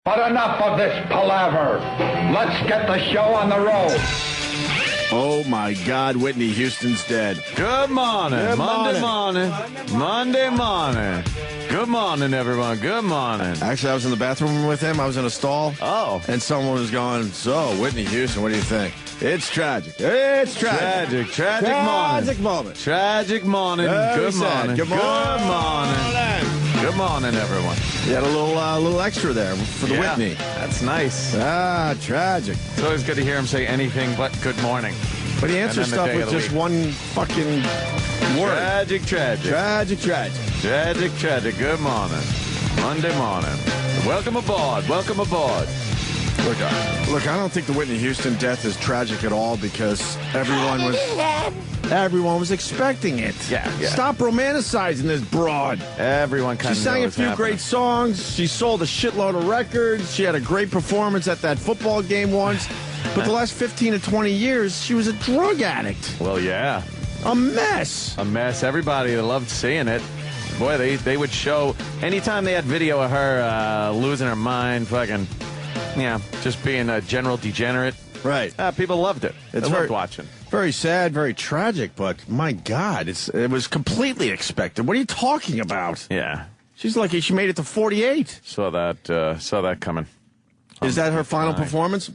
But enough of this palaver. Let's get the show on the road. Oh, my God, Whitney Houston's dead. Good morning. Good Monday morning. Monday morning. Good morning, everyone. Good morning. Actually, I was in the bathroom with him. I was in a stall. Oh. And someone was going, so, Whitney Houston, what do you think? It's tragic. It's tragic. Tragic morning. Tragic morning. Very Good sad. morning. Good morning. Good morning, everyone. You had a little extra there for the Whitney. That's nice. Tragic. It's always good to hear him say anything but good morning. But he answers stuff with just one fucking word. Tragic. Tragic. Good morning. Monday morning. Welcome aboard. Look, I don't think the Whitney Houston death is tragic at all because everyone was expecting it. Yeah. Stop romanticizing this broad. Everyone kind She of sang a few great songs. She sold a shitload of records. She had a great performance at that football game once. But the last 15 to 20 years, she was a drug addict. Well, yeah. A mess. Everybody loved seeing it. Boy, they would show anytime they had video of her losing her mind, just being a general degenerate. Right. People loved it. They loved watching. Very sad, very tragic, but my God, it was completely expected. What are you talking about? Yeah. She's lucky she made it to 48. Saw that coming. Is that her final performance?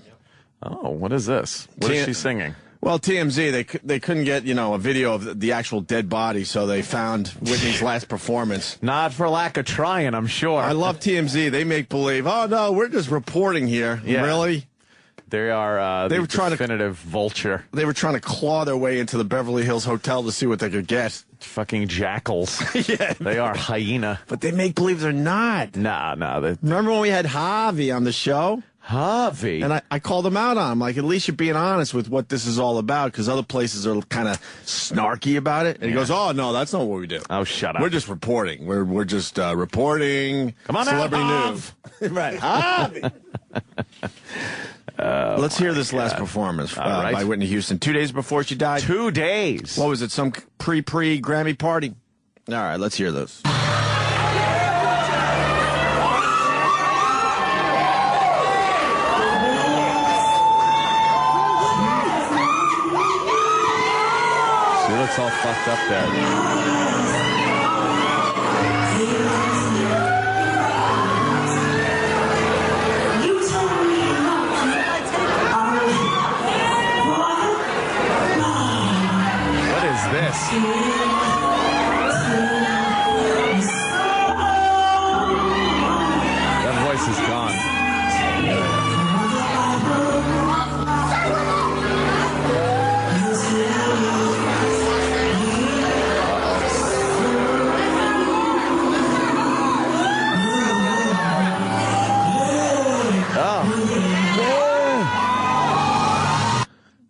Oh, what is this? What is she singing? Well, TMZ, they couldn't get, a video of the actual dead body, so they found Whitney's last performance. Not for lack of trying, I'm sure. I love TMZ. They make believe, oh, no, we're just reporting here. Yeah. Really? They are they the were trying definitive vulture. They were trying to claw their way into the Beverly Hills Hotel to see what they could get. Fucking jackals. Yeah. They are hyena. But they make believe they're not. Nah. Remember when we had Harvey on the show? Harvey? And I called him out on him. Like, at least you're being honest with what this is all about, because other places are kind of snarky about it. And he goes, oh, no, that's not what we do. Oh, shut up. We're just reporting. We're just reporting. Come on celebrity out, news. Right. Harvey. Let's hear this last performance by Whitney Houston. 2 days before she died. 2 days. What was it, some pre-Grammy party? All right, let's hear this. She looks all fucked up there. This. That voice is gone.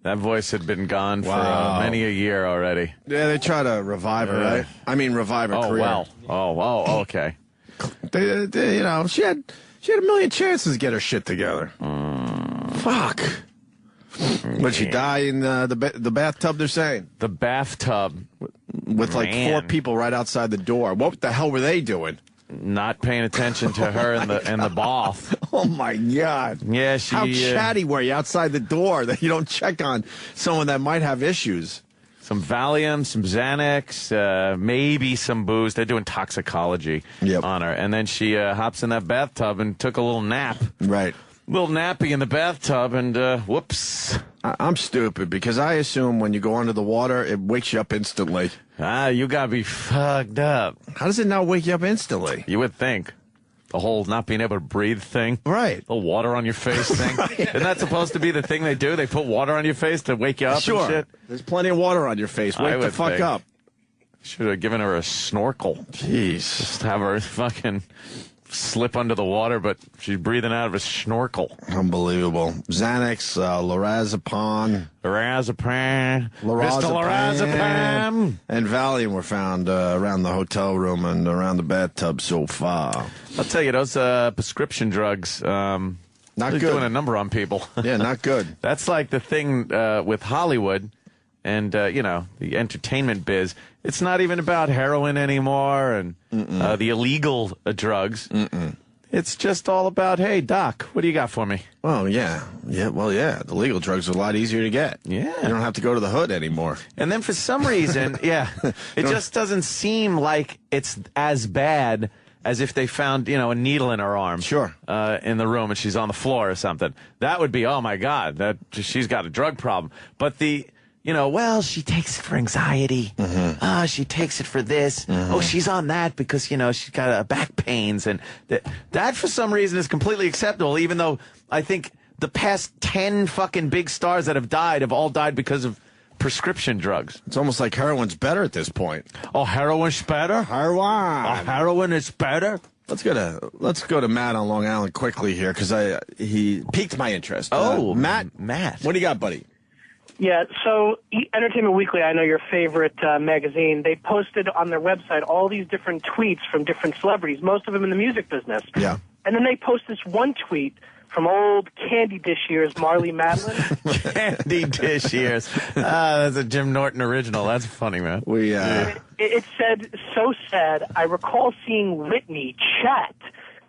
That voice had been gone for many a year already. Yeah, they try to revive her, right? I mean, revive her career. Well. Oh, okay. She had a million chances to get her shit together. Fuck. Would she die in the bathtub, they're saying? The bathtub. With like 4 people right outside the door. What the hell were they doing? Not paying attention to her in the bath. Oh, my God. Yeah, How chatty were you outside the door that you don't check on someone that might have issues? Some Valium, some Xanax, maybe some booze. They're doing toxicology on her. And then she hops in that bathtub and took a little nap. Right. Little nappy in the bathtub, and whoops. I'm stupid because I assume when you go under the water, it wakes you up instantly. You gotta be fucked up. How does it not wake you up instantly? You would think. The whole not being able to breathe thing. Right. The water on your face thing. Right. Isn't that supposed to be the thing they do? They put water on your face to wake you up and shit? There's plenty of water on your face. Wake the fuck up. Should have given her a snorkel. Jeez. Just have her fucking slip under the water, but she's breathing out of a snorkel. Unbelievable. Xanax, lorazepam, lorazepam, and Valium were found around the hotel room and around the bathtub so far. I'll tell you, those prescription drugs, not good. Doing a number on people. Yeah, not good. That's like the thing with Hollywood and, the entertainment biz. It's not even about heroin anymore and the illegal drugs. It's just all about, hey, Doc, what do you got for me? Oh, yeah. The legal drugs are a lot easier to get. Yeah. You don't have to go to the hood anymore. And then for some reason, it just doesn't seem like it's as bad as if they found, a needle in her arm. Sure. In the room and she's on the floor or something. That would be, oh, my God, she's got a drug problem. But she takes it for anxiety. Mm-hmm. She takes it for this. Mm-hmm. Oh, she's on that because, she's got back pains. And that, for some reason, is completely acceptable, even though I think the past 10 fucking big stars that have all died because of prescription drugs. It's almost like heroin's better at this point. Oh, heroin's better? Heroin is better? Let's go to Matt on Long Island quickly here because he piqued my interest. Matt, what do you got, buddy? Yeah, so Entertainment Weekly, I know your favorite magazine, they posted on their website all these different tweets from different celebrities, most of them in the music business. Yeah. And then they post this one tweet from old Candy Dish years, Marley Madeline. Candy Dish years. That's a Jim Norton original. That's funny, man. It said, so sad, I recall seeing Whitney chat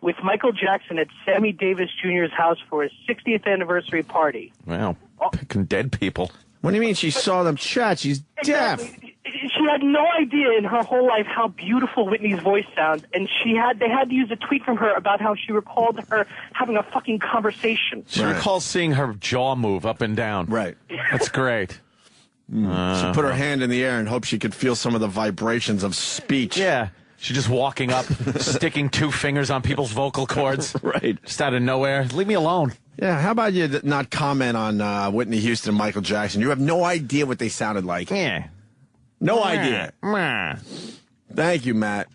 with Michael Jackson at Sammy Davis Jr.'s house for his 60th anniversary party. Wow, picking dead people. What do you mean she saw them chat? She's deaf. She had no idea in her whole life how beautiful Whitney's voice sounds, and they had to use a tweet from her about how she recalled her having a fucking conversation. She recalls seeing her jaw move up and down. Right. That's great. She put her hand in the air and hoped she could feel some of the vibrations of speech. Yeah. She's just walking up, sticking 2 fingers on people's vocal cords. Right. Just out of nowhere. Leave me alone. Yeah, how about you not comment on Whitney Houston and Michael Jackson? You have no idea what they sounded like. Yeah. No idea. Thank you, Matt.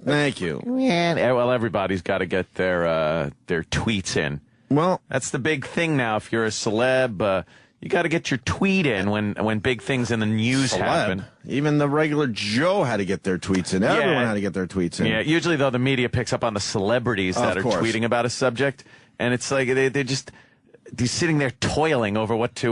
Thank you. Yeah. Well, everybody's got to get their tweets in. Well, that's the big thing now. If you're a celeb, you got to get your tweet in when big things in the news happen. Even the regular Joe had to get their tweets in. Everyone had to get their tweets in. Yeah, usually, though, the media picks up on the celebrities that are tweeting about a subject, and it's like they're sitting there toiling over what to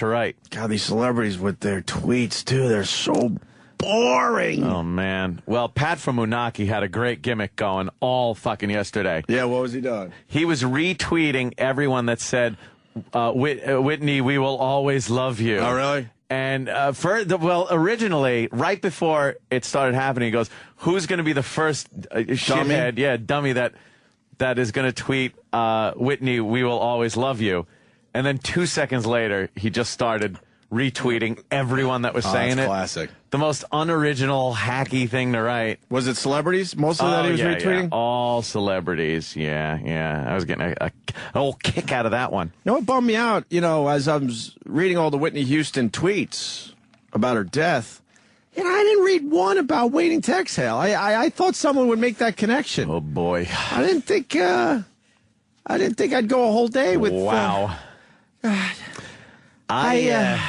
write. God, these celebrities with their tweets, too, they're so boring. Oh, man. Well, Pat from Unaki had a great gimmick going all fucking yesterday. Yeah, what was he doing? He was retweeting everyone that said, Whitney, we will always love you. Oh, really? And originally, right before it started happening, he goes, who's going to be the first shithead, dummy that is going to tweet, Whitney, we will always love you. And then 2 seconds later, he just started retweeting everyone that was saying it. Classic. The most unoriginal, hacky thing to write. Was it celebrities? Most of that he was retweeting? Yeah. All celebrities. Yeah. I was getting a whole kick out of that one. You know what bummed me out? As I was reading all the Whitney Houston tweets about her death, I didn't read one about waiting to exhale. I thought someone would make that connection. Oh, boy. I didn't think I'd go a whole day with... Wow. Yeah.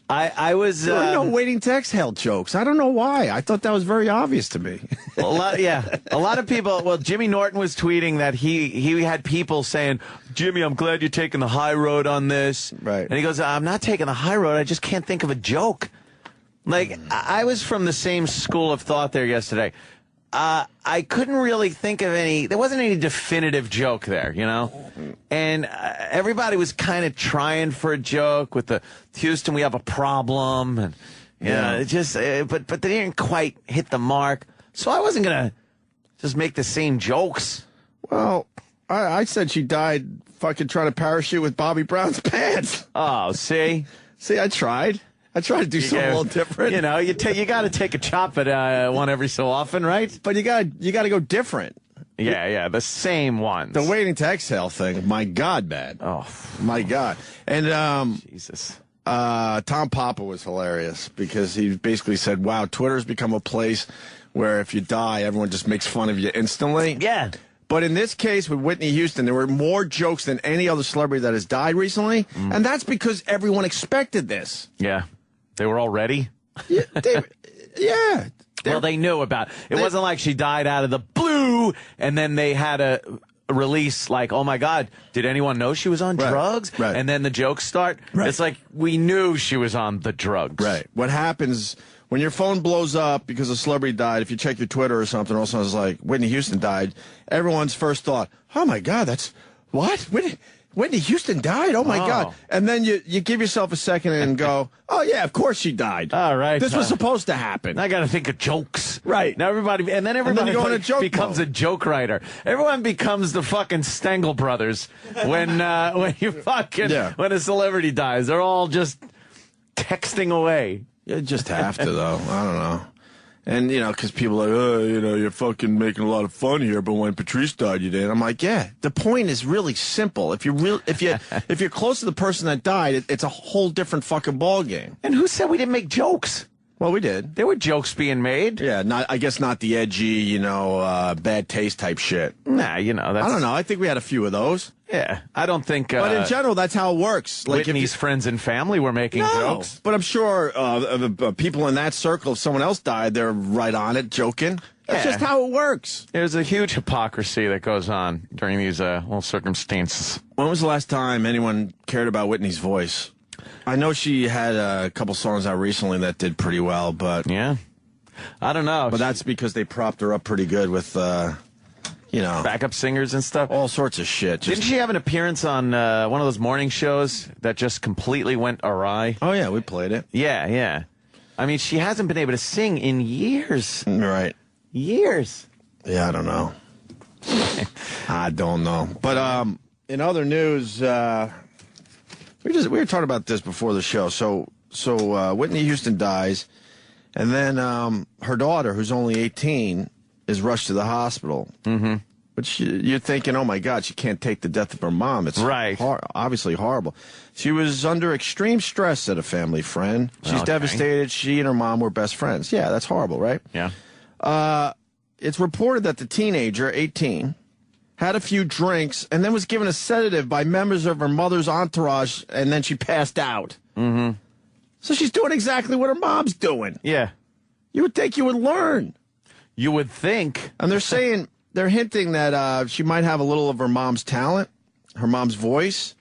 I was there were no waiting to exhale jokes. I don't know why. I thought that was very obvious to me. A lot of people. Well, Jimmy Norton was tweeting that he had people saying, Jimmy, I'm glad you're taking the high road on this. Right. And he goes, I'm not taking the high road. I just can't think of a joke. Like, I was from the same school of thought there yesterday. I couldn't really think of there wasn't any definitive joke there, And everybody was kind of trying for a joke with the Houston, we have a problem. And, but they didn't quite hit the mark. So I wasn't going to just make the same jokes. Well, I said she died fucking trying to parachute with Bobby Brown's pants. Oh, see? See, I tried. I try to do something a little different. You got to take a chop at one every so often, right? But you got to go different. Yeah, the same ones. The waiting to exhale thing, my God, man. Oh, my God. And Jesus. Tom Papa was hilarious because he basically said, "Wow, Twitter's become a place where if you die, everyone just makes fun of you instantly." Yeah. But in this case with Whitney Houston, there were more jokes than any other celebrity that has died recently, and that's because everyone expected this. Yeah. They were all ready? Yeah. Well, they knew about it. It wasn't like she died out of the blue, and then they had a release like, oh, my God, did anyone know she was on drugs? Right. And then the jokes start. Right. It's like we knew she was on the drugs. Right. What happens when your phone blows up because a celebrity died, if you check your Twitter or something, all of a sudden it's like, Whitney Houston died, everyone's first thought, oh, my God, that's, what? Whitney Houston died? Oh, my God. And then you give yourself a second and go, oh, yeah, of course she died. All right. This was supposed to happen. I got to think of jokes. Right. Now everybody go in a joke becomes mode. a joke writer. Everyone becomes the fucking Stengel brothers when you fucking, when a celebrity dies. They're all just texting away. You just have to, though. I don't know. And, because people are like, oh, you're fucking making a lot of fun here, but when Patrice died, you did. I'm like, yeah, the point is really simple. If you're close to the person that died, it's a whole different fucking ballgame. And who said we didn't make jokes? Well, we did. There were jokes being made. Yeah, I guess not the edgy, bad taste type shit. Nah, that's... I don't know. I think we had a few of those. Yeah, I don't think... but in general, that's how it works. Like Whitney's friends and family were making jokes. But I'm sure people in that circle, if someone else died, they're right on it, joking. That's just how it works. There's a huge hypocrisy that goes on during these little circumstances. When was the last time anyone cared about Whitney's voice? I know she had a couple songs out recently that did pretty well, but... Yeah. I don't know. But that's because they propped her up pretty good with, backup singers and stuff. All sorts of shit. Didn't she have an appearance on one of those morning shows that just completely went awry? Oh, yeah, we played it. Yeah. I mean, she hasn't been able to sing in years. Right. Years. Yeah, I don't know. I don't know. But in other news... We were talking about this before the show. So Whitney Houston dies, and then her daughter, who's only 18, is rushed to the hospital. Mm-hmm. But you're thinking, oh, my God, she can't take the death of her mom. It's obviously horrible. She was under extreme stress, said a family friend. She's devastated. She and her mom were best friends. Yeah, that's horrible, right? Yeah. It's reported that the teenager, 18... had a few drinks, and then was given a sedative by members of her mother's entourage, and then she passed out. Mm-hmm. So she's doing exactly what her mom's doing. Yeah. You would think you would learn. You would think. And they're hinting that she might have a little of her mom's talent, her mom's voice,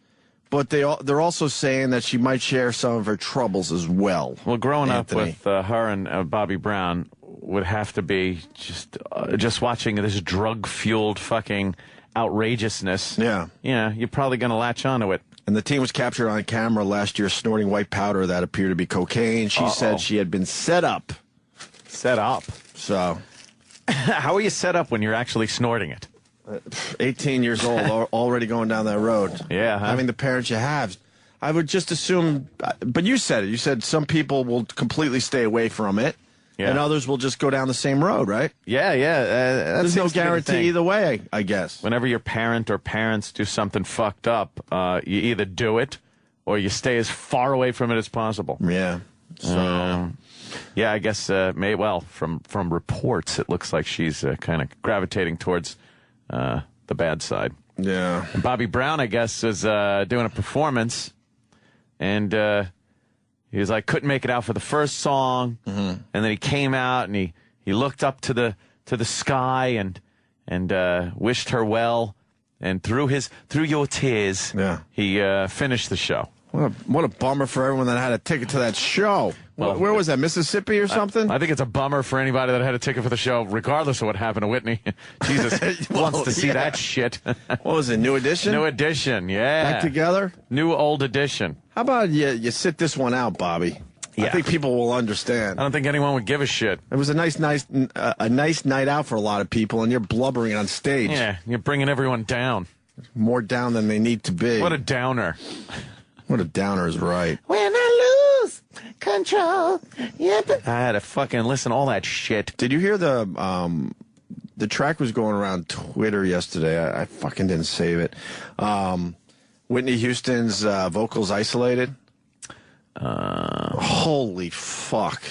but they're also saying that she might share some of her troubles as well. Well, growing up with her and Bobby Brown would have to be just watching this drug-fueled fucking outrageousness. Yeah. Yeah, you're probably going to latch onto it. And the teen was captured on camera last year snorting white powder that appeared to be cocaine. She said she had been set up. Set up? So. How are you set up when you're actually snorting it? 18 years old, already going down that road. Yeah. Huh? Having the parents you have. I would just assume, but you said it. You said some people will completely stay away from it. Yeah. And others will just go down the same road, right? Yeah. There's no guarantee either way, I guess. Whenever your parent or parents do something fucked up, you either do it or you stay as far away from it as possible. Yeah. So, yeah, I guess, from reports, it looks like she's kind of gravitating towards the bad side. Yeah. And Bobby Brown, I guess, is doing a performance, and he was like, couldn't make it out for the first song, and then he came out and he looked up to the sky and wished her well, and through your tears, he finished the show. What a bummer for everyone that had a ticket to that show. Well, where was that, Mississippi or something? I think it's a bummer for anybody that had a ticket for the show, regardless of what happened to Whitney. Jesus wants to see that shit. What was it, New Edition? New Edition, yeah. Back together? New old edition. How about you sit this one out, Bobby? Yeah. I think people will understand. I don't think anyone would give a shit. It was a nice night out for a lot of people, and you're blubbering on stage. Yeah, you're bringing everyone down. More down than they need to be. What a downer. What a downer is right. When I lose control. Yeah, I had to fucking listen to all that shit. Did you hear the track was going around Twitter yesterday? I fucking didn't save it. Whitney Houston's vocals isolated. Holy fuck.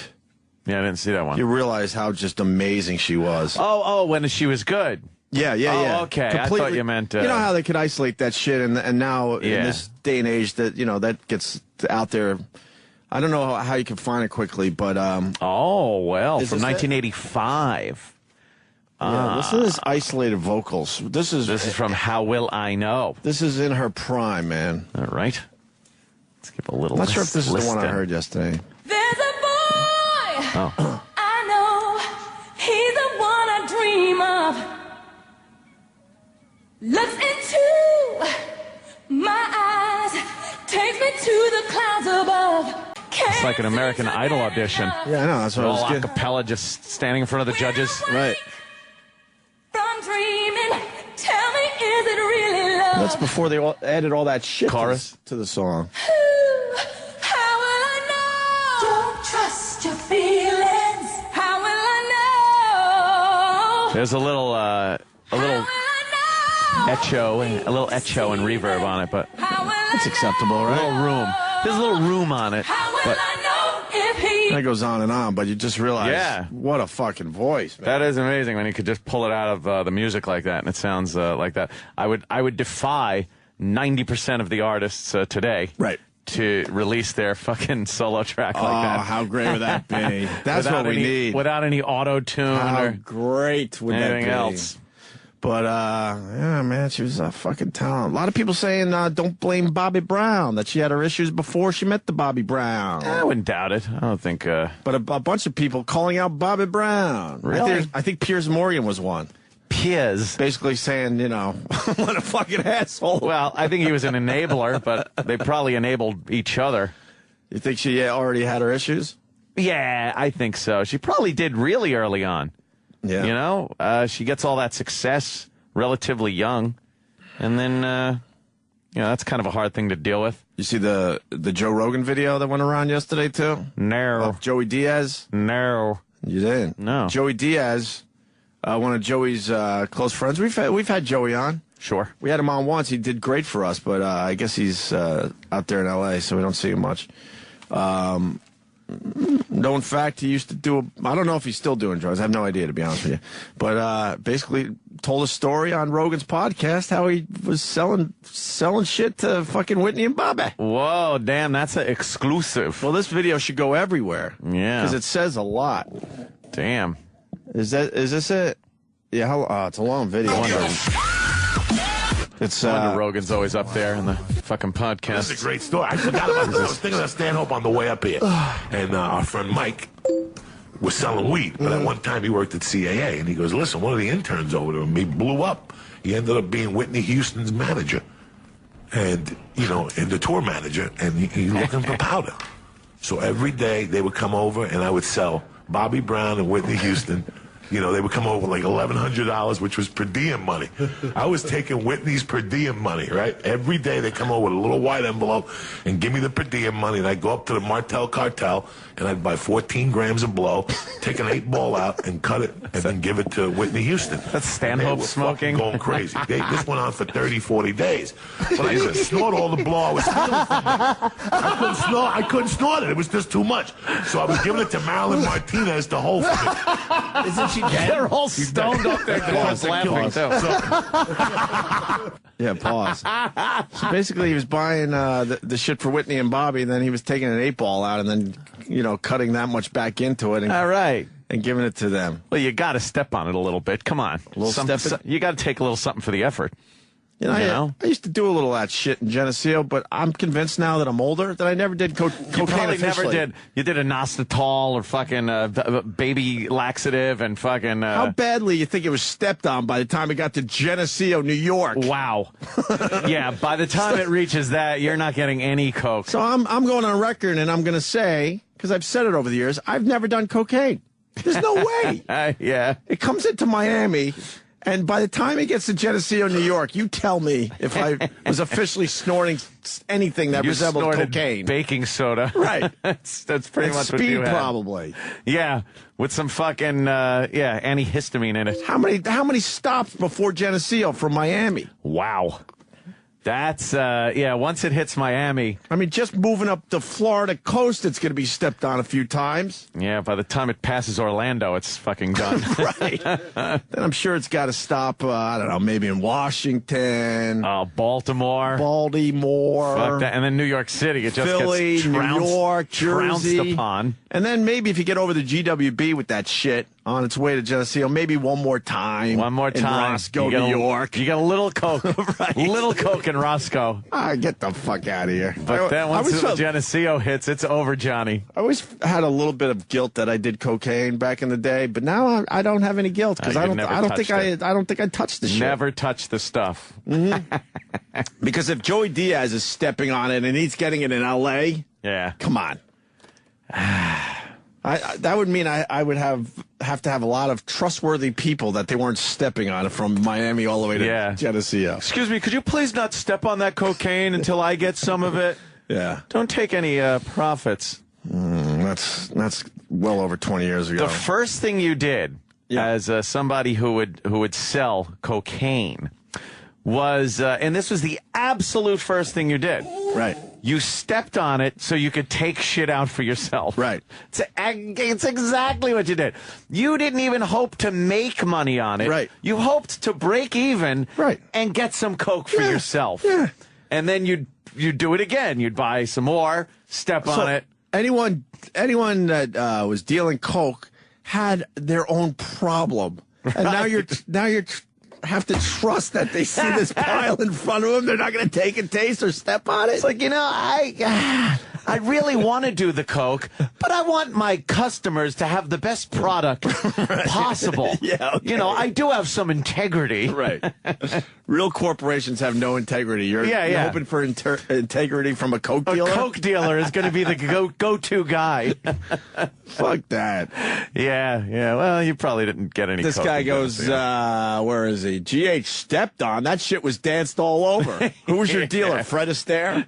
Yeah, I didn't see that one. You realize how just amazing she was. Oh, when she was good. Yeah. Oh, okay. Completely, I thought you meant... you know how they could isolate that shit, and now in this day and age that, that gets out there. I don't know how you can find it quickly, but... from 1985. Yeah, listen to this isolated vocals. This is from How Will I Know? This is in her prime, man. All right. Let's give a little I'm not sure if this is the one I heard yesterday. There's a boy Oh. I know he's the one I dream of. Looks into my eyes, takes me to the clouds above. It's like an American Idol audition. Yeah, I know. That's what I was All a getting. cappella, just standing in front of the judges. Right. From dreaming, tell me, is it really love? That's before they added all that shit Chorus to the song. Ooh, how will I know? Don't trust your feelings. How will I know? There's a little How will I know? echo and reverb on it, but How will I It's acceptable, a right? little room. There's a little room on it. How will But I know if he? That goes on and on, but you just realize, Yeah. what a fucking voice, man. that is amazing when you could just pull it out of the music like that, and it sounds like that. I would defy 90% of the artists today, Right, to release their fucking solo track like that. Oh, how great would that be? That's what we need. Without any auto tune How or great would that anything be? else. But, yeah, man, she was a fucking talent. A lot of people saying, don't blame Bobby Brown, that she had her issues before she met the Bobby Brown. I wouldn't doubt it. I don't think. But a bunch of people calling out Bobby Brown. Really? I think Piers Morgan was one. Piers. Basically saying, what a fucking asshole. Well, I think he was an enabler, but they probably enabled each other. You think she already had her issues? Yeah, I think so. She probably did really early on. Yeah. You know, she gets all that success relatively young, and then that's kind of a hard thing to deal with. You see the Joe Rogan video that went around yesterday too? No, Of Joey Diaz? no. You didn't? No. Joey Diaz, one of Joey's close friends. We've had Joey on. Sure. We had him on once. He did great for us, but I guess he's out there in L.A., so we don't see him much. No, in fact, he used to do I don't know if he's still doing drugs. I have no idea, to be honest with you. But basically told a story on Rogan's podcast how he was selling shit to fucking Whitney and Bobby. Whoa, damn, that's an exclusive. Well, this video should go everywhere. Yeah. Because it says a lot. Damn. Is this it? Yeah, it's a long video. It's Wonder Rogan's always up there in the fucking podcast. This is a great story. I forgot about this. I was thinking of Stanhope on the way up here. And our friend Mike was selling weed. But at one time he worked at CAA. And he goes, listen, one of the interns over there, he blew up. He ended up being Whitney Houston's manager. And, and the tour manager. And he's looking for powder. So every day they would come over and I would sell Bobby Brown and Whitney Houston. They would come over like $1,100, which was per diem money. I was taking Whitney's per diem money, right? Every day they come over with a little white envelope and give me the per diem money, and I'd go up to the Martel cartel, and I'd buy 14 grams of blow, take an 8-ball out, and cut it, and then give it to Whitney Houston. That's Stanhope smoking. Going crazy. This went on for 30, 40 days. But I used to snort all the blow I was stealing from them. I couldn't snort it. It was just too much. So I was giving it to Marilyn Martinez to hold for me. Isn't she dead? They're all stoned up there. Pause. Laughing, too. Yeah, pause. So basically, he was buying the shit for Whitney and Bobby, and then he was taking an 8-ball out and then, cutting that much back into it All right. and giving it to them. Well, you got to step on it a little bit. Come on. You got to take a little something for the effort. I used to do a little of that shit in Geneseo, but I'm convinced now that I'm older that I never did cocaine You probably officially. never did. You did a Nostitol or fucking baby laxative and fucking. How badly you think it was stepped on by the time it got to Geneseo, New York? Wow. Yeah, by the time it reaches that, you're not getting any coke. So I'm going on record and I'm going to say, because I've said it over the years, I've never done cocaine. There's no way. Yeah. It comes into Miami, and by the time it gets to Geneseo, New York, you tell me if I was officially snorting anything that You resembled snorted cocaine. baking soda. Right. that's pretty And much what speed, you had. probably. Yeah, with some fucking antihistamine in it. How many stops before Geneseo from Miami? Wow. That's once it hits Miami. I mean, just moving up the Florida coast, it's going to be stepped on a few times. Yeah, by the time it passes Orlando, it's fucking done. Right. Then I'm sure it's got to stop, I don't know, maybe in Washington, Baltimore. Baltimore. Fuck that. And then New York City. It just Philly, gets trounced, New York, trounced Jersey. upon. And then maybe if you get over the GWB with that shit, on its way to Geneseo, maybe one more time. One more time. In Roscoe, New York. You got a little Coke. Right. Little Coke in Roscoe. Get the fuck out of here. But then once Geneseo hits, it's over, Johnny. I always had a little bit of guilt that I did cocaine back in the day, but now I don't have any guilt because I don't think I touched the shit. Never touched the stuff. Mm-hmm. Because if Joey Diaz is stepping on it and he's getting it in L.A., yeah, come on. That would mean I would have to have a lot of trustworthy people that they weren't stepping on it from Miami all the way to Geneseo. Excuse me, could you please not step on that cocaine until I get some of it? Yeah. Don't take any profits. That's well over 20 years ago. The first thing you did as somebody who would sell cocaine was, and this was the absolute first thing you did. Right. You stepped on it so you could take shit out for yourself. Right. It's exactly what you did. You didn't even hope to make money on it. Right. You hoped to break even and get some Coke for yourself. Yeah. And then you'd do it again. You'd buy some more, step on it. Anyone that was dealing Coke had their own problem. And now you're have to trust that they see this pile in front of them. They're not going to take a taste or step on it. It's like, I really want to do the Coke, but I want my customers to have the best product possible. Yeah, okay. I do have some integrity. Right. Real corporations have no integrity. You're hoping for integrity from a Coke dealer? A Coke dealer is going to be the go-to guy. Fuck that. Yeah. Well, you probably didn't get any This Coke. This guy goes, where is he? GH stepped on. That shit was danced all over. Who was your dealer? Fred Astaire?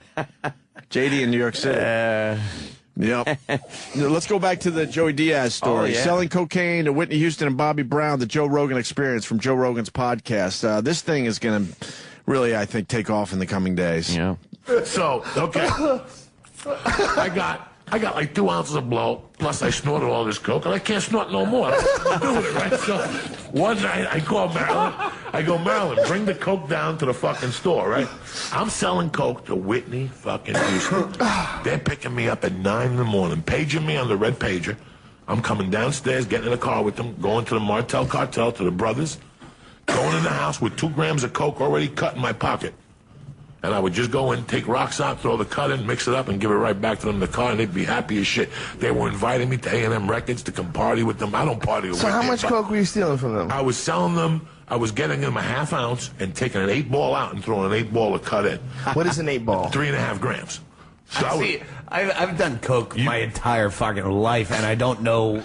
JD in New York City. Yep. Let's go back to the Joey Diaz story. Selling cocaine to Whitney Houston and Bobby Brown, the Joe Rogan Experience from Joe Rogan's podcast. This thing is going to really, I think, take off in the coming days. Yeah. So, okay. I got like 2 ounces of blow, plus I snorted all this Coke, and I can't snort no more. I'm doing it, right? So one night I call Marilyn. I go, Marilyn, bring the Coke down to the fucking store, right? I'm selling Coke to Whitney fucking Houston. They're picking me up at 9 in the morning, paging me on the red pager. I'm coming downstairs, getting in a car with them, going to the Martel Cartel, to the brothers, going in the house with 2 grams of Coke already cut in my pocket. And I would just go in, take rocks out, throw the cut in, mix it up, and give it right back to them in the car, and they'd be happy as shit. They were inviting me to A&M Records to come party with them. I don't party with them. So how much Coke were you stealing from them? I was selling them, I was getting them a half ounce and taking an 8-ball out and throwing an 8-ball to cut in. What is an 8-ball? 3.5 grams. So See, I've done Coke my entire fucking life, and I don't know,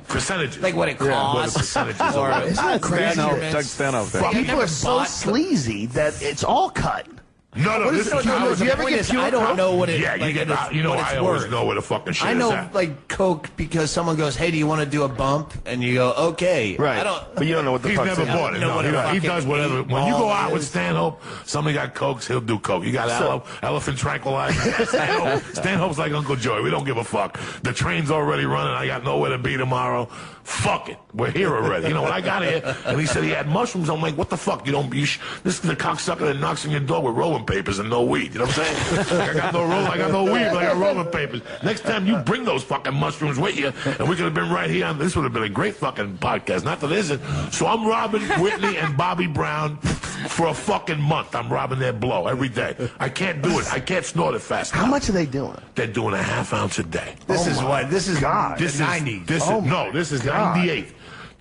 percentages. like what it costs. What the percentages are. Isn't that crazy? Doug Stanhope there. People are so sleazy that it's all cut. No, this is do you ever get I don't know what it. Yeah, I always know where the fucking shit I is know at. Coke because someone goes, "Hey, do you want to do a bump?" And you go, "Okay." Right. I don't. But you don't know what the He's fuck's never in it. bought it. know No, what a he fucking does whatever. When you ball go out with is. Stanhope, somebody got Cokes, he'll do Coke. You got elephant tranquilizer. Stanhope's like Uncle Joey. We don't give a fuck. The train's already running. I got nowhere to be tomorrow. Fuck it. We're here already. When I got here, and he said he had mushrooms, I'm like, what the fuck? This is the cocksucker that knocks on your door with rolling papers and no weed. You know what I'm saying? I got no weed, but I got rolling papers. Next time you bring those fucking mushrooms with you, and we could have been right here. This would have been a great fucking podcast. Not that it isn't. So I'm robbing Whitney and Bobby Brown for a fucking month. I'm robbing their blow every day. I can't do it. I can't snort it fast How enough. much are they doing? They're doing a half ounce a day. This is what. This is God. This is 90s. This is 98.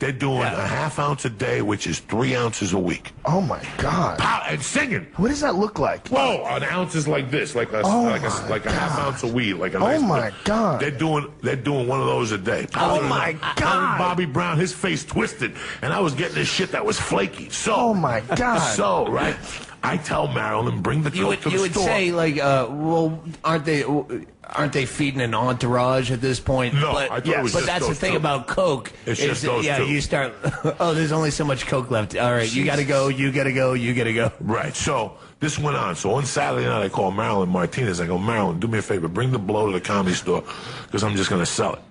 They're doing a half ounce a day, which is 3 ounces a week. Oh my God. And singing. What does that look like? Whoa, an ounce is like this, like a half ounce of weed, like a nice. Oh my God. They're doing one of those a day. Oh my God. Bobby Brown, his face twisted, and I was getting this shit that was flaky. So. Oh my God. So right, I tell Marilyn, bring the Coke to the store. You would say well, aren't they feeding an entourage at this point? No, I thought it was but just that's the those thing two. about Coke. It's just those two. You start. Oh, there's only so much Coke left. All right, you gotta go. You gotta go. You gotta go. Right. So this went on. So on Saturday night, I call Marilyn Martinez. I go, Marilyn, do me a favor, bring the blow to the Comedy Store because I'm just gonna sell it.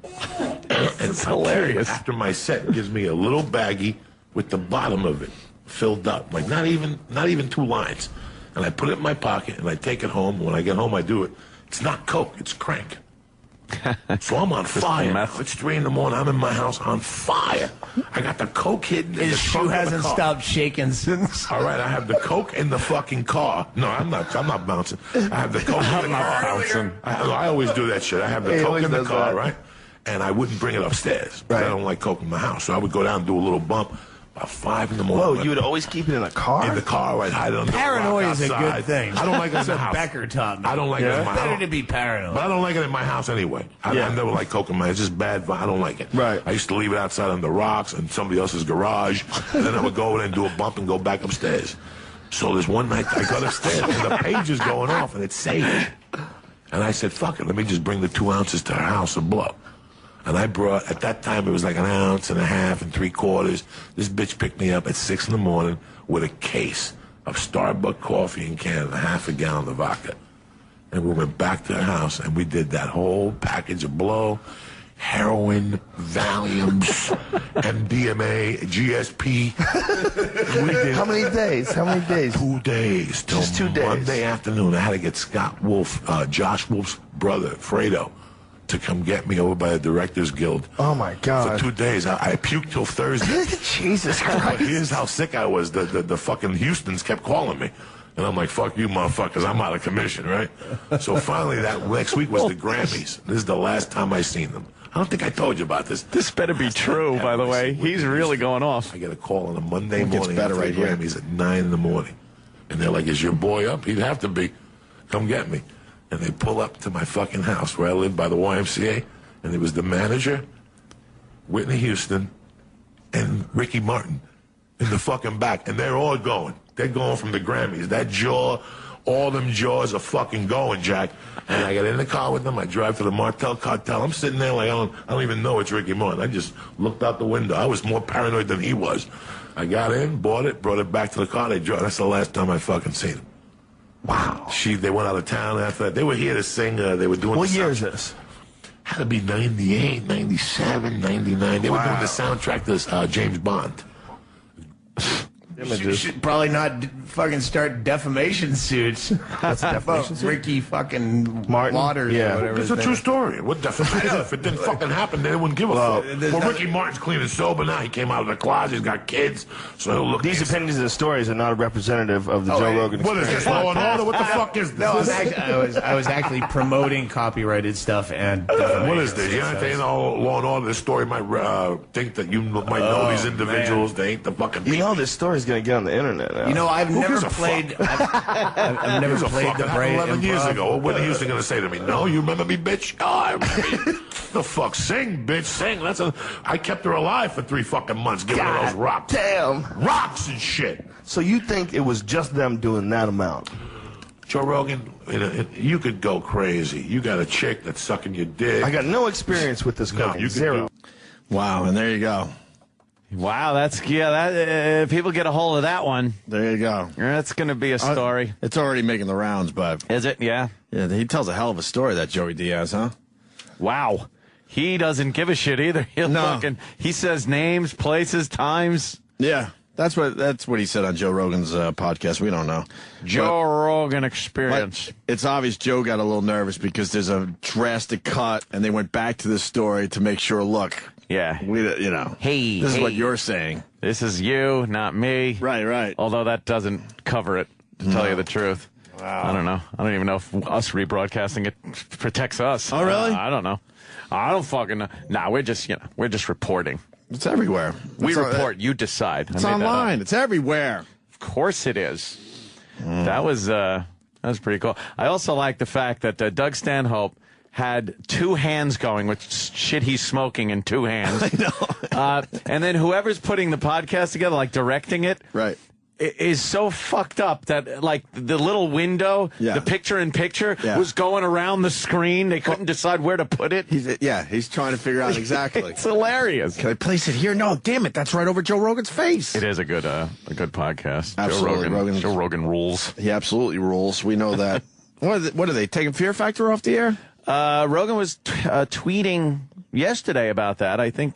And it's hilarious. After my set, gives me a little baggie with the bottom of it filled up, like not even 2 lines. And I put it in my pocket and I take it home. When I get home, I do it. It's not Coke. It's crank. So I'm on fire. meth. It's 3 in the morning. I'm in my house on fire. I got the coke hidden in His the shoe trunk of the hasn't car. stopped shaking since. All right, I have the coke in the fucking car. No, I'm not bouncing. I have the coke in the car. bouncing. I always do that shit. I have the He coke always in the does car, that. right? And I wouldn't bring it upstairs. 'Cause Right. I don't like coke in my house. So I would go down and do a little bump about 5 in the Whoa, morning. you would always keep it in a car? In the car, I'd hide it under Paranoia the rock is a good outside. thing. I don't like it in That's the what house. Becker taught me. I don't like it in my Better house. to be paranoid. But I don't like it in my house anyway. I never like coke in my house. It's just bad. I don't like it. Right. I used to leave it outside on the rocks in somebody else's garage. And then I would go over there and do a bump and go back upstairs. So there's one night I got upstairs and the page is going off and it's Sage. And I said, fuck it, let me just bring the 2 ounces to her house and blow. And I brought, at that time, it was like 1.5 ounces and 3/4. This bitch picked me up at 6 in the morning with a case of Starbucks coffee in Canada, 1/2 gallon of vodka. And we went back to her house, and we did that whole package of blow, heroin, Valiums, MDMA, GSP. We did How many days? How many days? 2 days till Just 2 days. Monday afternoon. I had to get Scott Wolf, Josh Wolf's brother, Fredo, to come get me over by the Directors Guild. Oh, my God. For 2 days. I puked till Thursday. Jesus But Christ. here's how sick I was. The fucking Houstons kept calling me. And I'm like, fuck you, motherfuckers. I'm out of commission, right? So finally, that next week was the Grammys. This is the last time I seen them. I don't think I told you about this. This better be true, by the way. He's really going off. I get a call on a Monday It gets morning better after right the here. Grammys at 9 in the morning. And they're like, is your boy up? He'd have to be. Come get me. And they pull up to my fucking house where I live by the YMCA. And it was the manager, Whitney Houston, and Ricky Martin in the fucking back. And they're all going. They're going from the Grammys. That jaw, all them jaws are fucking going, Jack. And I get in the car with them. I drive to the Martel Cartel. I'm sitting there like I don't even know it's Ricky Martin. I just looked out the window. I was more paranoid than he was. I got in, bought it, brought it back to the car. They drove. That's the last time I fucking seen him. Wow. They went out of town after that. They were here to sing. They were doing What the year is soundtrack. this? Had to be 98, 97, 99. They were doing the soundtrack to James Bond. You should probably not fucking start defamation suits. That's a defamation suit? Ricky fucking Martin? Waters Yeah. or whatever. It's a true story. What defamation? If it didn't fucking happen, they wouldn't give a fuck. there's Well, not- Ricky Martin's clean and sober now. He came out of the closet. He's got kids. So he'll look. These opinions and stories are not representative of the Joe hey, Rogan What is experience. this, Law and Order? What the fuck is this? No, I was actually promoting copyrighted stuff and What is this? You know, they know Law and Order. This story might think that you might know these individuals. They ain't the fucking people. You know this story's going to get on the internet now. You know, I've never gives a played. fuck? I've never Gives a played fuck. the It happened brain 11 years improv. ago. What are Houston going to say to me? No, you remember me, bitch? Oh, I remember you. The fuck? Sing, bitch, sing. I kept her alive for 3 fucking months giving her those rocks. Damn. Rocks and shit. So you think it was just them doing that amount? Joe Rogan, you could go crazy. You got a chick that's sucking your dick. I got no experience with this No, cocaine. you could Zero. Wow, and there you go. Wow, that people get a hold of that one. There you go. That's going to be a story. It's already making the rounds, but Is it? Yeah. yeah, he tells a hell of a story, that Joey Diaz, huh? Wow. He doesn't give a shit either. He says names, places, times. Yeah, that's what he said on Joe Rogan's podcast. We don't know. Joe Rogan But experience. it's obvious Joe got a little nervous because there's a drastic cut, and they went back to the story to make sure. Look, Yeah. Hey, this is what you're saying. This is you, not me. Right. Although that doesn't cover it, to tell you the truth. Wow. I don't know. I don't even know if us rebroadcasting it protects us. Oh, really? I don't know. I don't fucking know. Nah, we're just reporting. It's everywhere. We report. You decide. It's online. It's everywhere. Of course it is. That was pretty cool. I also like the fact that Doug Stanhope had 2 hands going with shit he's smoking in 2 hands. I know. And then whoever's putting the podcast together, like directing it, Right. is so fucked up that like the little window, Yeah. the picture-in-picture Yeah. was going around the screen. They couldn't decide where to put it. He's trying to figure out exactly. It's hilarious. Can I place it here? No, damn it. That's right over Joe Rogan's face. It is a good podcast. Absolutely, Joe Rogan rules. He absolutely rules. We know that. What are they taking Fear Factor off the air? Rogan was tweeting yesterday about that. I think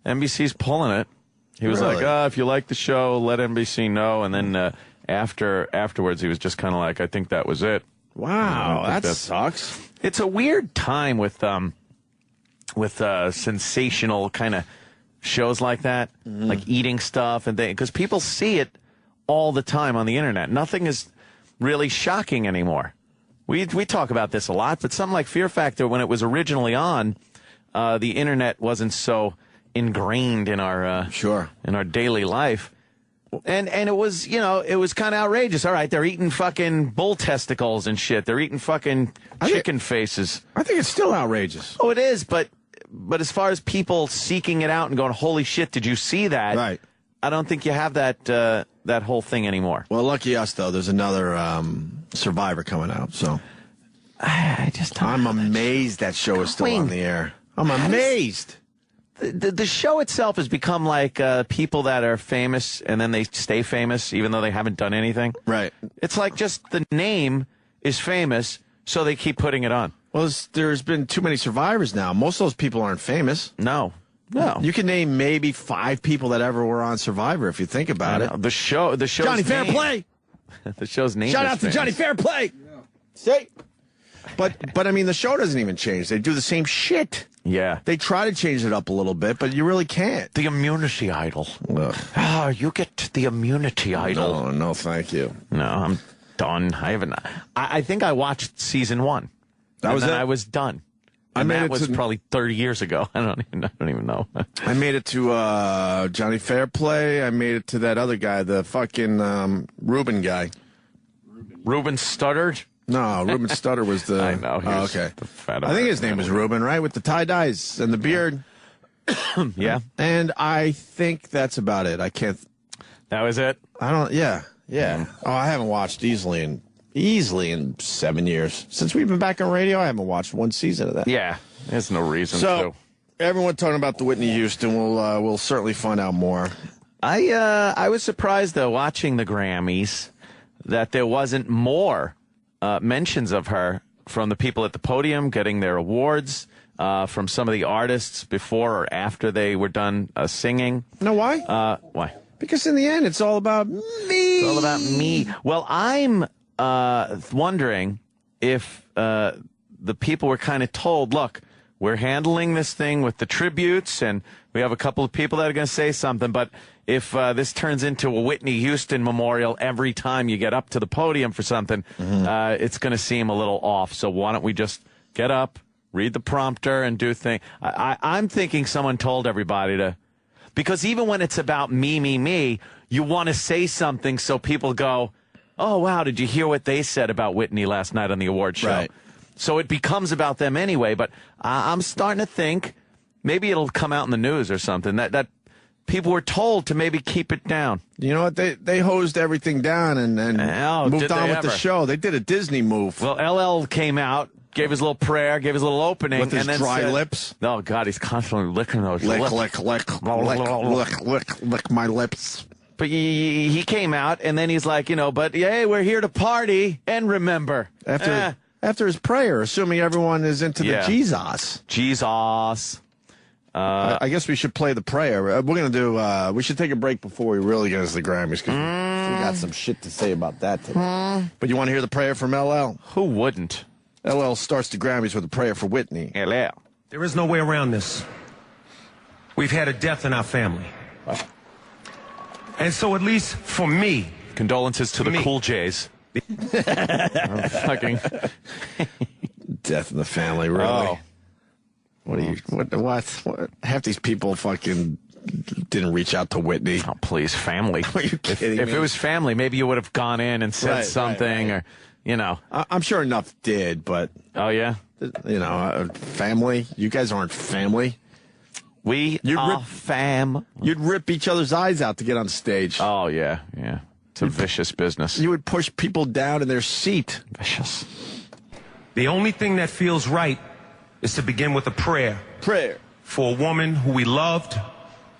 NBC's pulling it. He was Really? like, if you like the show, let NBC know. And then afterwards, he was just kind of like, I think that was it. Wow, I think that sucks. It's a weird time with sensational kind of shows like that, like eating stuff and things, because people see it all the time on the internet. Nothing is really shocking anymore. We talk about this a lot, but something like Fear Factor, when it was originally on, the internet wasn't so ingrained in our in our daily life. And it was, it was kind of outrageous. All right, they're eating fucking bull testicles and shit. They're eating fucking chicken faces. I think it's still outrageous. Oh, it is, but as far as people seeking it out and going, holy shit, did you see that? Right. I don't think you have that whole thing anymore. Well, lucky us, though. There's another Survivor coming out, so. I just don't I'm amazed that show is still on the air. I'm amazed. The show itself has become like people that are famous and then they stay famous even though they haven't done anything. Right. It's like just the name is famous, so they keep putting it on. Well, there's been too many survivors now. Most of those people aren't famous. No. You can name maybe 5 people that ever were on Survivor if you think about it. The show's Johnny name. Fairplay. The show's name. Shout is out to famous. Johnny Fairplay. Yeah. See? But I mean, the show doesn't even change. They do the same shit. Yeah. They try to change it up a little bit, but you really can't. The immunity idol. Ugh. Ah, you get the immunity idol. No, thank you. No, I'm done. I haven't. I think I watched season 1. That was it? I was done. And that was probably 30 years ago. I don't even know. I made it to Johnny Fairplay. I made it to that other guy, the fucking Ruben guy. Ruben Studdard? No, Ruben Studdard was the... I know. Oh, okay. I think his name was Ruben, right? With the tie-dyes and the beard. Yeah. And I think that's about it. I can't... That was it? Yeah. Oh, I haven't watched easily in 7 years. Since we've been back on radio, I haven't watched one season of that. Yeah. There's no reason So, to. everyone talking about the Whitney Houston. We'll certainly find out more. I was surprised, though, watching the Grammys, that there wasn't more mentions of her from the people at the podium getting their awards, from some of the artists before or after they were done singing. Know why? Why? Because in the end, it's all about me. It's all about me. Well, I'm wondering if the people were kind of told, look, we're handling this thing with the tributes, and we have a couple of people that are going to say something, but if this turns into a Whitney Houston memorial every time you get up to the podium for something, it's going to seem a little off. So why don't we just get up, read the prompter, and do things? I'm thinking someone told everybody to, because even when it's about me, you want to say something so people go, oh, wow, did you hear what they said about Whitney last night on the award show? Right. So it becomes about them anyway, but I'm starting to think maybe it'll come out in the news or something, that people were told to maybe keep it down. You know what? They hosed everything down and moved on with the show. They did a Disney move. Well, LL came out, gave his little prayer, gave his little opening. With his and then dry said, lips? Oh, God, he's constantly licking those lips. Lick my lips. But he came out, and then he's like, but, hey, we're here to party and remember. After his prayer, assuming everyone is into the Jesus. Jesus. I guess we should play the prayer. We're going to do, we should take a break before we really get into the Grammys, because we got some shit to say about that today. But you want to hear the prayer from LL? Who wouldn't? LL starts the Grammys with a prayer for Whitney. LL. There is no way around this. We've had a death in our family. And so at least for me... Condolences to the Cool Jays. Fucking... Death in the family, really? Oh. What are you? What? Half these people fucking didn't reach out to Whitney. Oh, please, family. Are you kidding If me? it was family, maybe you would have gone in and said something, or I'm sure enough did, but oh yeah, family. You guys aren't family. We are fam. You'd rip each other's eyes out to get on stage. Oh yeah. It's a vicious business. You would push people down in their seat. Vicious. The only thing that feels right is to begin with a prayer. Prayer. For a woman who we loved,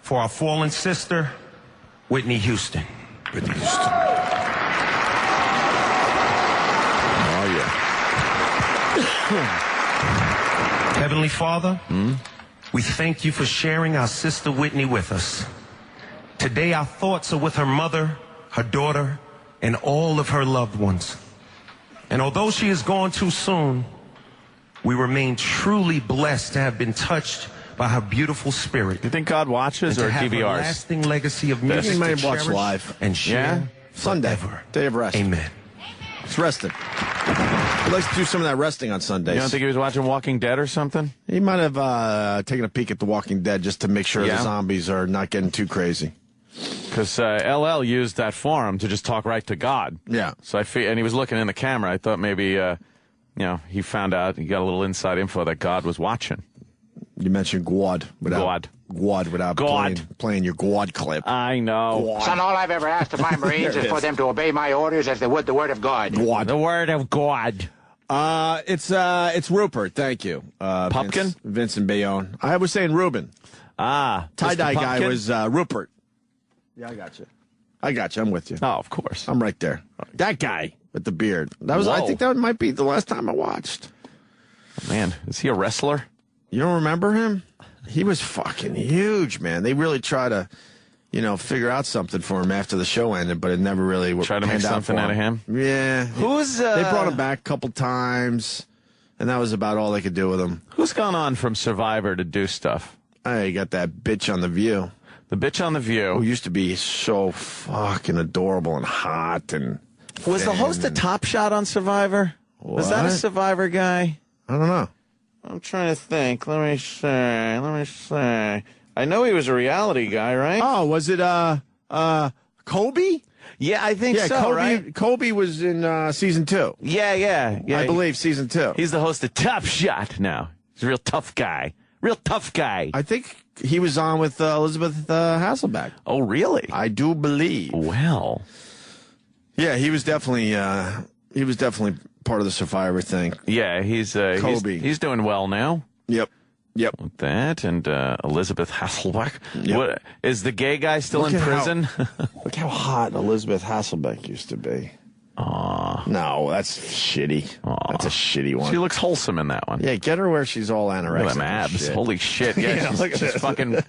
for our fallen sister, Whitney Houston. Whitney Houston. Oh, yeah. Heavenly Father, we thank you for sharing our sister Whitney with us. Today our thoughts are with her mother, her daughter, and all of her loved ones. And although she is gone too soon, we remain truly blessed to have been touched by her beautiful spirit. You think God watches and or to have a DVRs? lasting legacy of music He may to watch cherish live. and share Sunday, forever. day of rest. Amen. It's resting. He likes to do some of that resting on Sundays. You don't think he was watching Walking Dead or something? He might have taken a peek at The Walking Dead just to make sure the zombies are not getting too crazy. Because LL used that forum to just talk right to God. Yeah. So and he was looking in the camera. I thought maybe, he found out, he got a little inside info that God was watching. You mentioned Gwad without playing your Gwad clip. I know. Son, all I've ever asked of my Marines is for them to obey my orders as they would the word of God. Gwad. The word of God. It's Rupert. Thank you. Pumpkin? Vincent Bayonne. I was saying Ruben. Tie-dye guy was Rupert. Yeah, I got you. I'm with you. Oh, of course. I'm right there. That guy with the beard. I think that might be the last time I watched. Man, is he a wrestler? You don't remember him? He was fucking huge, man. They really try to, figure out something for him after the show ended, but it never really tried to make something out of him. Yeah. They brought him back a couple times, and that was about all they could do with him. Who's gone on from Survivor to do stuff? You got that bitch on The View. The bitch on The View. Who used to be so fucking adorable and hot and was the host of Top Shot on Survivor? What? Was that a Survivor guy? I don't know. I'm trying to think. Let me say. I know he was a reality guy, right? Oh, was it Kobe? Yeah, I think so, Kobe, right? Kobe was in season 2. Yeah. I believe season 2. He's the host of Top Shot now. He's a real tough guy. I think he was on with Elizabeth Hasselbeck. Oh, really? I do believe. Well. Yeah, he was definitely part of the Survivor thing. Yeah, he's Kobe. He's doing well now. Yep. With that and Elizabeth Hasselbeck. Yep. What, is the gay guy still in prison? Look how hot Elizabeth Hasselbeck used to be. No, that's shitty. That's a shitty one. She looks wholesome in that one. Yeah, get her where she's all anorexic. Look at them abs. Shit. Holy shit. Yeah, she's fucking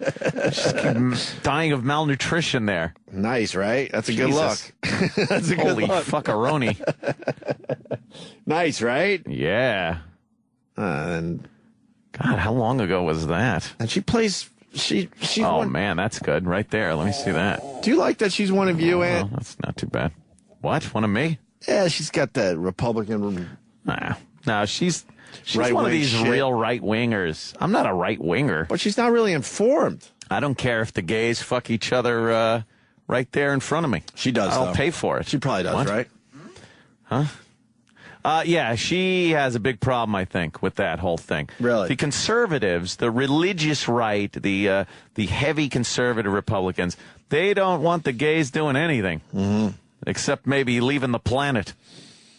dying of malnutrition there. Nice, right? That's a good look. That's a good Holy look. fuckaroni. Nice, right? Yeah. And God, how long ago was that? And she plays... She's man, that's good. Right there. Let me see that. Do you like that she's one of you, Ant? That's not too bad. What? One of me? Yeah, she's got that Republican... No, she's right one of these shit. real right-wingers. I'm not a right-winger. But she's not really informed. I don't care if the gays fuck each other right there in front of me. She does, I'll though. pay for it. She probably does, What? right? Huh? Yeah, she has a big problem, I think, with that whole thing. Really? The conservatives, the religious right, the heavy conservative Republicans, they don't want the gays doing anything. Mm-hmm. Except maybe leaving the planet.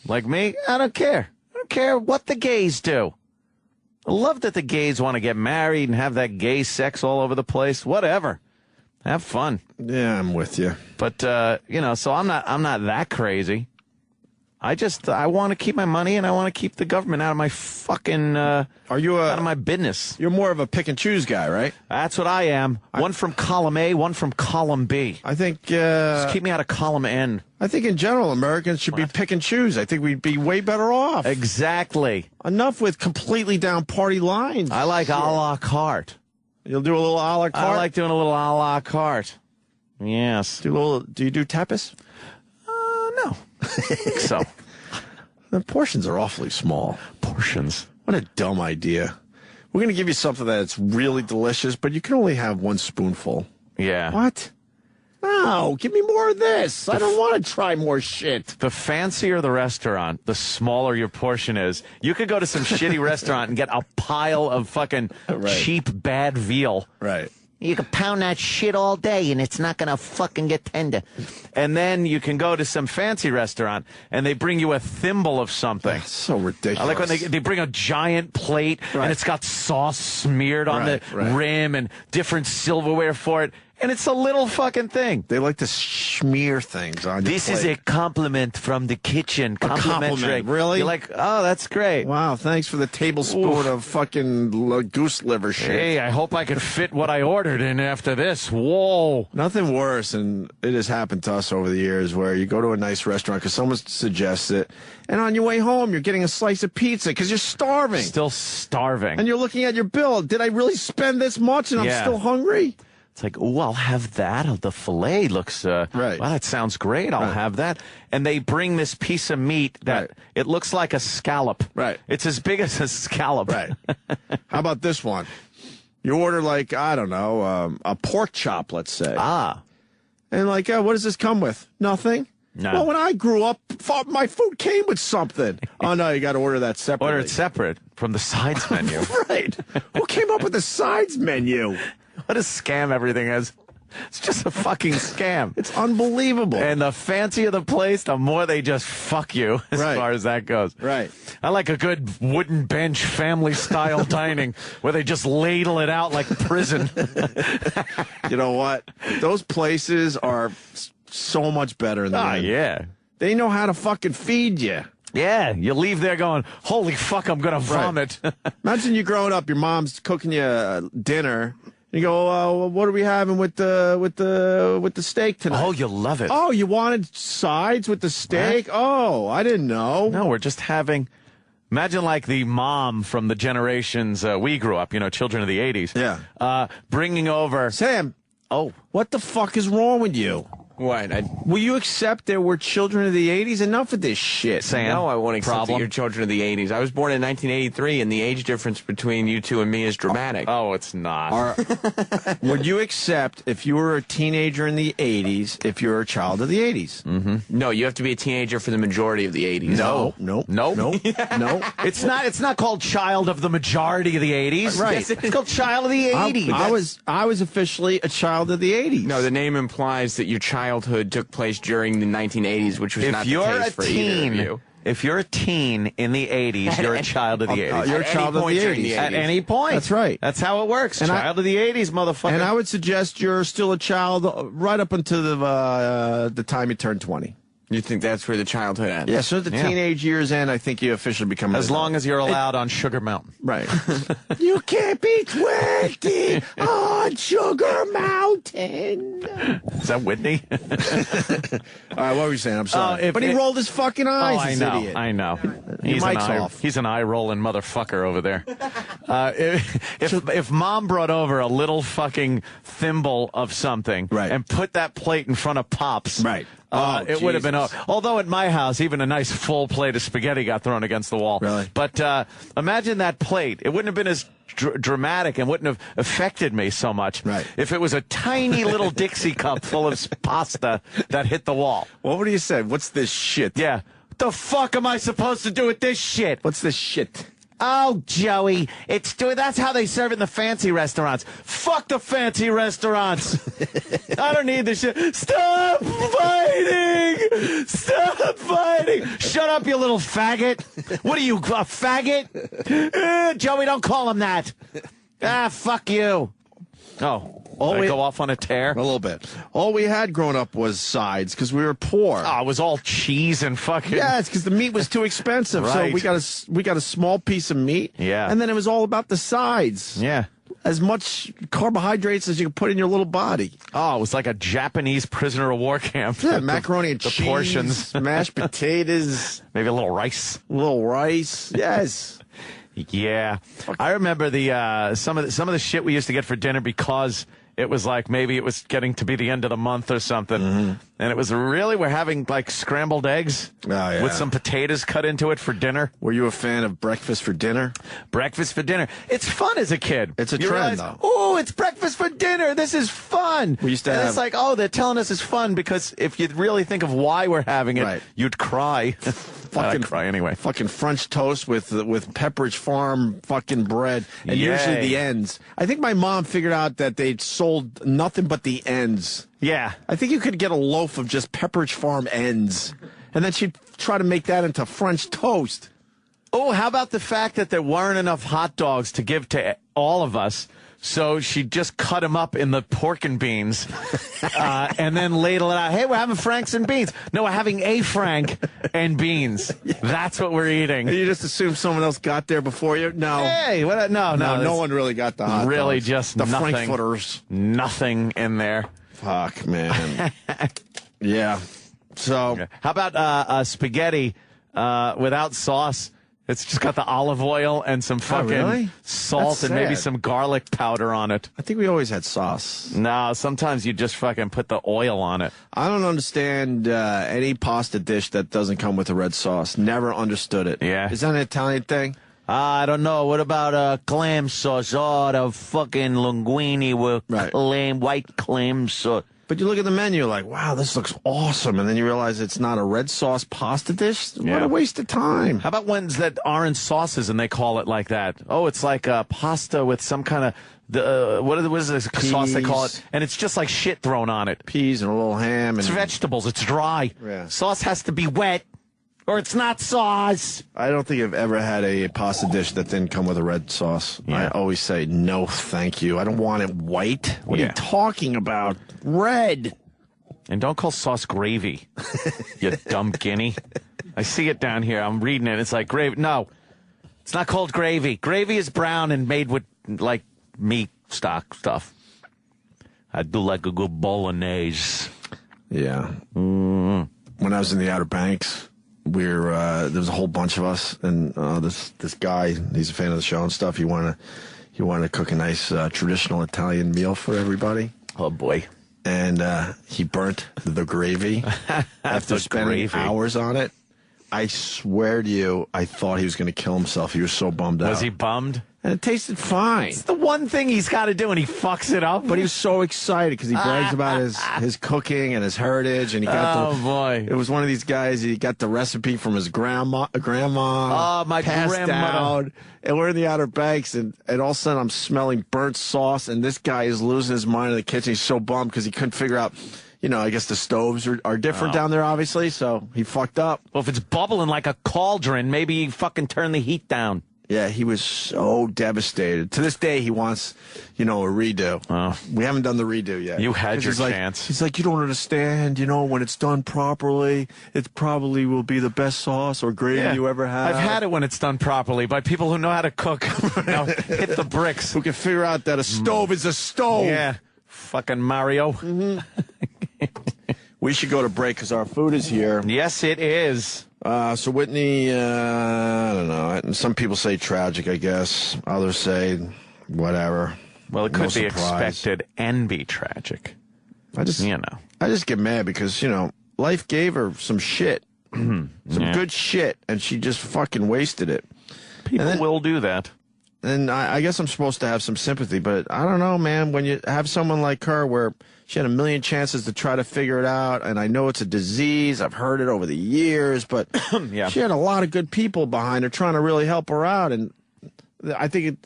Like me, I don't care. I don't care what the gays do. I love that the gays want to get married and have that gay sex all over the place. Whatever. Have fun. Yeah, I'm with you. But, so I'm not that crazy. I want to keep my money and I want to keep the government out of my fucking, out of my business. You're more of a pick and choose guy, right? That's what I am. One from column A, one from column B. I think, just keep me out of column N. I think in general, Americans should be pick and choose. I think we'd be way better off. Exactly. Enough with completely down party lines. I like a la carte. You'll do a little a la carte? I like doing a little a la carte. Yes. Do you do tapas? No. I think so. The portions are awfully small. Portions. What a dumb idea. We're going to give you something that's really delicious, but you can only have one spoonful. Yeah. What? No, give me more of this. I don't want to try more shit. The fancier the restaurant, the smaller your portion is. You could go to some shitty restaurant and get a pile of fucking cheap, bad veal. Right. You can pound that shit all day and it's not going to fucking get tender. And then you can go to some fancy restaurant and they bring you a thimble of something. That's so ridiculous. I like when they bring a giant plate and it's got sauce smeared on the rim and different silverware for it. And it's a little fucking thing. They like to smear things on your This is a plate. compliment from the kitchen. Complimentary. compliment, really? You're like, oh, that's great. Wow, thanks for the tablespoon of fucking goose liver shit. Hey, I hope I can fit what I ordered in after this. Whoa. Nothing worse, and it has happened to us over the years, where you go to a nice restaurant because someone suggests it, and on your way home, you're getting a slice of pizza because you're starving. Still starving. And you're looking at your bill. Did I really spend this much and I'm Yeah. still hungry? It's like, oh, I'll have that. Oh, the filet looks, right. Well, that sounds great. I'll have that. And they bring this piece of meat that it looks like a scallop. Right. It's as big as a scallop. Right. How about this one? You order, like, I don't know, a pork chop, let's say. Ah. And like, what does this come with? Nothing? No. Well, when I grew up, my food came with something. Oh, no, you got to order that separately. Order it separate from the sides menu. Right. Who came up with the sides menu? What a scam everything is. It's just a fucking scam. It's unbelievable. And the fancier the place, the more they just fuck you as far as that goes. Right. I like a good wooden bench, family-style dining where they just ladle it out like prison. You know what? Those places are so much better than that. Yeah. They know how to fucking feed you. Yeah, you leave there going, holy fuck, I'm going to vomit. Imagine you growing up, your mom's cooking you dinner. You go, what are we having with the steak tonight? Oh, you love it. Oh, you wanted sides with the steak? Huh? Oh, I didn't know. No, we're just having... Imagine like the mom from the generations we grew up, children of the 80s. Yeah. Bringing over... Sam. Oh. What the fuck is wrong with you? What? Will you accept there were children of the 80s? Enough of this shit. Sam, no, I won't accept that problem? you're children of the 80s. I was born in 1983, and the age difference between you two and me is dramatic. Oh, it's not. Would you accept if you were a teenager in the 80s if you're a child of the 80s? Mm-hmm. No, you have to be a teenager for the majority of the 80s. No. No. It's not called child of the majority of the 80s. Right. Yes, it's called child of the 80s. I was officially a child of the 80s. No, the name implies that your childhood took place during the 1980s, which was not the case for either of you. If you're a teen in the 80s, you're a child of the 80s. You're a child of the 80s. At any point. That's right. That's how it works. And child of the 80s, motherfucker. And I would suggest you're still a child right up until the time you turn 20. You think that's where the childhood ends? Yeah, so the teenage years end, I think you officially become an as adult. long as you're allowed on Sugar Mountain. Right. You can't be 20 on Sugar Mountain. Is that Whitney? All right, what were you saying? I'm sorry. But he rolled his fucking eyes, I this know. idiot. I know. Your mic's off. He's an eye-rolling motherfucker over there. If Mom brought over a little fucking thimble of something and put that plate in front of Pops, right. It would have been. Although at my house, even a nice full plate of spaghetti got thrown against the wall. Really? But imagine that plate. It wouldn't have been as dramatic and wouldn't have affected me so much if it was a tiny little Dixie cup full of pasta that hit the wall. What would you say? What's this shit? Yeah. What the fuck am I supposed to do with this shit? What's this shit? Oh, Joey, that's how they serve it in the fancy restaurants. Fuck the fancy restaurants. I don't need this shit. Stop fighting! Stop fighting! Shut up, you little faggot. What are you, a faggot? Joey, don't call him that. Fuck you. Oh. Did I go off on a tear? A little bit. All we had growing up was sides because we were poor. Oh, it was all cheese and fucking... Yeah, it's because the meat was too expensive. Right. So we got a small piece of meat. Yeah. And then it was all about the sides. Yeah. As much carbohydrates as you could put in your little body. Oh, it was like a Japanese prisoner of war camp. Yeah, macaroni and the cheese, portions. mashed potatoes. Maybe a little rice. Yes. Yeah. I remember the some of the shit we used to get for dinner because it was like maybe it was getting to be the end of the month or something. Mm-hmm. And it was we're having like scrambled eggs with some potatoes cut into it for dinner. Were you a fan of breakfast for dinner? Breakfast for dinner. It's fun as a kid. It's a trend, though. Oh, it's breakfast for dinner. This is fun. We used to It's like, oh, they're telling us it's fun because if you really think of why we're having it, you'd cry. I'd cry anyway. Fucking French toast with Pepperidge Farm fucking bread and usually the ends. I think my mom figured out that they'd sold nothing but the ends. Yeah. I think you could get a loaf of just Pepperidge Farm ends. And then she'd try to make that into French toast. Oh, how about the fact that there weren't enough hot dogs to give to all of us? So she just cut him up in the pork and beans and then ladle it out. Hey, we're having Franks and beans. No, we're having a Frank and beans. That's what we're eating. You just assume someone else got there before you? No. Hey, what? No one really got the hot really dogs. just the nothing, Frankfurters. Nothing in there. Fuck, man. Yeah. So, how about spaghetti without sauce? It's just got the olive oil and some fucking salt and maybe some garlic powder on it. I think we always had sauce. No, sometimes you just fucking put the oil on it. I don't understand any pasta dish that doesn't come with a red sauce. Never understood it. Yeah. Is that an Italian thing? I don't know. What about clam sauce? Oh, the fucking linguine with white clam sauce. But you look at the menu like, wow, this looks awesome. And then you realize it's not a red sauce pasta dish. What a waste of time. How about ones that aren't sauces and they call it like that? Oh, it's like a pasta with some kind of, what is this sauce they call it? And it's just like shit thrown on it. Peas and a little ham. It's vegetables. It's dry. Yeah. Sauce has to be wet or it's not sauce. I don't think I've ever had a pasta dish that didn't come with a red sauce. Yeah. I always say, no, thank you. I don't want it white. What are you talking about? Red. And don't call sauce gravy, you dumb guinea. I see it down here. I'm reading it. It's like gravy. No, it's not called gravy. Gravy is brown and made with, like, meat stock stuff. I do like a good bolognese. Yeah. When I was in the Outer Banks, there was a whole bunch of us, and this guy, he's a fan of the show and stuff. He wanted to cook a nice traditional Italian meal for everybody. Oh boy! And he burnt the gravy after spending hours on it. I swear to you, I thought he was going to kill himself. He was so bummed out. Was he bummed? And it tasted fine. It's the one thing he's got to do, and he fucks it up. But he was so excited because he brags about his cooking and his heritage, and he got boy! It was one of these guys. He got the recipe from his grandma. Oh, my passed grandmother. down, and we're in the Outer Banks, and all of a sudden I'm smelling burnt sauce, and this guy is losing his mind in the kitchen. He's so bummed because he couldn't figure out. You know, I guess the stoves are different down there, obviously, so he fucked up. Well, if it's bubbling like a cauldron, maybe you fucking turn the heat down. Yeah, he was so devastated. To this day, he wants, a redo. Oh. We haven't done the redo yet. You had your like, chance. He's like, you don't understand. When it's done properly, it probably will be the best sauce or gravy you ever had. I've had it when it's done properly by people who know how to cook. Hit the bricks. Who can figure out that a stove is a stove. Yeah. Fucking Mario. Mm-hmm. We should go to break because our food is here. Yes, it is. So Whitney, I don't know. Some people say tragic, I guess. Others say whatever. Well, it could be expected and be tragic. I just get mad because, life gave her some shit. Some good shit, and she just fucking wasted it. People will do that. And I guess I'm supposed to have some sympathy, but I don't know, man. When you have someone like her where she had a million chances to try to figure it out, and I know it's a disease. I've heard it over the years, but she had a lot of good people behind her trying to really help her out. And I think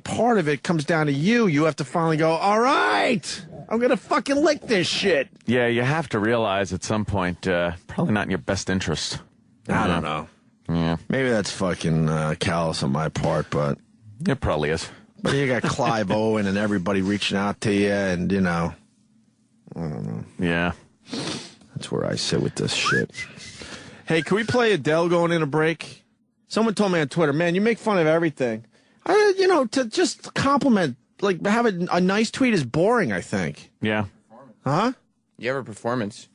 part of it comes down to you. You have to finally go, all right, I'm going to fucking lick this shit. Yeah, you have to realize at some point, probably not in your best interest. I don't know. Yeah. Maybe that's fucking callous on my part, but... It probably is. But you got Clive Owen and everybody reaching out to you, and, I don't know. Yeah. That's where I sit with this shit. Hey, can we play Adele going in a break? Someone told me on Twitter, man, you make fun of everything. To just compliment, like, have a nice tweet is boring, I think. Yeah. Huh? You have a performance.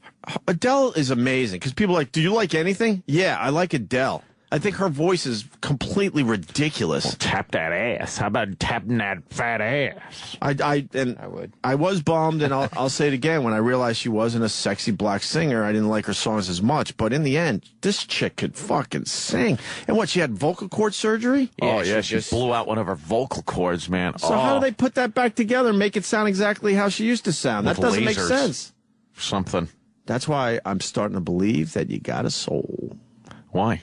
Adele is amazing, because people are like, do you like anything? Yeah, I like Adele. I think her voice is completely ridiculous. Well, tap that ass. How about tapping that fat ass? I would. I was bummed, and I'll say it again. When I realized she wasn't a sexy black singer, I didn't like her songs as much. But in the end, this chick could fucking sing. And what, she had vocal cord surgery? Yeah, she blew out one of her vocal cords, man. So how do they put that back together and make it sound exactly how she used to sound? That doesn't make sense. Something. That's why I'm starting to believe that you got a soul. Why?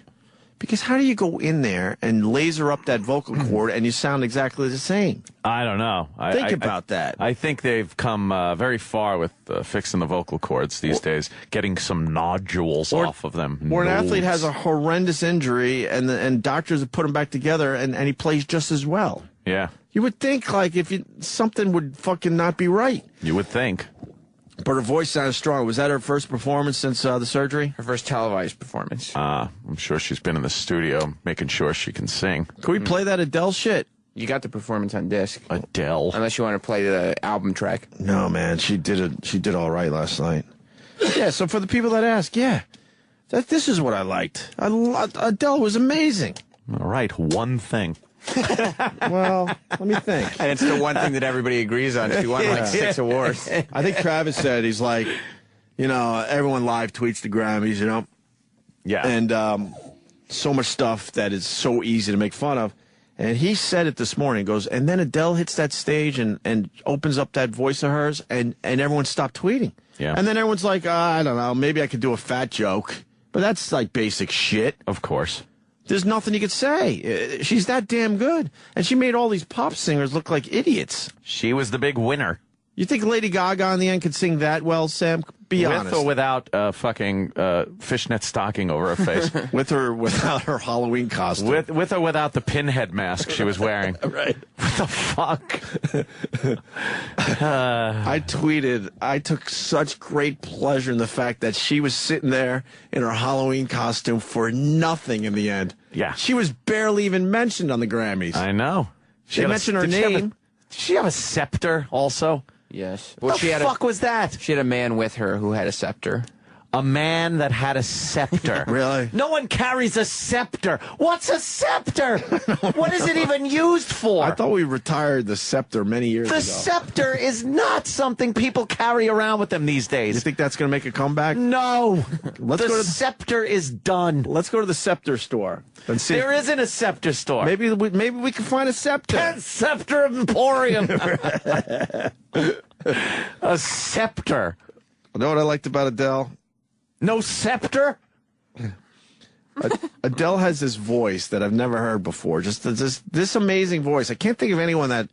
Because how do you go in there and laser up that vocal cord and you sound exactly the same? I don't know. Think about that. I think they've come very far with fixing the vocal cords these days, getting some nodules off of them. Or an athlete has a horrendous injury and doctors have put him back together and he plays just as well. Yeah. You would think, like, something would fucking not be right. You would think. But her voice sounded strong. Was that her first performance since the surgery? Her first televised performance. I'm sure she's been in the studio making sure she can sing. Can we play that Adele shit? You got the performance on disc. Adele. Unless you want to play the album track. No, man. She did all right last night. Yeah, so for the people that ask, this is what I liked. Adele was amazing. All right, one thing. Well, let me think. And it's the one thing that everybody agrees on. She won like 6 awards. I think Travis said, he's like, everyone live tweets the Grammys, Yeah. And so much stuff that is so easy to make fun of. And he said it this morning, goes, and then Adele hits that stage and opens up that voice of hers, and everyone stopped tweeting. Yeah. And then everyone's like, I don't know, maybe I could do a fat joke. But that's like basic shit. Of course. There's nothing you could say. She's that damn good. And she made all these pop singers look like idiots. She was the big winner. You think Lady Gaga in the end could sing that well, Sam? Be honest. With or without fucking fishnet stocking over her face? With or without her Halloween costume? With or without the pinhead mask she was wearing? Right. What the fuck? I tweeted, I took such great pleasure in the fact that she was sitting there in her Halloween costume for nothing in the end. Yeah. She was barely even mentioned on the Grammys. I know. They mentioned her name. Did she have a scepter also? Yes. What the fuck was that? She had a man with her who had a scepter. A man that had a scepter. Really? No one carries a scepter. What's a scepter? What is it even used for? I thought we retired the scepter many years ago. The scepter is not something people carry around with them these days. You think that's going to make a comeback? No. Let's the go to scepter is done. Let's go to the scepter store and see. There isn't a scepter store. Maybe we can find a scepter. Scepter Emporium. A scepter. You know what I liked about Adele? No scepter? Adele has this voice that I've never heard before. Just this amazing voice. I can't think of anyone that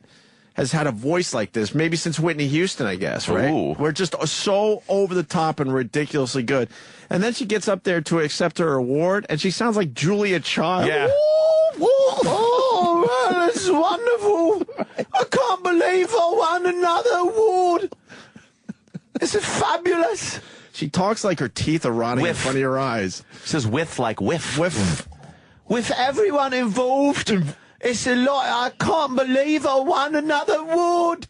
has had a voice like this, maybe since Whitney Houston, I guess, right? Ooh. We're just so over the top and ridiculously good. And then she gets up there to accept her award, and she sounds like Julia Child. Yeah. Oh, man, it's wonderful. I can't believe I won another award. This is fabulous. She talks like her teeth are rotting in front of your eyes. She says whiff like whiff. Whiff. With everyone involved, it's a lot. I can't believe I won another award.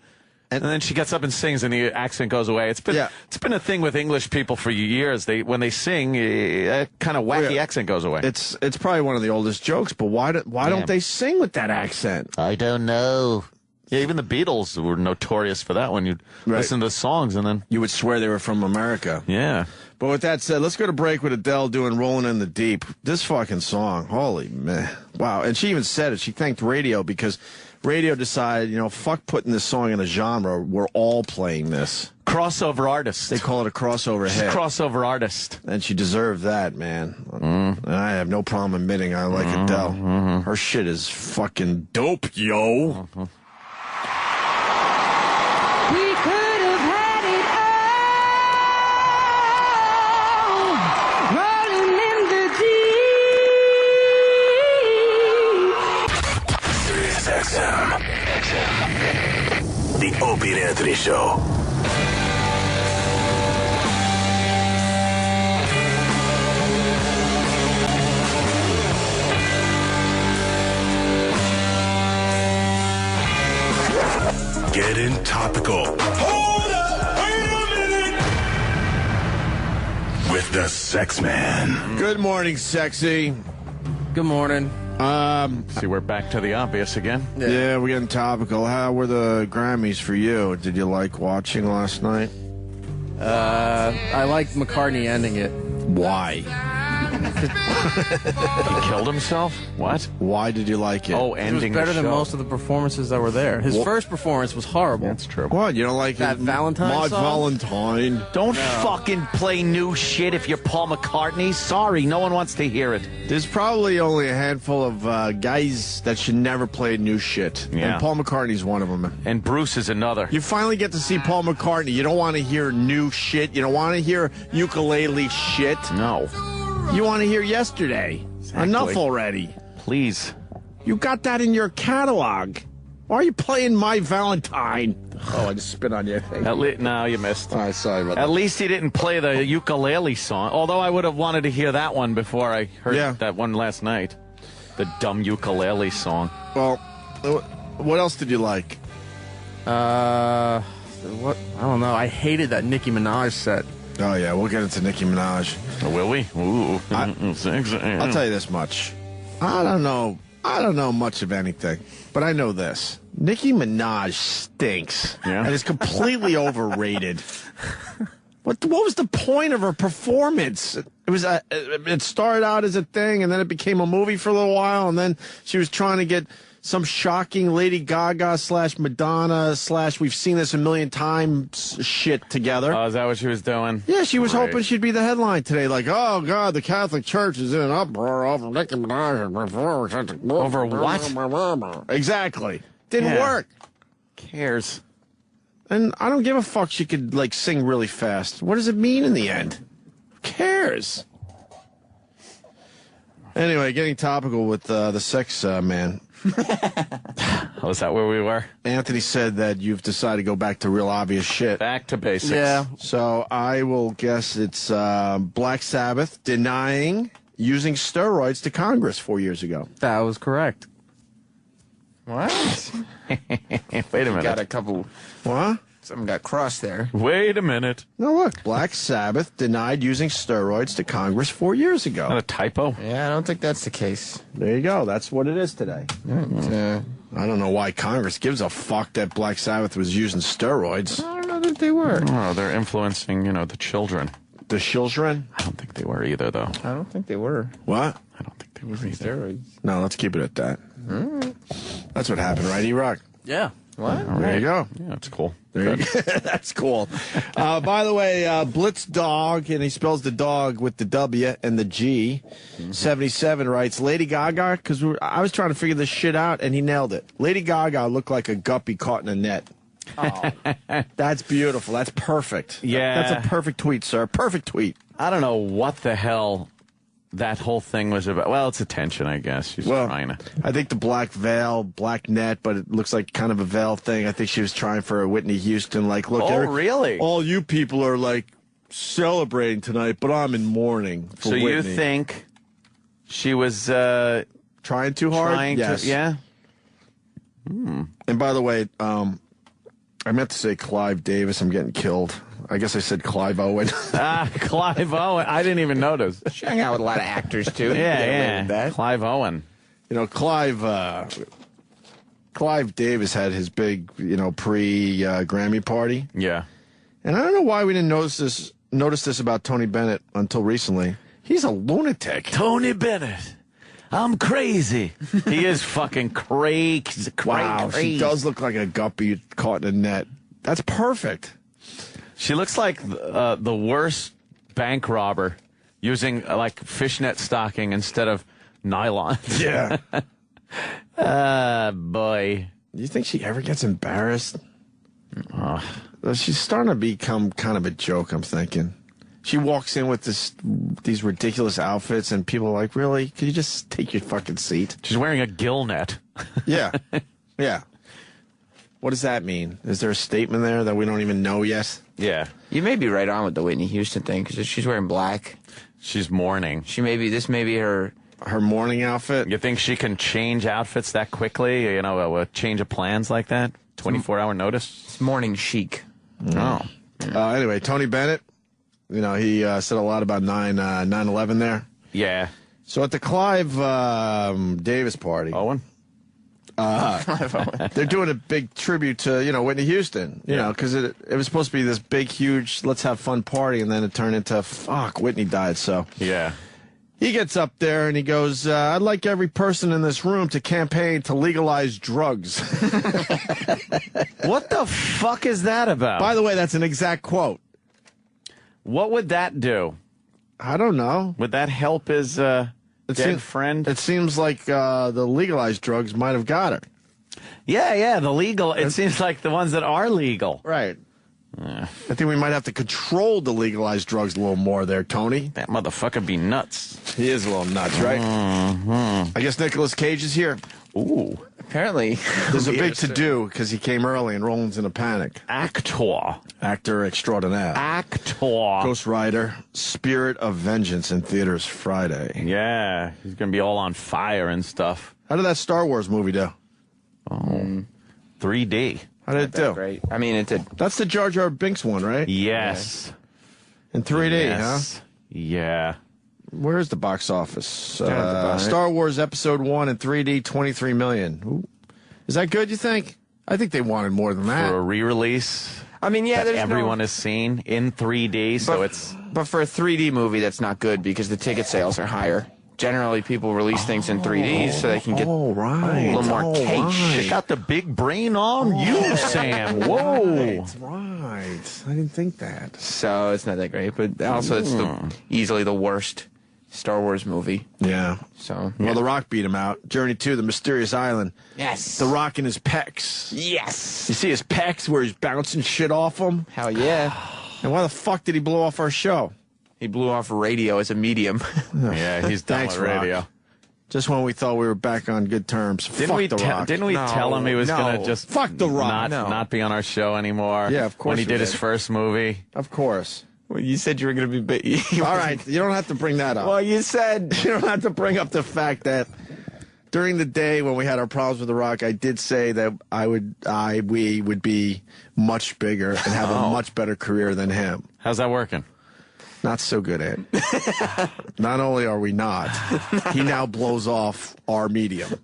And then she gets up and sings, and the accent goes away. It's been a thing with English people for years. When they sing, a kind of wacky accent goes away. It's probably one of the oldest jokes, but why don't they sing with that accent? I don't know. Yeah, even the Beatles were notorious for that. When you'd listen to the songs, and then you would swear they were from America. Yeah. But with that said, let's go to break with Adele doing "Rolling in the Deep." This fucking song, holy man, wow! And she even said it. She thanked radio because radio decided, fuck putting this song in a genre. We're all playing this. Crossover artist. They call it a crossover hit. Crossover artist. And she deserved that, man. I have no problem admitting I like Adele. Her shit is fucking dope, yo. We could have had it all, rolling in the deep. Sirius XM. The Opie and Anthony Show. Getting topical. Hold up, wait a minute. With the Sex Man. Good morning, sexy. Good morning. See, we're back to the obvious again. Yeah, we're getting topical. How were the Grammys for you? Did you like watching last night? I liked McCartney ending it. Why? He killed himself? What? Why did you like it? Oh, It was ending better the than show. most of the performances that were there. His first performance was horrible. That's true. What? You don't like That Valentine Maud song? Valentine? Don't fucking play new shit if you're Paul McCartney. Sorry, no one wants to hear it. There's probably only a handful of guys that should never play new shit. Yeah. And Paul McCartney's one of them. And Bruce is another. You finally get to see Paul McCartney. You don't want to hear new shit. You don't want to hear ukulele shit. No. You want to hear yesterday. Exactly. Enough already. Please. You got that in your catalog. Why are you playing My Valentine? Oh, I just spit on you. No, you missed. All right, sorry about that. At least he didn't play the ukulele song. Although I would have wanted to hear that one before I heard that one last night. The dumb ukulele song. Well, what else did you like? What? I don't know. I hated that Nicki Minaj set. Oh, yeah, we'll get into Nicki Minaj. Will we? Ooh. I'll tell you this much. I don't know much of anything, but I know this. Nicki Minaj stinks and is completely overrated. What was the point of her performance? It started out as a thing, and then it became a movie for a little while, and then she was trying to get some shocking Lady Gaga / Madonna / we've seen this a million times shit together. Oh, is that what she was doing? Yeah, she was hoping she'd be the headline today. Like, oh, God, the Catholic Church is in an uproar over Nicki Minaj. Over what? Exactly. Didn't work. Cares. And I don't give a fuck she could, like, sing really fast. What does it mean in the end? Who cares? Anyway, getting topical with the sex man. Oh, is that where we were? Anthony said that you've decided to go back to real obvious shit. Back to basics. Yeah. So I will guess it's Black Sabbath denying using steroids to Congress 4 years ago. That was correct. What? Wait a minute. Got a couple. What? Something got crossed there. Wait a minute. No, look. Black Sabbath denied using steroids to Congress 4 years ago. Not a typo? Yeah, I don't think that's the case. There you go. That's what it is today. I don't know why Congress gives a fuck that Black Sabbath was using steroids. I don't know that they were. Oh, they're influencing, the children. The children? I don't think they were either, though. I don't think they were. What? I don't think they were Using either. steroids. No, let's keep it at that. That's what happened, right, E-Rock? Yeah. What? There you go. Yeah, that's cool. There you go. That's cool. By the way, Blitz Dog, and he spells the dog with the W and the G, 77 writes, Lady Gaga, because I was trying to figure this shit out, and he nailed it. Lady Gaga looked like a guppy caught in a net. Oh, that's beautiful. That's perfect. Yeah. That's a perfect tweet, sir. Perfect tweet. I don't know what the hell that whole thing was about. Well, it's attention, I guess. She's trying to. I think the black veil, black net, but it looks like kind of a veil thing. I think she was trying for a Whitney Houston. Like, look, really? All you people are like celebrating tonight, but I'm in mourning for Whitney. You think she was trying too hard? Yes. Yeah. And by the way, I meant to say Clive Davis. I'm getting killed. I guess I said Clive Owen. Clive Owen. I didn't even notice. She hung out with a lot of actors, too. Yeah. Clive Owen. Clive Davis had his big, pre-Grammy party. Yeah. And I don't know why we didn't notice this about Tony Bennett until recently. He's a lunatic. Tony Bennett. I'm crazy. He is fucking crazy. Wow, she does look like a guppy caught in a net. That's perfect. She looks like the worst bank robber using like fishnet stocking instead of nylon. Yeah. Boy. Do you think she ever gets embarrassed? She's starting to become kind of a joke, I'm thinking. She walks in with these ridiculous outfits, and people are like, really? Could you just take your fucking seat? She's wearing a gill net. Yeah. Yeah. What does that mean? Is there a statement there that we don't even know yet? Yeah. You may be right on with the Whitney Houston thing, because she's wearing black. She's mourning. This may be her mourning outfit. You think she can change outfits that quickly? A change of plans like that? 24-hour notice? It's morning chic. Oh. Anyway, Tony Bennett, he said a lot about 9/11 there. Yeah. So at the Clive Davis party. Owen? They're doing a big tribute to, Whitney Houston, because it was supposed to be this big, huge, let's have fun party, and then it turned into, Whitney died, so. Yeah. He gets up there and he goes, I'd like every person in this room to campaign to legalize drugs. What the fuck is that about? By the way, that's an exact quote. What would that do? I don't know. Would that help his dead friend? It seems like the legalized drugs might have got her. Yeah, the legal. It seems like the ones that are legal. Right. I think we might have to control the legalized drugs a little more there, Tony. That motherfucker be nuts. He is a little nuts, right? I guess Nicolas Cage is here. Ooh. Apparently. There's a big to-do because he came early and Roland's in a panic. Actor extraordinaire. Ghost Rider, Spirit of Vengeance in theaters Friday. Yeah, he's going to be all on fire and stuff. How did that Star Wars movie do? 3D. How did it do? Great. I mean, it did. That's the Jar Jar Binks one, right? Yes. In 3D, Yes. huh? Yeah. Where's the box office? Star Wars Episode 1 in 3D, 23 million. Ooh. Is that good, you think? I think they wanted more than that. For a re-release. I mean, yeah, that everyone has seen in 3D, so it's... But for a 3D movie, that's not good because the ticket sales are higher. Generally, people release things in 3D so they can get a little more cash. Check out the big brain on you, Sam. Whoa. Right. I didn't think that. So it's not that great, but also it's easily the worst Star Wars movie. Yeah. So Well, The Rock beat him out. Journey to the Mysterious Island. Yes. The Rock in his pecs. Yes. You see his pecs where he's bouncing shit off him? Hell yeah. And why the fuck did he blow off our show? He blew off radio as a medium. Yeah, he's done Thanks, with radio. Rock. Just when we thought we were back on good terms. Fuck The Rock. Didn't we tell him he was going to just fuck The Rock. not be on our show anymore? Yeah, of course When he we did did. his first movie. Of course. Well, you said you were going to be... All right, you don't have to bring that up. Well, you said... You don't have to bring up the fact that during the day when we had our problems with The Rock, I did say that we would be much bigger and have a much better career than him. How's that working? Not so good, Ed. Not only are we not, he now blows off our medium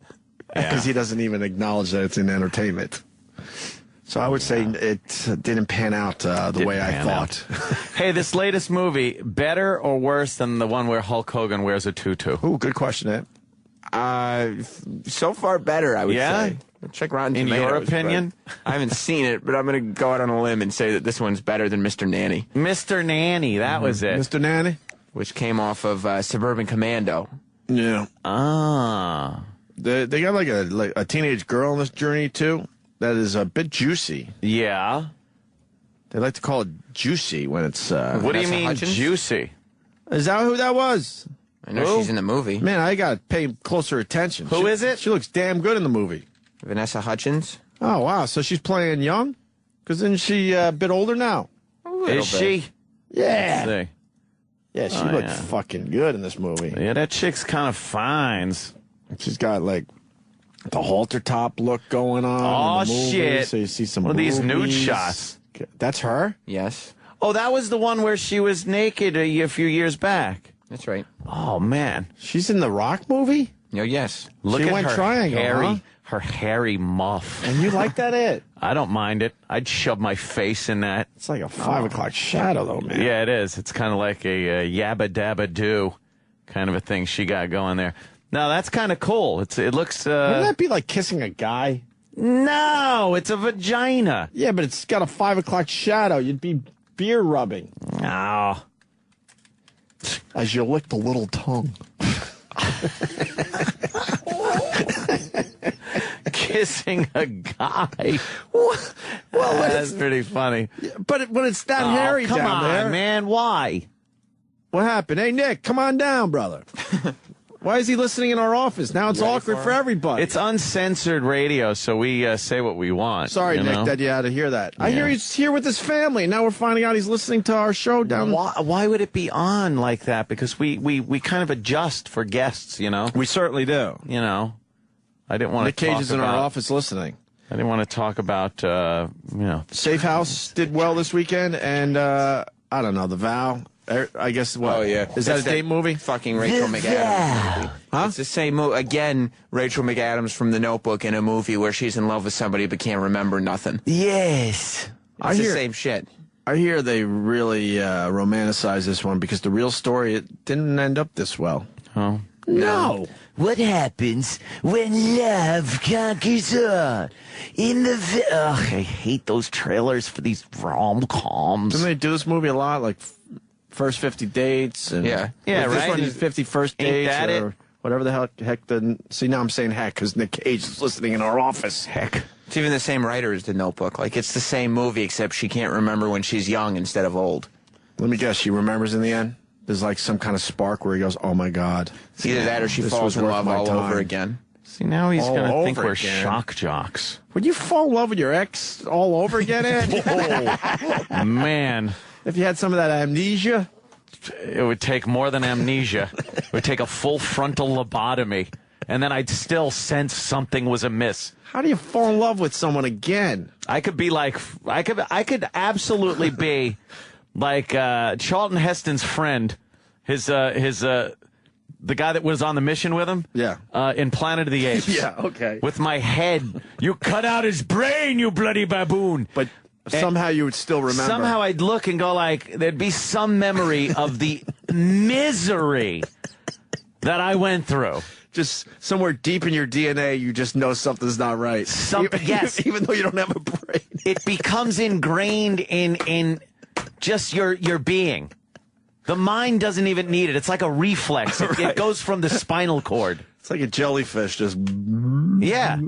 because he doesn't even acknowledge that it's in entertainment. So I would say it didn't pan out the way I thought. Hey, this latest movie, better or worse than the one where Hulk Hogan wears a tutu? Ooh, good question, Ed. So far better, I would say. Check Rotten In Tomatoes. your opinion? I haven't seen it, but I'm going to go out on a limb and say that this one's better than Mr. Nanny. Mr. Nanny, that was it. Mr. Nanny? Which came off of Suburban Commando. Yeah. Ah. They got like a teenage girl on this journey, too, that is a bit juicy. Yeah. They like to call it juicy when it's... what do you mean juicy? Is that who that was? I know she's in the movie. Man, I got to pay closer attention. Who is it? She looks damn good in the movie. Vanessa Hudgens. Oh, wow. So she's playing young? Because isn't she a bit older now? Is she? Yeah. Let's see. Yeah, she looked fucking good in this movie. Yeah, that chick's kind of fine. She's got, like, the halter top look going on. Oh, in the movie, shit. So you see some One of these nude boobies. shots. That's her? Yes. Oh, that was the one where she was naked a few years back. That's right. Oh, man. She's in the Rock movie? No, yes. Look She at went her triangle, hairy, huh? her hairy muff. And you like that, Ed? I don't mind it. I'd shove my face in that. It's like a 5 o'clock shadow, though, man. Yeah, it is. It's kind of like a yabba dabba do kind of a thing she got going there. No, that's kind of cool. It looks... Wouldn't that be like kissing a guy? No, it's a vagina. Yeah, but it's got a 5 o'clock shadow. You'd be beer rubbing. Oh. As you lick the little tongue. Kissing a guy. Well, that's pretty funny. But when it's that hairy come down on, there... man. Why? What happened? Hey, Nick, come on down, brother. Why is he listening in our office? Now it's awkward for everybody. It's uncensored radio, so we say what we want. Sorry, Nick, know? that you had to hear that. I hear he's here with his family. Now we're finding out he's listening to our show down... Why would it be on like that? Because we kind of adjust for guests, you know? We certainly do. You know? I didn't want Nick to Cage talk is in our office listening. I didn't want to talk about, Safe House did well this weekend, and I don't know, The Vow... I guess what? Oh, yeah. Is that a date movie? Fucking Rachel McAdams movie. Huh? It's the same movie. Again, Rachel McAdams from The Notebook in a movie where she's in love with somebody but can't remember nothing. Yes. It's the same shit. I hear they really romanticize this one because the real story, it didn't end up this well. Oh. No. What happens when love conquers all? I hate those trailers for these rom-coms. Didn't they do this movie a lot, like First 50 Dates? And Yeah. Yeah, this right. one is 50 First Ain't Dates that or it? whatever the heck. See, now I'm saying heck because Nick Cage is listening in our office. Heck. It's even the same writer as The Notebook. Like, it's the same movie, except she can't remember when she's young instead of old. Let me guess, she remembers in the end? There's like some kind of spark where he goes, oh my God. It's either that or she This falls was in worth love my all time. over again. See, now he's All going to think over we're again. shock jocks. Would you fall in love with your ex all over again, Ed? Man, If you had some of that amnesia? it would take more than amnesia. It would take a full frontal lobotomy, and then I'd still sense something was amiss. How do you fall in love with someone again? I could be like, I could absolutely be like Charlton Heston's friend, the guy that was on the mission with him. Yeah. In Planet of the Apes. Yeah, okay. With my head, you cut out his brain, you bloody baboon. But somehow you would still remember. Somehow I'd look and go like, there'd be some memory of the misery that I went through. Just somewhere deep in your DNA, you just know something's not right. Yes. Even though you don't have a brain. It becomes ingrained in just your being. The mind doesn't even need it. It's like a reflex. It goes from the spinal cord. It's like a jellyfish just... Yeah.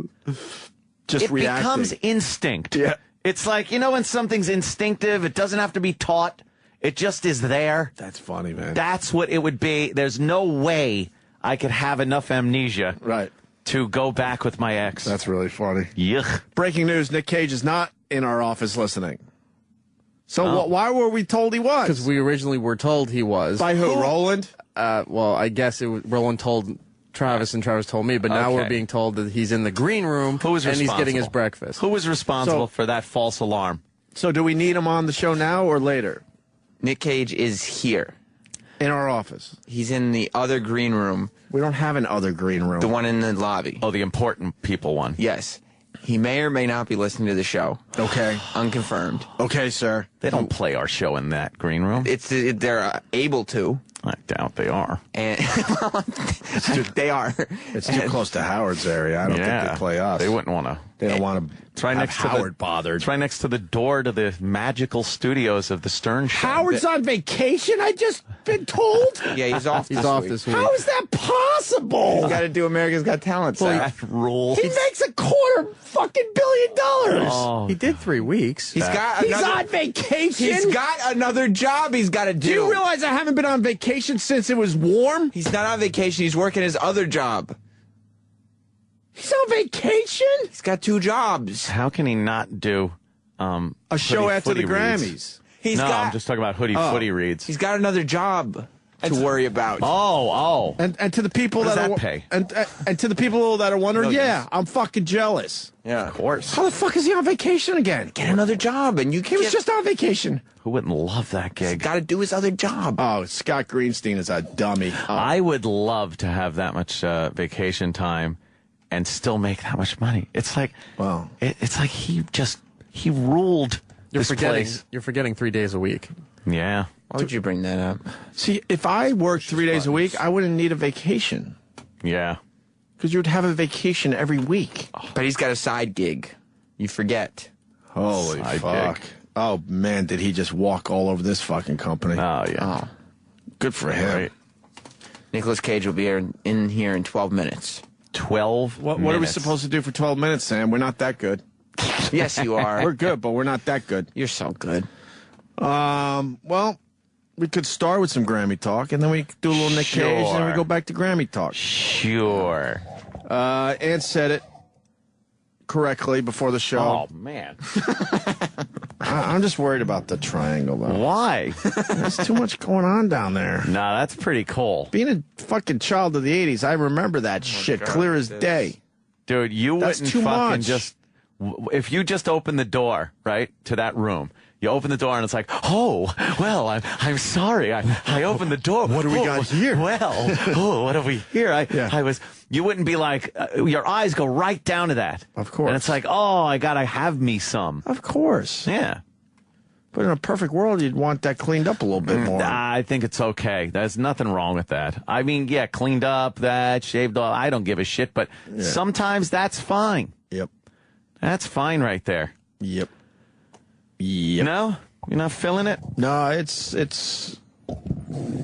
Just it reacting. becomes instinct. Yeah. It's like, you know when something's instinctive, it doesn't have to be taught. It just is there. That's funny, man. That's what it would be. There's no way I could have enough amnesia to go back with my ex. That's really funny. Yuck. Breaking news, Nick Cage is not in our office listening. So why were we told he was? Because we originally were told he was. By who? Roland? Well, I guess Roland told Travis and Travis told me, but now we're being told that he's in the green room Who was and he's responsible? getting his breakfast. Who was responsible for that false alarm? So do we need him on the show now or later? Nick Cage is here. In our office. He's in the other green room. We don't have an other green room. The one in the lobby. Oh, the important people one. Yes. He may or may not be listening to the show. Okay. Unconfirmed. Okay, sir. They don't play our show in that green room. They're able to. I doubt they are. And they are. It's too close to Howard's area. I don't think they play us. They wouldn't want to. They don't want to It's right next to Howard bothered. It's right next to the door to the magical studios of the Stern Show. Howard's on vacation, I just been told? Yeah, he's off He's off this week. How is that possible? He's got to do America's Got Talent. That rules. He makes $250 million. Oh, He did 3 weeks. He's got He's another, on vacation. He's got another job he's got to do. Do you realize I haven't been on vacation since it was warm? He's not on vacation. He's working his other job. He's on vacation? He's got 2 jobs. how can he not do A show Hoodie after the Footy Grammys. reads? He's No, got, I'm just talking about Hoodie Footy reads. He's got another job to worry about. Oh. And to the people What does that that are pay? And to the people that are wondering, Millions. I'm fucking jealous. Yeah. Of course. How the fuck is he on vacation again? Get another job, and you He was just on vacation. Who wouldn't love that gig? got to do his other job. Oh, Scott Greenstein is a dummy. I would love to have that much vacation time and still make that much money. It's like, Wow. it's like he ruled this place. You're forgetting 3 days a week. Yeah. Why would you bring that up? See, if I worked 3 days a week, I wouldn't need a vacation. Yeah. Because you would have a vacation every week. But he's got a side gig. You forget. Holy Side fuck. gig. Oh, man, did he just walk all over this fucking company. Oh, yeah. Oh. Good for him. Right. Nicolas Cage will be in here in 12 minutes. 12 What are we minutes. supposed to do for 12 minutes, Sam? We're not that good. Yes, you are. We're good, but we're not that good. You're so good. Well, we could start with some Grammy talk, and then we do a little Nick Cage, and then we Sure. go back to Grammy talk. Sure. Ann said it correctly before the show. Oh, man. I'm just worried about the triangle, though. Why? There's too much going on down there. Nah, that's pretty cool. Being a fucking child of the 80s, I remember that shit clear as day. Dude, you That's wouldn't too fucking much. just... If you just open the door, right, to that room, you open the door and it's like, oh, well, I'm sorry. I opened the door. What do we got here? Well, what have we here? You wouldn't be like, your eyes go right down to that. Of course. And it's like, oh, I gotta have me some. Of course. Yeah. But in a perfect world, you'd want that cleaned up a little bit more. I think it's okay. There's nothing wrong with that. I mean, yeah, cleaned up, that, shaved off. I don't give a shit, but sometimes that's fine. Yep. That's fine right there. Yep. No? You're not feeling it? No, it's.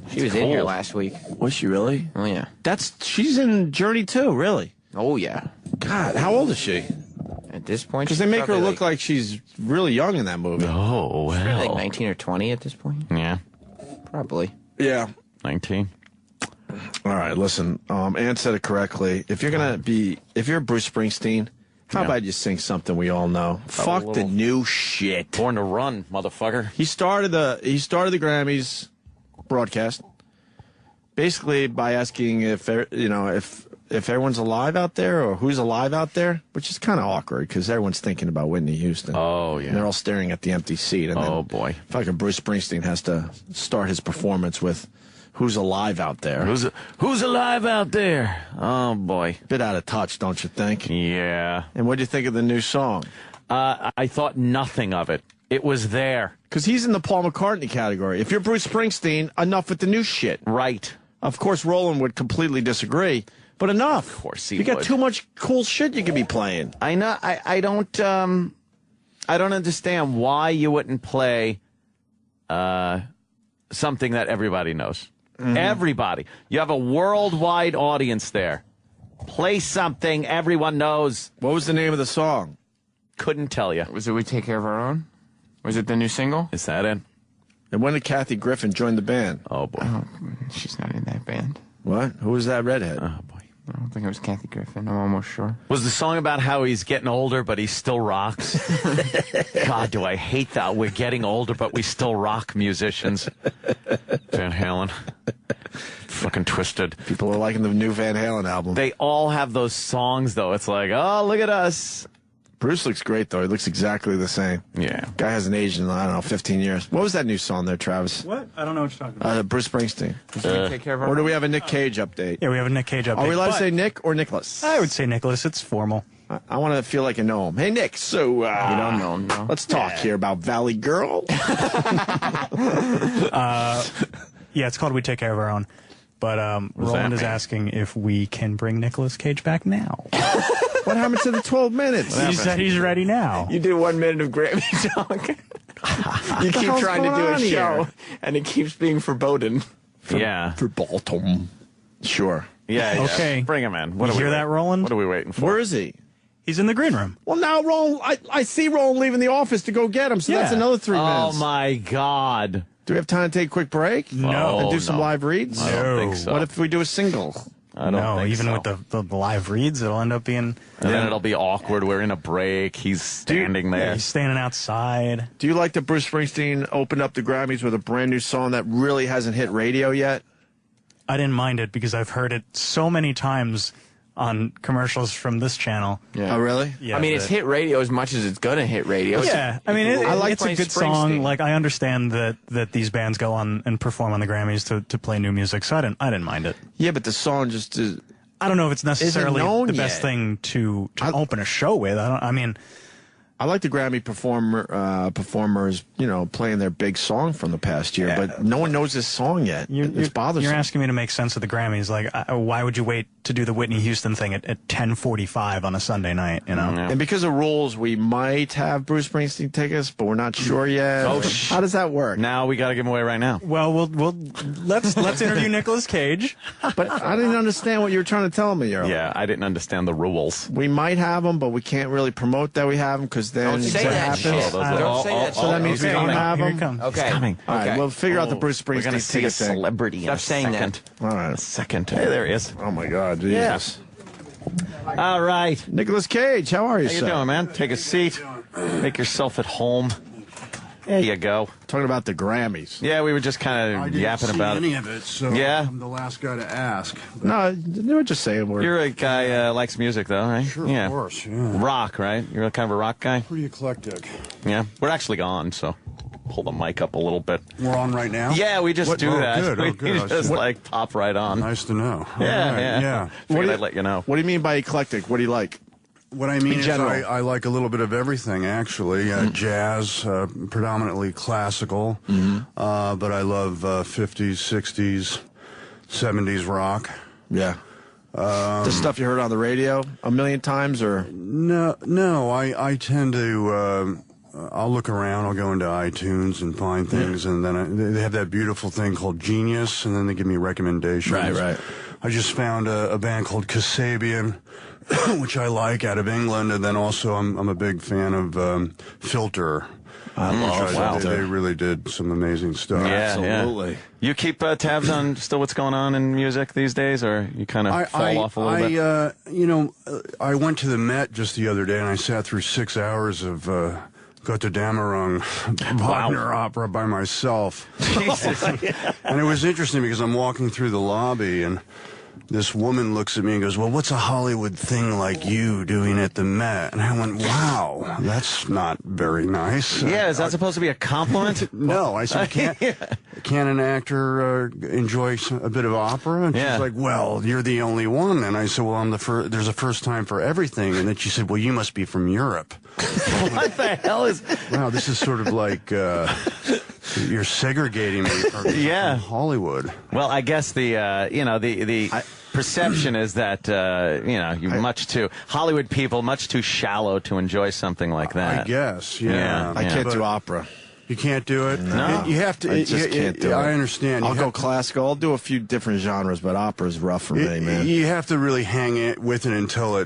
She was in here last week. Was she really? Oh, yeah. She's in Journey too, really. Oh, yeah. God, how old is she? At this point, Because they make her look like she's really young in that movie. Oh, She's probably well. like 19 or 20 at this point. Yeah, Probably. Yeah. 19. All right, listen. Ann said it correctly. If you're Bruce Springsteen, how about you sing something we all know? Fuck the new shit. Born to Run, motherfucker. He started the Grammys broadcast basically by asking if everyone's alive out there or who's alive out there, which is kind of awkward because everyone's thinking about Whitney Houston. Oh, yeah. And they're all staring at the empty seat. And oh, boy. Fucking Bruce Springsteen has to start his performance with who's alive out there. Who's alive out there? Oh, boy. Bit out of touch, don't you think? Yeah. And what do you think of the new song? I thought nothing of it. It was there. Because he's in the Paul McCartney category. If you're Bruce Springsteen, enough with the new shit. Right. Of course, Roland would completely disagree, but enough. Of course he would. You got would. too much cool shit you could be playing. I know. I don't understand why you wouldn't play something that everybody knows. Mm-hmm. Everybody. You have a worldwide audience there. Play something everyone knows. What was the name of the song? Couldn't tell you. Was it We Take Care of Our Own? Was it the new single? Is that it? And when did Kathy Griffin join the band? Oh, boy. Oh, she's not in that band. What? Who was that redhead? Oh, boy. I don't think it was Kathy Griffin. I'm almost sure. Was the song about how he's getting older, but he still rocks? God, do I hate that. We're getting older, but we still rock musicians. Van Halen. Fucking twisted. People are liking the new Van Halen album. They all have those songs, though. It's like, oh, look at us. Bruce looks great, though. He looks exactly the same. Yeah. Guy hasn't aged in, 15 years. What was that new song there, Travis? What? I don't know what you're talking about. Bruce Springsteen. Take care of our Or do we have a Nick Cage update? Yeah, we have a Nick Cage update. Are we allowed to say Nick or Nicholas? I would say Nicholas. It's formal. I want to feel like I know him. Hey, Nick, so... you don't know him, no. Let's talk here about Valley Girl. Yeah, it's called We Take Care of Our Own. But Roland is asking if we can bring Nicolas Cage back now. What happened to the 12 minutes? He said he's ready now. You did 1 minute of Grammy talk. You keep trying to do a show, and it keeps being forbidden. For Baltimore. Sure. Yeah. Okay. Bring him in. You hear that, Roland? What are we waiting for? Where is he? He's in the green room. Well, now Roland, I see Roland leaving the office to go get him, so that's another 3 minutes. Oh, my God. Do we have time to take a quick break? No. And do some live reads? I don't think so. What if we do a single? I don't think even so. with the live reads, it'll end up being... And then it'll be awkward. We're in a break. He's standing there. Yeah, he's standing outside. Do you like that Bruce Springsteen opened up the Grammys with a brand new song that really hasn't hit radio yet? I didn't mind it because I've heard it so many times on commercials from this channel. Yeah. Oh, really? Yeah, I mean, it's hit radio as much as it's going to hit radio. Yeah, I mean, I like it's a playing good Springsteen. song. Like, I understand that these bands go on and perform on the Grammys to play new music, so I didn't mind it. Yeah, but the song just is... I don't know if it's necessarily known the best yet. thing to open a show with. I like the Grammy performers, playing their big song from the past year, but no one knows this song yet. It's bothersome. You're asking me to make sense of the Grammys. Like, why would you wait to do the Whitney Houston thing at 10:45 on a Sunday night? You know. Yeah. And because of rules, we might have Bruce Springsteen tickets, but we're not sure yet. Oh, how does that work? Now we got to give him away right now. Well, let's interview Nicolas Cage. But I didn't understand what you were trying to tell me earlier. Yeah, I didn't understand the rules. We might have them, but we can't really promote that we have them because then Don't say what that happens? shit. Don't say that So that means we okay. don't have Here it them. comes. Okay. He's coming. All right, Okay. we'll figure out the Bruce We're going Springsteen to see a ticket thing. celebrity in Stop a saying second. All right. A second. Hey, there he is. Oh my God, Jesus. All right. Nicolas Cage, how are you, How you sir? doing, man? Take a seat. Make yourself at home. There you go. Talking about the Grammys. Yeah, we were just kind of yapping about any it. of it, so Yeah? I'm the last guy to ask. No, they were just saying we're... You're a guy likes music, though, right? Sure, yeah. of course, yeah. Rock, right? You're kind of a rock guy? Pretty eclectic. Yeah. We're actually gone, so pull the mic up a little bit. We're on right now? Yeah, we just do that. Good, We good. I just, see. pop right on. Nice to know. Yeah, All right, yeah. Figured I'd let you know. What do you mean by eclectic? What do you like? What I mean In is general. I like a little bit of everything, actually. Jazz, predominantly classical, but I love 50s, 60s, 70s rock. Yeah. The stuff you heard on the radio a million times, or? No, I tend to... I'll look around, I'll go into iTunes and find things, and then they have that beautiful thing called Genius, and then they give me recommendations. Right. I just found a band called Kasabian, which I like, out of England, and then also I'm a big fan of Filter. They really did some amazing stuff. Absolutely. You keep tabs on still what's going on in music these days, or you kind of fall off a little bit? I went to the Met just the other day, and I sat through 6 hours of Götterdämmerung Wagner opera by myself. Jesus. And it was interesting because I'm walking through the lobby, and this woman looks at me and goes, "Well, what's a Hollywood thing like you doing at the Met?" And I went, "Wow, that's not very nice." Yeah, is that supposed to be a compliment? No, I said, "Can an actor enjoy a bit of opera?" And she's like, "Well, you're the only one." And I said, "Well, I'm the first. There's a first time for everything." And then she said, "Well, you must be from Europe." What the hell is? Wow, this is sort of like you're segregating me from Hollywood. Well, I guess the perception is that you're much too Hollywood people, much too shallow to enjoy something like that. I guess, yeah. I can't do opera. You can't do it? No. You have to. I just can't do it. I understand. I'll go classical. I'll do a few different genres, but opera's rough for me, man. You have to really hang it with it until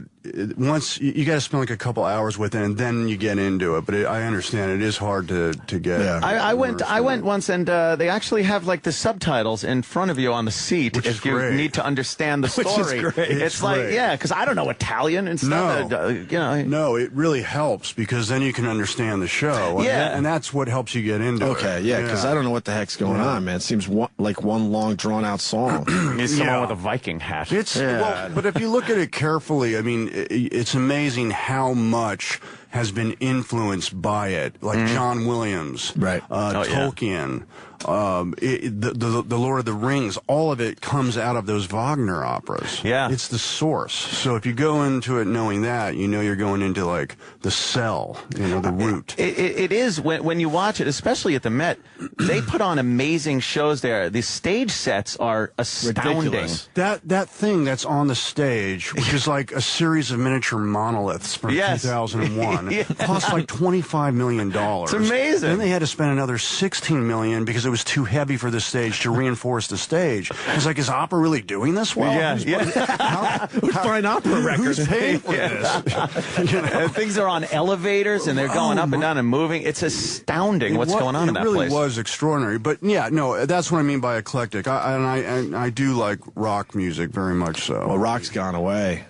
once you got to spend like a couple hours with it, and then you get into it. But I understand it is hard to get. Yeah. I went once, and they actually have like the subtitles in front of you on the seat if you need to understand the story. Which is great. It's like because I don't know Italian and stuff. No, it really helps because then you can understand the show. And that's what helps you get into it. Okay, because I don't know what the heck's going on, man. It seems like one long, drawn-out song. He's someone with a Viking hat. Well, but if you look at it carefully, I mean, it's amazing how much has been influenced by it, like John Williams, Tolkien, the Lord of the Rings. All of it comes out of those Wagner operas. Yeah, it's the source. So if you go into it knowing that, you're going into like the cell, the root. It is when you watch it, especially at the Met. They put on amazing shows there. The stage sets are astounding. Ridiculous. That thing that's on the stage, which is like a series of miniature monoliths from 2001. Cost like $25 million. It's amazing. Then they had to spend another $16 million because it was too heavy for the stage to reinforce the stage. It's like, is opera really doing this well? Who's buying opera records? Who's paying for this? Things are on elevators and they're going up and down and moving. It's astounding what's going on in that place. It really was extraordinary. But that's what I mean by eclectic. I do like rock music very much so. Well, rock's gone away.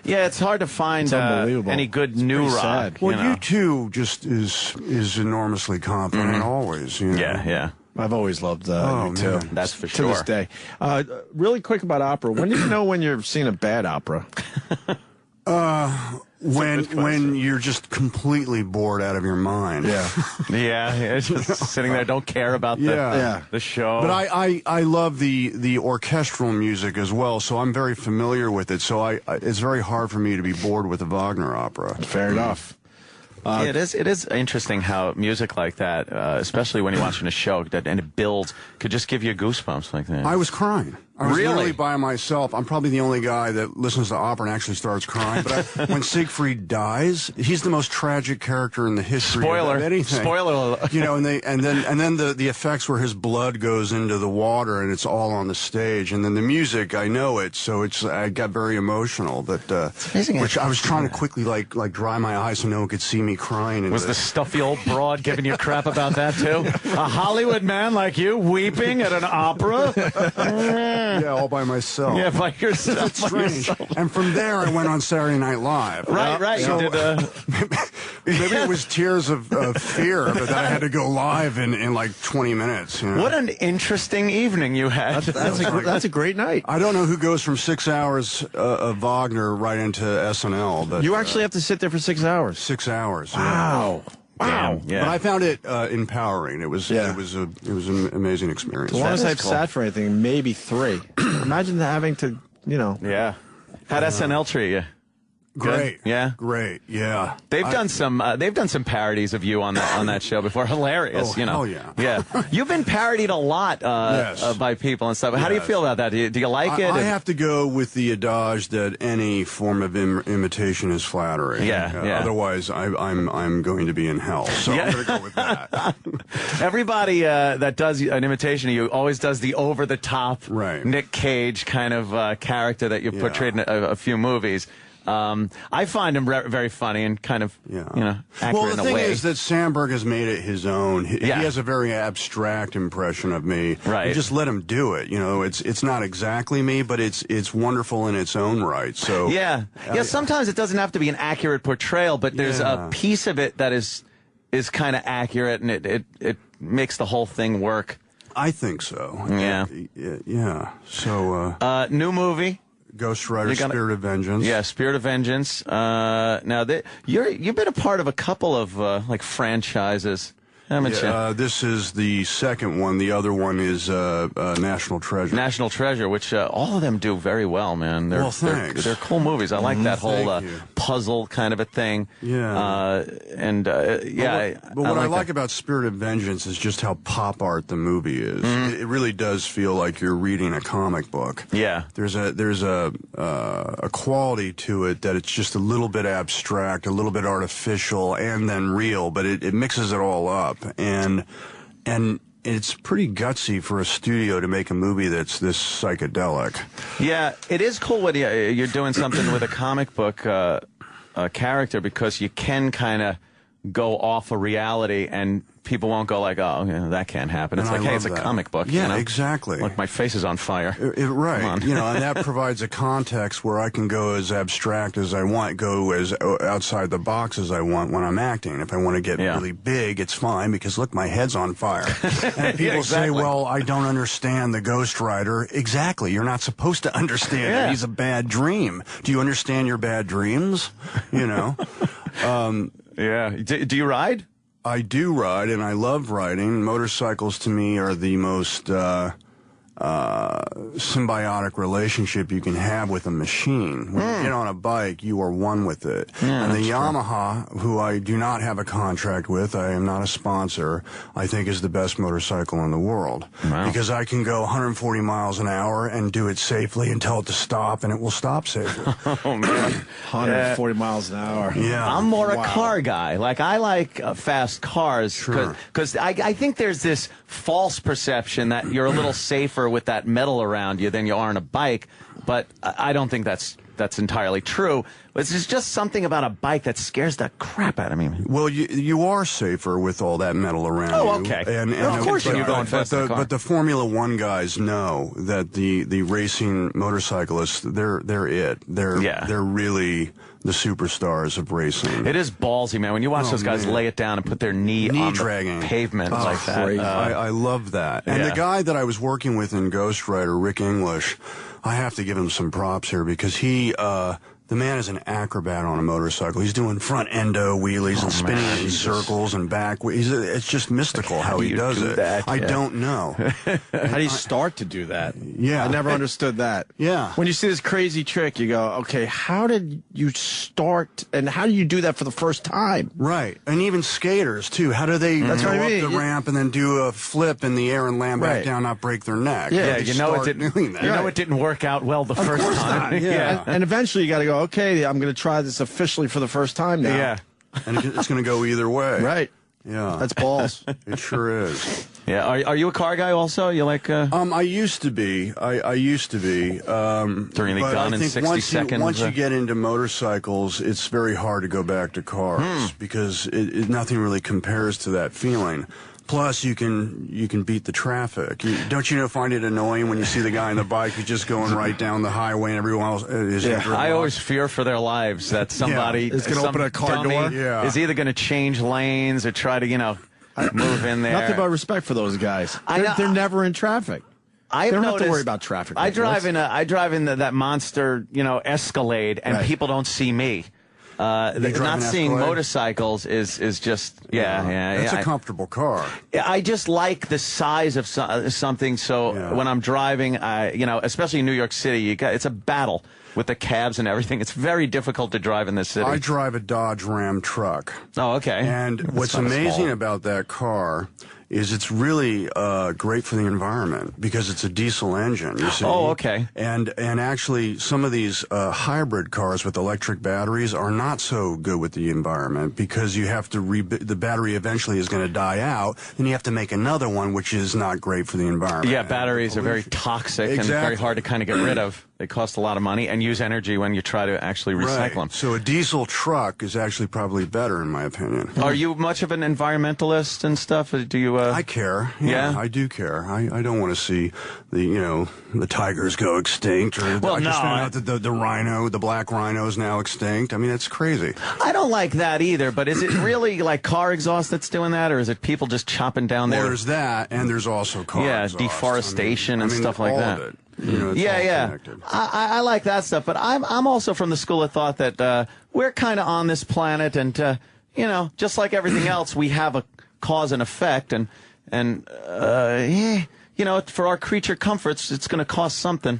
Yeah, it's hard to find any good new rock. Sad. Well, U2 just is enormously competent always. Yeah. I've always loved U2. Man. That's for sure. To this day. Really quick about opera. When do you know when you're seeing a bad opera? When you're just completely bored out of your mind. Yeah, just sitting there, don't care about the show. But I love the orchestral music as well, so I'm very familiar with it. So it's very hard for me to be bored with a Wagner opera. Fair enough. It is interesting how music like that, especially when you're watching a show and it builds, could just give you goosebumps like that. I was crying. I was literally by myself. I'm probably the only guy that listens to opera and actually starts crying. But when Siegfried dies, he's the most tragic character in the history of anything. Spoiler. And then the effects where his blood goes into the water and it's all on the stage, and then the music, I know it, so I got very emotional. But which I was trying to quickly like dry my eyes so no one could see me crying. Was the stuffy old broad giving you crap about that too? A Hollywood man like you weeping at an opera? Yeah, all by myself. Yeah, by yourself. It's strange. And from there, I went on Saturday Night Live. Right. So, you did, maybe it was tears of fear, but then I had to go live in like 20 minutes. What an interesting evening you had. That's a great night. I don't know who goes from 6 hours of Wagner right into SNL. But you actually have to sit there for 6 hours. 6 hours. Wow. Yeah. Wow. Yeah. But I found it empowering. It was an amazing experience. As long as I've sat for anything, maybe 3. Imagine having to, Yeah. How'd SNL treat you? Great. Good? Yeah. Great. Yeah. They've done some parodies of you on that show before. Hilarious. Hell yeah. Yeah. You've been parodied a lot by people and stuff. How do you feel about that? Do you like it? I have to go with the adage that any form of imitation is flattery. Yeah. Otherwise, I'm going to be in hell. So I'm going to go with that. Everybody that does an imitation of you always does the over the top Nick Cage kind of character that you've portrayed in a few movies. I find him very funny and kind of, accurate Well, in the a way. thing is that Sandberg has made it his own. He Yeah. has a very abstract impression of me. Right. You just let him do it. You know, it's not exactly me, but it's wonderful in its own right. So Yeah. Sometimes it doesn't have to be an accurate portrayal, but there's a piece of it that is kind of accurate, and it makes the whole thing work. I think so. Yeah. Yeah. So new movie. Ghost Rider, Spirit of Vengeance. Yeah, Spirit of Vengeance. Now, you've been a part of a couple of like franchises, haven't you? This is the second one. The other one is National Treasure. National Treasure, which all of them do very well, man. Well, thanks. They're cool movies. I like that whole puzzle kind of a thing. Yeah. But what I like about Spirit of Vengeance is just how pop art the movie is. Mm-hmm. It really does feel like you're reading a comic book. Yeah. There's a quality to it that it's just a little bit abstract, a little bit artificial, and then real, but it mixes it all up. And it's pretty gutsy for a studio to make a movie that's this psychedelic. Yeah, it is cool when you're doing something with a comic book character, because you can kind of go off of reality and people won't go like, oh, that can't happen. It's And like, I hey, love it's a that. comic book. Yeah, you know? exactly. Look, my face is on fire. Right. Come on. And that provides a context where I can go as abstract as I want, go as outside the box as I want when I'm acting. If I want to get really big, it's fine, because look, my head's on fire. And people say, well, I don't understand the Ghost Rider. Exactly. You're not supposed to understand it. He's a bad dream. Do you understand your bad dreams? You know? Yeah. Do you ride? I do ride, and I love riding. Motorcycles, to me, are the most symbiotic relationship you can have with a machine. When you get on a bike, you are one with it. And the Yamaha, who I do not have a contract with, I am not a sponsor, I think is the best motorcycle in the world. Wow. Because I can go 140 miles an hour and do it safely and tell it to stop, and it will stop safely. Oh, man. 140 miles an hour. Yeah. I'm more a car guy. Like, I like fast cars because I think there's this false perception that you're a little safer with that metal around you than you are on a bike, but I don't think that's entirely true. It's just something about a bike that scares the crap out of me. Well, you are safer with all that metal around you. Oh, okay. And of course you're going fast in a car. But the Formula One guys know that the racing motorcyclists, they're it. They're really the superstars of racing. It is ballsy, man. When you watch those guys lay it down and put their knee on dragging. the pavement like that. I love that. And the guy that I was working with in Ghost Rider, Rick English, I have to give him some props here, because the man is an acrobat on a motorcycle. He's doing front endo wheelies and spinning it in circles and back. It's just mystical how he does it. I don't know. How do you start to do that? Yeah. I never understood that. Yeah. When you see this crazy trick, you go, okay, how did you start, and how do you do that for the first time? Right. And even skaters, too. How do they go up the ramp and then do a flip in the air and land back down, not break their neck? Yeah, you know it didn't work out well the first time. Yeah. And eventually you got to go, okay, I'm going to try this officially for the first time now. Yeah. And it's going to go either way. Right. Yeah. That's balls. It sure is. Yeah. Are you a car guy also? You like? I used to be. I used to be. During the gun in 60 seconds. Once you get into motorcycles, it's very hard to go back to cars because nothing really compares to that feeling. Plus, you can beat the traffic. Don't you find it annoying when you see the guy on the bike who's just going right down the highway and everyone else is? I always fear for their lives that somebody is going to open a car door. Is either going to change lanes or try to move in there. Nothing but respect for those guys. They're never in traffic. They don't have to worry about traffic. I drive in that monster Escalade, and people don't see me. Not seeing motorcycles is just It's a comfortable car. I just like the size of something. So when I'm driving, especially in New York City, it's a battle with the cabs and everything. It's very difficult to drive in this city. I drive a Dodge Ram truck. Oh, okay. And what's amazing about that car is it's really great for the environment because it's a diesel engine, you see. Oh, okay. And actually, some of these hybrid cars with electric batteries are not so good with the environment because you have to the battery eventually is going to die out, and you have to make another one, which is not great for the environment. Yeah, batteries are very toxic and very hard to kind of get rid of. They cost a lot of money and use energy when you try to actually recycle them. So a diesel truck is actually probably better, in my opinion. Are you much of an environmentalist and stuff? Do you? I care. Yeah, I do care. I don't want to see the tigers go extinct. Or I just found out that the rhino, the black rhino, is now extinct. I mean, it's crazy. I don't like that either. But is it really like car exhaust that's doing that, or is it people just chopping down Well, their? there's that, and there's also car exhaust. Deforestation and stuff like all that. Of it. It's all connected. I like that stuff, but I'm also from the school of thought that we're kind of on this planet, and just like everything else, we have a cause and effect, and for our creature comforts, it's going to cost something.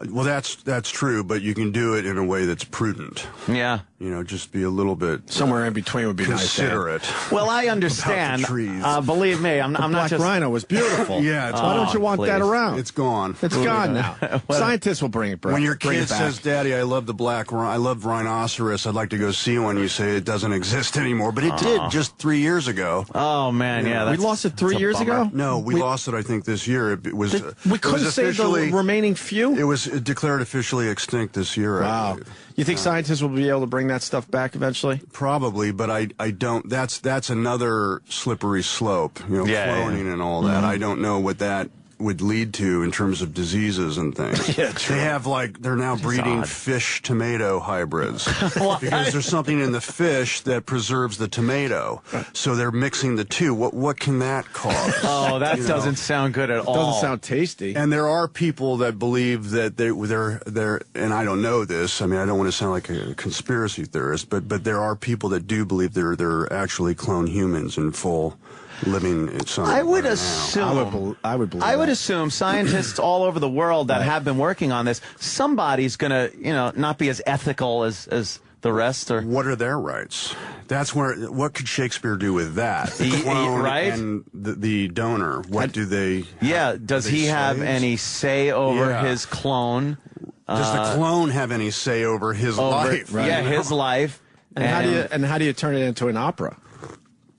Well, that's true, but you can do it in a way that's prudent. Yeah. Just be a little bit somewhere in between would be considerate. nice. Well, I understand. About the trees. Believe me, I'm not Black just. rhino was beautiful. Yeah. Why don't you want that around? It's gone. It's gone now. Scientists will bring it back. When your kid says, "Daddy, I love the black I love rhinoceros. I'd like to go see one," you say it doesn't exist anymore, but it did just 3 years ago. Oh man, we lost it 3 years ago. No, we lost it. I think this year. It was. We couldn't save the remaining few. It was declared officially extinct this year. Wow. You think scientists will be able to bring that stuff back eventually? Probably, but I don't. That's another slippery slope. Cloning and all that. I don't know what that would lead to in terms of diseases and things. Yeah, true. They have they're now breeding fish tomato hybrids because there's something in the fish that preserves the tomato. So they're mixing the two. What can that cause? Oh, that doesn't sound good at all. Doesn't sound tasty. And there are people that believe that they're and I don't know this. I mean, I don't want to sound like a conspiracy theorist, but there are people that do believe they're actually clone humans in full living in some. I would assume. I would believe. I would assume scientists all over the world that have been working on this. Somebody's going to, not be as ethical as the rest. Or what are their rights? That's where. What could Shakespeare do with that? The clone and the donor. What do they? Yeah. Does he have any say over his clone? Does the clone have any say over his life? Right? Yeah, his life. And how do you turn it into an opera?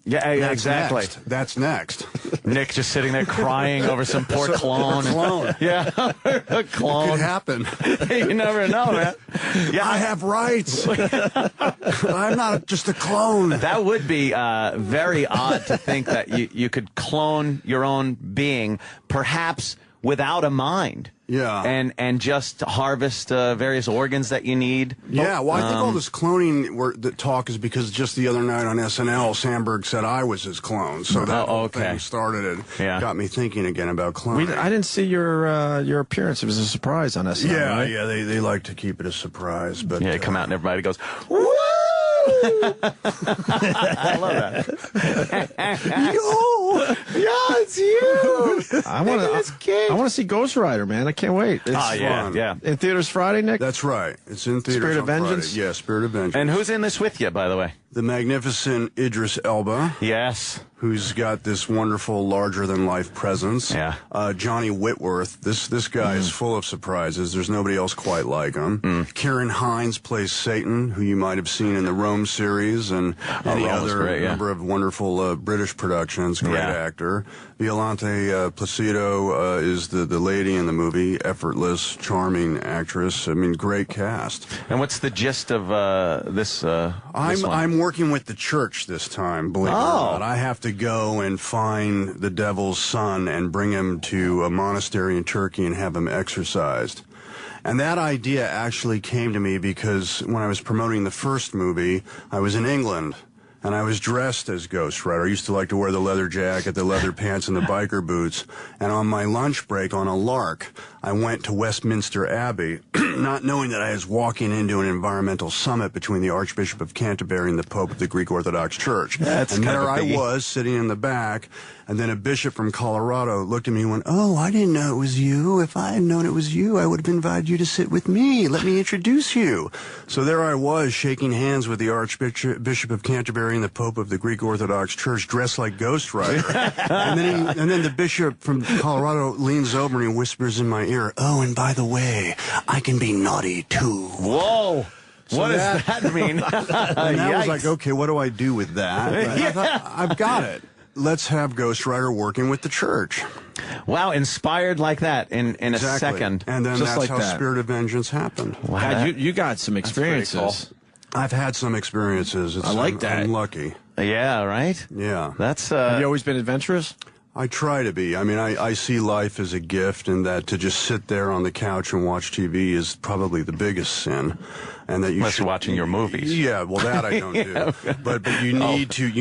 Yeah, exactly. That's next. Nick just sitting there crying over some poor clone. Yeah, a clone. It could happen. You never know, man. Yeah, I have rights. I'm not just a clone. That would be very odd to think that you could clone your own being, perhaps without a mind. Yeah. And just harvest various organs that you need. Yeah, well, I think all this cloning talk is because just the other night on SNL, Sandberg said I was his clone. So that whole thing started it. Yeah. Got me thinking again about cloning. I didn't see your appearance. It was a surprise on SNL. Yeah, right? yeah, they like to keep it a surprise. But come out and everybody goes, woo! I love that. Yo, it's you. I want to see Ghost Rider, man. I can't wait. It's fun. Yeah. In theaters Friday, Nick? That's right. It's in theaters Spirit of on Vengeance? Friday. Yeah, Spirit of Vengeance. And who's in this with you, by the way? The magnificent Idris Elba. Yes. Who's got this wonderful, larger-than-life presence. Yeah. Johnny Whitworth. This guy is full of surprises. There's nobody else quite like him. Kieran Hines plays Satan, who you might have seen in the Rome series and any other number of wonderful British productions. Great actor. Violante Placido is the lady in the movie. Effortless, charming actress. I mean, great cast. And what's the gist of this? I'm working with the church this time, believe it or not. I have to go and find the devil's son and bring him to a monastery in Turkey and have him exorcised. And that idea actually came to me because when I was promoting the first movie, I was in England. And I was dressed as Ghost Rider. I used to like to wear the leather jacket, the leather pants, and the biker boots. And on my lunch break, on a lark, I went to Westminster Abbey, not knowing that I was walking into an environmental summit between the Archbishop of Canterbury and the Pope of the Greek Orthodox Church. And there I was, sitting in the back, and then a bishop from Colorado looked at me and went, "Oh, I didn't know it was you. If I had known it was you, I would have invited you to sit with me. Let me introduce you." So there I was, shaking hands with the Archbishop of Canterbury and the Pope of the Greek Orthodox Church, dressed like Ghost Rider. and then the bishop from Colorado leans over and he whispers in my ear, "Oh, and by the way, I can be naughty too." Whoa. So what does that mean? And that was like, okay, what do I do with that? I thought, I've got it. let's have Ghost Rider working with the church. Wow, inspired like that in a Exactly. second. And then Just that's like how that. Spirit of Vengeance happened. Wow. God, you got some experiences. I've had some experiences. I like that. I'm lucky. Yeah, right? Yeah. That's Have you always been adventurous? I try to be. I mean, I see life as a gift, and that to just sit there on the couch and watch TV is probably the biggest sin. And that you Unless should, you're watching your movies. Yeah, well, that I don't do. But you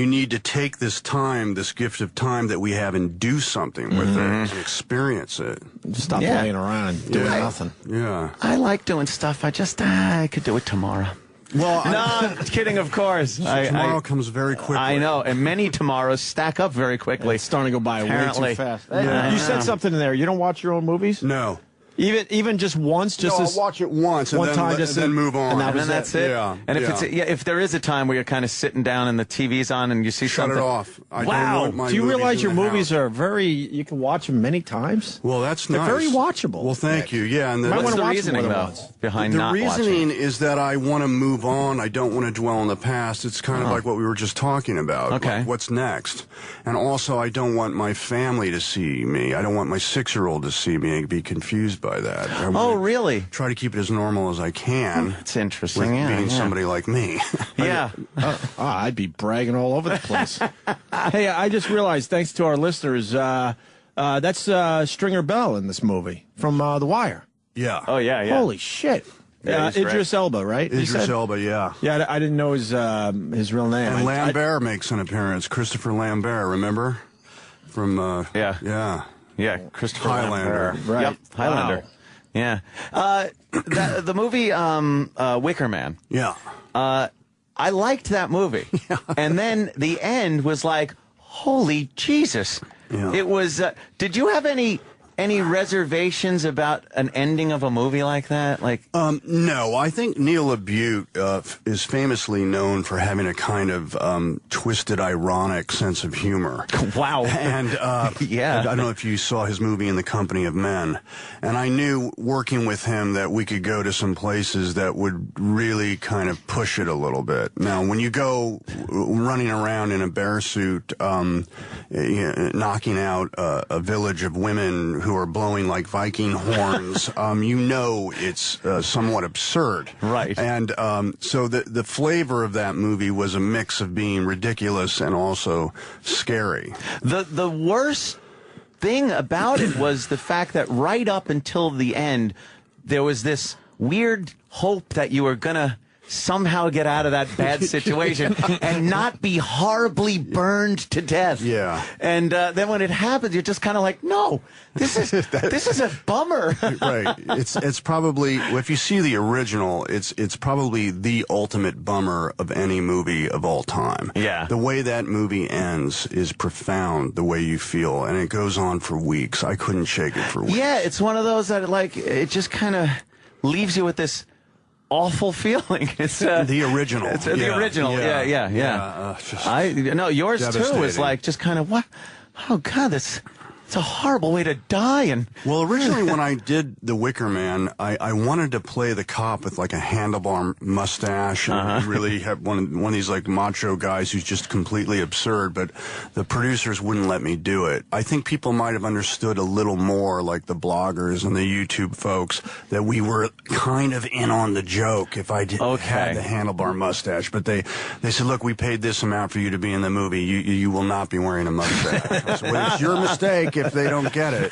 need to take this time, this gift of time that we have, and do something with it and experience it. Just stop playing around and doing nothing. Yeah. I like doing stuff. I just I could do it tomorrow. Well, no, I'm kidding, of course. Tomorrow comes very quickly. I know, and many tomorrows stack up very quickly. It's starting to go by Apparently. way too fast. Yeah. You said something in there. You don't watch your own movies? No. Even just once, just No, as I'll watch it once, and one then, time, and just then move on. And then that's it. Yeah. And if if there is a time where you're kind of sitting down and the TV's on and you see Shut something, it off. I don't wow. want my Do you movies realize in your the movies house. are you can watch them many times? Well, that's They're nice. very watchable. Well, thank you. Yeah, and What's wanna the watch reasoning more than though once. behind the not reasoning watching? is that I want to move on. I don't want to dwell on the past. It's kind of like what we were just talking about. Okay. Like, what's next? And also, I don't want my family to see me. I don't want my 6-year-old to see me and be confused by that. I Oh, wanna really? Try to keep it as normal as I can. It's interesting. With Yeah, being yeah. somebody like me. Yeah. I'd be bragging all over the place. Hey, I just realized, thanks to our listeners, that's Stringer Bell in this movie from The Wire. Yeah. Oh yeah. Yeah. Holy shit. Yeah, he's Idris Elba, right? you Idris said? Elba, yeah. Yeah, I didn't know his real name. And Lambert makes an appearance. Christopher Lambert, remember? From, Yeah, Christopher Highlander. Lambert. Right. Yep, Highlander. Wow. Yeah. The movie Wicker Man. Yeah. I liked that movie. And then the end was like, holy Jesus. Yeah. It was, did you have any reservations about an ending of a movie like that? Like, no, I think Neil LaBute is famously known for having a kind of twisted, ironic sense of humor. Wow. And yeah. I don't know if you saw his movie In the Company of Men. And I knew working with him that we could go to some places that would really kind of push it a little bit. Now, when you go running around in a bear suit, knocking out a village of women who are blowing like Viking horns, you know it's somewhat absurd. Right. And so the flavor of that movie was a mix of being ridiculous and also scary. The worst thing about it was the fact that right up until the end, there was this weird hope that you were going to somehow get out of that bad situation and not be horribly burned to death. Yeah. And then when it happens, you're just kind of like, no, this is a bummer. Right. It's probably, if you see the original, it's probably the ultimate bummer of any movie of all time. Yeah. The way that movie ends is profound, the way you feel, and it goes on for weeks. I couldn't shake it for weeks. Yeah, it's one of those that like it just kind of leaves you with this awful feeling. It's the original. It's the original. Yeah. Yours too was Devastating. like just kind of what? Oh God, it's a horrible way to die. And well, originally when I did The Wicker Man, I wanted to play the cop with like a handlebar mustache and really have one of these like macho guys who's just completely absurd, but the producers wouldn't let me do it. I think people might have understood a little more, like the bloggers and the YouTube folks, that we were kind of in on the joke if I had the handlebar mustache. But they said, look, we paid this amount for you to be in the movie. You will not be wearing a mustache. I said, well, it's your mistake if they don't get it.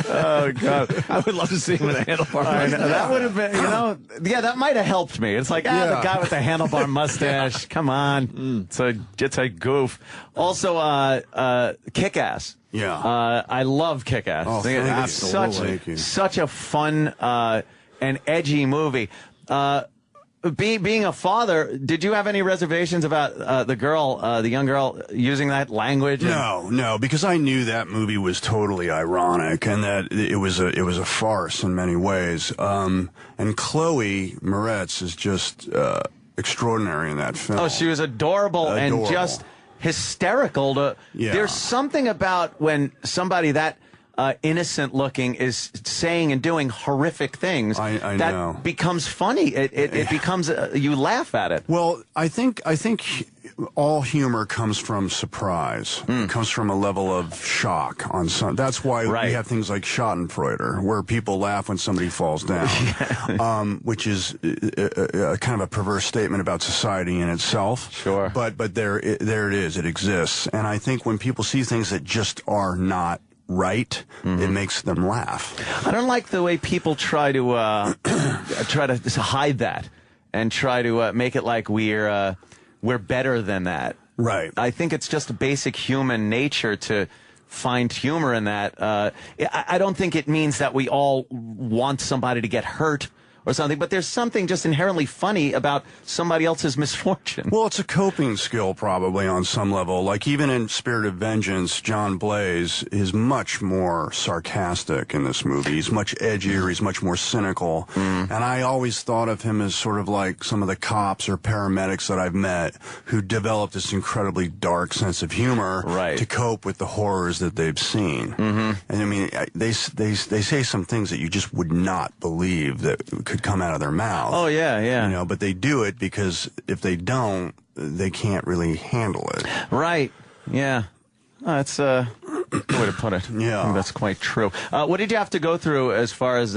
oh God, I would love to see him with a handlebar. That would have been, that might have helped me. It's like, the guy with the handlebar mustache. Come on, it's a goof. Also, Kick-Ass. Yeah, I love Kick-Ass. Oh, Such a fun and edgy movie. Being a father, did you have any reservations about the young girl using that language? No, because I knew that movie was totally ironic and that it was a farce in many ways. And Chloe Moretz is just extraordinary in that film. Oh, she was adorable. And just hysterical. There's something about when somebody that innocent looking is saying and doing horrific things I that know. becomes funny. It becomes you laugh at it. Well, I think all humor comes from surprise. It comes from a level of shock on some. That's why we have things like Schadenfreude, where people laugh when somebody falls down, which is a kind of a perverse statement about society in itself. Sure. But there it is. It exists. And I think when people see things that just are not right, it makes them laugh. I don't like the way people try to hide that and try to make it like we're better than that. Right. I think it's just basic human nature to find humor in that. I don't think it means that we all want somebody to get hurt or something, but there's something just inherently funny about somebody else's misfortune. Well, it's a coping skill probably on some level. Like even in Spirit of Vengeance, John Blaze is much more sarcastic in this movie. He's much edgier. He's much more cynical. And I always thought of him as sort of like some of the cops or paramedics that I've met who developed this incredibly dark sense of humor to cope with the horrors that they've seen. And I mean, they say some things that you just would not believe that could come out of their mouth. Oh, yeah, yeah. You know, but they do it because if they don't, they can't really handle it. Right. Yeah. That's a good way to put it. Yeah. I think that's quite true. What did you have to go through as far as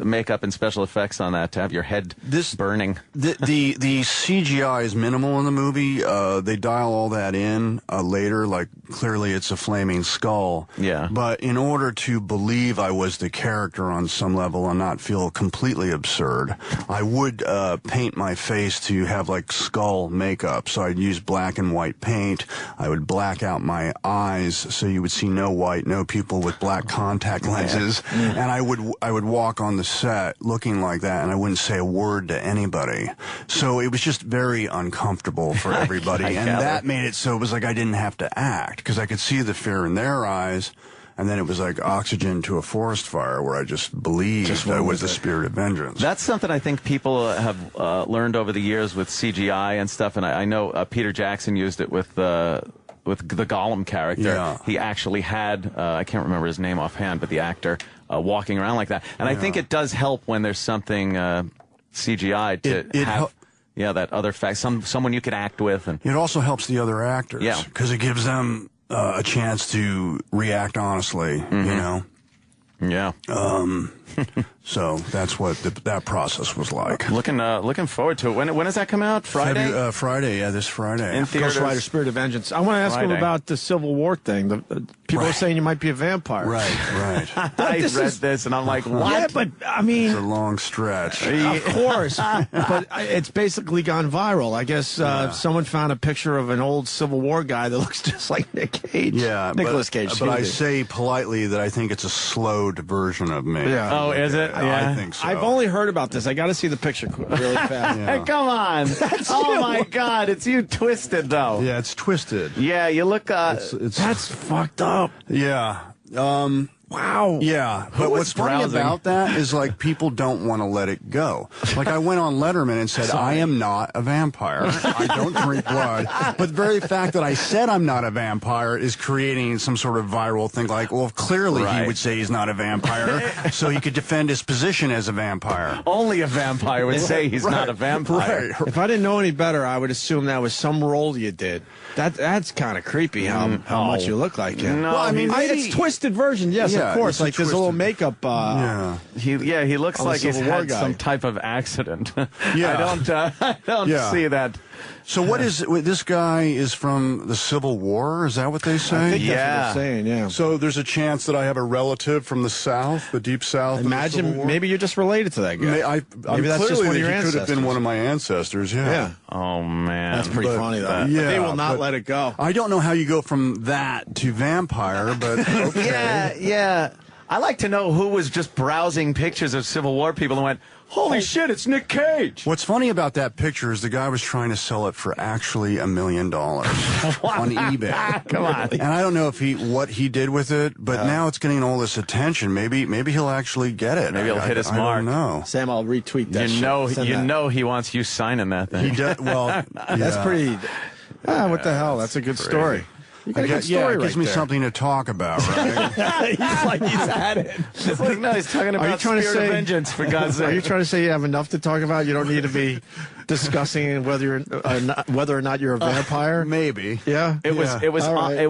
makeup and special effects on that to have your head burning? The CGI is minimal in the movie. They dial all that in later, like clearly it's a flaming skull. Yeah. But in order to believe I was the character on some level and not feel completely absurd, I would paint my face to have like skull makeup. So I'd use black and white paint. I would black out my eyes so you would see no white, no pupil with black contact lenses. And I would walk on the set looking like that, and I wouldn't say a word to anybody. So it was just very uncomfortable for everybody. And that made it so it was like I didn't have to act, because I could see the fear in their eyes. And then it was like oxygen to a forest fire, where I just believed I was the Spirit of Vengeance. That's something I think people have learned over the years with CGI and stuff. And I know Peter Jackson used it with the Gollum character. Yeah. He actually had, I can't remember his name offhand, but the actor walking around like that. And I think it does help when there's something CGI to have. Yeah, that other fact, someone you could act with. And it also helps the other actors. Yeah. Because it gives them a chance to react honestly, you know? Yeah. So that's what that process was like. Looking forward to it. When does that come out? Friday? Friday, yeah, this Friday. In theaters. Ghost Rider: Spirit of Vengeance. I want to ask him about the Civil War thing. People are saying you might be a vampire. Right. I read this and I'm like, what? Yeah, but I mean, it's a long stretch. Of course, but it's basically gone viral. I guess someone found a picture of an old Civil War guy that looks just like Nick Cage. Yeah, Nicolas Cage. But I say politely that I think it's a slowed version of me. Yeah. Oh, is it? Yeah. I think so. I've only heard about this. I got to see the picture really fast. Hey, come on. Oh, my God. It's you twisted, though. Yeah, it's twisted. Yeah, you look... That's fucked up. Yeah. Wow. Yeah. But what's funny about that is, like, people don't want to let it go. Like, I went on Letterman and said, I am not a vampire. I don't drink blood. But the very fact that I said I'm not a vampire is creating some sort of viral thing. Like, well, clearly he would say he's not a vampire, so he could defend his position as a vampire. Only a vampire would say he's not a vampire. Right. If I didn't know any better, I would assume that was some role you did. That's kind of creepy how much you look like him. No, well, I mean, it's twisted version, yes, of course. Like there's a little makeup. He looks like he's had some type of accident. Yeah. I don't see that. So what is this guy is from the Civil War? Is that what they say? I think that's what they're saying. Yeah. So there's a chance that I have a relative from the South, the Deep South. Imagine maybe you're just related to that guy. Maybe that's just one of your he ancestors. could have been one of my ancestors. Yeah. Oh man, that's pretty funny though. Yeah, they will not let it go. I don't know how you go from that to vampire, but okay. Yeah. I like to know who was just browsing pictures of Civil War people and went, holy shit, it's Nick Cage. What's funny about that picture is the guy was trying to sell it for actually $1 million on eBay. Come on. And I don't know if what he did with it, but now it's getting all this attention. Maybe he'll actually get it. Maybe he'll hit his mark. mark. I don't know. Sam, I'll retweet that. You know he wants you signing that thing. He does. Well, that's pretty. What the hell? That's a good story. You got a good story it gives right me there. something to talk about, right? He's like, he's at it. It's like, no, he's talking about Spirit of Vengeance, for God's sake. Are you trying to say you have enough to talk about? You don't need to be discussing whether or not you're a vampire? Maybe. Yeah. It was All right. it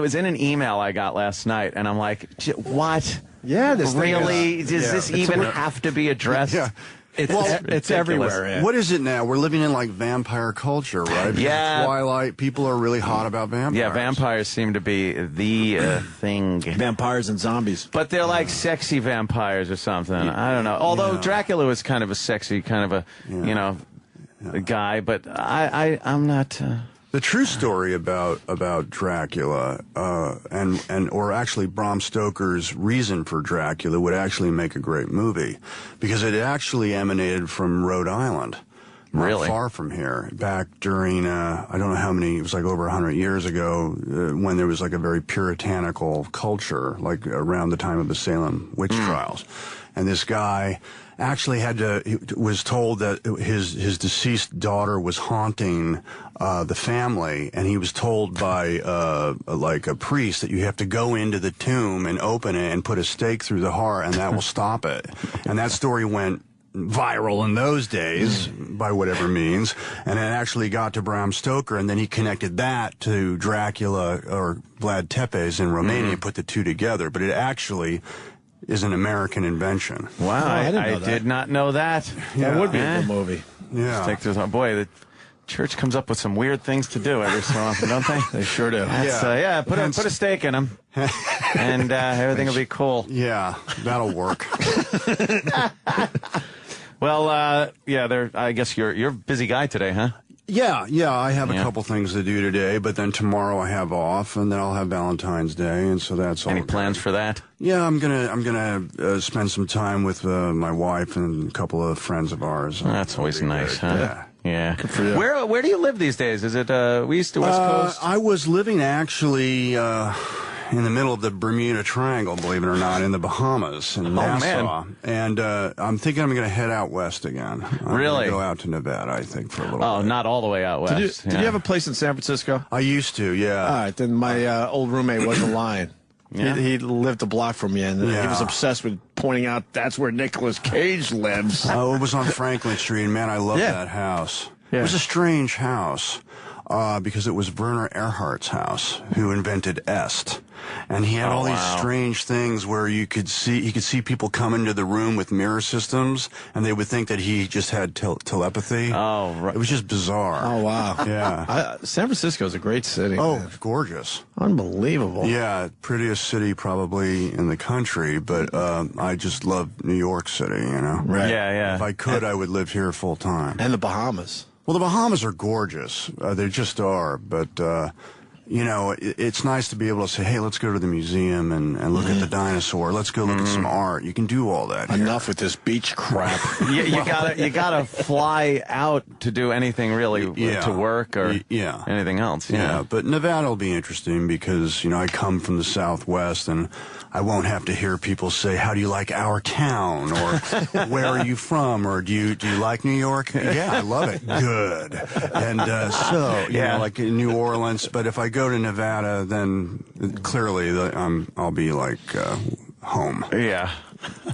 was in an email I got last night, and I'm like, what? Yeah, this thing really? is- Does yeah, this it's even a- have to be addressed? Yeah. It's ridiculous. everywhere. Yeah. What is it now? We're living in like vampire culture, right? Because Yeah. Twilight, people are really hot about vampires. Yeah, vampires seem to be the thing. Vampires and zombies. But they're like sexy vampires or something. I don't know. Although Dracula was kind of a sexy, kind of a guy, but I'm not. The true story about Dracula or actually Bram Stoker's reason for Dracula would actually make a great movie, because it actually emanated from Rhode Island. Not far from here, back during, I don't know how many, it was like over 100 years ago, when there was like a very puritanical culture, like around the time of the Salem witch trials. And this guy actually was told that his deceased daughter was haunting the family, and he was told by like a priest that you have to go into the tomb and open it and put a stake through the heart, and that will stop it. And that story went viral in those days, by whatever means, and it actually got to Bram Stoker, and then he connected that to Dracula or Vlad Tepes in Romania, put the two together. But it actually is an American invention. Wow, I did not know that. That would be a good movie. Yeah. Take this, boy, the church comes up with some weird things to do every so often, don't they? They sure do. That's, put a stake in them, and everything will be cool. Yeah, that'll work. Well, I guess you're a busy guy today, huh? Yeah, I have a couple things to do today, but then tomorrow I have off, and then I'll have Valentine's Day, and so that's all. Any plans for that? Yeah, I'm gonna spend some time with my wife and a couple of friends of ours. That's always nice, huh? Yeah. Good for you. Where do you live these days? Is it east to west coast? I was living actually in the middle of the Bermuda Triangle, believe it or not, in the Bahamas, in Nassau. Man. And I'm thinking I'm going to head out west again. I'm Really? gonna go out to Nevada, I think, for a little Oh, bit. not all the way out west. Did you have a place in San Francisco? I used to, yeah. All right, then my old roommate wasn't lying. Yeah. He lived a block from me, and he Yeah. was obsessed with pointing out that's where Nicolas Cage lives. Oh, it was on Franklin Street, and man, I love Yeah. that house. Yeah. It was a strange house. Because it was Werner Erhardt's house, who invented Est, and he had all these strange things where he could see people come into the room with mirror systems, and they would think that he just had telepathy. Oh, right. It was just bizarre. Oh, wow. Yeah. San Francisco is a great city. Oh, man. gorgeous. Unbelievable. Yeah, prettiest city probably in the country, but I just love New York City, you know? Right. Yeah. If I could, I would live here full time. And the Bahamas. Well, the Bahamas are gorgeous. They just are. But, it's nice to be able to say, hey, let's go to the museum and look at the dinosaur. Let's go look at some art. You can do all that here. Enough with this beach crap. You gotta fly out to do anything really to work or anything else. Yeah, but Nevada will be interesting because, I come from the Southwest, and I won't have to hear people say, how do you like our town? Or where are you from? Or do you like New York? Yeah, I love it. Good. And like in New Orleans. But if I go to Nevada, then clearly I'll be like home. Yeah.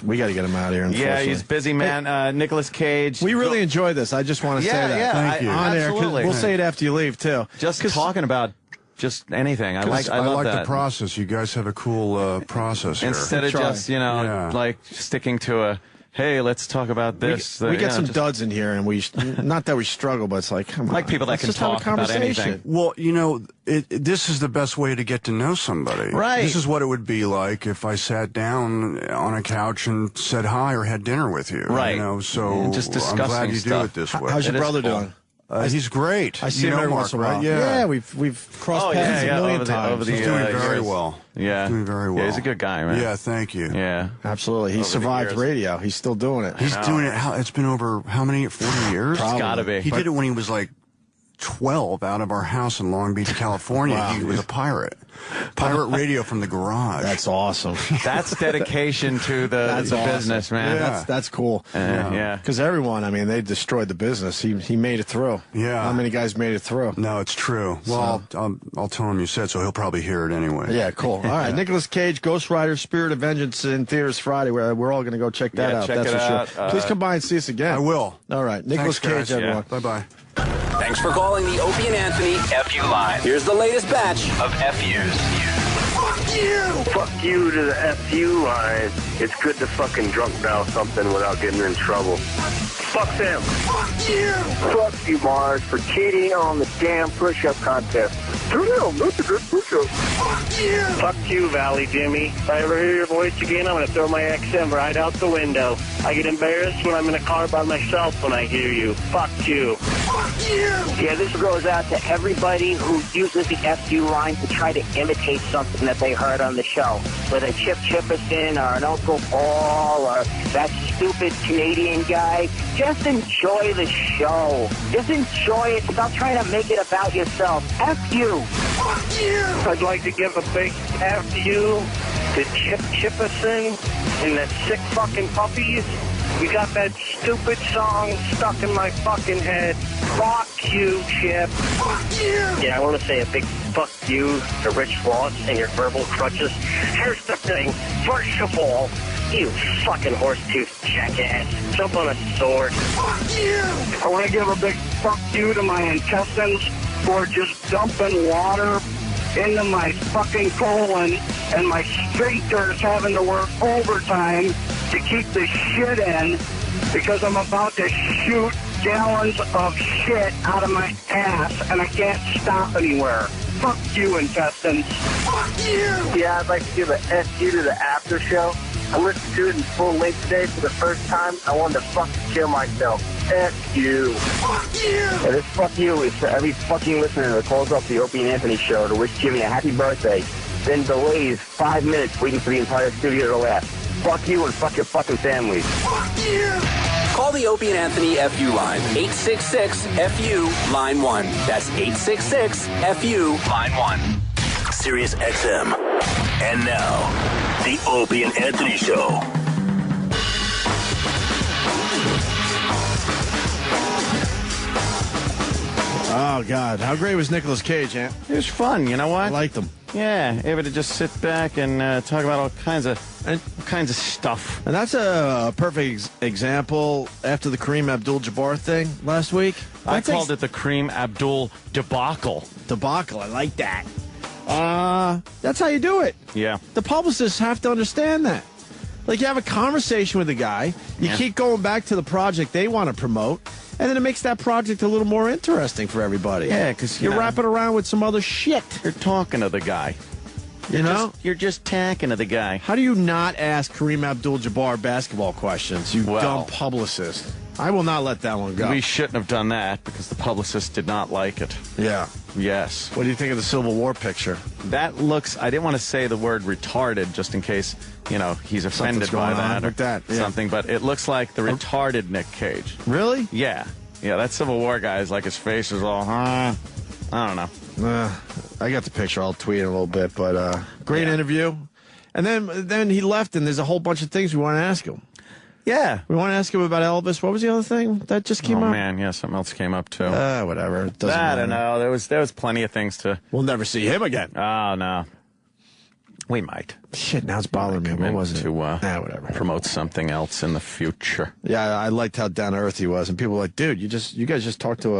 We got to get him out of here. Yeah, he's busy, man. Nicolas Cage. We really enjoy this. I just want to say that. Yeah, Thank you. On air, 'cause absolutely. we'll say it after you leave, too. Just talking about just anything. I love the that. process. You guys have a cool process here. Instead of just, like sticking to a, hey, let's talk about this. We get some duds in here, and not that we struggle, but it's like, come on. Like people that let's can just have a talk about conversation. anything. Well, this is the best way to get to know somebody. Right. This is what it would be like if I sat down on a couch and said hi or had dinner with you. Right. So And just I'm discussing glad you do stuff. it this way. How's your It is brother cool. doing? He's great. I see him every once in a while. Right? Yeah. we've crossed paths a million times. He's doing very well. Yeah. He's doing very well. Yeah, he's a good guy, man. Yeah, thank you. Yeah. Absolutely. He survived radio. He's still doing it. He's doing it. It's been over how many? 40 years? It's gotta be. He did it when he was like 12 out of our house in Long Beach, California. Wow, he was a pirate. Pirate radio from the garage. That's awesome. That's dedication to the business, man. Yeah. That's cool. Yeah. Because everyone, I mean, they destroyed the business. He made it through. Yeah. How many guys made it through? No, it's true. Well, I'll tell him you said, so he'll probably hear it anyway. Yeah, cool. All right, Nicolas Cage, Ghost Rider, Spirit of Vengeance in theaters Friday. We're all going to go check that out. Check that's it for out. sure. Please come by and see us again. I will. All right, Nicolas Cage, guys. everyone. Bye-bye. Thanks for calling the Opie and Anthony FU line. Here's the latest batch of FUs. Fuck you! Fuck you to the FU line. It's good to fucking drunk dial something without getting in trouble. Fuck them. Fuck you! Fuck you, Mars, for cheating on the damn push-up contest. Damn, that's a good push-up. Fuck you! Fuck you, Valley Jimmy. If I ever hear your voice again, I'm gonna throw my XM right out the window. I get embarrassed when I'm in a car by myself when I hear you. Fuck you. Fuck you! Yeah, this goes out to everybody who uses the FU line to try to imitate something that they heard on the show. Whether Chip Chipperson or an Uncle Paul or that stupid Canadian guy. Just enjoy the show. Just enjoy it. Stop trying to make it about yourself. F you. Fuck you! I'd like to give a big F you to Chip Chipperson and the sick fucking puppies. We got that stupid song stuck in my fucking head. Fuck you, Chip. Fuck you! Yeah, I want to say a big fuck you to Rich Ross and your verbal crutches. Here's the thing. First of all, you fucking horse-toothed jackass. Jump on a sword. Fuck you! I want to give a big fuck you to my intestines for just dumping water into my fucking colon and my sphincters having to work overtime to keep the shit in because I'm about to shoot gallons of shit out of my ass and I can't stop anywhere. Fuck you, intestines. Fuck you! Yeah, I'd like to give a SU to the after show. I listened to it in full length today for the first time. I wanted to fucking kill myself. F you. Fuck you! Yeah, this fuck you is for every fucking listener that calls up the Opie and Anthony show to wish Jimmy a happy birthday, then delays 5 minutes waiting for the entire studio to laugh. Fuck you and fuck your fucking families. Fuck you! Call the Opie and Anthony FU line. 866-FU, line 1. That's 866-FU, line 1. Sirius XM. And now, the Opie and Anthony Show. Oh, God. How great was Nicolas Cage, Ant? It was fun, you know what? I liked him. Yeah, able to just sit back and talk about all kinds of stuff. And that's a perfect example after the Kareem Abdul-Jabbar thing last week. I called it the Kareem Abdul debacle. Debacle, I like that. That's how you do it. Yeah. The publicists have to understand that. Like, you have a conversation with the guy, you keep going back to the project they want to promote, and then it makes that project a little more interesting for everybody. Yeah, because you're wrapping around with some other shit. You're talking to the guy. You're just talking to the guy. How do you not ask Kareem Abdul-Jabbar basketball questions, you dumb publicist? I will not let that one go. We shouldn't have done that because the publicist did not like it. Yeah. Yes. What do you think of the Civil War picture? That looks, I didn't want to say the word retarded just in case, he's offended by that. Like that. Yeah. Something, but it looks like the retarded Nick Cage. Really? Yeah. Yeah, that Civil War guy is like his face is all, I don't know. I got the picture. I'll tweet it a little bit, but great interview. And then he left, and there's a whole bunch of things we want to ask him. Yeah. We want to ask him about Elvis. What was the other thing that just came up? Oh, man, yeah, something else came up, too. Whatever. It doesn't I matter. don't know. There was plenty of things to... We'll never see him again. Oh, no. We might. Shit, now it's bothering me. What was it? To whatever. Promote something else in the future. Yeah, I liked how down to earth he was, and people were like, "Dude, you guys just talked to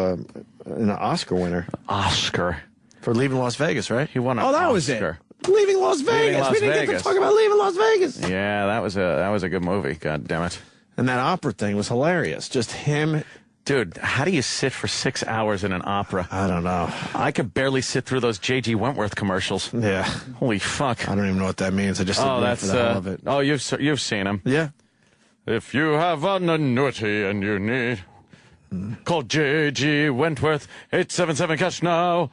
an Oscar winner." Oscar for leaving Las Vegas, right? He won an Oscar. Oscar. Was it. Leaving Las Vegas. We didn't get to talk about leaving Las Vegas. Yeah, that was a good movie. God damn it. And that opera thing was hilarious. Just him. Dude, how do you sit for 6 hours in an opera? I don't know. I could barely sit through those J.G. Wentworth commercials. Yeah. Holy fuck. I don't even know what that means. I just that's for the hell of it. Oh, you've seen them. Yeah. If you have an annuity and you need, call J.G. Wentworth, 877 cash now.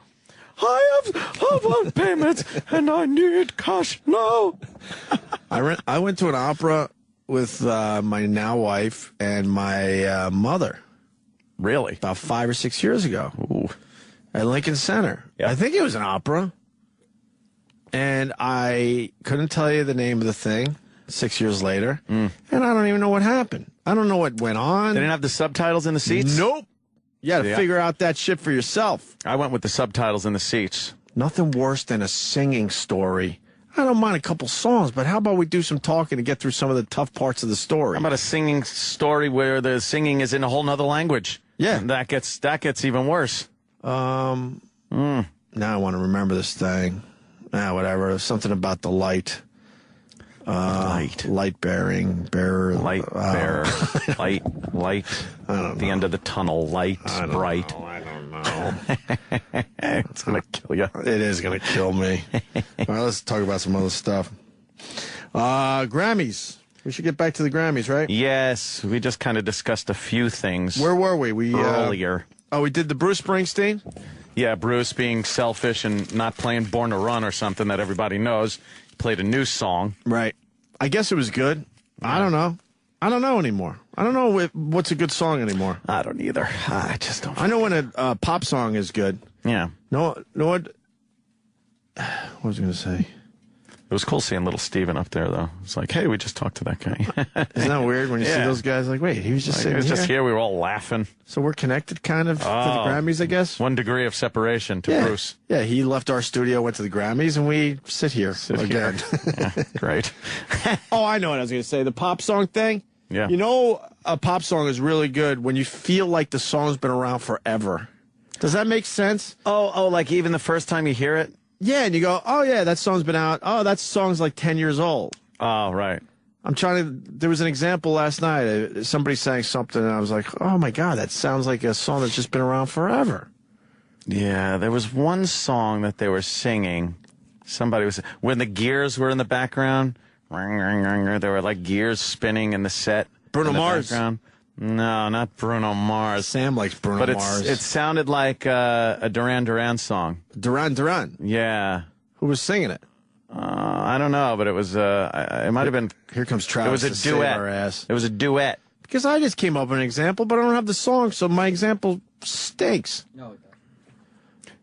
I have payments and I need cash now. I went to an opera with my now wife and my mother. Really? About 5 or 6 years ago. Ooh. at Lincoln Center. Yep. I think it was an opera. And I couldn't tell you the name of the thing 6 years later. And I don't even know what happened. I don't know what went on. They didn't have the subtitles in the seats? Nope. You got to figure out that shit for yourself. I went with the subtitles in the seats. Nothing worse than a singing story. I don't mind a couple songs, but how about we do some talking to get through some of the tough parts of the story? How about a singing story where the singing is in a whole nother language? Yeah. That gets even worse. Now I want to remember this thing. Whatever. Something about the light. Light bearing. Bearer. Light bearer. Light. I don't know. The end of the tunnel. Light. Bright. I don't know. It's going to kill you. It is going to kill me. All right, let's talk about some other stuff. Grammys. We should get back to the Grammys, right? Yes. We just kind of discussed a few things. Where were we? Earlier. We did the Bruce Springsteen? Yeah, Bruce being selfish and not playing Born to Run or something that everybody knows. He played a new song. Right. I guess it was good. Yeah. I don't know. I don't know anymore. I don't know what's a good song anymore. I don't either. I just don't. I know when a pop song is good. Yeah. No, what? What was I going to say? It was cool seeing little Steven up there, though. It's like, hey, we just talked to that guy. Isn't that weird when you see those guys? Like, wait, he was just sitting here? He was just here. We were all laughing. So we're connected kind of to the Grammys, I guess? 1 degree of separation to Bruce. Yeah, he left our studio, went to the Grammys, and we sit here again. Yeah, great. Oh, I know what I was going to say. The pop song thing? Yeah. You know, a pop song is really good when you feel like the song's been around forever. Does that make sense? Oh, like even the first time you hear it? Yeah, and you go, oh, yeah, that song's been out. Oh, that song's like 10 years old. Oh, right. There was an example last night. Somebody sang something, and I was like, oh, my God, that sounds like a song that's just been around forever. Yeah, there was one song that they were singing. Somebody was, when the gears were in the background, there were like gears spinning in the set. Bruno Mars. Background. No, not Bruno Mars. Sam likes Bruno Mars. But it sounded like a Duran Duran song. Duran? Yeah. Who was singing it? I don't know, but it was, it might have been. Here comes Travis. It was a duet. It was a duet. Because I just came up with an example, but I don't have the song, so my example stinks. No, it doesn't.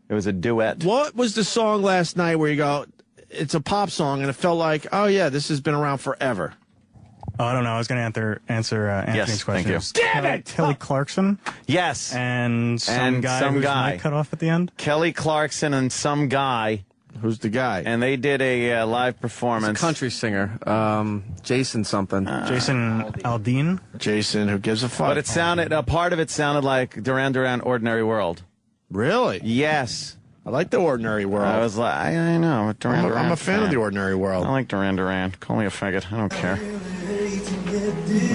It was a duet. What was the song last night where you go, it's a pop song, and it felt like, oh, yeah, this has been around forever? Oh, I don't know. I was going to answer Anthony's question. Thank you. Damn it! Kelly Clarkson? Yes. And some guy whose mic cut off at the end? Kelly Clarkson and some guy. Who's the guy? And they did a live performance. He's a country singer. Jason something. Jason Aldean? Jason, who gives a fuck? But it sounded, a part of it sounded like Duran Duran, Ordinary World. Really? Yes. I like the Ordinary World. I was like, I know. Duran Duran I'm a fan of the Ordinary World. I like Duran Duran. Call me a faggot. I don't care.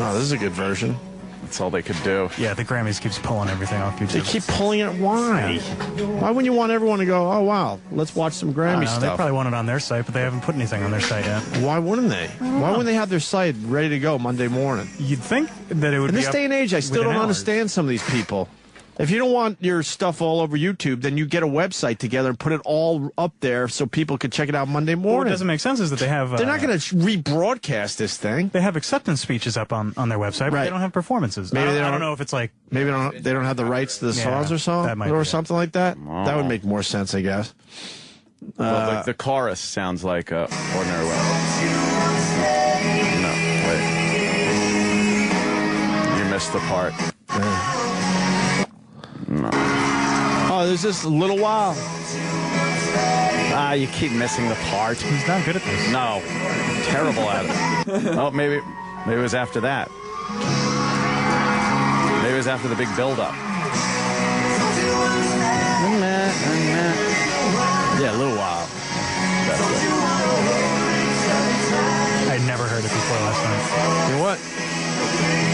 Oh, this is a good version. That's all they could do. Yeah, the Grammys keeps pulling everything off YouTube. They keep pulling it. Why? Why wouldn't you want everyone to go, oh, wow, let's watch some Grammy stuff? They probably want it on their site, but they haven't put anything on their site yet. Why wouldn't they? Why wouldn't they have their site ready to go Monday morning? You'd think that it would be be in this day and age, I still don't understand some of these people. If you don't want your stuff all over YouTube, then you get a website together and put it all up there so people can check it out Monday morning. What doesn't make sense is that they have... They're not going to rebroadcast this thing. They have acceptance speeches up on their website, but they don't have performances. Maybe I don't know if it's like... Maybe they don't have the rights to the songs or something like that. Oh. That would make more sense, I guess. Well, the chorus sounds like Ordinary World. No, wait. You missed the part. No. Oh, there's just a little while. You keep missing the part. He's not good at this. No. Terrible at it. Oh, maybe it was after that. Maybe it was after the big build-up. Yeah, a little while. I'd never heard it before last night. You know what?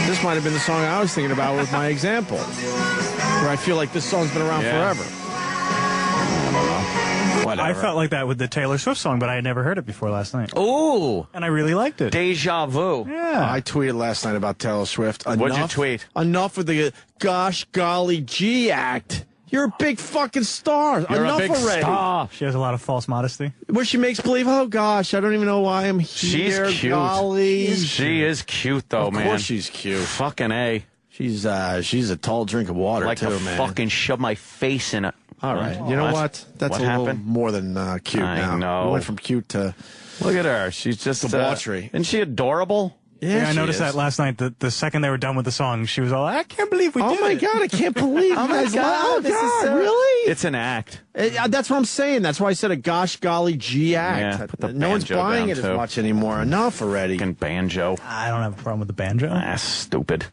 This might have been the song I was thinking about with my example. Where I feel like this song's been around forever. I don't know. Whatever. I felt like that with the Taylor Swift song, but I had never heard it before last night. Ooh. And I really liked it. Deja vu. Yeah. I tweeted last night about Taylor Swift. What'd you tweet? Enough with the gosh golly G act. You're a big fucking star. You're Enough a big already. star. She has a lot of false modesty. Where she makes believe, oh gosh, I don't even know why I'm here. She's cute. Golly. She is cute, though, man. Of course she's cute. Fucking A. She's a tall drink of water, like too, to man. fucking shove my face in it. All right. You know what? That's what a little happened? more than cute now. I know. We went from cute to... Look at her. She's just... debauchery. Isn't she adorable? Yeah, I noticed that last night. The second they were done with the song, she was all, I can't believe we did it. Oh, my God. I can't believe Oh, you my guys... God, Oh, this is God. so- Really? It's an act. That's what I'm saying. That's why I said a gosh golly G act. Yeah, put the No one's banjo buying down, it too. as much anymore. Enough already. Fucking banjo. I don't have a problem with the banjo. Ah, stupid.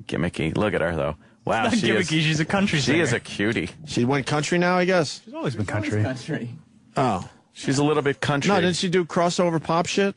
Gimmicky. Look at her, though. Wow, It's not gimmicky, she's a country She singer. is a cutie. She went country now, I guess? She's always been country. Oh. She's a little bit country. No, didn't she do crossover pop shit?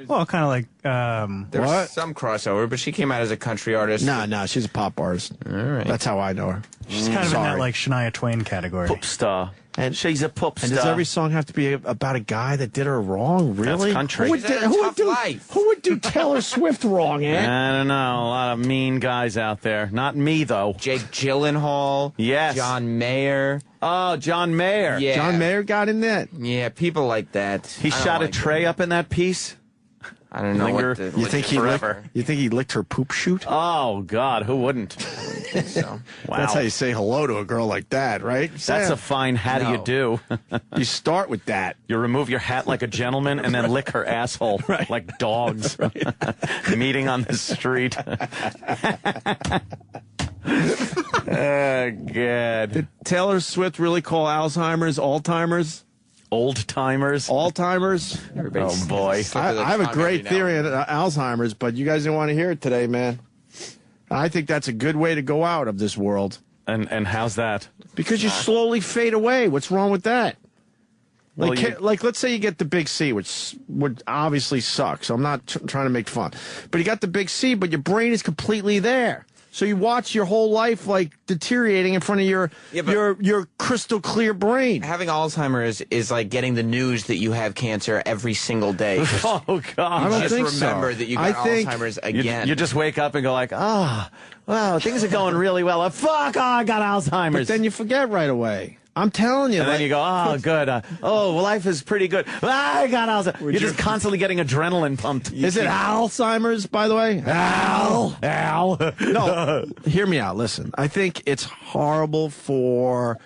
Well, kind of like... There was some crossover, but she came out as a country artist. No, she's a pop artist. All right. That's how I know her. She's kind of in that, like, Shania Twain category. Pop star. And she's a pop star. And does every song have to be about a guy that did her wrong? Really? That's country. Who would do Taylor Swift wrong, eh? I don't know. A lot of mean guys out there. Not me, though. Jake Gyllenhaal. Yes. John Mayer. Oh, John Mayer. Yeah. John Mayer got in that. Yeah, people like that. He shot a tray up in that piece. I don't know Linger. what the, You think he licked her poop chute? Oh, God, who wouldn't? So. Wow. That's how you say hello to a girl like that, right? That's a fine how do you do. You start with that. You remove your hat like a gentleman and then lick her asshole like dogs meeting on the street. Oh, God. Did Taylor Swift really call Alzheimer's Alzheimer's? Old timers? All-timers? Oh, boy. I have a great theory on Alzheimer's, but you guys didn't want to hear it today, man. I think that's a good way to go out of this world. And how's that? Because you slowly fade away. What's wrong with that? Well, Like, let's say you get the big C, which would obviously suck, so I'm not trying to make fun. But you got the big C, but your brain is completely there. So you watch your whole life, like, deteriorating in front of your crystal clear brain. Having Alzheimer's is like getting the news that you have cancer every single day. Oh, God. I don't think so. Remember that you got Alzheimer's again. You just wake up and go like, wow, things are going really well. Fuck, I got Alzheimer's. But then you forget right away. I'm telling you. And then you go, oh, good. Life is pretty good. I got Alzheimer's. You're just constantly getting adrenaline pumped. Is it Alzheimer's, by the way? Al. No, hear me out. Listen, I think it's horrible for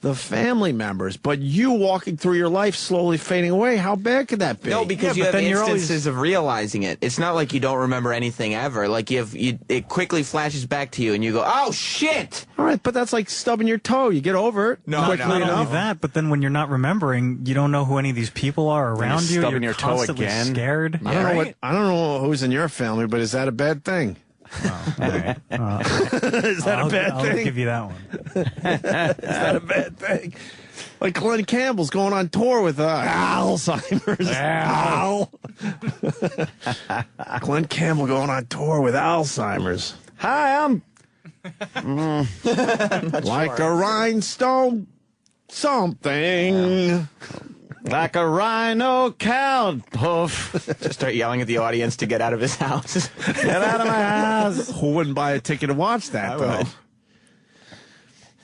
the family members, but you walking through your life slowly fading away, how bad could that be? No, because you have instances of realizing it. It's not like you don't remember anything ever. Like it quickly flashes back to you, and you go, "Oh shit!" All right, but that's like stubbing your toe. You get over it quickly Not enough. only that, but then when you're not remembering, you don't know who any of these people are around you. Stubbing You're your toe constantly again. scared. I don't know who's in your family, but is that a bad thing? Oh, all right. Is that a bad I'll thing? give you that one. Is that a bad thing? Like Glenn Campbell's going on tour with Alzheimer's. Al. Glenn Campbell going on tour with Alzheimer's. Hi, I'm like a rhinestone something. like a rhino cow hoof. Just start yelling at the audience to get out of his house. Get out of my house. Who wouldn't buy a ticket to watch that, though?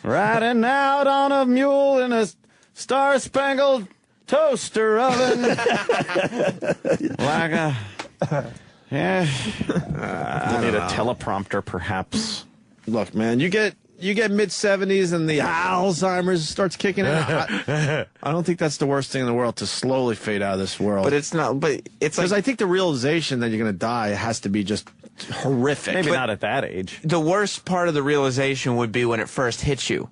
Riding out on a mule in a star-spangled toaster oven. Like a... Yeah. I need a teleprompter, perhaps. Look, man, you get mid-70s and the Alzheimer's starts kicking in. I don't think that's the worst thing in the world to slowly fade out of this world. But it's not. But it's because I think the realization that you're going to die has to be just horrific. Maybe not at that age. The worst part of the realization would be when it first hits you,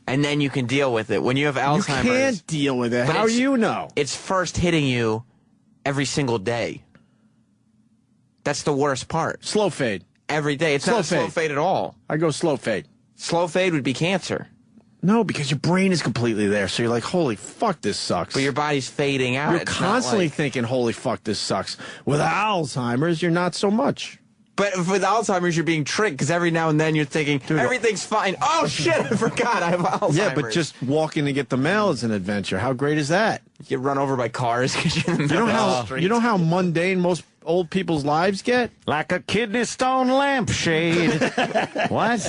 and then you can deal with it. When you have Alzheimer's, you can't deal with it. But How do you know? It's first hitting you every single day. That's the worst part. Slow fade. Every day. It's not a slow fade at all. I go slow fade. Slow fade would be cancer. No, because your brain is completely there. So you're like, holy fuck, this sucks. But your body's fading out. You're It's constantly not like... thinking, holy fuck, this sucks. With Alzheimer's, you're not so much. But with Alzheimer's, you're being tricked because every now and then you're thinking, everything's fine. Oh, shit, I forgot I have Alzheimer's. Yeah, but just walking to get the mail is an adventure. How great is that? You get run over by cars because you're in the middle of the street. You know how mundane most old people's lives get? Like a kidney stone lampshade. What?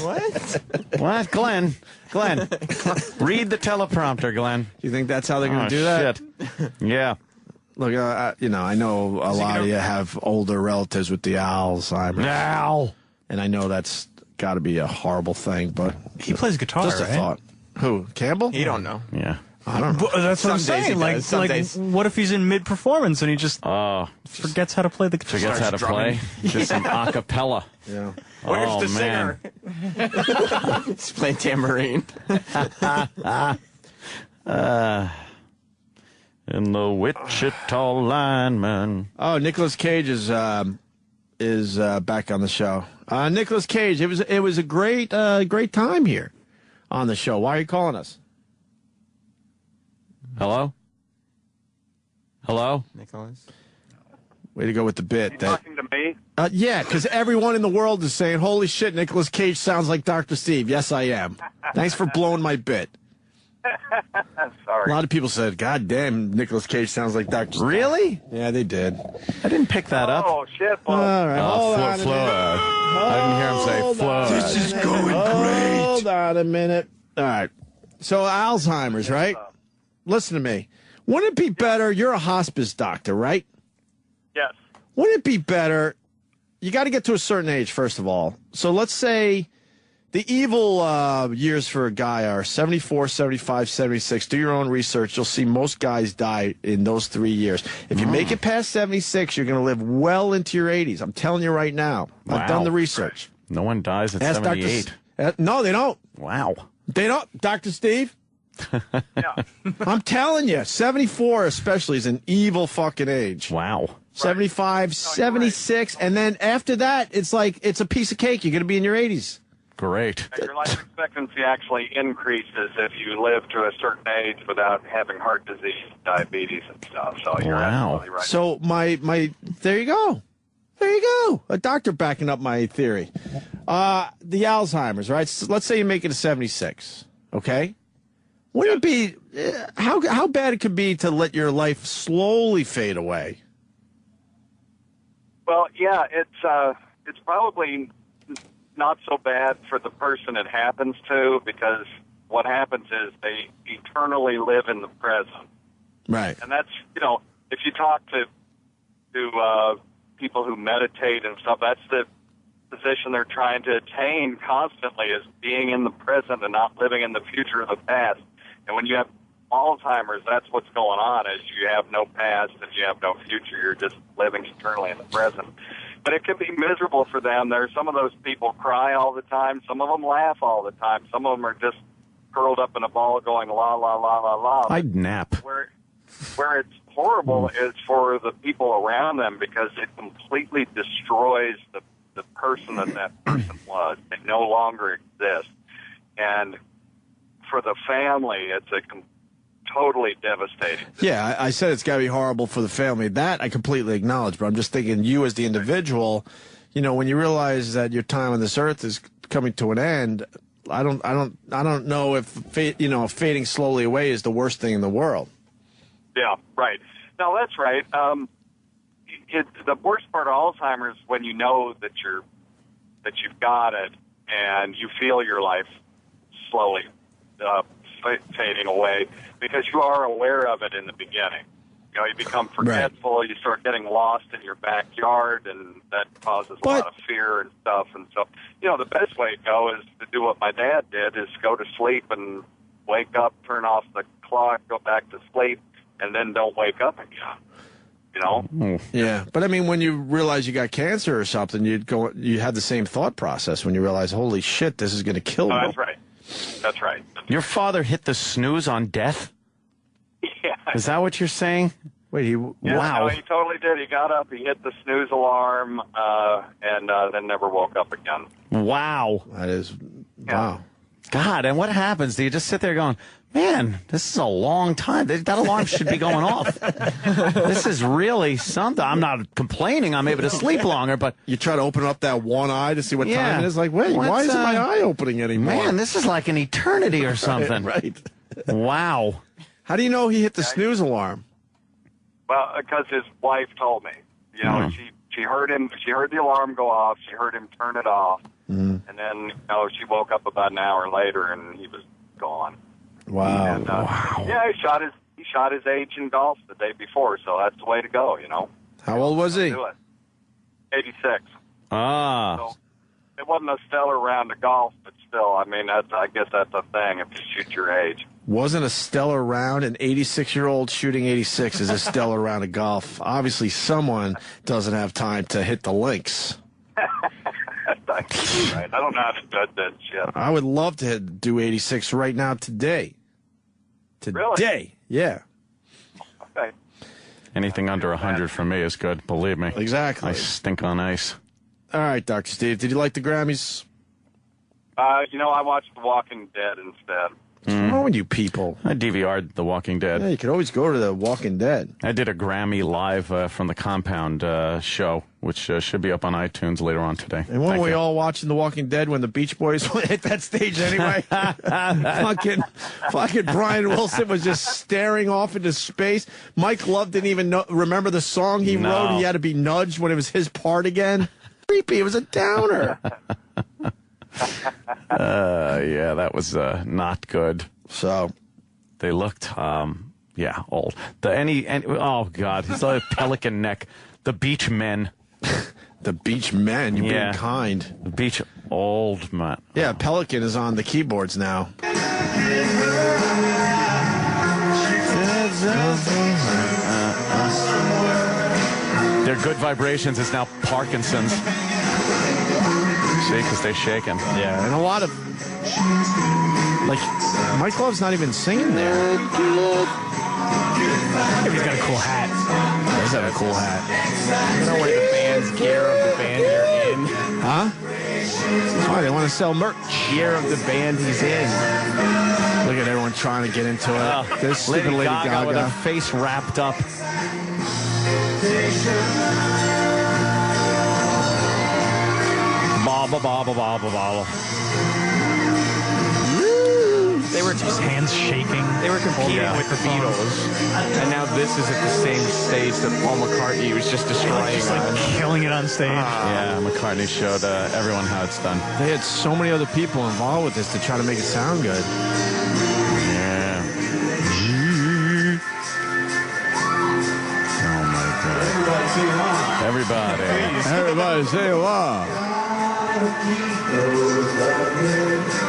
What? Glenn, read the teleprompter, Glenn. You think that's how they're going to do that? Shit. Yeah. Look, I know a lot of you have older relatives with the Alzheimer's. Al. And I know that's got to be a horrible thing, but... He plays guitar, just a right? thought. Who? Campbell? He don't know. Yeah. I don't know. That's what I'm saying. Like, what if he's in mid-performance and he just forgets how to play the guitar? Forgets how to play? Just some a cappella. Yeah. Where's the singer? He's playing tambourine. In the Wichita lineman. Oh, Nicolas Cage is back on the show. Nicolas Cage, it was a great time here on the show. Why are you calling us? Hello? Hello? Nicholas? Way to go with the bit. Talking to me? Yeah, because everyone in the world is saying, holy shit, Nicolas Cage sounds like Dr. Steve. Yes, I am. Thanks for blowing my bit. Sorry. A lot of people said, God damn, Nicolas Cage sounds like Dr. Steve. Really? Yeah, they did. I didn't pick that up. Oh, shit. All right, hold on a minute. I didn't hear him say flood. This is going great. Hold on a minute. All right. So Alzheimer's, right? Listen to me. Wouldn't it be better? You're a hospice doctor, right? Yes. Wouldn't it be better? You got to get to a certain age, first of all. So let's say the evil years for a guy are 74, 75, 76. Do your own research. You'll see most guys die in those 3 years. If you make it past 76, you're going to live well into your 80s. I'm telling you right now. Wow. I've done the research. No one dies at Ask 78. No, they don't. Wow. They don't. Dr. Steve? Yeah. I'm telling you, 74 especially is an evil fucking age. Wow. 75, 76, and then after that, it's like it's a piece of cake. You're going to be in your 80s. Great. Your life expectancy actually increases if you live to a certain age without having heart disease, diabetes, and stuff. So you're absolutely right. So my there you go. There you go. A doctor backing up my theory. The Alzheimer's, right? So let's say you make it to 76, okay? Wouldn't it be how bad it could be to let your life slowly fade away? Well, yeah, it's probably not so bad for the person it happens to, because what happens is they eternally live in the present. Right. And that's, if you talk to people who meditate and stuff, that's the position they're trying to attain constantly, is being in the present and not living in the future or the past. And when you have Alzheimer's, that's what's going on, is you have no past and you have no future. You're just living eternally in the present. But it can be miserable for them. There's some of those people cry all the time. Some of them laugh all the time. Some of them are just curled up in a ball going la, la, la, la, la. I'd nap. Where it's horrible is for the people around them, because it completely destroys the person that person was. They no longer exist. And for the family, it's totally devastating. Yeah, I said it's got to be horrible for the family. That I completely acknowledge, but I'm just thinking you as the individual, when you realize that your time on this earth is coming to an end, I don't know if fading slowly away is the worst thing in the world. Yeah, right. No, that's right. The worst part of Alzheimer's is when you know that you've got it and you feel your life slowly fading away, because you are aware of it in the beginning. You become forgetful. Right. You start getting lost in your backyard, and that causes a lot of fear and stuff. And so, the best way to go is to do what my dad did: is go to sleep and wake up, turn off the clock, go back to sleep, and then don't wake up again. Yeah, but I mean, when you realize you got cancer or something, you had the same thought process when you realize, holy shit, this is going to kill me. That's right. That's right. Your father hit the snooze on death? Yeah. Is that what you're saying? Wait, wow. No, he totally did. He got up, he hit the snooze alarm, and then never woke up again. Wow. That is, wow. God, and what happens? Do you just sit there going, man, this is a long time. That alarm should be going off. This is really something. I'm not complaining. I'm able to sleep longer, but... You try to open up that one eye to see what time it is. Like, wait, why isn't my eye opening anymore? Man, this is like an eternity or something. Right. Wow. How do you know he hit the snooze alarm? Well, because his wife told me. She heard him. She heard the alarm go off. She heard him turn it off. And then, she woke up about an hour later, and he was gone. Wow. And, yeah, he shot his age in golf the day before, so that's the way to go, How old was he? Do it. 86. Ah. So, it wasn't a stellar round of golf, but still, I mean, I guess that's a thing if you shoot your age. Wasn't a stellar round. An 86-year-old shooting 86 is a stellar round of golf. Obviously, someone doesn't have time to hit the links. Right. I don't know how to judge that shit. I would love to do 86 right now today. Today. Really? Yeah. Okay. Anything under 100 for me is good, believe me. Exactly. I stink on ice. All right, Dr. Steve, did you like the Grammys? I watched The Walking Dead instead. What's wrong with you people? I DVR'd The Walking Dead. Yeah, you could always go to The Walking Dead. I did a Grammy live from the Compound show, which should be up on iTunes later on today. And weren't we all watching The Walking Dead when the Beach Boys hit that stage anyway? fucking Brian Wilson was just staring off into space. Mike Love didn't even remember the song he wrote. He had to be nudged when it was his part again. Creepy. It was a downer. Yeah, that was not good. So they looked, old. Oh God, he's like a pelican neck. The Beach Men. The Beach Men. You're being kind. The Beach Old Man. Yeah, Pelican is on the keyboards now. Their Good Vibrations is now Parkinson's. See, because they're shaking. Yeah, and a lot of, like, Mike Love's not even singing there. Maybe he's got a cool hat. He does have a cool hat. You know where the band's gear of the band you're in? Huh? Why, they want to sell merch. Gear of the band he's in. Look at everyone trying to get into it. This stupid Lady Gaga with her face wrapped up. Baba, baba, baba, baba. They were just hands shaking. They were competing with the Beatles, and now this is at the same stage that Paul McCartney was just destroying. Just like killing it on stage. Yeah, McCartney showed everyone how it's done. They had so many other people involved with this to try to make it sound good. Yeah. Oh my God. Everybody. Everybody say wow.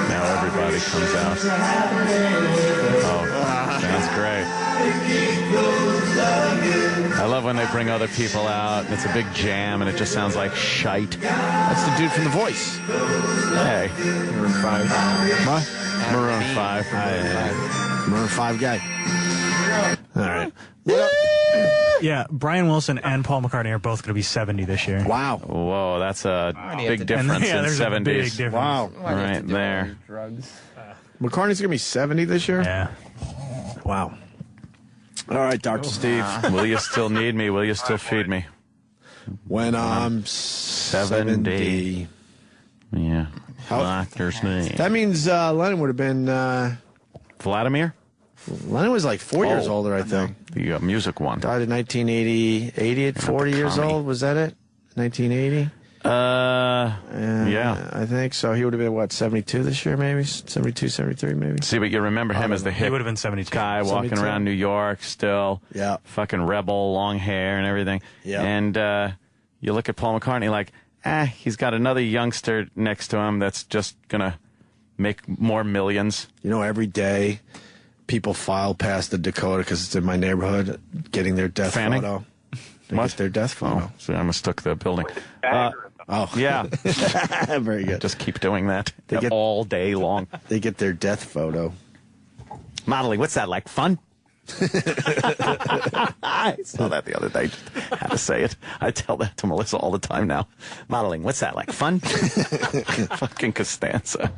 Now everybody comes out. Oh, sounds great. I love when they bring other people out, and it's a big jam, and it just sounds like shite. That's the dude from The Voice. Hey. Maroon 5. What? Maroon 5. Maroon 5 guy. All right. Yeah, Brian Wilson and Paul McCartney are both going to be 70 this year. Wow. Whoa, that's a big difference in there's 70s. A big difference. Wow. Right there. Drugs. McCartney's going to be 70 this year? Yeah. Wow. All right, Dr. Steve. Will you still need me? Will you still feed me? When I'm 70. Yeah. Doctor's name. That means Lennon would have been... Vladimir? Lennon was like 4 years older, I think. The music one. Died in 1980. 80 at 40 years old? Was that it? 1980? Yeah. I think so. He would have been, what, 72 this year, maybe? 72, 73, maybe? See, but you remember him as the hip He would have been 72. guy walking 72. around New York still. Yeah. Fucking rebel, long hair and everything. Yeah. And you look at Paul McCartney like, he's got another youngster next to him that's just going to make more millions. You know, every day people file past the Dakota because it's in my neighborhood getting their death Fanning? photo. They What? get their death photo. Oh, see, I mistook the building. Oh. Yeah. Very good. Just keep doing that They get- all day long. They get their death photo. Modeling, what's that, like fun? I saw that the other day. Just had to say it. I tell that to Melissa all the time now. Modeling, what's that, like fun? Fucking Costanza.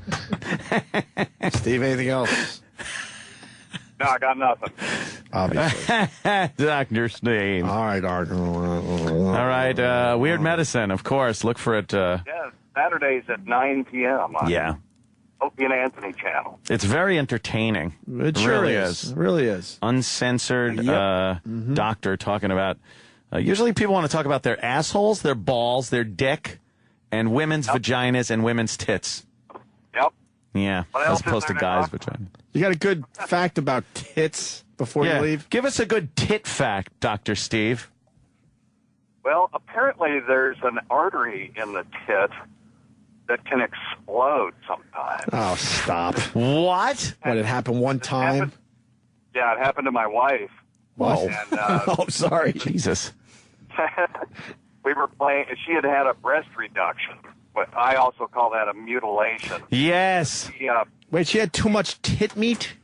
Steve, anything else? No, I got nothing. Obviously. Dr. Steen. All right, Art. All right, Weird Medicine, of course. Look for it. Yeah, Saturdays at 9 p.m. on Yeah. Opie and Anthony channel. It's very entertaining. It sure really is. It really is. Uncensored doctor talking about... usually people want to talk about their assholes, their balls, their dick, and women's vaginas and women's tits. Yep. Yeah, What as else is opposed to there to guys' talk vagina. You got a good fact about tits before you leave? Give us a good tit fact, Dr. Steve. Well, apparently there's an artery in the tit that can explode sometimes. Oh, stop. What? What, it happened one time? Yeah, it happened to my wife. Whoa. And, oh, sorry. Jesus. we were playing, she had had a breast reduction, but I also call that a mutilation. Yes. Wait, she had too much tit meat?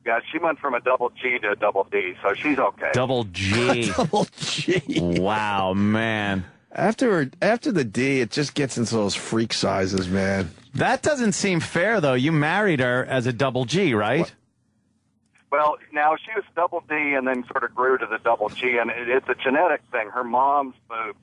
Yeah, she went from a double G to a double D, so she's okay. Double G. Double G. Wow, man. After the D, it just gets into those freak sizes, man. That doesn't seem fair, though. You married her as a double G, right? What? Well, now she was double D and then sort of grew to the double G, and it's a genetic thing. Her mom's boobs,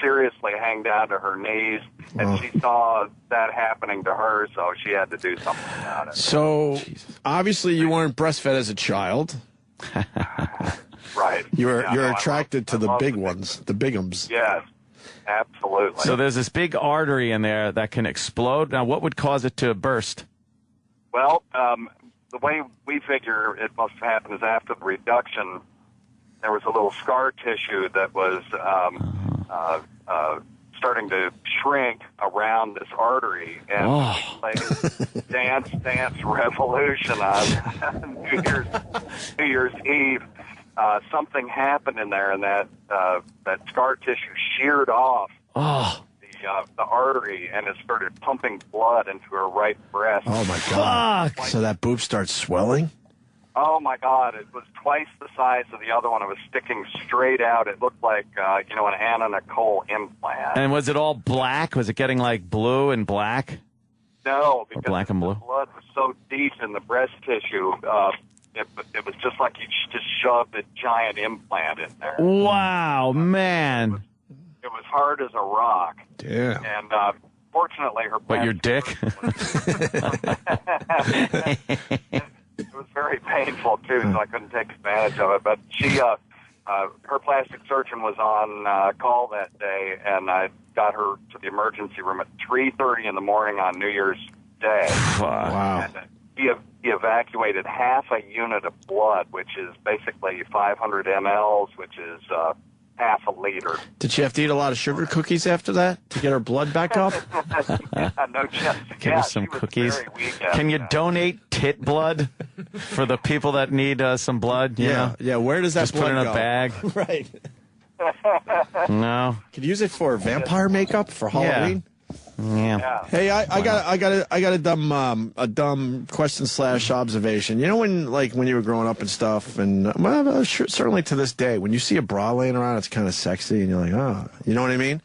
seriously hang down to her knees, and she saw that happening to her, so she had to do something about it. So, obviously, you weren't breastfed as a child. Right. You're attracted to the big ones, the bigums. Yes, absolutely. So there's this big artery in there that can explode. Now, what would cause it to burst? Well, the way we figure it must happen is after the reduction, there was a little scar tissue that was starting to shrink around this artery, and like dance revolution on New Year's Eve. Something happened in there, and that scar tissue sheared off the artery, and it started pumping blood into her right breast. Oh, my God. So that boob starts swelling? Oh, my God. It was twice the size of the other one. It was sticking straight out. It looked like, an Anna Nicole implant. And was it all black? Was it getting like blue and black? No, because black and blue? the blood was so deep in the breast tissue. It was just like you just shoved a giant implant in there. Wow, man. It was hard as a rock. Damn. And fortunately, her What, your dick? It was very painful, too, so I couldn't take advantage of it. But her plastic surgeon was on call that day, and I got her to the emergency room at 3:30 in the morning on New Year's Day. Wow. And he evacuated half a unit of blood, which is basically 500 mLs, which is half a liter. Did she have to eat a lot of sugar cookies after that to get her blood back up? No chance. Give us some cookies. Can you donate tit blood for the people that need some blood? You know? Yeah. Where does that Just blood put it in go? a bag. Right. No. Could you use it for vampire makeup for Halloween? Yeah. Hey, I got a dumb question / observation. You know when you were growing up and stuff, and certainly to this day, when you see a bra laying around, it's kind of sexy, and you're like, oh, you know what I mean?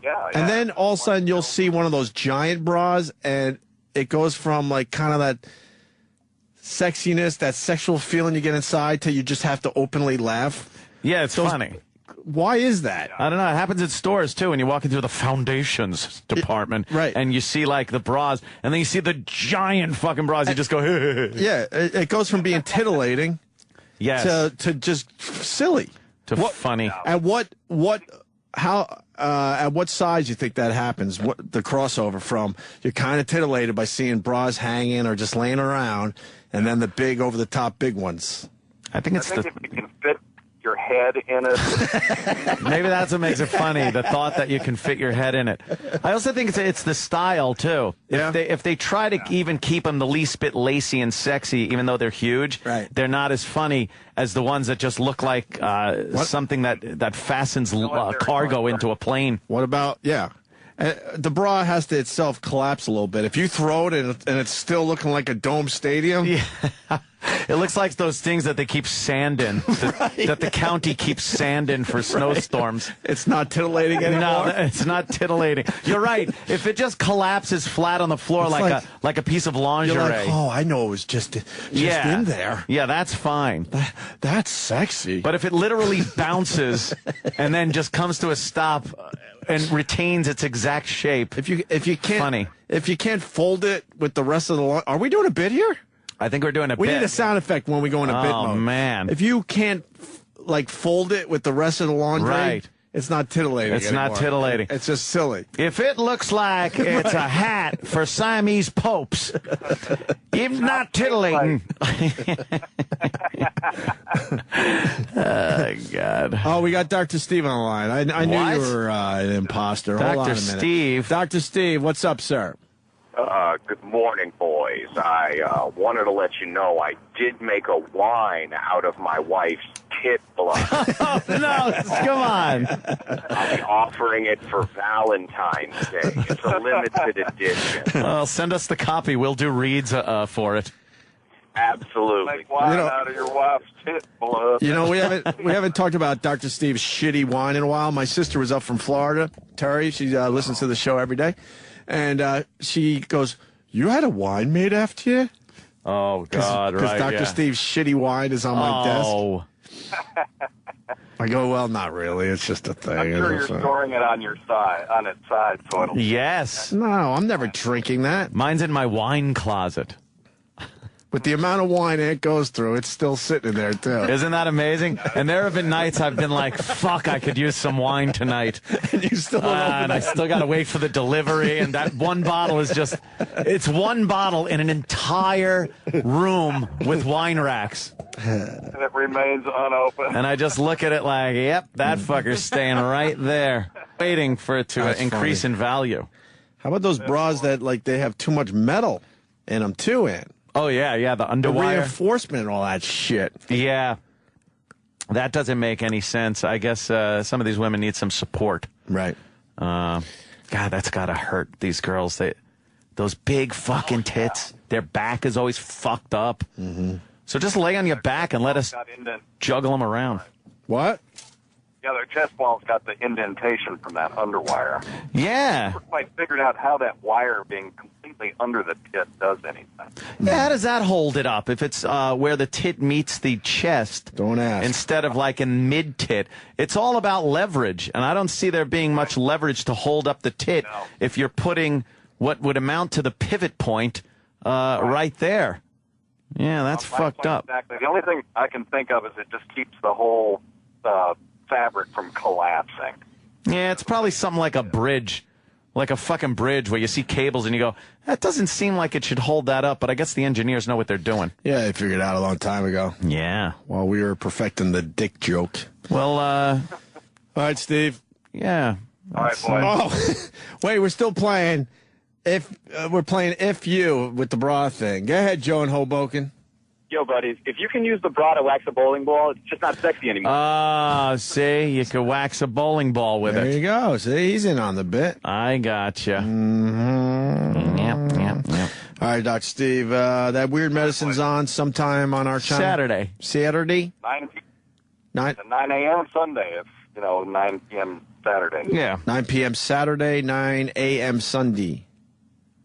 Yeah. And then all of a sudden you'll see one of those giant bras, and it goes from like kind of that sexiness, that sexual feeling you get inside, till you just have to openly laugh. Yeah, it's funny. Why is that? I don't know. It happens at stores, too, when you walk into the foundations department. Right. And you see, like, the bras, and then you see the giant fucking bras. You just go, yeah, it goes from being titillating yes, to just silly. to funny. At what size you think that happens? What the crossover from you're kind of titillated by seeing bras hanging or just laying around, and then the big over the top big ones. I think it's if you can fit your head in it. Maybe that's what makes it funny, the thought that you can fit your head in it. I also think it's the style, too. If they try to even keep them the least bit lacy and sexy, even though they're huge, they're not as funny as the ones that just look like something that fastens cargo into a plane. What about, the bra has to itself collapse a little bit. If you throw it and it's still looking like a dome stadium. Yeah. It looks like those things that they keep sanding, that the county keeps sanding for snowstorms. It's not titillating anymore? No, it's not titillating. You're right. If it just collapses flat on the floor like a piece of lingerie. You're like, oh, I know it was just in there. Yeah, that's fine. That's sexy. But if it literally bounces and then just comes to a stop and retains its exact shape, if you can't, funny. If you can't fold it with the rest of the are we doing a bit here? I think we're doing a bit. We need a sound effect when we go into bit mode. Oh, man. If you can't, fold it with the rest of the laundry, It's not titillating. It's anymore. not titillating. It's just silly. If it looks like it's a hat for Siamese popes, it's not titillating. Oh, God. Oh, we got Dr. Steve on the line. I knew you were an imposter. Hold on a Dr. minute. Steve. Dr. Steve, what's up, sir? Good morning, boys. I wanted to let you know I did make a wine out of my wife's tit blood. Oh, no, come on. I'll be offering it for Valentine's Day. It's a limited edition. Well, send us the copy. We'll do reads for it. Absolutely. Make wine out of your wife's tit blood. You know, we haven't talked about Dr. Steve's shitty wine in a while. My sister was up from Florida, Terry. She listens to the show every day. And she goes, "You had a wine made after you?" Oh, God, right. Because Dr. Steve's shitty wine is on my desk. I go, well, not really. It's just a thing. I'm sure you're storing it on its side, so it'll. Yes. No, I'm never drinking that. Mine's in my wine closet. With the amount of wine it goes through, it's still sitting in there, too. Isn't that amazing? And there have been nights I've been like, fuck, I could use some wine tonight. And you still don't open and I still got to wait for the delivery. And that one bottle is just, it's one bottle in an entire room with wine racks. And it remains unopened. And I just look at it like, yep, that fucker's staying right there, waiting for it to That's increase funny. in value. How about those bras that, like, they have too much metal in them, too, Ant? Oh, yeah, the The underwire. reinforcement and all that shit. Yeah. That doesn't make any sense. I guess some of these women need some support. Right. God, that's got to hurt these girls. Those big fucking tits, their back is always fucked up. Mm-hmm. So just lay on your back and let us juggle them around. What? Yeah, their chest wall's got the indentation from that underwire. Yeah. Never quite figured out how that wire being completely under the tit does anything. Yeah, how does that hold it up? If it's where the tit meets the chest, don't ask. Instead of like in mid-tit, it's all about leverage, and I don't see there being much leverage to hold up the tit if you're putting what would amount to the pivot point right there. Yeah, that's fucked up. Exactly. The only thing I can think of is it just keeps the whole fabric from collapsing. Yeah, it's probably something like a bridge, like a fucking bridge where you see cables and you go, that doesn't seem like it should hold that up, but I guess the engineers know what they're doing. Yeah, they figured it out a long time ago. Yeah. While we were perfecting the dick joke. Well, all right, Steve. Yeah. All right, boys. Oh, wait, we're still playing. We're playing If You with the bra thing. Go ahead, Joe in Hoboken. Yo, buddies, if you can use the bra to wax a bowling ball, it's just not sexy anymore. See, you could wax a bowling ball with it. There you go. See, he's in on the bit. I gotcha. Mm-hmm. Yep. All right, Dr. Steve, that Weird Medicine's on sometime on our channel. Saturday? 9 a.m. Sunday, 9 p.m. Saturday. Yeah. 9 p.m. Saturday, 9 a.m. Sunday.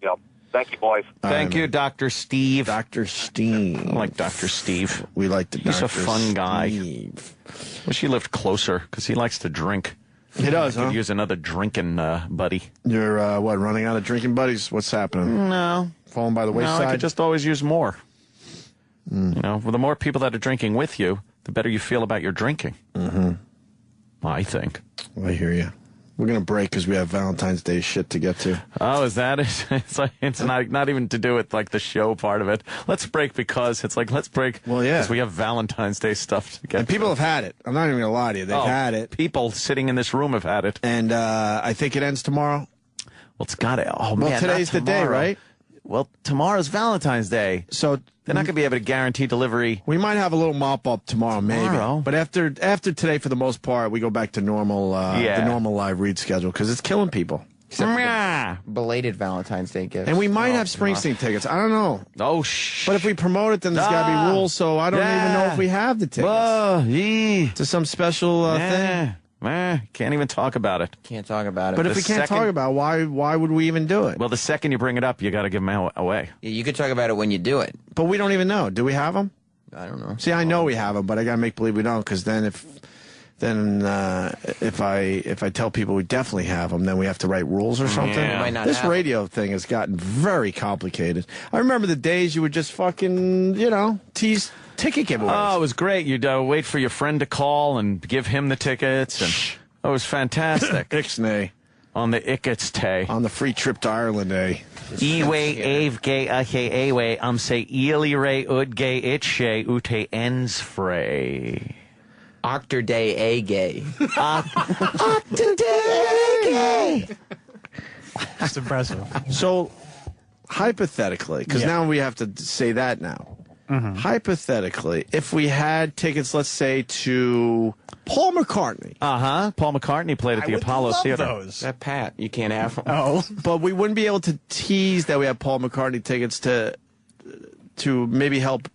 Yep. Thank you, boys. Thank you, Dr. Steve. Dr. Steve. I like Dr. Steve. We like the He's Dr. a fun guy. Steve. Wish he lived closer, because he likes to drink. He does, Could use another drinking buddy. You're, running out of drinking buddies? What's happening? No. Falling by the wayside? No, I could just always use more. Well, the more people that are drinking with you, the better you feel about your drinking. Mm-hmm. I think. Well, I hear you. We're going to break because we have Valentine's Day shit to get to. Oh, is that it? It's not even to do with, like, the show part of it. Let's break because it's like, let's break. Well, yeah. Because we have Valentine's Day stuff to get And people have had it. I'm not even going to lie to you. They've had it. People sitting in this room have had it. And I think it ends tomorrow. Well, it's got to. Oh, well, man, today's the day, right? Well, tomorrow's Valentine's Day. So they're not going to be able to guarantee delivery. We might have a little mop up tomorrow, maybe. But after today, for the most part, we go back to normal, the normal live read schedule because it's killing people. Belated Valentine's Day gift. And we might have Springsteen tickets. I don't know. Oh, But if we promote it, then there's got to be rules. So I don't even know if we have the tickets to some special thing. Can't even talk about it. Can't talk about it. But if we can't talk about it, why would we even do it? Well, the second you bring it up, you got to give them away. Yeah, you could talk about it when you do it. But we don't even know. Do we have them? I don't know. See, I know we have them, but I got to make believe we don't, because then if I tell people we definitely have them, then we have to write rules or something. Yeah. Might not This have radio thing has gotten very complicated. I remember the days you would just fucking, tease ticket giveaways. Oh, it was great. You'd wait for your friend to call and give him the tickets. And That was fantastic. Ixnay. On the Ickets on the free trip to Ireland day. Ewe avge ake ewe say ilire udge itche ute ens frey. Octerday a gay. Octerday. That's impressive. So, hypothetically, because now we have to say that now. Mm-hmm. Hypothetically, if we had tickets, let's say, to Paul McCartney. Paul McCartney played at the Apollo Theater. That Pat, you can't have them. Oh. But we wouldn't be able to tease that we have Paul McCartney tickets to maybe help,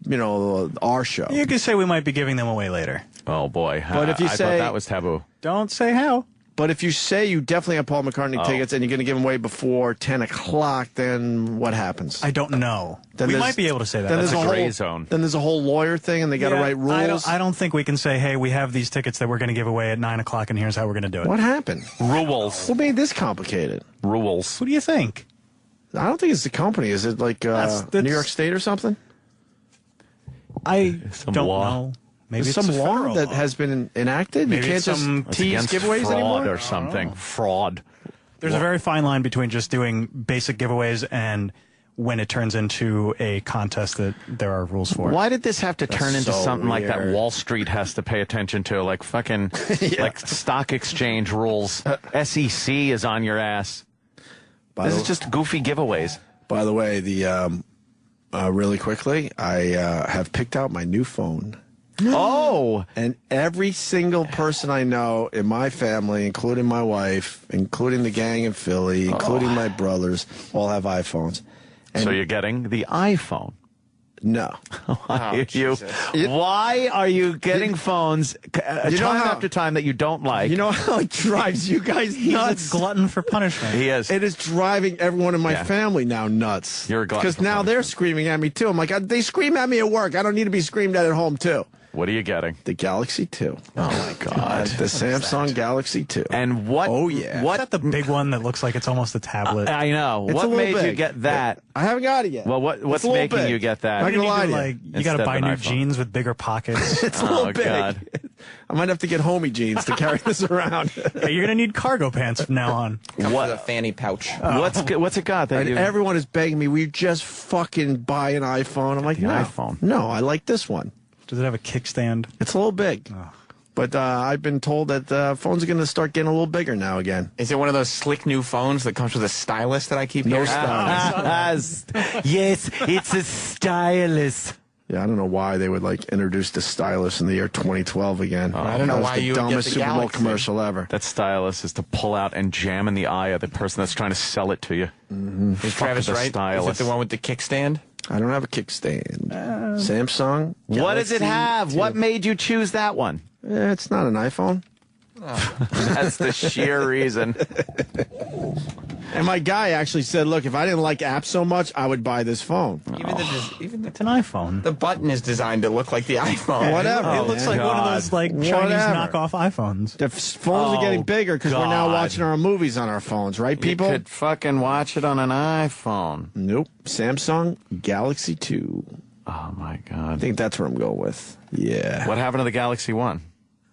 our show. You could say we might be giving them away later. Oh, boy. But if you I say thought that was taboo. Don't say how. But if you say you definitely have Paul McCartney tickets and you're going to give them away before 10 o'clock, then what happens? I don't know. Then we there's- might be able to say that. Then That's there's a a gray whole zone. Then there's a whole lawyer thing, and they got to write rules. I don't think we can say, hey, we have these tickets that we're going to give away at 9 o'clock, and here's how we're going to do it. What happened? Rules. What made this complicated? Rules. What do you think? I don't think it's the company. Is it like That's- New York State or something? I Some don't law. know. Maybe There's it's some a law federal that law. has been enacted. Maybe you can't it's some- just It's tease against giveaways fraud anymore. or something. Fraud. There's a very fine line between just doing basic giveaways and when it turns into a contest that there are rules for. Why did this have to turn into so something like that weird. Wall Street has to pay attention to, like fucking like stock exchange rules? SEC is on your ass. This is just goofy giveaways. By the way, the really quickly, I have picked out my new phone. Oh! And every single person I know in my family, including my wife, including the gang in Philly, including my brothers, all have iPhones. And So you're getting the iPhone. no. Why are you getting phones time after time that you don't like? You know how it drives you guys He's nuts? a glutton for punishment. He is. It is driving everyone in my Yeah. family now nuts. You're a glutton Because for now they're screaming at me, too. I'm like, they scream at me at work. I don't need to be screamed at home, too. What are you getting? The Galaxy 2. Oh, my God. The Samsung Galaxy 2. And what? Oh, yeah. Is that the big one that looks like it's almost a tablet? I know. It's a What little made you big. get that? I haven't got it yet. Well, what's It's a little making big. you get that? Not You gonna need lie to, to you. like, you got Instead to of buy an new iPhone. jeans with bigger pockets. It's a little Oh, big. God. I might have to get homie jeans to carry this around. Yeah, you're going to need cargo pants from now on. Comes with a fanny pouch. What's it got? That And you, everyone is begging me, we just fucking buy an iPhone. I'm like, no. iPhone. No, I like this one. Does it have a kickstand? It's a little big. But I've been told that phones are going to start getting a little bigger now again. Is it one of those slick new phones that comes with a stylus that I keep No hearing? stylus. Yes, it's a stylus. Yeah, I don't know why they would introduce the stylus in the year 2012 again. I don't know That was why the you would get dumbest the Super Bowl Galaxy. commercial ever. that stylus is to pull out and jam in the eye of the person that's trying to sell it to you. Is Travis the right? stylus. Is it the one with the kickstand? I don't have a kickstand. Samsung. What does it Galaxy have? 2. What made you choose that one? It's not an iPhone. That's the sheer reason. And my guy actually said, look, if I didn't like apps so much, I would buy this phone. Even It's an iPhone. the button is designed to look like the iPhone. Whatever. It looks man. like one of those Chinese Whatever. knockoff iPhones. The phones are getting bigger because we're now God. watching our movies on our phones, right, people? You could fucking watch it on an iPhone. Nope. Samsung Galaxy 2. Oh, my I God. think that's what I'm going with. Yeah. What happened to the Galaxy 1?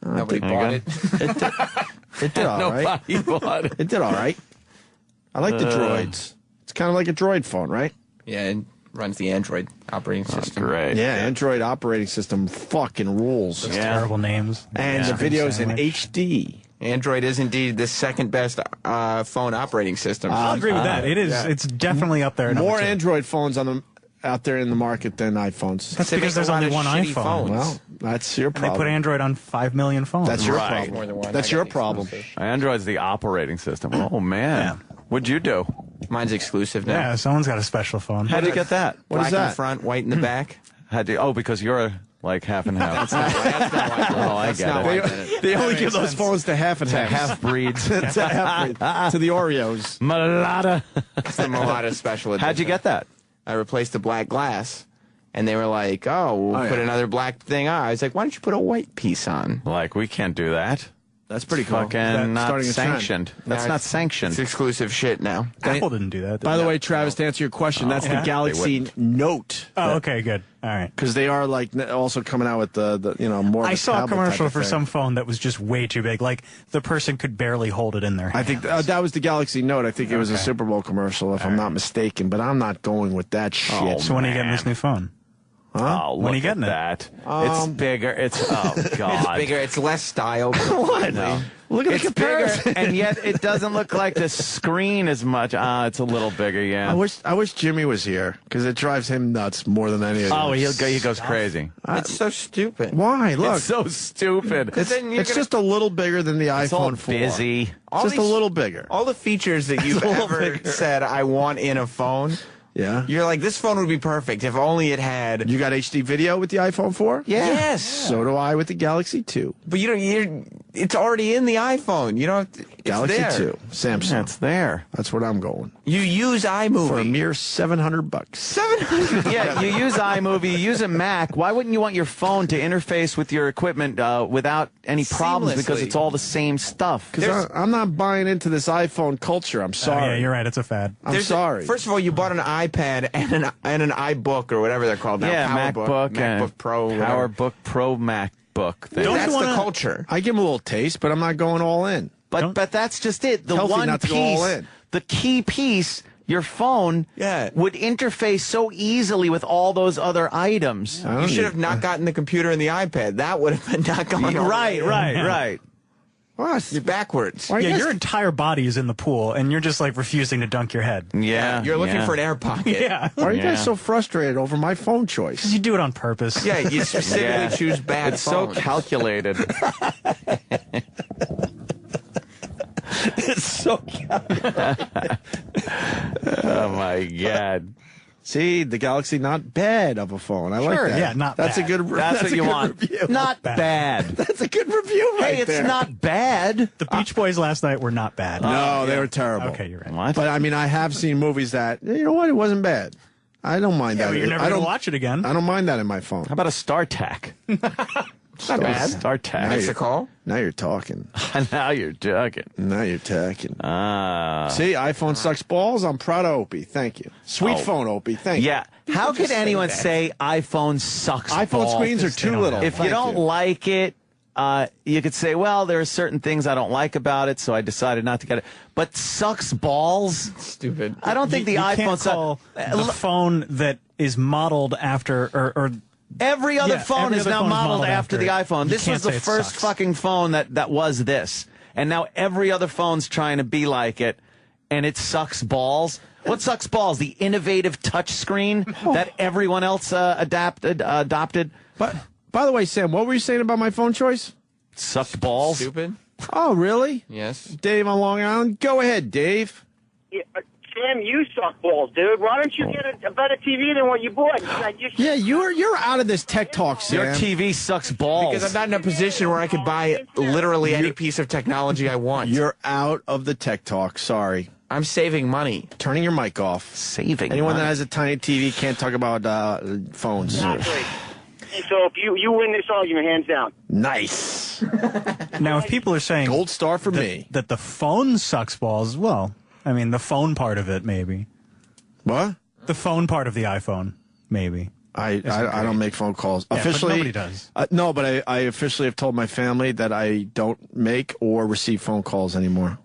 Nobody bought it. It did all right. Nobody bought it. It did all right. I like the droids. It's kind of like a droid phone, right? Yeah, it runs the Android operating system. Great. Yeah, Android operating system fucking rules. Those terrible names. And the video's in HD. Android is indeed the second best phone operating system. I'll agree with that. It is. yeah. It's definitely up there. at More number two. Android phones out there in the market than iPhones. That's They because make there's a lot only of one shitty iPhone. phones. Well, that's your And they problem. put Android on 5 million phones. That's your Right. More than problem. one. That's I got your the problem. exclusive. Android's the operating system. Oh, man. What'd you do? Mine's exclusive now. Yeah, someone's got a special phone. How'd you get that? What Black is in the that? front, white in the back. Because you're like half and half. That's not why. Oh, I get not it. why I did it. They only give those phones to half and To half. half breeds. To half to the Oreos. Malata. It's the Mulata special edition. How'd you get that? I replaced the black glass. And they were like, we'll put yeah. another black thing on. I was like, why don't you put a white piece on? Like, we can't do that. That's pretty cool. Fucking not starting a trend. sanctioned. That's not sanctioned. It's exclusive shit now. Apple didn't do that. By the way, Travis, to answer your question, that's the Galaxy Note. Oh, okay, good. All right. Because they are like also coming out with the more. Of I a saw a tablet commercial type of for thing. some phone that was just way too big. Like the person could barely hold it in their hand. I think that was the Galaxy Note. I think it was a Super Bowl commercial, if I'm not mistaken. But I'm not going with that shit. So when are you getting this new phone? Huh? Oh, When are you look getting at it? that. It's bigger. It's, oh, God. It's bigger. It's less style. What? No. Look at It's the comparison. bigger, and yet it doesn't look like the screen as much. It's a little bigger, yeah. I wish Jimmy was here because it drives him nuts more than any of Oh, us. he goes crazy. It's so stupid. Why? Look, It's so stupid. it's just a little bigger than the It's all iPhone 4. busy. Just a little bigger. All the features that you've ever said I want in a phone. Yeah. You're like, this phone would be perfect if only it had. You got HD video with the iPhone 4? Yeah. Yes. So do I with the Galaxy 2. But you don't. It's already in the iPhone. You don't. It's Galaxy there. 2. Samsung. It's there. That's what I'm going. You use iMovie For a mere $700. $700. Yeah, you use iMovie, you use a Mac. Why wouldn't you want your phone to interface with your equipment without any problems? Because Seamlessly. it's all the same stuff. Because I'm not buying into this iPhone culture. I'm sorry. Yeah, you're right. It's a fad. I'm sorry. First of all, you bought an iPad and an iBook or whatever they're called now. Yeah, PowerBook, MacBook Pro, whatever. PowerBook Pro MacBook thing. Don't That's you wanna- the culture. I give him a little taste, but I'm not going all in. But that's just it. The Healthy one not to go all piece, in. the key piece, your phone would interface so easily with all those other items. You should have not gotten the computer and the iPad. That would have been not going on. Right. What? You're backwards. Yeah, your entire body is in the pool, and you're just like refusing to dunk your head. Yeah. You're looking for an air pocket. Yeah. Why are you guys so frustrated over my phone choice? Because you do it on purpose. Yeah, you specifically choose bad It's phones. so calculated. It's so Oh, my God. See, the Galaxy, not bad of a phone. I like Sure, that. yeah, not That's bad. a good. That's what a you good want. Review. Not bad. That's a good review, right Hey, it's there. not bad. The Beach Boys last night were not bad. No, they were terrible. Okay, you're right. What? But I mean, I have seen movies that you know what, it wasn't bad. I don't mind Yeah, that. but you're never I going don't to watch it again. I don't mind that in my phone. How about a StarTAC? It's not bad. StarTAC. Makes a call. Now you're talking. Now you're talking. Now you're talking. See, See, iPhone sucks balls. I'm proud of Opie. Thank you. Sweet Oh. phone, Opie. Thank you. yeah. How could anyone say iPhone sucks iPhone balls? screens are too little. If you Thank don't like it, you could say, well, there are certain things I don't like about it, so I decided not to get it. But sucks balls? Stupid. I don't think the you iPhone can't call the phone that is modeled after or Every other Yeah, phone every is other now phone is modeled modeled after the after it. iPhone. You This can't was the say it first sucks. fucking phone that was this. And now every other phone's trying to be like it, and it sucks balls. What sucks balls? The innovative touch screen that everyone else adopted? But by the way, Sam, what were you saying about my phone choice? Sucked balls? Stupid. Oh, really? Yes. Dave on Long Island. Go ahead, Dave. Yeah, Sam, you suck balls, dude. Why don't you get a better TV than what you bought? Yeah, you're out of this tech talk, Sam. Your TV sucks balls. Because I'm not in a position where I could buy literally any piece of technology I want. You're out of the tech talk. Sorry. I'm saving money. Turning your mic off. Saving Anyone money. that has a tiny TV can't talk about phones. Exactly. So if you win this argument, hands down. Nice. now if people are saying Gold star for me. that the phone sucks balls as well. I mean, the phone part of it, maybe. What? The phone part of the iPhone, maybe. I don't make phone calls. Yeah, officially, but nobody does. No, but I officially have told my family that I don't make or receive phone calls anymore.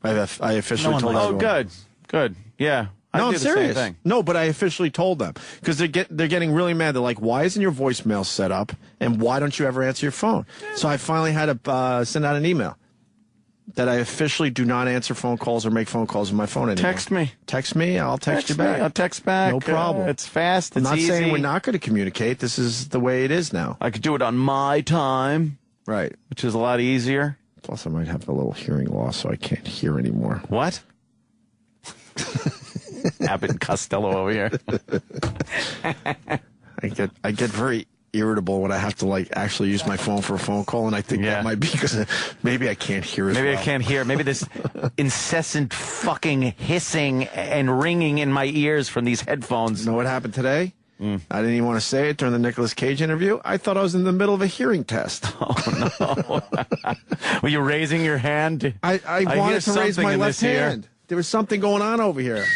I officially told Oh, everyone. good. Yeah. I No, do I'm the serious. Same thing. No, but I officially told them because they're getting really mad. They're like, "Why isn't your voicemail set up? And why don't you ever answer your phone?" So I finally had to send out an email that I officially do not answer phone calls or make phone calls with my phone anymore. Text me. Text me. I'll text you back. I'll text back. No problem. It's fast. I'm It's not easy. saying we're not going to communicate. This is the way it is now. I could do it on my time. Right. Which is a lot easier. Plus, I might have a little hearing loss, so I can't hear anymore. What? Abbott and Costello over here. I get very irritable when I have to actually use my phone for a phone call, and I think that might be because maybe I can't hear as Maybe well. I can't hear. Maybe this incessant fucking hissing and ringing in my ears from these headphones. You know what happened today? I didn't even want to say it during the Nicolas Cage interview. I thought I was in the middle of a hearing test. Oh, no. Were you raising your hand? I wanted to raise my left hand. There was something going on over here.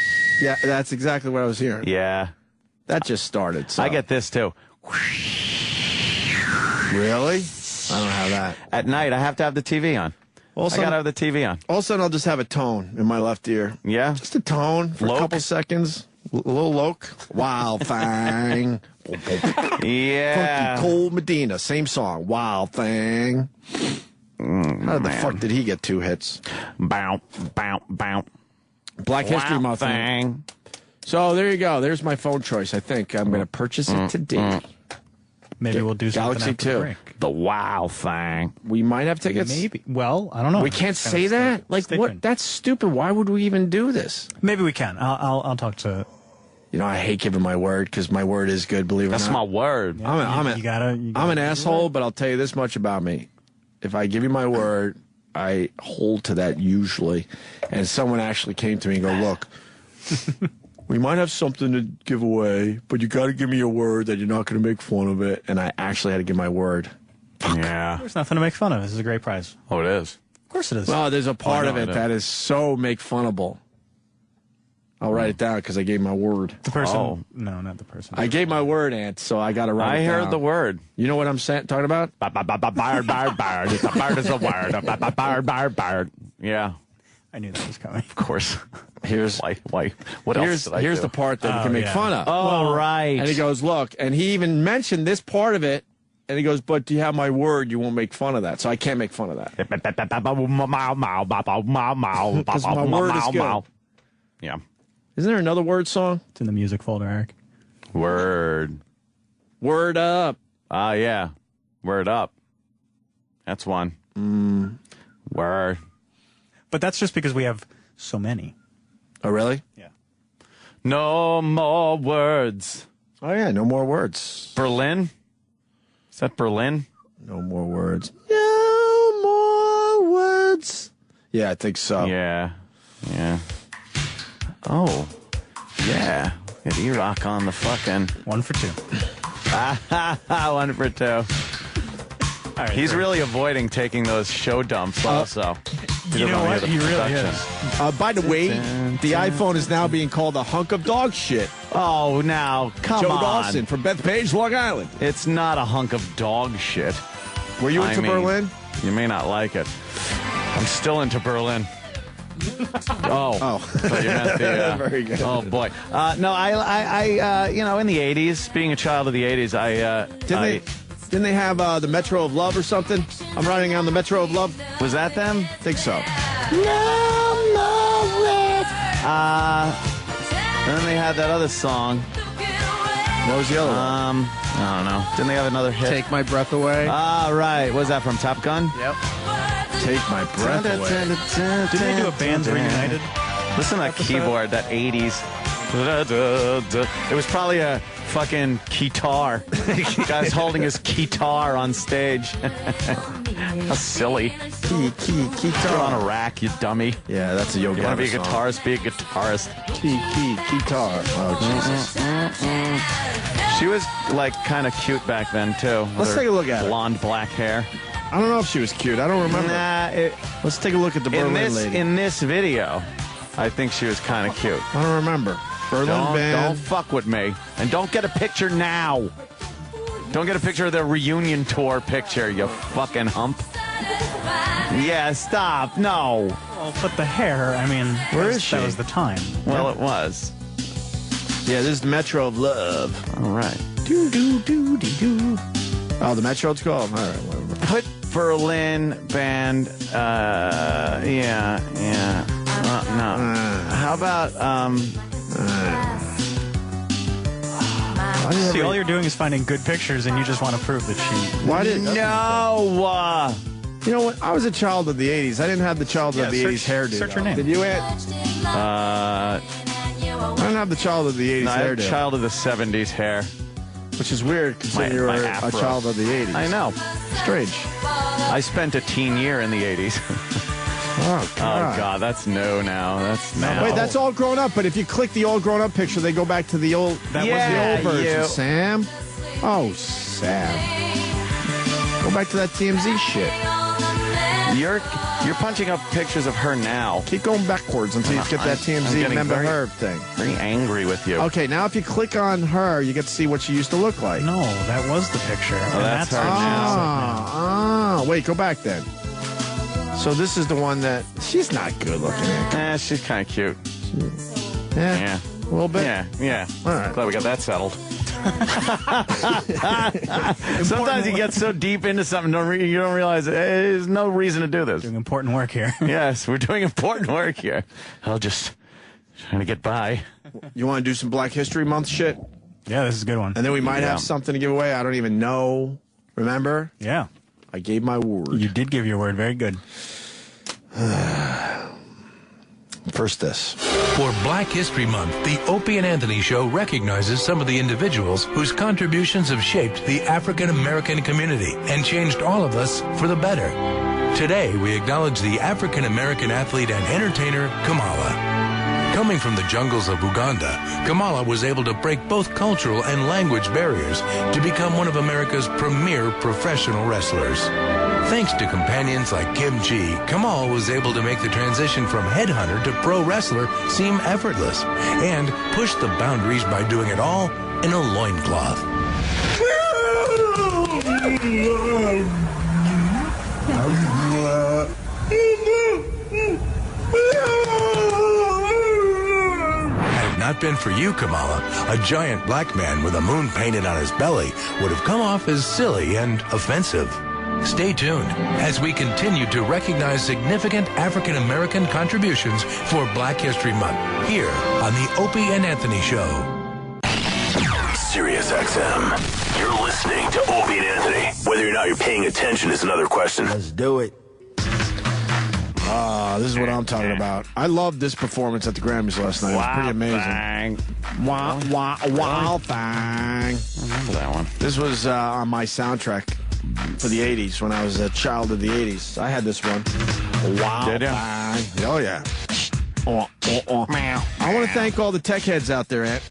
Yeah, that's exactly what I was hearing. Yeah. That just started. So. I get this, too. Really? I don't have that. At night, I have to have the TV on. I got to have the TV on. All of a sudden, I'll just have a tone in my left ear. Yeah? Just a tone for a couple seconds. A little loke. Wild thing. Yeah. Funky Cole Medina. Same song. Wild thing. How the fuck did he get 2 hits? Bow, bow, bow. Black History Month thing. So there you go. There's my phone choice. I think I'm going to purchase it today. Maybe we'll do something Galaxy after the 2. break. The wow thing. We might have tickets. Maybe. Well, I don't know. We can't say that? Like, what? That's stupid. Why would we even do this? Maybe we can. I'll talk to... You know, I hate giving my word because my word is good, believe it or not. That's my word. Yeah, I'm an asshole, but I'll tell you this much about me. If I give you my word, I hold to that usually. And someone actually came to me and go, look, we might have something to give away, but you got to give me your word that you're not going to make fun of it. And I actually had to give my word. Yeah. There's nothing to make fun of. This is a great prize. Oh, it is? Of course it is. Well, there's a part of it that is so make funnable. I'll write it down because I gave my word. The person? No, not the person. I gave my word, Ant, so I got to write it down. I heard the word. You know what I'm talking about? Bird. It's a bird is a word. Bird. Yeah. I knew that was coming. Of course. Here's why? What else did I here's do? the part that you can make fun of. Oh, right. And he goes, look, and he even mentioned this part of it, and he goes, but do you have my word? You won't make fun of that. So I can't make fun of that. Because my word is good. Yeah. Isn't there another word song? It's in the music folder, Eric. Word. Word up. Ah, yeah. Word up. That's one. Word. But that's just because we have so many. Oh, really? Yeah. No more words. Oh, yeah, no more words. Berlin? Is that Berlin? No more words. No more words. Yeah, I think so. Yeah. Yeah. Oh. Yeah. Get E-Rock on the fucking... 1 for 2. 1 for 2. All right, He's really avoiding taking those show dumps also. You know what? He really is. By the way, the iPhone is now being called a hunk of dog shit. Oh, now, come Joe on. Dawson from Bethpage, Long Island. It's not a hunk of dog shit. Were you into Berlin? You may not like it. I'm still into Berlin. Oh. But you meant the, very good. Oh, boy. No, I you know, in the 80s, being a child of the 80s, Didn't they have the Metro of Love or something? I'm riding on the Metro of Love. Was that them? I think so. Then they had that other song. What was the other one? I don't know. Didn't they have another hit? Take My Breath Away. Ah, right. Was that from Top Gun? Yep. Take My Breath Away. Didn't they do a Bands Reunited? Listen to that keyboard, that 80s. It was probably a fucking guitar. Guy's holding his guitar on stage. How silly. Guitar on a rack, you dummy. Yeah, that's a Yogi. You want to be a guitarist? Be a guitarist. Guitar. Oh, Jesus. She was, like, kind of cute back then, too. Let's take a look at her. Blonde, black hair. I don't know if she was cute. I don't remember. Nah, let's take a look at the Berlin lady. In this video, I think she was kind of cute. I don't remember. Berlin band. Don't fuck with me. And don't get a picture now. Don't get a picture of the reunion tour picture, you fucking hump. Yeah, stop. No. Well, but the hair, I mean, where is she? That was the time. Well, it was. Yeah, this is the Metro of Love. All right. Do. Oh, the Metro it's called? All right, whatever. Put Berlin band, yeah. No. How about, See, all you're doing is finding good pictures, and you just want to prove that she... Why did... No! You know what? I was a child of the 80s. I didn't have the child of the 80s hairdo. Search her name. Did you, Ant? I don't have the child of the 80s I have hairdo. child of the 70s hair. Which is weird, considering you were a child of the 80s. I know. Strange. I spent a teen year in the 80s. Oh, God, that's no now. That's now. Wait, that's all grown up. But if you click the all grown up picture, they go back to the old. That was the old version. Sam. Oh, Sam. Go back to that TMZ shit. You're punching up pictures of her now. Keep going backwards until you get that TMZ Remember Her thing. Very angry with you. Okay, now if you click on her, you get to see what she used to look like. No, that was the picture. Oh, that's her now. Wait, go back then. So this is the one that she's not good looking. She's kind of cute. Yeah, a little bit. Yeah. All right. Glad we got that settled. Sometimes you get so deep into something, you don't realize there's no reason to do this. Doing important work here. Yes, we're doing important work here. I'll just trying to get by. You want to do some Black History Month shit? Yeah, this is a good one. And then we might have something to give away. I don't even know. Remember? Yeah. I gave my word. You did give your word. Very good. First this. For Black History Month, the Opie and Anthony Show recognizes some of the individuals whose contributions have shaped the African American community and changed all of us for the better. Today, we acknowledge the African American athlete and entertainer, Kamala. Coming from the jungles of Uganda, Kamala was able to break both cultural and language barriers to become one of America's premier professional wrestlers. Thanks to companions like Kim G, Kamala was able to make the transition from headhunter to pro wrestler seem effortless and push the boundaries by doing it all in a loincloth. Had it not been for you, Kamala, a giant black man with a moon painted on his belly would have come off as silly and offensive. Stay tuned as we continue to recognize significant African American contributions for Black History Month here on the Opie and Anthony Show. Sirius XM. You're listening to Opie and Anthony. Whether or not you're paying attention is another question. Let's do it. This is what I'm talking about. I loved this performance at the Grammys last night. It was pretty amazing. Wild thing. I remember that one. This was on my soundtrack for the 80s when I was a child of the 80s. I had this one. Wow. Did you? Oh, yeah. I want to thank all the tech heads out there, Ant,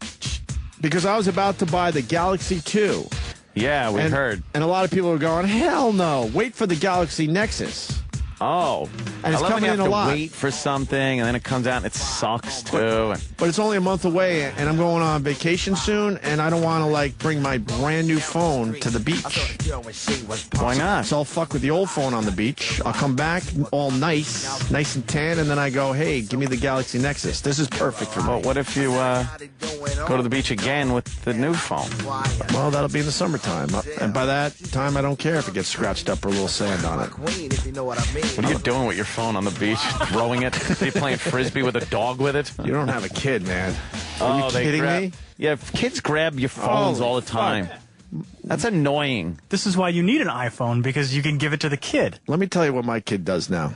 because I was about to buy the Galaxy 2. Yeah, we heard. And a lot of people were going, hell no, wait for the Galaxy Nexus. Oh. And it's coming in a lot. Wait for something, and then it comes out and it sucks, too. But it's only a month away, and I'm going on vacation soon, and I don't want to, bring my brand new phone to the beach. Why not? So I'll fuck with the old phone on the beach. I'll come back all nice and tan, and then I go, hey, give me the Galaxy Nexus. This is perfect for me. Well, what if you go to the beach again with the new phone? Well, that'll be in the summertime. And by that time, I don't care if it gets scratched up or a little sand on it. What are you doing with your phone on the beach? Throwing it? Are you playing Frisbee with a dog with it? You don't have a kid, man. Are you kidding me? Yeah, kids grab your phones all the time. That's annoying. This is why you need an iPhone, because you can give it to the kid. Let me tell you what my kid does now.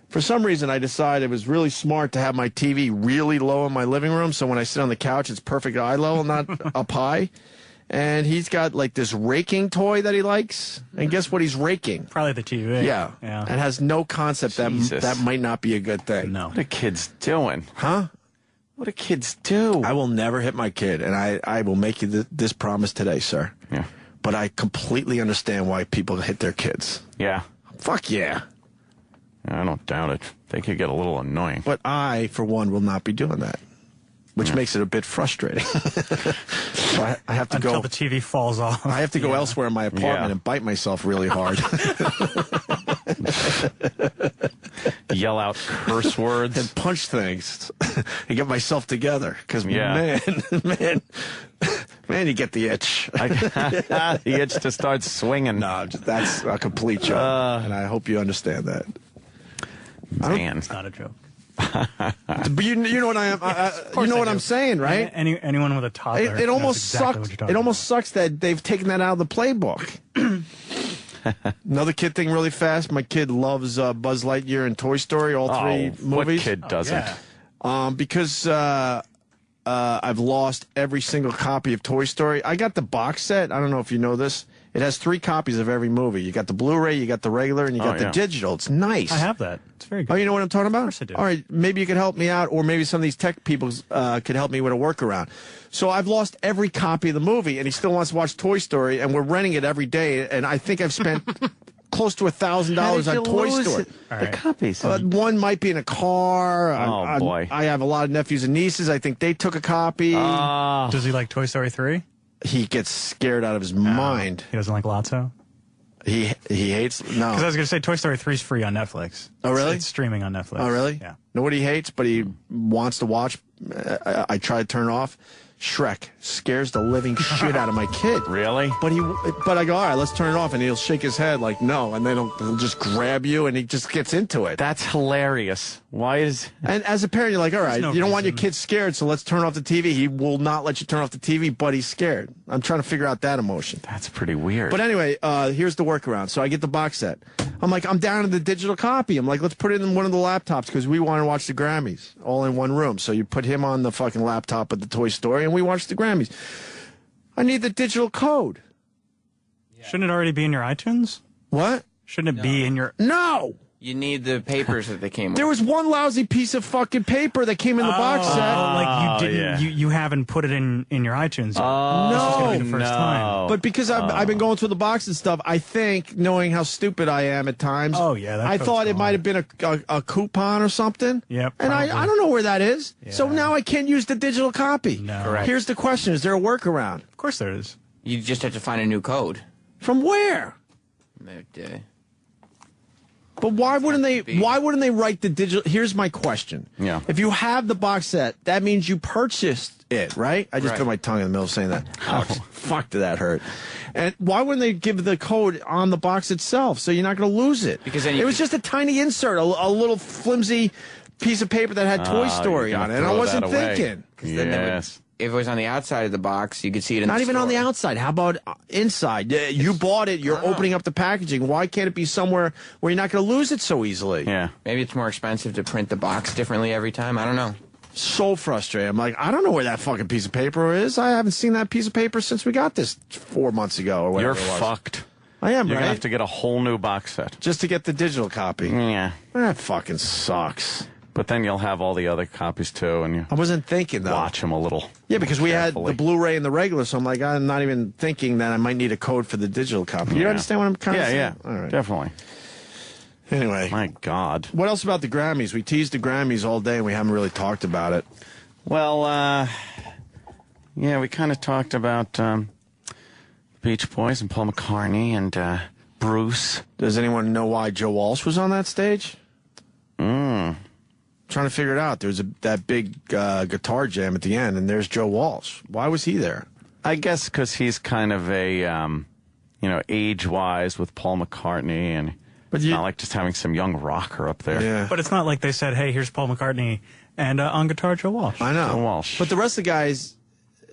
For some reason, I decided it was really smart to have my TV really low in my living room, so when I sit on the couch, it's perfect eye level, not up high. And he's got, this raking toy that he likes. And guess what he's raking? Probably the TV. Yeah. And has no concept that might not be a good thing. No. What are kids doing? Huh? What do kids do? I will never hit my kid, and I will make you this promise today, sir. Yeah. But I completely understand why people hit their kids. Yeah. Fuck yeah. I don't doubt it. They could get a little annoying. But I, for one, will not be doing that, which makes it a bit frustrating. So I have to go until the TV falls off. I have to go elsewhere in my apartment and bite myself really hard. Yell out curse words and punch things and get myself together. Because man, you get the itch. The itch to start swinging. No, that's a complete joke, and I hope you understand that. Man, it's not a joke. But you know what I am. You know what I'm saying, right? Anyone with a toddler. It almost exactly sucks. It almost sucks that they've taken that out of the playbook. Another kid thing, really fast. My kid loves Buzz Lightyear and Toy Story, all three movies. What kid doesn't? Because I've lost every single copy of Toy Story. I got the box set. I don't know if you know this. It has 3 copies of every movie. You got the Blu-ray, you got the regular, and you got the digital. It's nice. I have that. It's very good. Oh, you know what I'm talking about? Of course I do. All right, maybe you could help me out, or maybe some of these tech people could help me with a workaround. So I've lost every copy of the movie, and he still wants to watch Toy Story, and we're renting it every day, and I think I've spent close to $1,000 on Toy Story. The copies. One might be in a car. Oh, boy. I have a lot of nephews and nieces. I think they took a copy. Does he like Toy Story 3? He gets scared out of his mind. He doesn't like Lotso? He hates... No. Because I was going to say Toy Story 3 is free on Netflix. Oh, really? It's streaming on Netflix. Oh, really? Yeah. Know what he hates, but he wants to watch? I try to turn it off. Shrek scares the living shit out of my kid. Really? But I go, all right, let's turn it off, and he'll shake his head like no, and then he'll just grab you, and he just gets into it. That's hilarious. Why is? And as a parent, you're like, all right, you don't want your kid scared, so let's turn off the TV. He will not let you turn off the TV, but he's scared. I'm trying to figure out that emotion. That's pretty weird. But anyway, here's the workaround. So I get the box set. I'm like, I'm down to the digital copy. I'm like, let's put it in one of the laptops because we want to watch the Grammys all in one room. So you put him on the fucking laptop at the Toy Story, and we watch the Grammys. I need the digital code. Shouldn't it already be in your iTunes? What? Shouldn't it be in your... No! You need the papers that they came with. There was one lousy piece of fucking paper that came in the box set. Like you didn't, you haven't put it in your iTunes yet. This is gonna be the first time. But because I've been going through the box and stuff, I think, knowing how stupid I am at times, I thought it might have been a coupon or something. Yep. And I don't know where that is. Yeah. So now I can't use the digital copy. No. Correct. Here's the question. Is there a workaround? Of course there is. You just have to find a new code. From where? But why wouldn't they? Why wouldn't they write the digital? Here's my question. Yeah. If you have the box set, that means you purchased it, right? I just threw my tongue in the middle of saying that. Ouch. Fuck, did that hurt? And why wouldn't they give the code on the box itself so you're not going to lose it? Because then it was just a tiny insert, a little flimsy piece of paper that had Toy Story on it, and I wasn't thinking. Yes. If it was on the outside of the box, you could see it in Not the even store. on the outside. How about inside? You bought it. You're opening up the packaging. Why can't it be somewhere where you're not going to lose it so easily? Yeah. Maybe it's more expensive to print the box differently every time. I don't know. So frustrated. I'm like, I don't know where that fucking piece of paper is. I haven't seen that piece of paper since we got this 4 months ago or whatever You're it was. fucked. I am, You're right? gonna have to get a whole new box set just to get the digital copy. Yeah. That fucking sucks. But then you'll have all the other copies too, and you. I wasn't thinking though. Watch them a little. Yeah, because we carefully. had the Blu-ray and the regular, so I'm like, I'm not even thinking that I might need a code for the digital copy. You understand what I'm kind of saying? Yeah, All right. definitely. Anyway. My God. What else about the Grammys? We teased the Grammys all day, and we haven't really talked about it. Well, yeah, we kind of talked about Beach Boys and Paul McCartney and Bruce. Does anyone know why Joe Walsh was on that stage? Trying to figure it out. There's that big guitar jam at the end, and there's Joe Walsh. Why was he there? I guess because he's kind of a, age-wise with Paul McCartney, and it's not like just having some young rocker up there. Yeah. But it's not like they said, hey, here's Paul McCartney, and on guitar, Joe Walsh. I know. Joe Walsh. But the rest of the guys,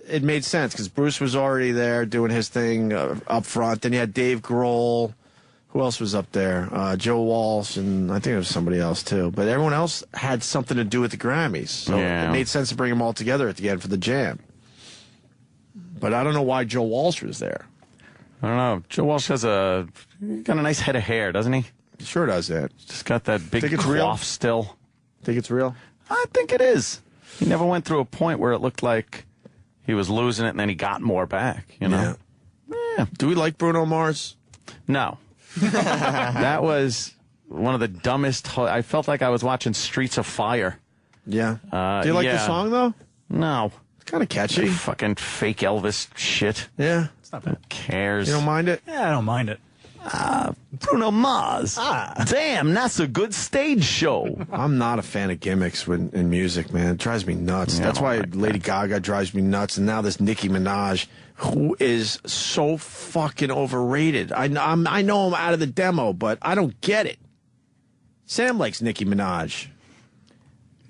it made sense because Bruce was already there doing his thing up front. Then you had Dave Grohl. Who else was up there? Joe Walsh, and I think there was somebody else too. But everyone else had something to do with the Grammys, so it made sense to bring them all together at the end for the jam. But I don't know why Joe Walsh was there. I don't know. Joe Walsh has got a nice head of hair, doesn't he? Sure does that. Just got that big Think it's coif real? still. Think it's real? I think it is. He never went through a point where it looked like he was losing it and then he got more back, you know? Yeah. Do we like Bruno Mars? No. That was one of the dumbest. I felt like I was watching Streets of Fire. Yeah. Do you like the song, though? No. It's kind of catchy. Fucking fake Elvis shit. Yeah. It's not bad. Who cares? You don't mind it? Yeah, I don't mind it. Bruno Mars. Damn, that's a good stage show. I'm not a fan of gimmicks in music, man. It drives me nuts. Yeah, That's I why don't like Lady Gaga drives me nuts, and now this Nicki Minaj, who is so fucking overrated. I know I'm out of the demo, but I don't get it. Sam likes Nicki Minaj.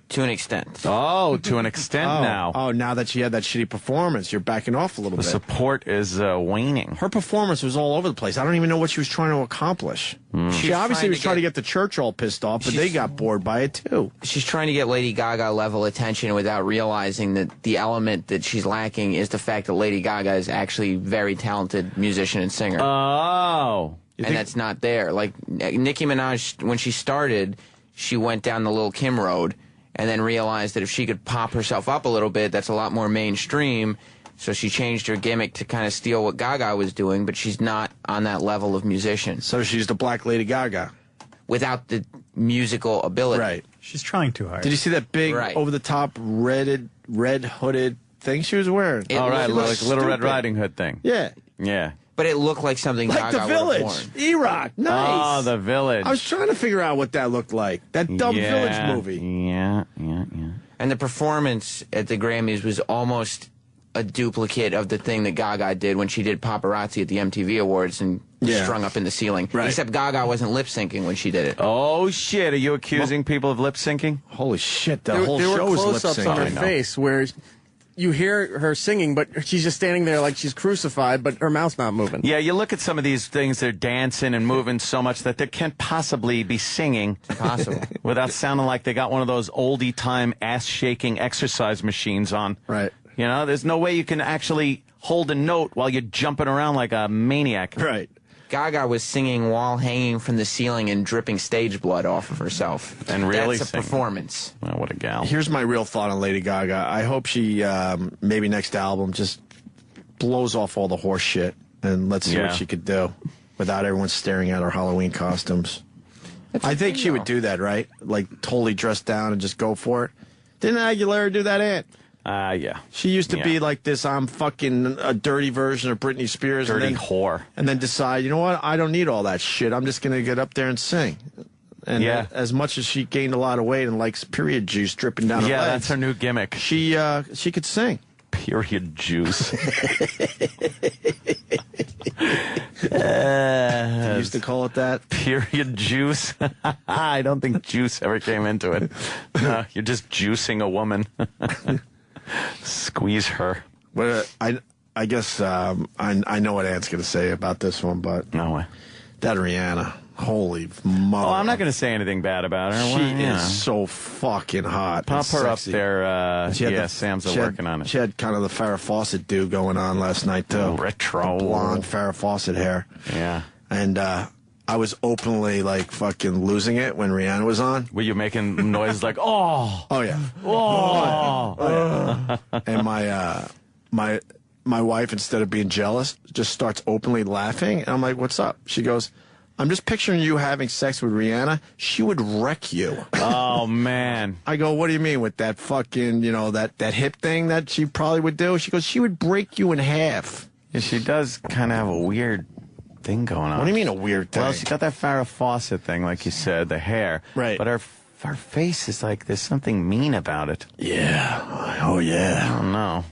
To an extent. Oh, to an extent now. Oh, now that she had that shitty performance, you're backing off a little bit. The support is waning. Her performance was all over the place. I don't even know what she was trying to accomplish. She obviously was trying to get the church all pissed off, but they got bored by it too. She's trying to get Lady Gaga level attention without realizing that the element that she's lacking is the fact that Lady Gaga is actually a very talented musician and singer. Oh. And that's not there. Like, Nicki Minaj, when she started, she went down the Lil' Kim road and then realized that if she could pop herself up a little bit, that's a lot more mainstream. So she changed her gimmick to kind of steal what Gaga was doing, but she's not on that level of musician. So she's the Black Lady Gaga. Without the musical ability. Right. She's trying too hard. Did you see that big, over-the-top, red hooded thing she was wearing? All right, like a Little Red Riding Hood thing. Yeah. Yeah. But it looked like something like Gaga The Village. E-Rock. Nice. Oh, The Village. I was trying to figure out what that looked like. That dumb Village movie. Yeah. And the performance at the Grammys was almost a duplicate of the thing that Gaga did when she did Paparazzi at the MTV Awards and strung up in the ceiling. Right. Except Gaga wasn't lip-syncing when she did it. Oh, shit. Are you accusing people of lip-syncing? Holy shit. The There whole were show was close-ups lip-syncing. on her face where you hear her singing, but she's just standing there like she's crucified, but her mouth's not moving. Yeah, you look at some of these things, they're dancing and moving so much that they can't possibly be singing. Possible. Without sounding like they got one of those oldie-time ass-shaking exercise machines on. Right. You know, there's no way you can actually hold a note while you're jumping around like a maniac. Right. Gaga was singing while hanging from the ceiling and dripping stage blood off of herself. And really That's a singing. performance. Oh, what a gal. Here's my real thought on Lady Gaga. I hope she, maybe next album, just blows off all the horse shit and let's see what she could do without everyone staring at her Halloween costumes. I think she would do that, right? Like, totally dressed down and just go for it. Didn't Aguilera do that, Aunt? Yeah. She used to be like this, I'm fucking a dirty version of Britney Spears. Dirty and then, whore. And then decide, you know what, I don't need all that shit. I'm just going to get up there and sing. And as much as she gained a lot of weight and likes period juice dripping down her legs. Yeah, that's her new gimmick. She could sing. Period juice. You used to call it that? Period juice. I don't think juice ever came into it. No, you're just juicing a woman. Squeeze her. But I guess I know what Ant's going to say about this one, but no way. That Rihanna, holy mother! Oh, I'm not going to say anything bad about her. She is so fucking hot. Pop her up there. Sam's she working on it. She had kind of the Farrah Fawcett do going on last night too. Retro blonde Farrah Fawcett hair. Yeah. And I was openly like fucking losing it when Rihanna was on. Were you making noises like oh? Oh yeah. Oh. Yeah. And my wife, instead of being jealous, just starts openly laughing. And I'm like, what's up? She goes, I'm just picturing you having sex with Rihanna. She would wreck you. Oh, man. I go, what do you mean with that fucking, that hip thing that she probably would do? She goes, she would break you in half. Yeah, she does kind of have a weird thing going on. What do you mean a weird thing? Well, she got that Farrah Fawcett thing, like you said, the hair. Right. But her face is like, there's something mean about it. Yeah. Oh, yeah. I don't know.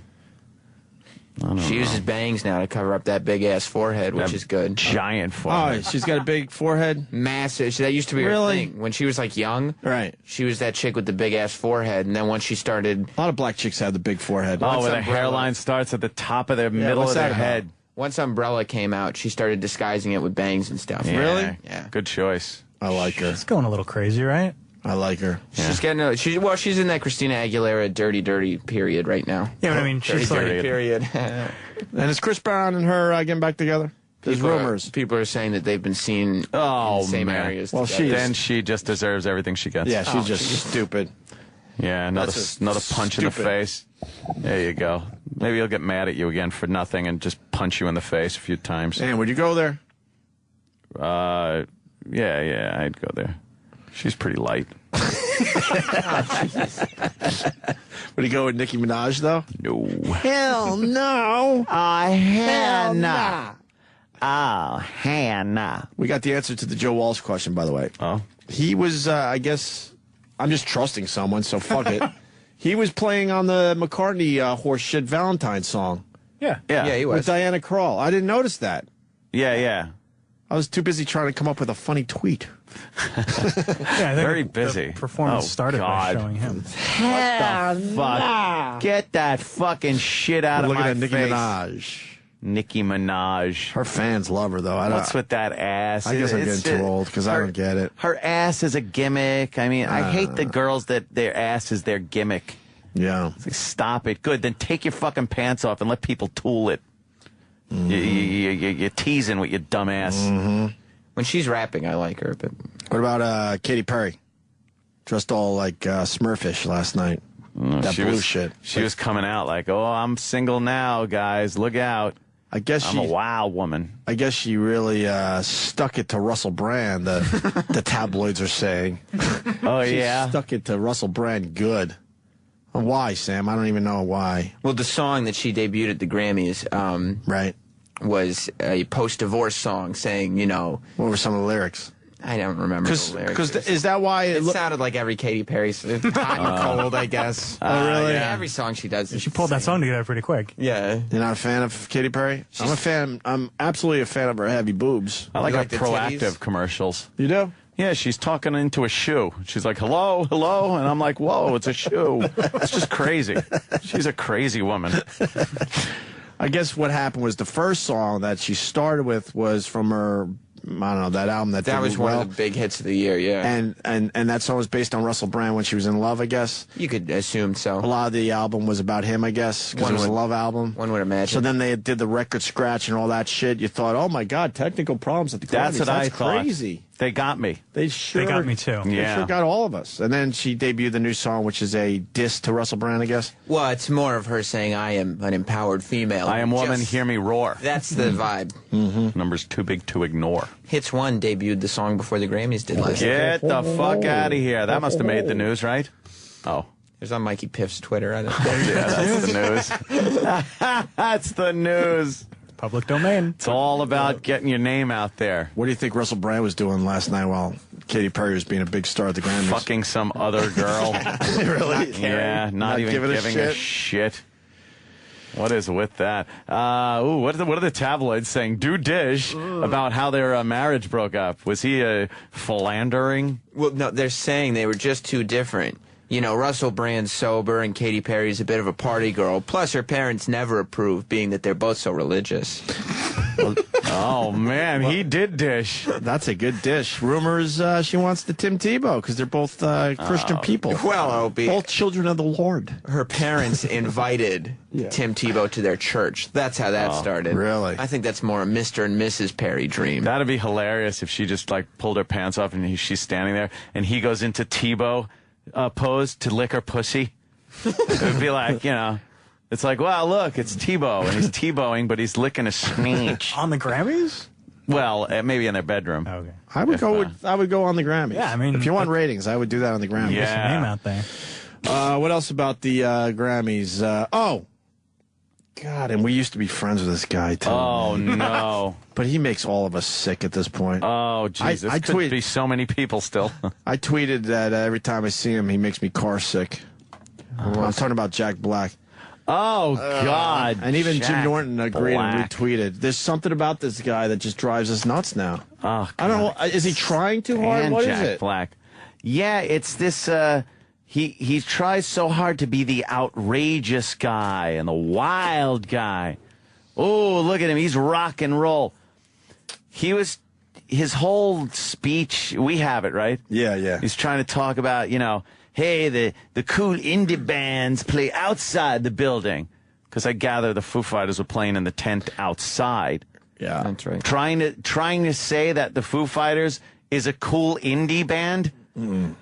She uses bangs now to cover up that big-ass forehead, which is good. Giant forehead. Oh, she's got a big forehead? Massive. That used to be her thing. When she was, like, young, right? She was that chick with the big-ass forehead, and then once she started... A lot of black chicks have the big forehead. Oh, where the hairline starts at the top of their middle of their head. Once Umbrella came out, she started disguising it with bangs and stuff. Yeah. Really? Yeah. Good choice. I like her. It's going a little crazy, right? I like her. She's getting she's in that Christina Aguilera dirty period right now. Yeah, but I mean, she's dirty like... period. And is Chris Brown and her getting back together? There's rumors. People are saying that they've been seen in the same areas. Well, together. she just deserves everything she gets. Yeah, she's just stupid. Yeah, another punch in the face. There you go. Maybe he'll get mad at you again for nothing and just punch you in the face a few times. And would you go there? Yeah, I'd go there. She's pretty light. Would he go with Nicki Minaj, though? No. Hell no. Hell nah. Oh, Hannah. We got the answer to the Joe Walsh question, by the way. Oh? He was, I guess, I'm just trusting someone, so fuck it. He was playing on the McCartney Horseshit Valentine song. Yeah. Yeah, he was. With Diana Krall. I didn't notice that. Yeah. I was too busy trying to come up with a funny tweet. Yeah, I think Very busy. The performance started by showing him. What the fuck? Get that fucking shit out of Look my at Nicki face. Minaj. Nicki Minaj. Her fans love her, though. What's with that ass? I guess I'm getting too old because I don't get it. Her ass is a gimmick. I mean, I hate the girls that their ass is their gimmick. Yeah. It's like, stop it. Good. Then take your fucking pants off and let people tool it. You're teasing with your dumb ass. Mm-hmm. When she's rapping, I like her. But what about Katy Perry? Dressed all like Smurfish last night. That blue shit. She was coming out like, oh, I'm single now, guys. Look out. I guess I'm a wild woman. I guess she really stuck it to Russell Brand, the tabloids are saying. Oh, She yeah? stuck it to Russell Brand good. Why, Sam? I don't even know why. Well, the song that she debuted at the Grammys, right, was a post-divorce song saying, you know, what were some of the lyrics? I don't remember the lyrics. Because is that why it sounded like every Katy Perry song? Hot and cold, I guess. Oh, really? Yeah, every song she does. She pulled that song together pretty quick. Yeah. You're not a fan of Katy Perry? I'm a fan. I'm absolutely a fan of her heavy boobs. I like her proactive commercials. You do? Yeah, she's talking into a shoe. She's like, hello, hello. And I'm like, whoa, it's a shoe. It's just crazy. She's a crazy woman. I guess what happened was the first song that she started with was from her, I don't know, that album that did was well. one of the big hits of the year, yeah. And that song was based on Russell Brand when she was in love, I guess. You could assume so. A lot of the album was about him, I guess, because it was a love album. One would imagine. So then they did the record scratch and all that shit. You thought, oh my God, technical problems at the Grammys. That's what I thought. Crazy. They got me. They sure got me too. They Yeah. sure got all of us. And then she debuted the new song, which is a diss to Russell Brand, I guess. Well, it's more of her saying, I am an empowered female. I am woman, hear me roar. That's the vibe. Number's too big to ignore. Hits One debuted the song before the Grammys did last year. Get the fuck out of here. That must have made the news, right? Oh. It was on Mikey Piff's Twitter. I don't Yeah, that's the news. That's the news. Public domain. It's all about getting your name out there. What do you think Russell Brand was doing last night while Katy Perry was being a big star at the Grammys? Fucking some other girl. Really? Yeah, not even giving a shit. What is with that? What are the tabloids saying? Do dish about how their marriage broke up. Was he philandering? Well, no, they're saying they were just too different. You know, Russell Brand's sober and Katy Perry's a bit of a party girl. Plus, her parents never approved, being that they're both so religious. Oh, man, he did dish. That's a good dish. Rumors she wants to Tim Tebow because they're both Christian people. Well, Opie, both children of the Lord. Her parents invited Tim Tebow to their church. That's how that started. Really? I think that's more a Mr. and Mrs. Perry dream. That'd be hilarious if she just, like, pulled her pants off and she's standing there and he goes into Tebow pose to lick her pussy. It would be like, you know, it's like, wow, look, it's Tebow, and he's Tebowing, but he's licking a snitch. On the Grammys? Well, maybe in their bedroom. Okay. I would go on the Grammys. Yeah, I mean, if you want ratings, I would do that on the Grammys. Get your name out there. What else about the Grammys? God, and we used to be friends with this guy too. Oh no! But he makes all of us sick at this point. Oh Jesus! I could be so many people still. I tweeted that every time I see him, he makes me car sick. I'm talking about Jack Black. Oh God! And even Jack Jim Norton agreed Black. and retweeted. There's something about this guy that just drives us nuts now. Oh, I don't know. Is he trying too hard? And What is Jack it? Black. Yeah, it's this. He tries so hard to be the outrageous guy and the wild guy. Oh, look at him. He's rock and roll. His whole speech, we have it, right? Yeah. He's trying to talk about, you know, hey, the cool indie bands play outside the building. Because I gather the Foo Fighters were playing in the tent outside. Yeah. That's right. Trying to say that the Foo Fighters is a cool indie band.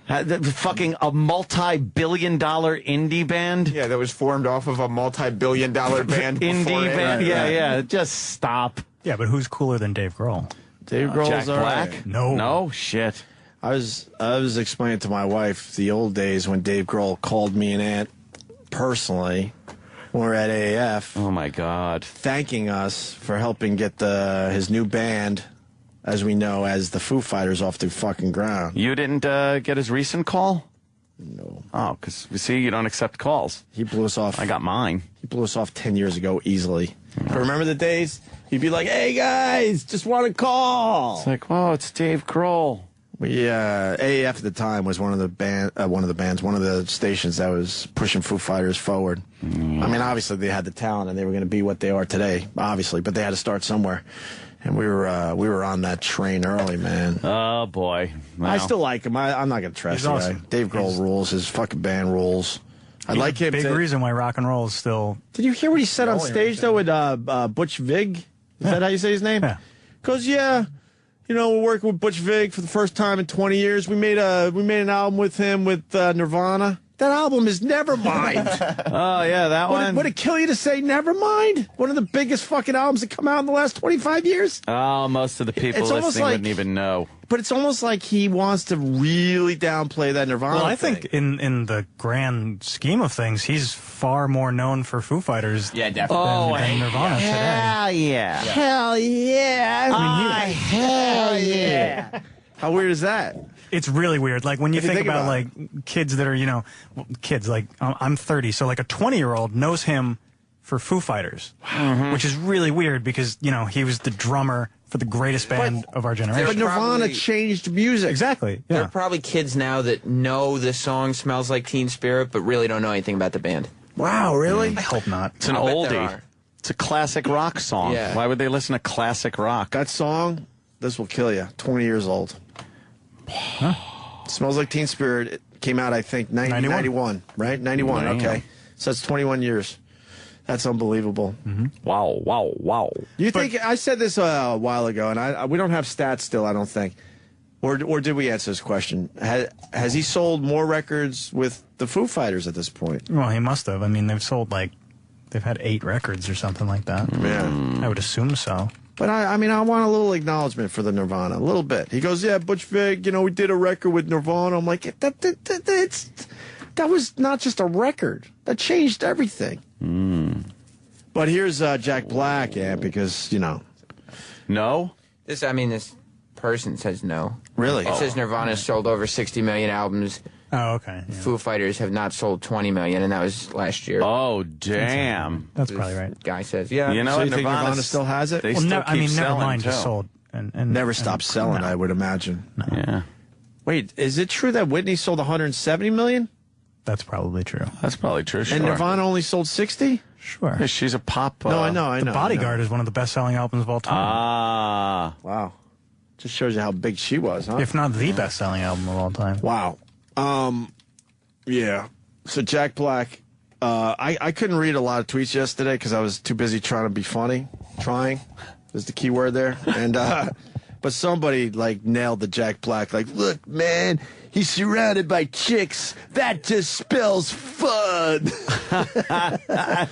Fucking a multi-billion-dollar indie band. Yeah, that was formed off of a multi-billion-dollar band. Indie band. Right, Yeah. Just stop. Yeah, but who's cooler than Dave Grohl? Dave Grohl's Jack all Black? right. No shit. I was explaining to my wife the old days when Dave Grohl called me an aunt personally when we were at AAF. Oh my God. Thanking us for helping get his new band, as we know, as the Foo Fighters, off the fucking ground. You didn't get his recent call? No. Oh, because see, you don't accept calls. He blew us off. I got mine. He blew us off 10 years ago easily. Remember the days? He'd be like, "Hey guys, just want to call." It's like, oh, it's Dave Grohl. AAF at the time was one of the stations that was pushing Foo Fighters forward. I mean, obviously they had the talent and they were going to be what they are today, obviously, but they had to start somewhere. And we were on that train early, man. Oh boy, well, I still like him. I'm not going to trash the guy. Dave Grohl rules. His fucking band rules. I like him. Big reason why rock and roll is still. Did you hear what he said on stage though with Butch Vig? Is that how you say his name? Yeah. Because we're working with Butch Vig for the first time in 20 years. We made an album with him with Nirvana. That album is Nevermind. Oh, yeah, that one. Would it kill you to say Nevermind? One of the biggest fucking albums that come out in the last 25 years? Oh, most of the people listening wouldn't even know. But it's almost like he wants to really downplay that Nirvana Well, I thing. think in the grand scheme of things, he's far more known for Foo Fighters than Nirvana today. Hell yeah. Hell yeah. Hell yeah. How weird is that? It's really weird. Like when you think about like kids that are, kids like I'm 30, so like a 20-year-old knows him for Foo Fighters, which is really weird because, he was the drummer for the greatest band of our generation. But Nirvana changed music. Exactly. There are probably kids now that know the song Smells Like Teen Spirit, but really don't know anything about the band. Wow, really? I hope not. It's an oldie. It's a classic rock song. Yeah. Why would they listen to classic rock? That song, this will kill you. 20 years old. Smells Like Teen Spirit. It came out, I think, 91, right? 91, Damn. okay. So it's 21 years. That's unbelievable. Wow. You think, I said this a while ago, and we don't have stats still, I don't think. Or did we answer this question? Has he sold more records with the Foo Fighters at this point? Well, he must have. I mean, they've had 8 records or something like that. Yeah. I would assume so. But I want a little acknowledgement for the Nirvana, a little bit. He goes, yeah, Butch Vig, we did a record with Nirvana. I'm like, that was not just a record. That changed everything. But here's Jack Black, because, No? This person says no. Really? It says Nirvana sold over 60 million albums. Oh, okay. Yeah. Foo Fighters have not sold 20 million, and that was last year. Oh, damn. That's probably right. Guy says, yeah. So you think Nirvana still has it? They still keep selling, Nevermind too. just sold. And Never stopped selling, I would imagine. No. Yeah. Wait, is it true that Whitney sold 170 million? That's probably true. That's probably true, sure. And Nirvana only sold 60? Sure. Yeah, she's a pop... No, I know. The Bodyguard is one of the best-selling albums of all time. Ah. Wow. Just shows you how big she was, huh? If not the best-selling album of all time. Wow. Yeah. So Jack Black, I couldn't read a lot of tweets yesterday because I was too busy trying to be funny. Trying is the key word there. And but somebody nailed the Jack Black. Look, man, he's surrounded by chicks. That just spells fun.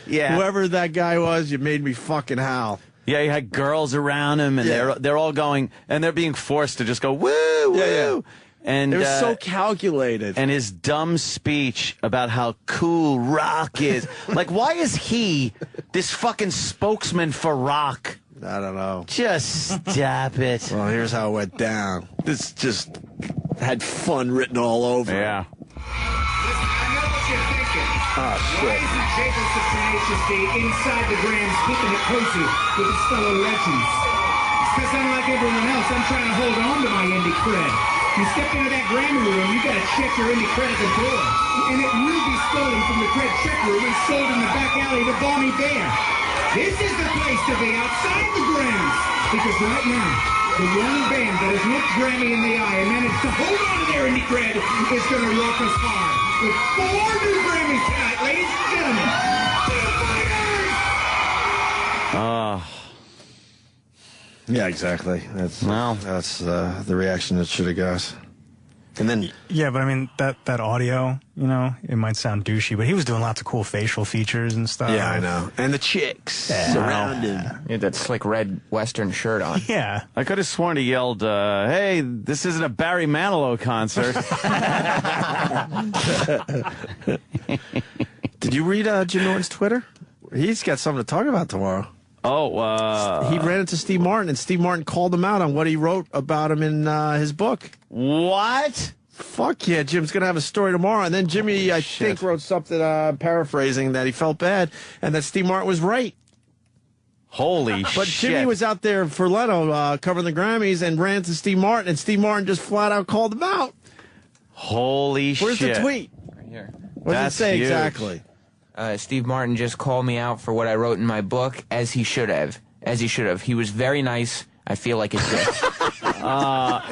Yeah. Whoever that guy was, you made me fucking howl. Yeah, he had girls around him, and they're all going, and they're being forced to just go, woo, woo. Yeah. And it was so calculated. And his dumb speech about how cool rock is. Why is he this fucking spokesman for rock? I don't know. Just stop it. Well, here's how it went down. This just had fun written all over it. Yeah. Oh, shit. Why isn't Jacob's tenaciously inside the Grams keeping it cozy with his fellow legends? It's because unlike everyone else, I'm trying to hold on to my indie cred. You step into that Grammy room, you gotta check your indie cred at the door. And it will be stolen from the cred check room and sold in the back alley to Bonnie Bear. This is the place to be, outside the Grammys. Because right now, the one band that has looked Grammy in the eye and managed to hold on to their indie cred is gonna rock us hard. With 4 new Grammys tonight, ladies and gentlemen. Foo Fighters! Yeah, exactly. That's the reaction that should have got. And then, yeah, but that audio, it might sound douchey, but he was doing lots of cool facial features and stuff. Yeah, I know. And the chicks surround him. He had that slick red Western shirt on. Yeah. I could have sworn he yelled, hey, this isn't a Barry Manilow concert. Did you read Jim Norton's Twitter? He's got something to talk about tomorrow. Oh, he ran into Steve Martin, and Steve Martin called him out on what he wrote about him in his book. What? Fuck yeah, Jim's going to have a story tomorrow. And then Jimmy, I think, wrote something paraphrasing that he felt bad and that Steve Martin was right. Holy But shit. Jimmy was out there for Leno covering the Grammys and ran to Steve Martin, and Steve Martin just flat out called him out. Holy Where's shit. the tweet? Right here. What does it say huge. exactly? Steve Martin just called me out for what I wrote in my book, as he should have. As he should have. He was very nice. I feel like it's dick.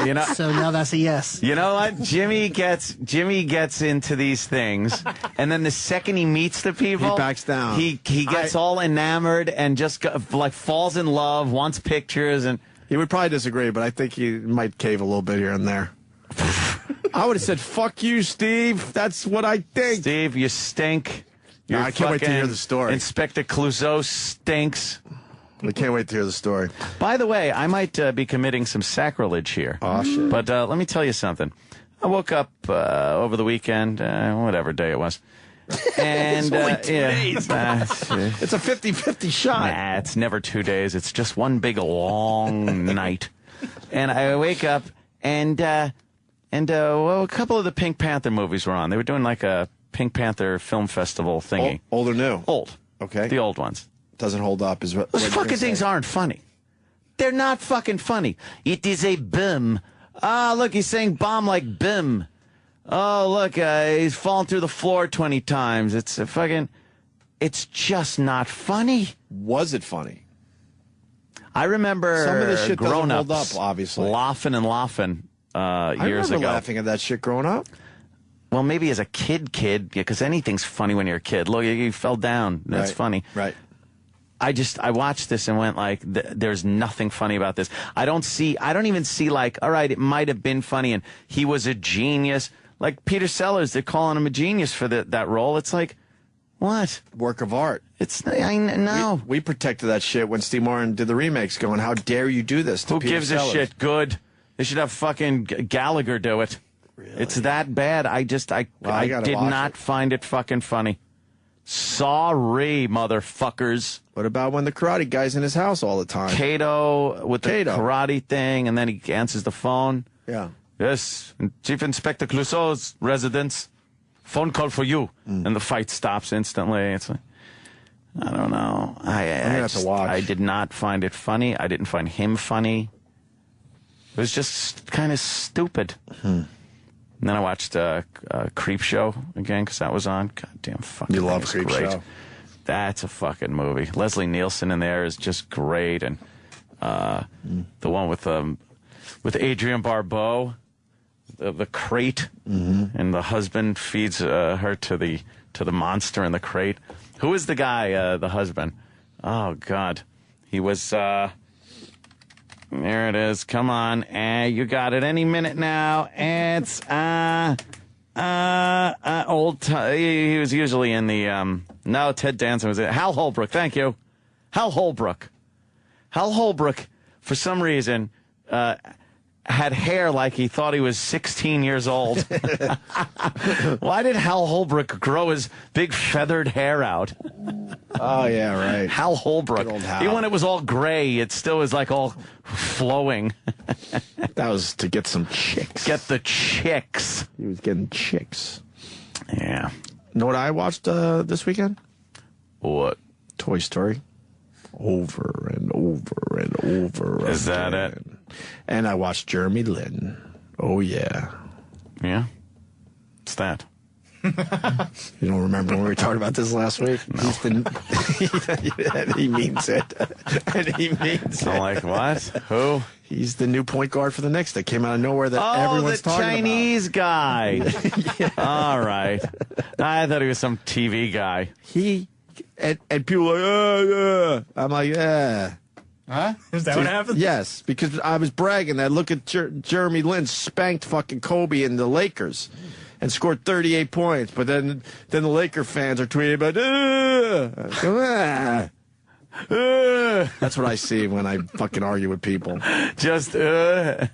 You know, so now that's a yes. You know what? Jimmy gets into these things, and then the second he meets the people, He backs down. He gets all enamored and just falls in love, wants pictures, and he would probably disagree, but I think he might cave a little bit here and there. I would have said, "Fuck you, Steve." That's what I think. Steve, you stink. I can't wait to hear the story. Inspector Clouseau stinks. I can't wait to hear the story. By the way, I might be committing some sacrilege here. Oh, shit. But let me tell you something. I woke up over the weekend, whatever day it was. And It's only 2 days. It's a 50-50 shot. Nah, it's never 2 days. It's just one big long night. And I wake up, and well, a couple of the Pink Panther movies were on. They were doing like a Pink Panther film festival thingy. Old or new? Old. Okay. The old ones. Doesn't hold up. Is what Those fucking things aren't funny. They're not fucking funny. It is a bim. Ah, look, he's saying bomb like bim. Oh, look, he's fallen through the floor 20 times. It's a fucking... It's just not funny. Was it funny? I remember some of this shit doesn't grown-ups hold up, obviously. laughing and laughing years ago. I remember laughing at that shit growing up. Well, maybe as a kid, because anything's funny when you're a kid. Look, you fell down. That's Right, funny. Right. I watched this and went like, there's nothing funny about this. I don't even see like, all right, it might have been funny and he was a genius. Like Peter Sellers, they're calling him a genius for that role. It's like, what? Work of art. No. We protected that shit when Steve Martin did the remakes going, how dare you do this to Who Peter gives Sellers? a shit? Good. They should have fucking Gallagher do it. Really? It's that bad. I did not find it fucking funny. Sorry, motherfuckers. What about when the karate guy's in his house all the time? Kato with the karate thing, and then he answers the phone. Yeah. Yes, Chief Inspector Clouseau's residence. Phone call for you. And the fight stops instantly. It's like, I don't know. I have to watch. I did not find it funny. I didn't find him funny. It was just kind of stupid. And then I watched Creep Show again because that was on. Goddamn fucking. You love thing. It's Creep great. Show. That's a fucking movie. Leslie Nielsen in there is just great, and the one with Adrienne Barbeau, the crate, and the husband feeds her to the monster in the crate. Who is the guy? The husband? Oh God, he was. There it is. Come on. You got it any minute now. It's old. He was usually in the no, Ted Danson was it. Hal Holbrook. Thank you. Hal Holbrook. Hal Holbrook, for some reason, had hair like he thought he was 16 years old. Why did Hal Holbrook grow his big feathered hair out? Oh, yeah, right. Hal Holbrook. Good old Hal. Even when it was all gray, it still was like all flowing. That was to get some chicks. Get the chicks. He was getting chicks. Yeah. Know what I watched this weekend? What? Toy Story. Over and over and over. Is that it? And I watched Jeremy Lin. Oh, yeah. Yeah? What's that? You don't remember when we talked about this last week? No. And he means it. And he means it. I'm like, what? Who? He's the new point guard for the Knicks that came out of nowhere that everyone's talking about. Oh, the Chinese guy. All right. I thought he was some TV guy. And people are like, I'm like, yeah. Huh? Is that what happened? Yes, because I was bragging that look at Jeremy Lin spanked fucking Kobe and the Lakers and scored 38 points. But then the Laker fans are tweeting about, that's what I see when I fucking argue with people. Just, yeah.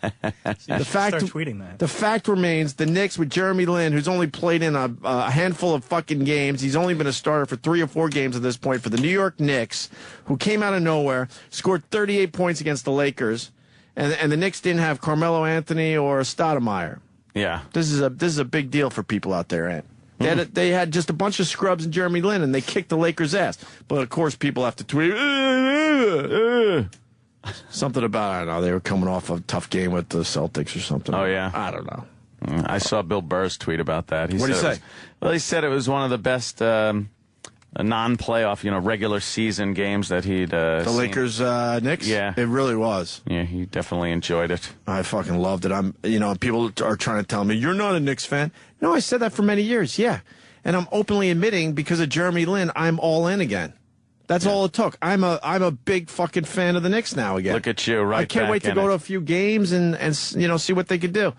The fact, start tweeting that. The fact remains, the Knicks with Jeremy Lin, who's only played in a handful of fucking games. He's only been a starter for 3 or 4 games at this point for the New York Knicks, who came out of nowhere, scored 38 points against the Lakers, and the Knicks didn't have Carmelo Anthony or Stoudemire. Yeah. This is a big deal for people out there, Ant. They had just a bunch of scrubs and Jeremy Lin, and they kicked the Lakers' ass. But, of course, people have to tweet, something about, I don't know, they were coming off a tough game with the Celtics or something. Oh, yeah? I don't know. I saw Bill Burr's tweet about that. What did he say? He said it was one of the best non-playoff, regular season games that he'd The seen. Lakers, Knicks? Yeah. It really was. Yeah, he definitely enjoyed it. I fucking loved it. People are trying to tell me, you're not a Knicks fan. No, I said that for many years, yeah. And I'm openly admitting, because of Jeremy Lin, I'm all in again. That's all it took. I'm a big fucking fan of the Knicks now again. Look at you, right? I can't wait to go to a few games and see what they could do.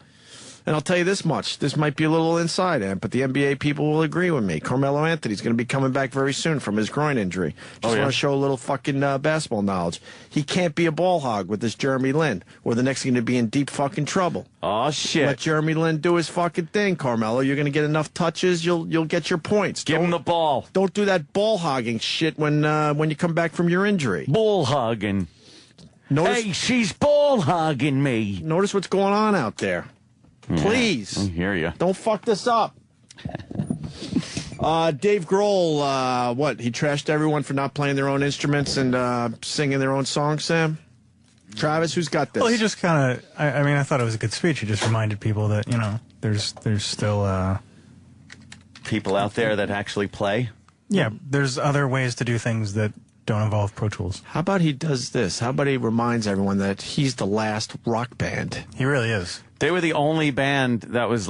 And I'll tell you this much. This might be a little inside, but the NBA people will agree with me. Carmelo Anthony's going to be coming back very soon from his groin injury. Just want to show a little fucking basketball knowledge. He can't be a ball hog with this Jeremy Lin, or the Knicks are going to be in deep fucking trouble. Oh, shit. Let Jeremy Lin do his fucking thing, Carmelo. You're going to get enough touches, you'll get your points. Give him the ball. Don't do that ball hogging shit when you come back from your injury. Ball hogging. Hey, she's ball hogging me. Notice what's going on out there. Please. I hear you. Don't fuck this up. Dave Grohl, he trashed everyone for not playing their own instruments and singing their own songs, Sam? Travis, who's got this? Well, he just kind of, I thought it was a good speech. He just reminded people that, there's still... people out there that actually play? Yeah, there's other ways to do things that don't involve Pro Tools. How about he does this? How about he reminds everyone that he's the last rock band? He really is. They were the only band that was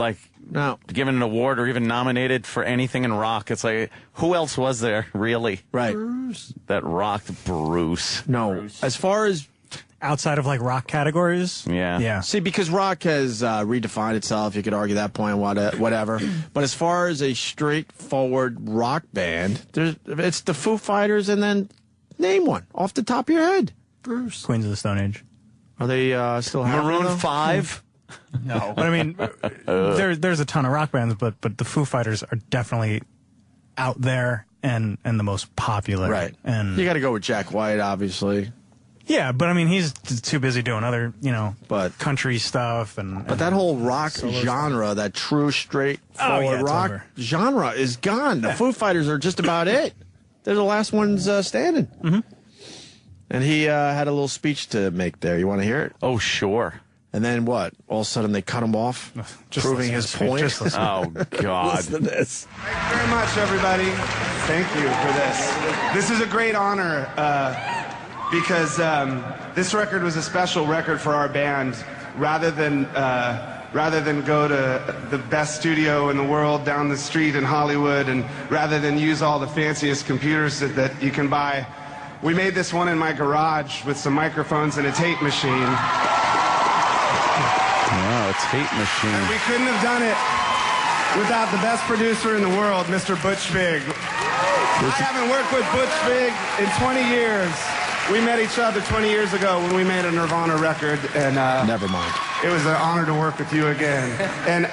given an award or even nominated for anything in rock. It's like, who else was there, really? Right. Bruce. That rocked Bruce. No. Bruce. As far as outside of rock categories? Yeah. See, because rock has redefined itself, you could argue that point, whatever. But as far as a straightforward rock band, it's the Foo Fighters, and then name one off the top of your head. Bruce. Queens of the Stone Age. Are they still happening? Maroon 5? No. But I mean, there's a ton of rock bands, but the Foo Fighters are definitely out there and the most popular. Right. And you got to go with Jack White, obviously. Yeah, but I mean, he's too busy doing other, country stuff But that whole rock genre, that true, straightforward rock genre is gone. The Foo Fighters are just about it. They're the last ones standing. Mm-hmm. And he had a little speech to make there. You want to hear it? Oh, sure. And then what? All of a sudden they cut him off, proving his point? Oh, God. Listen to this. Thank you very much, everybody. Thank you for this. This is a great honor because this record was a special record for our band. Rather than go to the best studio in the world down the street in Hollywood, and rather than use all the fanciest computers that you can buy, we made this one in my garage with some microphones and a tape machine. Wow, a tape machine. And we couldn't have done it without the best producer in the world, Mr. Butch Vig. I haven't worked with Butch Vig in 20 years. We met each other 20 years ago when we made a Nirvana record, and never mind. It was an honor to work with you again. And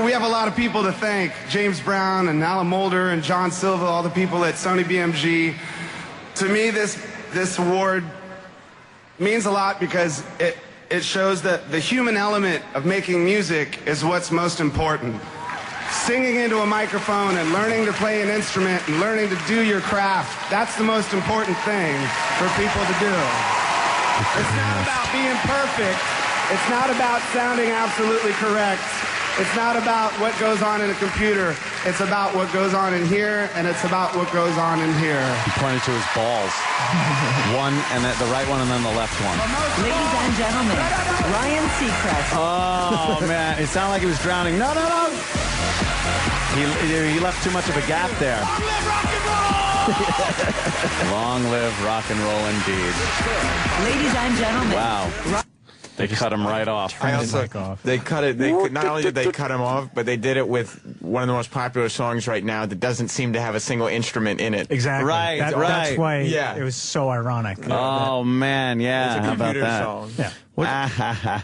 we have a lot of people to thank: James Brown and Alan Mulder and John Silva, all the people at Sony BMG. To me, this award means a lot because it shows that the human element of making music is what's most important. Singing into a microphone and learning to play an instrument and learning to do your craft, that's the most important thing for people to do. It's not about being perfect. It's not about sounding absolutely correct. It's not about what goes on in a computer. It's about what goes on in here, and it's about what goes on in here. He pointed to his balls. One, and then the right one, and then the left one. Ladies and gentlemen, Ryan Seacrest. Oh, man. It sounded like he was drowning. No. He left too much of a gap there. Long live rock and roll indeed. Ladies and gentlemen. Wow. They cut him right off. They cut it. Not only did they cut him off, but they did it with one of the most popular songs right now that doesn't seem to have a single instrument in it. Exactly. Right. That's why it was so ironic. Oh, man. Yeah. It's a computer How about song. that?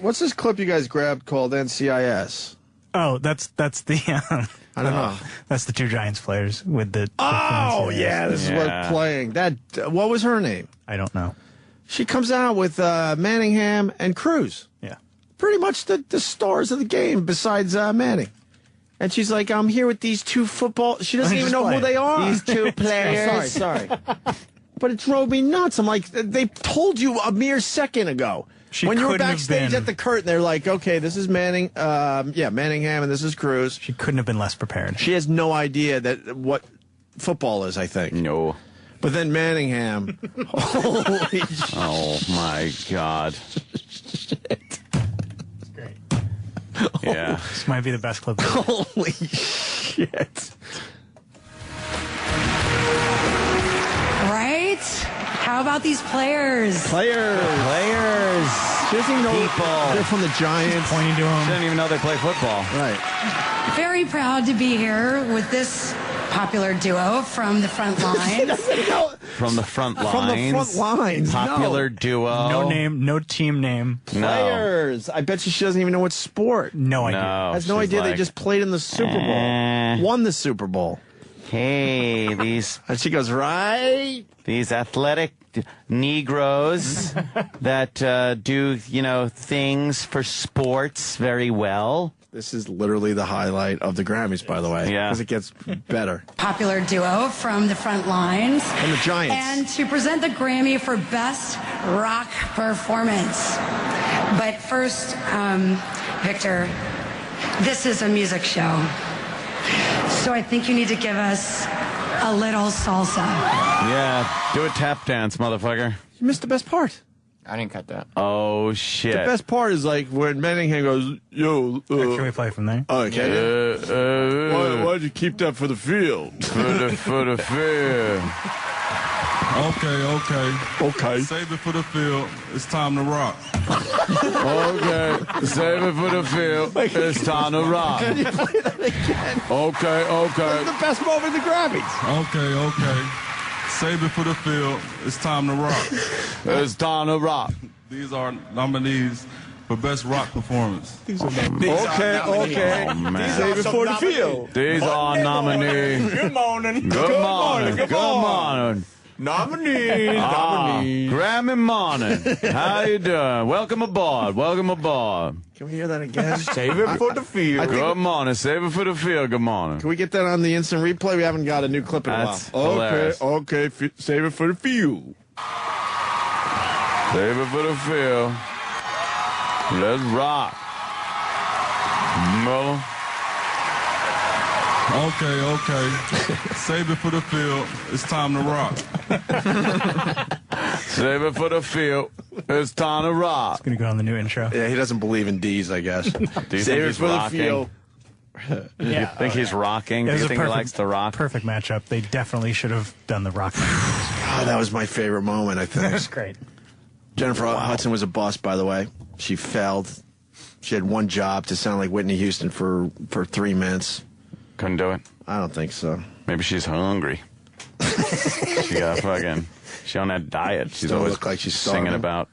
What's this clip you guys grabbed called NCIS? Oh, that's the. I don't know. That's the Two Giants players with the. Oh, yeah. This is what's playing. What was her name? I don't know. She comes out with Manningham and Cruz. Yeah. Pretty much the stars of the game besides Manning. And she's like, I'm here with these two football. She doesn't even know who they are. These two players. Sorry. But it drove me nuts. I'm like, they told you a mere second ago. When you were backstage at the curtain, they're like, okay, this is Manningham, and this is Cruz. She couldn't have been less prepared. She has no idea what football is, I think. No. But then Manningham, holy shit. Oh, my God. It's great. Yeah. This might be the best clip. Holy shit. Right? How about these players? Players. She doesn't even know they're from the Giants. Pointing to them. She didn't even know they play football. Right. Very proud to be here with this popular duo from the front lines. From the front lines. From the front lines. Popular duo. No name, no team name. Players. I bet you she doesn't even know what sport. No idea. Has no idea they just played in the Super Bowl. Won the Super Bowl. Hey, these... And she goes, right? These athletic Negroes that do, things for sports very well. This is literally the highlight of the Grammys, by the way. Yeah. Because it gets better. Popular duo from the front lines. From the Giants. And to present the Grammy for Best Rock Performance. But first, Victor, this is a music show. So I think you need to give us a little salsa. Yeah, do a tap dance, motherfucker. You missed the best part. I didn't cut that. Oh, shit. The best part is like when Manningham goes, yo. Can we play from there? Oh, okay. Why'd you keep that for the field? For the field. Okay. Save it for the field. It's time to rock. Okay. Save it for the field. It's time to rock. Can you play that again? Okay. This is the best moment of the Grammys. Okay. Save it for the field. It's time to rock. It's time to rock. These are nominees for Best Rock Performance. Okay. Oh, man. Save it for the field. These are nominees. Good morning. Good morning. Nominee. Grammy morning. How you doing? Welcome aboard. Can we hear that again? Save it for the field. Good morning. Save it for the field. Good morning. Can we get that on the instant replay? We haven't got a new clip in a That's while. hilarious. Okay. Save it for the field. Save it for the field. Let's rock. Miller. Okay. Save it for the field. It's time to rock. Save it for the field. It's time to rock. It's going to go on the new intro. Yeah, he doesn't believe in D's, I guess. Do you Save think it he's for rocking? the field. You think he's rocking? Do you think he likes to rock? Perfect matchup. They definitely should have done the rock. Oh, that was my favorite moment, I think. That's great. Jennifer Hudson was a bust, by the way. She failed. She had one job to sound like Whitney Houston for 3 minutes. Couldn't do it. I don't think so. Maybe she's hungry. She on that diet. She's Still always look like she's singing starving. about.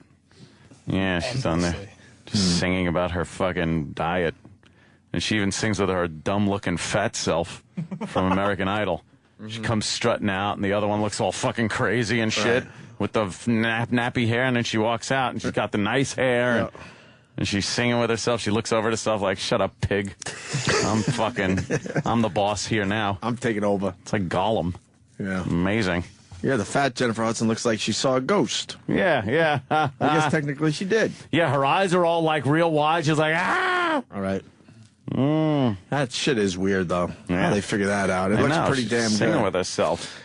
Yeah, she's on there. Just singing about her fucking diet. And she even sings with her dumb-looking fat self from American Idol. She comes strutting out, and the other one looks all fucking crazy and shit with the nappy hair, and then she walks out, and she's got the nice hair, and she's singing with herself. She looks over at herself like, shut up, pig. I'm the boss here now. I'm taking over. It's like Gollum. Yeah. Amazing. Yeah, the fat Jennifer Hudson looks like she saw a ghost. Yeah. I guess technically she did. Yeah, her eyes are all like real wide. She's like, ah! All right. That shit is weird, though. Yeah. How they figure that out. It looks pretty she's damn singing good. with herself.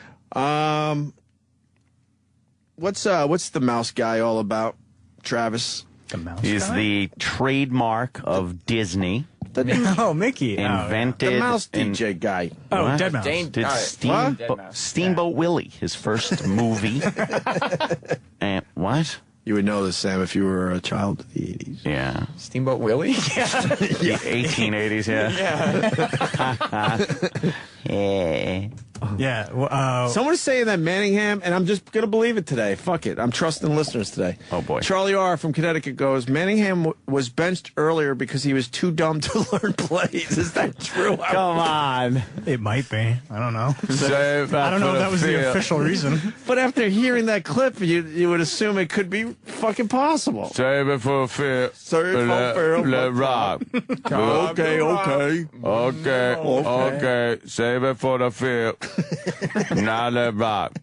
What's the mouse guy all about, Travis? The mouse He's guy? the trademark of Disney. Oh, Mickey. Invented the mouse DJ guy. Oh, What? Dead Mouse. Did Steamboat Willie, his first movie. And what? You would know this, Sam, if you were a child of the 80s. Yeah. Steamboat Willie? The 1880s, yeah. Yeah. Yeah. Someone's saying that Manningham, and I'm just going to believe it today. Fuck it. I'm trusting listeners today. Oh, boy. Charlie R. from Connecticut goes, Manningham was benched earlier because he was too dumb to learn plays. Is that true? Come on. It might be. I don't know. Save I don't know if that was the official reason. But after hearing that clip, you would assume it could be fucking possible. Save it for Phil. Save it for Phil. Let rock. Okay. Save it for the field. Now let rock.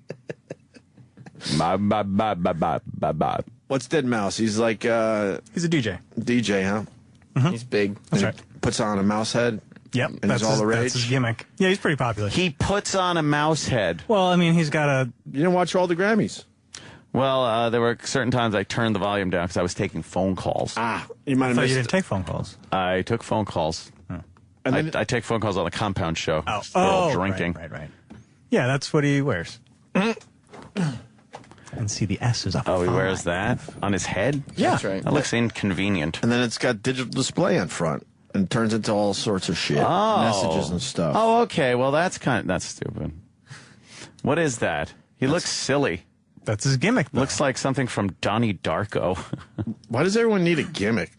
Bye. What's Dead Mouse? He's like he's a DJ. DJ, huh? He's big. That's right. Puts on a mouse head. Yep. And that's all the rage. That's his gimmick. Yeah, he's pretty popular. He puts on a mouse head. Well, I mean, he's got a... You didn't watch all the Grammys? Well, there were certain times I turned the volume down because I was taking phone calls. You might have I thought missed you didn't take phone calls. I took phone calls. And then, I take phone calls on the Compound Show. Oh, They're all drinking. Right. Yeah, that's what he wears. And see, the S is up. Oh, he wears that on his head? Yeah. That's right. That looks inconvenient. And then it's got digital display on front and turns into all sorts of shit. Oh. Messages and stuff. Oh, okay. Well, that's stupid. What is that? He looks silly. That's his gimmick, though. Looks like something from Donnie Darko. Why does everyone need a gimmick?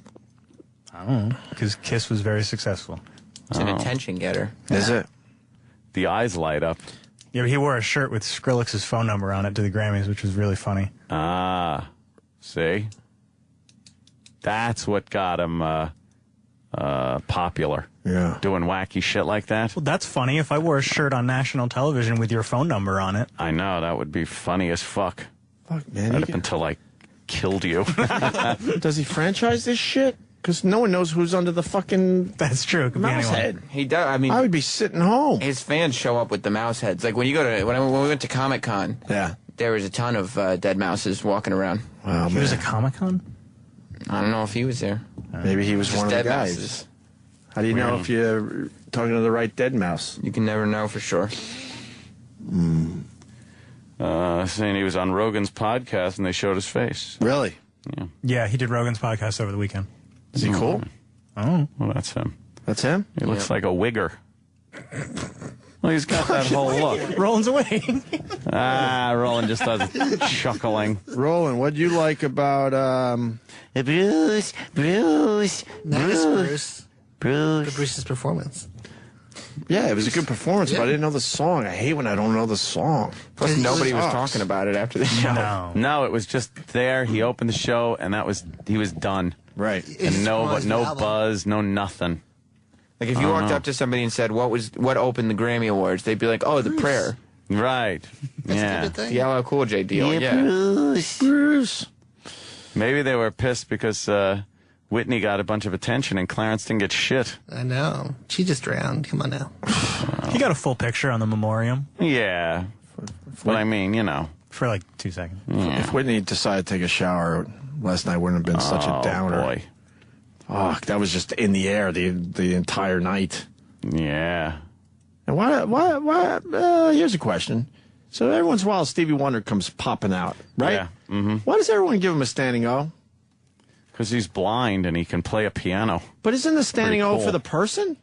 I don't know. Because Kiss was very successful. It's an attention getter. Is it? The eyes light up. Yeah, but he wore a shirt with Skrillex's phone number on it to the Grammys, which was really funny. Ah, see? That's what got him popular. Yeah. Doing wacky shit like that. Well, that's funny. If I wore a shirt on national television with your phone number on it. I know, that would be funny as fuck. Fuck, man. Right up until I killed you. Does he franchise this shit? Because no one knows who's under the fucking That's true. It could be mouse anyone. head. He does. I mean, I would be sitting home. his fans show up with the mouse heads. Like when you go to when we went to Comic-Con, Yeah. there was a ton of dead mouses walking around. Wow, He was at Comic-Con? I don't know if he was there. Maybe he was Just one of the dead guys. mouses. How do you know if you're talking to the right dead mouse? You can never know for sure. Saying he was on Rogan's podcast and they showed his face. Really? Yeah. Yeah, he did Rogan's podcast over the weekend. Is he cool? Oh. Well, that's him. That's him? He looks like a wigger. Well, he's got that whole look. Roland's away. Roland just does chuckling. Roland, what do you like about Bruce. Nice, Bruce. Bruce's performance. Yeah, it was a good performance, but I didn't know the song. I hate when I don't know the song. Plus, nobody was talking about it after the show. No, it was just there. He opened the show, and he was done. Right. And no buzz, no nothing. Like if you walked up to somebody and said, "What opened the Grammy Awards?" They'd be like, "Oh, the prayer." Right. That's yeah. a good thing. The LL Cool J deal. Yeah. Bruce. Maybe they were pissed because Whitney got a bunch of attention and Clarence didn't get shit. I know. She just drowned. Come on now. He got a full picture on the memoriam. Yeah. But I mean, For like 2 seconds. Yeah. If Whitney decided to take a shower last night, wouldn't have been such a downer. Boy. Oh, that was just in the air the entire night. Yeah. And why? Here's a question. So every once in a while, Stevie Wonder comes popping out, right? Yeah. Mm-hmm. Why does everyone give him a standing O? Because he's blind and he can play a piano. But isn't the standing Pretty O cool. for the person?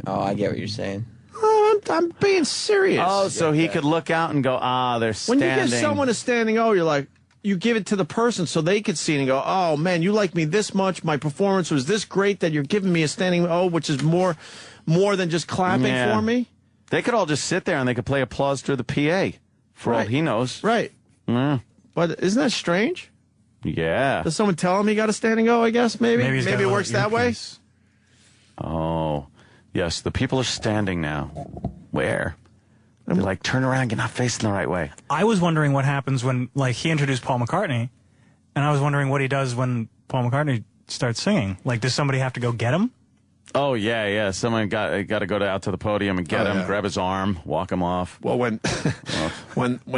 Oh, I get what you're saying. Oh, I'm being serious. Oh, so he could look out and go, they're When standing. you give someone a standing O, you're like, you give it to the person so they could see it and go, oh, man, you like me this much. My performance was this great that you're giving me a standing O, which is more than just clapping for me. They could all just sit there and they could play applause through the PA, for all he knows. Right. Yeah. But isn't that strange? Yeah. Does someone tell him he got a standing O, I guess, maybe? Maybe he's got a it little works that way? earpiece. Oh, yes, the people are standing now. Where? They're like, turn around, you're not facing the right way. I was wondering what happens when, like, he introduced Paul McCartney, and I was wondering what he does when Paul McCartney starts singing. Like, does somebody have to go get him? Oh, yeah. Someone got to go out to the podium and get him, grab his arm, walk him off. Well, when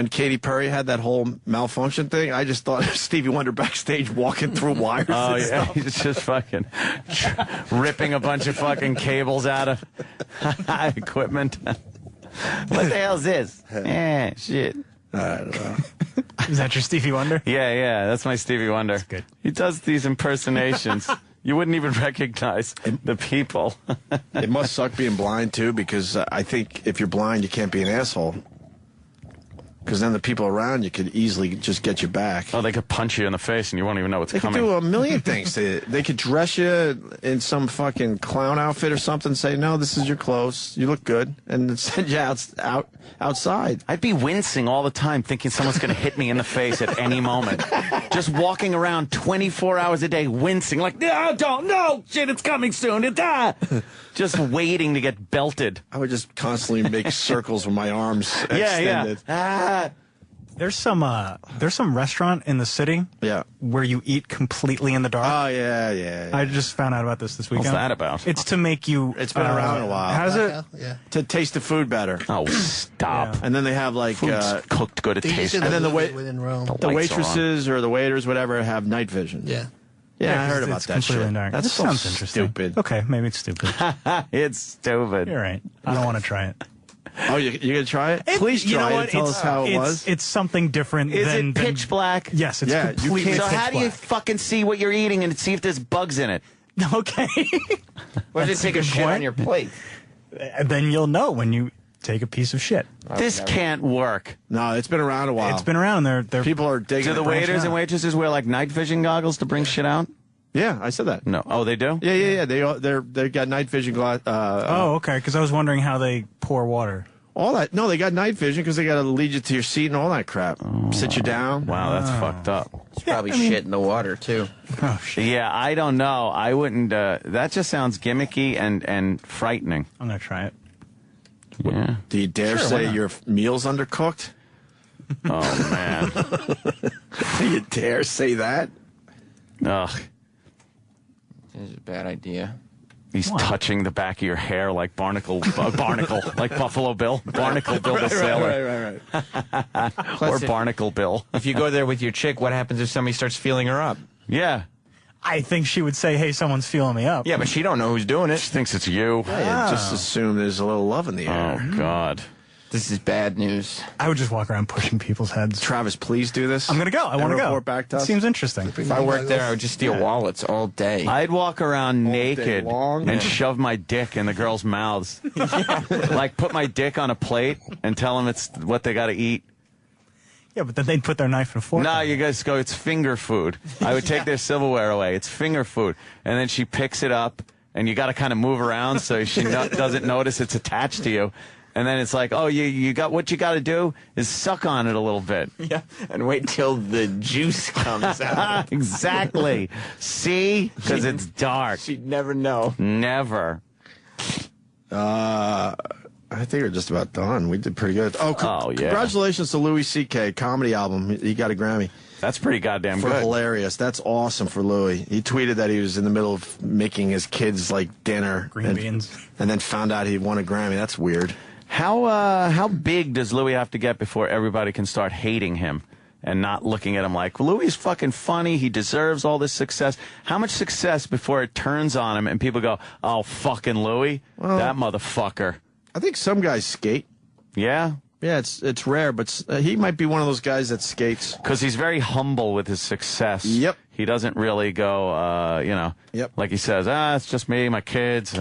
Katy Perry had that whole malfunction thing, I just thought Stevie Wonder backstage walking through wires. Oh, and yeah, stuff. he's just fucking ripping a bunch of fucking cables out of equipment. What the hell's this? Shit. I don't know. Is that your Stevie Wonder? Yeah, that's my Stevie Wonder. That's good. He does these impersonations. You wouldn't even recognize the people. It must suck being blind, too, because I think if you're blind, you can't be an asshole. Because then the people around you could easily just get you back. Oh, they could punch you in the face and you won't even know what's they coming. They could do a million things. They could dress you in some fucking clown outfit or something, say, no, this is your clothes, you look good, and then send you outside. I'd be wincing all the time thinking someone's going to hit me in the face at any moment. Just walking around 24 hours a day wincing like, no, shit, it's coming soon. Just waiting to get belted. I would just constantly make circles with my arms extended. There's some restaurant in the city where you eat completely in the dark. Oh, yeah. I just found out about this weekend. What's that about? It's to make you... It's been around a while. Has it? Yeah. To taste the food better. Oh, stop. Yeah. And then they have like... Food's cooked good at taste. And then the waitresses or the waiters, whatever, have night vision. Yeah. Yeah, I heard about that shit. Dark. That sounds interesting. Stupid. Okay, maybe it's stupid. It's stupid. You're right. I don't want to try it. Oh, you're going to try it? Please try it. Tell us how it was. It's something different Is it pitch black? Yes, it's completely pitch black. So how do you fucking see what you're eating and see if there's bugs in it? Okay. What if you take a shit on your plate? Then you'll know when you take a piece of shit. This can't work. No, it's been around a while. It's been around. They're people are digging. Do the waiters and waitresses wear like night vision goggles to bring shit out? Yeah, I said that. No. Oh, they do? Yeah. They got night vision glass. Okay. Because I was wondering how they pour water. All that. No, they got night vision because they got to lead you to your seat and all that crap. Sit you down. Wow, that's fucked up. It's probably shit in the water, too. Oh, shit. Yeah, I don't know. I wouldn't. That just sounds gimmicky and frightening. I'm going to try it. Yeah. Do you dare say your meal's undercooked? Oh, man. Do you dare say that? Ugh. This is a bad idea. He's touching the back of your hair like Barnacle, like Buffalo Bill. Barnacle Bill the sailor. Right. Or Barnacle Bill. If you go there with your chick, what happens if somebody starts feeling her up? Yeah. I think she would say, hey, someone's feeling me up. Yeah, but she don't know who's doing it. She thinks it's you. Yeah, just assume there's a little love in the air. Oh, God. This is bad news. I would just walk around pushing people's heads. Travis, please do this. I'm going to go. I want to go. Report back to us. Seems interesting. If I worked there, I would just steal wallets all day. I'd walk around naked and shove my dick in the girls' mouths. Like put my dick on a plate and tell them it's what they got to eat. Yeah, but then they'd put their knife and fork. No, you guys go, it's finger food. I would take their silverware away. It's finger food. And then she picks it up, and you got to kind of move around so she doesn't notice it's attached to you. And then it's like, oh, you got what you got to do is suck on it a little bit. Yeah, and wait till the juice comes out. Exactly. See? Because it's dark. She'd never know. Never. I think we're just about done. We did pretty good. Oh, yeah. Congratulations to Louis C.K. comedy album. He got a Grammy. That's pretty goddamn for good. Hilarious. That's awesome for Louis. He tweeted that he was in the middle of making his kids like dinner, green beans, and then found out he won a Grammy. That's weird. How big does Louis have to get before everybody can start hating him and not looking at him like, well, Louis is fucking funny, he deserves all this success? How much success before it turns on him and people go, oh, fucking Louis, that motherfucker? I think some guys skate. Yeah? Yeah, it's rare, but he might be one of those guys that skates. Because he's very humble with his success. Yep. He doesn't really go, Yep. Like he says, it's just me, my kids,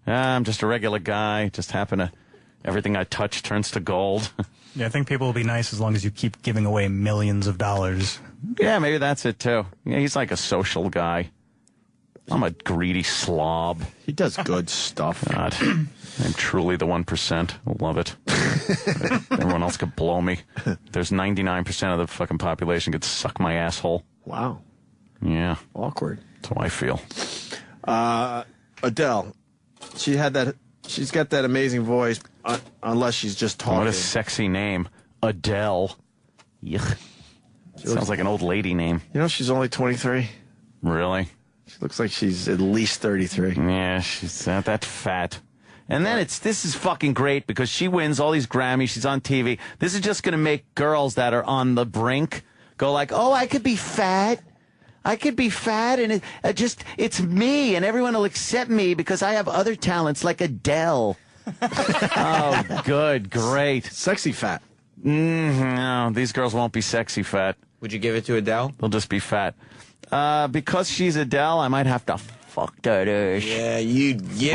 I'm just a regular guy, just happen to... Everything I touch turns to gold. Yeah, I think people will be nice as long as you keep giving away millions of dollars. Yeah, maybe that's it, too. Yeah, he's like a social guy. I'm a greedy slob. He does good stuff. God, I'm truly the 1%. I love it. Everyone else could blow me. There's 99% of the fucking population could suck my asshole. Wow. Yeah. Awkward. That's how I feel. Adele. She's got that amazing voice, unless she's just talking. What a sexy name. Adele. Yuck. Sounds like an old lady name. You know, she's only 23. Really? She looks like she's at least 33. Yeah, she's not that fat. And then this is fucking great because she wins all these Grammys. She's on TV. This is just going to make girls that are on the brink go like, oh, I could be fat. I could be fat, and it's me, and everyone will accept me because I have other talents like Adele. Oh, good, great. Sexy fat. No, these girls won't be sexy fat. Would you give it to Adele? They'll just be fat. Because she's Adele, I might have to fuck that ass. Yeah, you'd give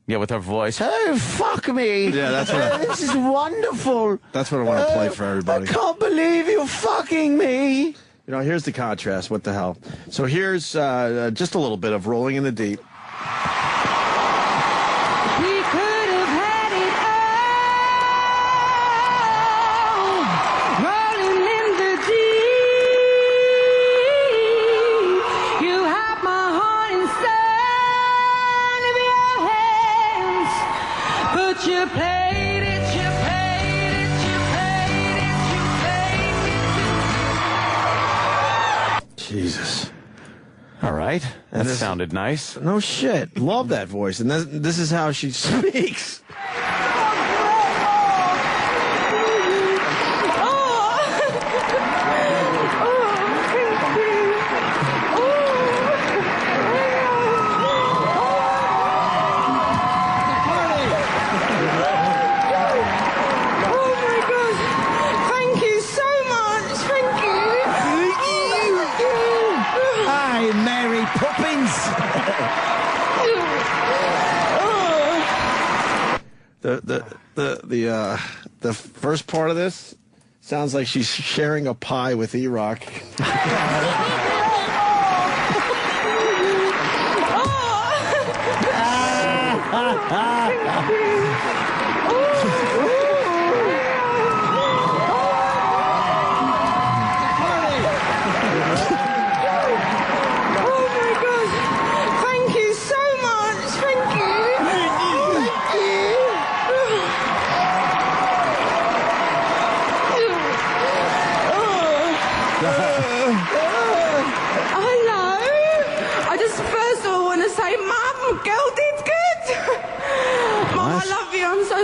Yeah, with her voice. Oh, fuck me. Yeah, that's what this is wonderful. That's what I want to play for everybody. I can't believe you're fucking me. You know, here's the contrast. What the hell? So here's just a little bit of Rolling in the Deep. We could have had it all, rolling in the deep. You have my heart inside of your hands, but you played it, you played it, you played it, you played it. Jesus. All right. That sounded nice. No shit. Love that voice. And this is how she speaks. The first part of this sounds like she's sharing a pie with E-Rock.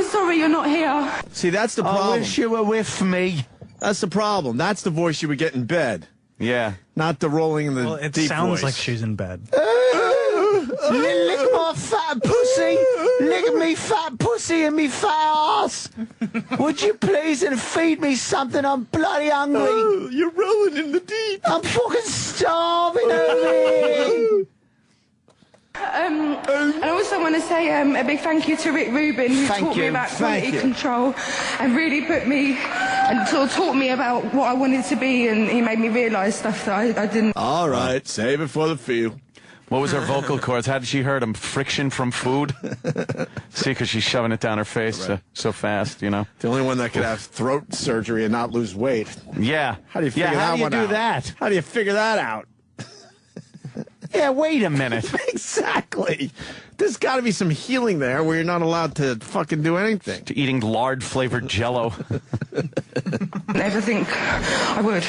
Sorry you're not here. See, that's the problem. I wish you were with me. That's the problem. That's the voice you would get in bed. Yeah. Not the rolling in the it deep sounds voice. like she's in bed. Lick my fat pussy. Lick me fat pussy and me fat ass. Would you please and feed me something? I'm bloody hungry. Oh, you're rolling in the deep. I'm fucking starving over here. I also want to say a big thank you to Rick Rubin, who taught me about quality control and really put me and sort of taught me about what I wanted to be, and he made me realise stuff that I didn't. All right, save it for the few. What was her vocal cords? How did she hurt them? Friction from food? See, because she's shoving it down her face so fast, you know. The only one that could have throat surgery and not lose weight. Yeah. How do you figure how that do you one do out? that? How do you figure that out? Yeah, wait a minute. Exactly. There's got to be some healing there where you're not allowed to fucking do anything. To eating lard-flavored Jell-O. Never think I would.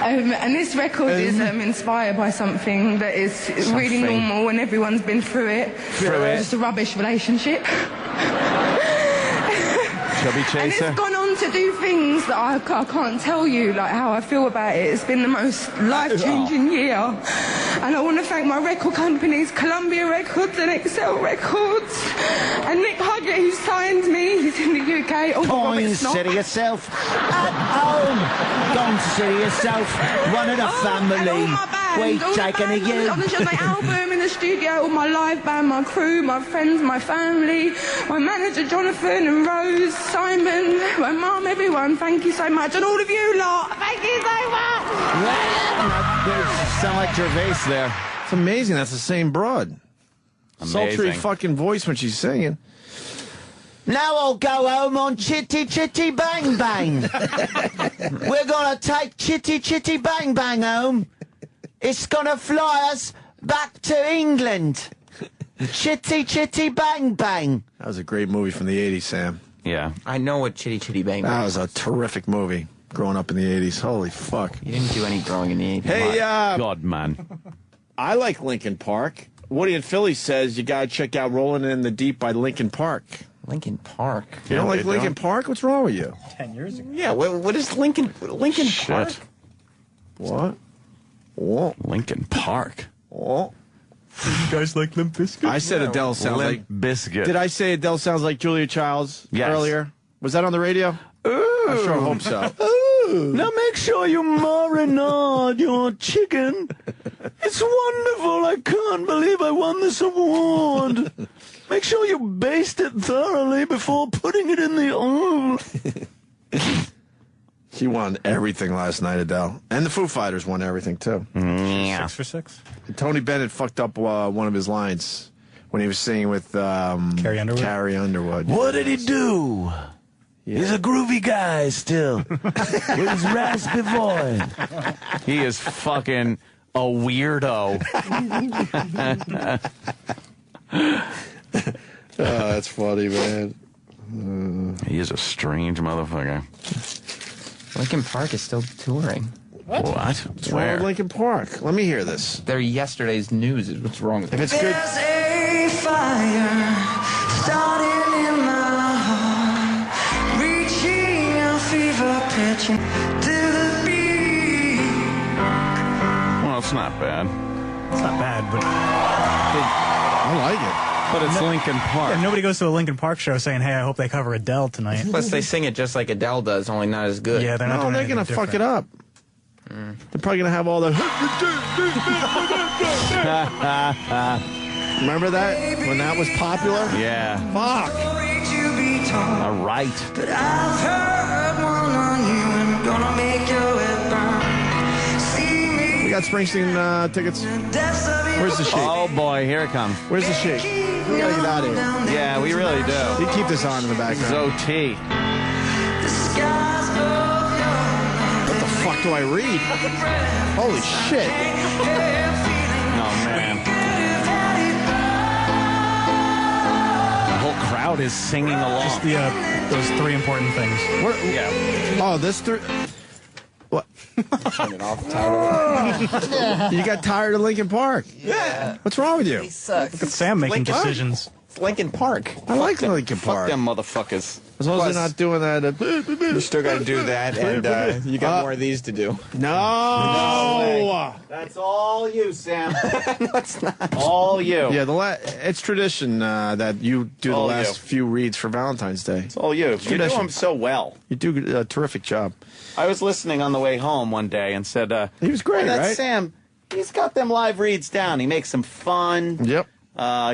And this record is inspired by something that is really normal and everyone's been through it. It's a rubbish relationship. Chubby And chaser. it's gone on to do things that I can't tell you, like how I feel about it. It's been the most life-changing year. And I want to thank my record companies, Columbia Records and Excel Records. And Nick Huggett, who signed me. He's in the UK. Oh, Go and consider yourself at home. Go and consider yourself one of the family. We've taken you. On my album in the studio, all my live band, my crew, my friends, my family, my manager Jonathan and Rose, Simon, my mum, everyone. Thank you so much, and all of you lot. Thank you so much. Sound like Gervais there. It's amazing. That's the same broad. Amazing. Sultry fucking voice when she's singing. Now I'll go home on Chitty Chitty Bang Bang. We're going to take Chitty Chitty Bang Bang home. It's going to fly us back to England. Chitty Chitty Bang Bang. That was a great movie from the 80s, Sam. Yeah. I know what Chitty Chitty Bang Bang That was a terrific movie growing up in the 80s. Holy fuck. You didn't do any growing in the 80s. Hey, God, man. I like Linkin Park. Woody in Philly says you got to check out Rolling in the Deep by Linkin Park. Linkin Park? You don't like Linkin Park? What's wrong with you? 10 years ago. Yeah, what is Linkin Park? What? Oh. Linkin Park. Oh. You guys like Limp Bizkit? I said Adele sounds like Biscuit. Did I say Adele sounds like Julia Childs Yes. earlier? Was that on the radio? Ooh. I sure hope so. Now make sure you marinade your chicken. It's wonderful. I can't believe I won this award. Make sure you baste it thoroughly before putting it in the oven. She won everything last night, Adele. And the Foo Fighters won everything, too. Yeah. 6 for 6. Tony Bennett fucked up one of his lines when he was singing with Carrie Underwood. What did he do? Yeah. He's a groovy guy still. With his raspy voice. He is fucking a weirdo. That's funny, man. He is a strange motherfucker. Linkin Park is still touring. What? What's wrong with Linkin Park? Let me hear this. They're yesterday's news is what's wrong with If it. it's good. There's a fire starting in my heart, reaching a fever pitch to the beat. Well, it's not bad. It's not bad, but I like it. But it's Linkin Park. Yeah, nobody goes to a Linkin Park show saying, "Hey, I hope they cover Adele tonight." Plus, they sing it just like Adele does, only not as good. Yeah, they're not. They're gonna fuck it up. They're probably gonna have all the. Remember that when that was popular? Yeah. Fuck. All right. But I've heard one on you and gonna make your head burn. See me. We got Springsteen tickets. Where's the shake? Oh boy, here it comes. Where's the shake? We gotta get out of here. Yeah, we really do. You keep this on in the background. OT. What the fuck do I read? Holy shit. Oh man. The whole crowd is singing along. Just those 3 important things. Yeah. Oh, this three. What? Turn it off. You got tired of Linkin Park? Yeah. What's wrong with you? He sucks. Look at Sam making decisions. It's Linkin Park. I like Linkin Park. Fuck them motherfuckers. As long as they're not doing that. You still got to do that, and you got more of these to do. No. That's all you, Sam. No, it's not. All you. Yeah, it's tradition that you do the All last you. few reads for Valentine's Day. It's all you. You do them so well. You do a terrific job. I was listening on the way home one day and said, he was great, that's right? Sam. He's got them live reads down. He makes them fun. Yep.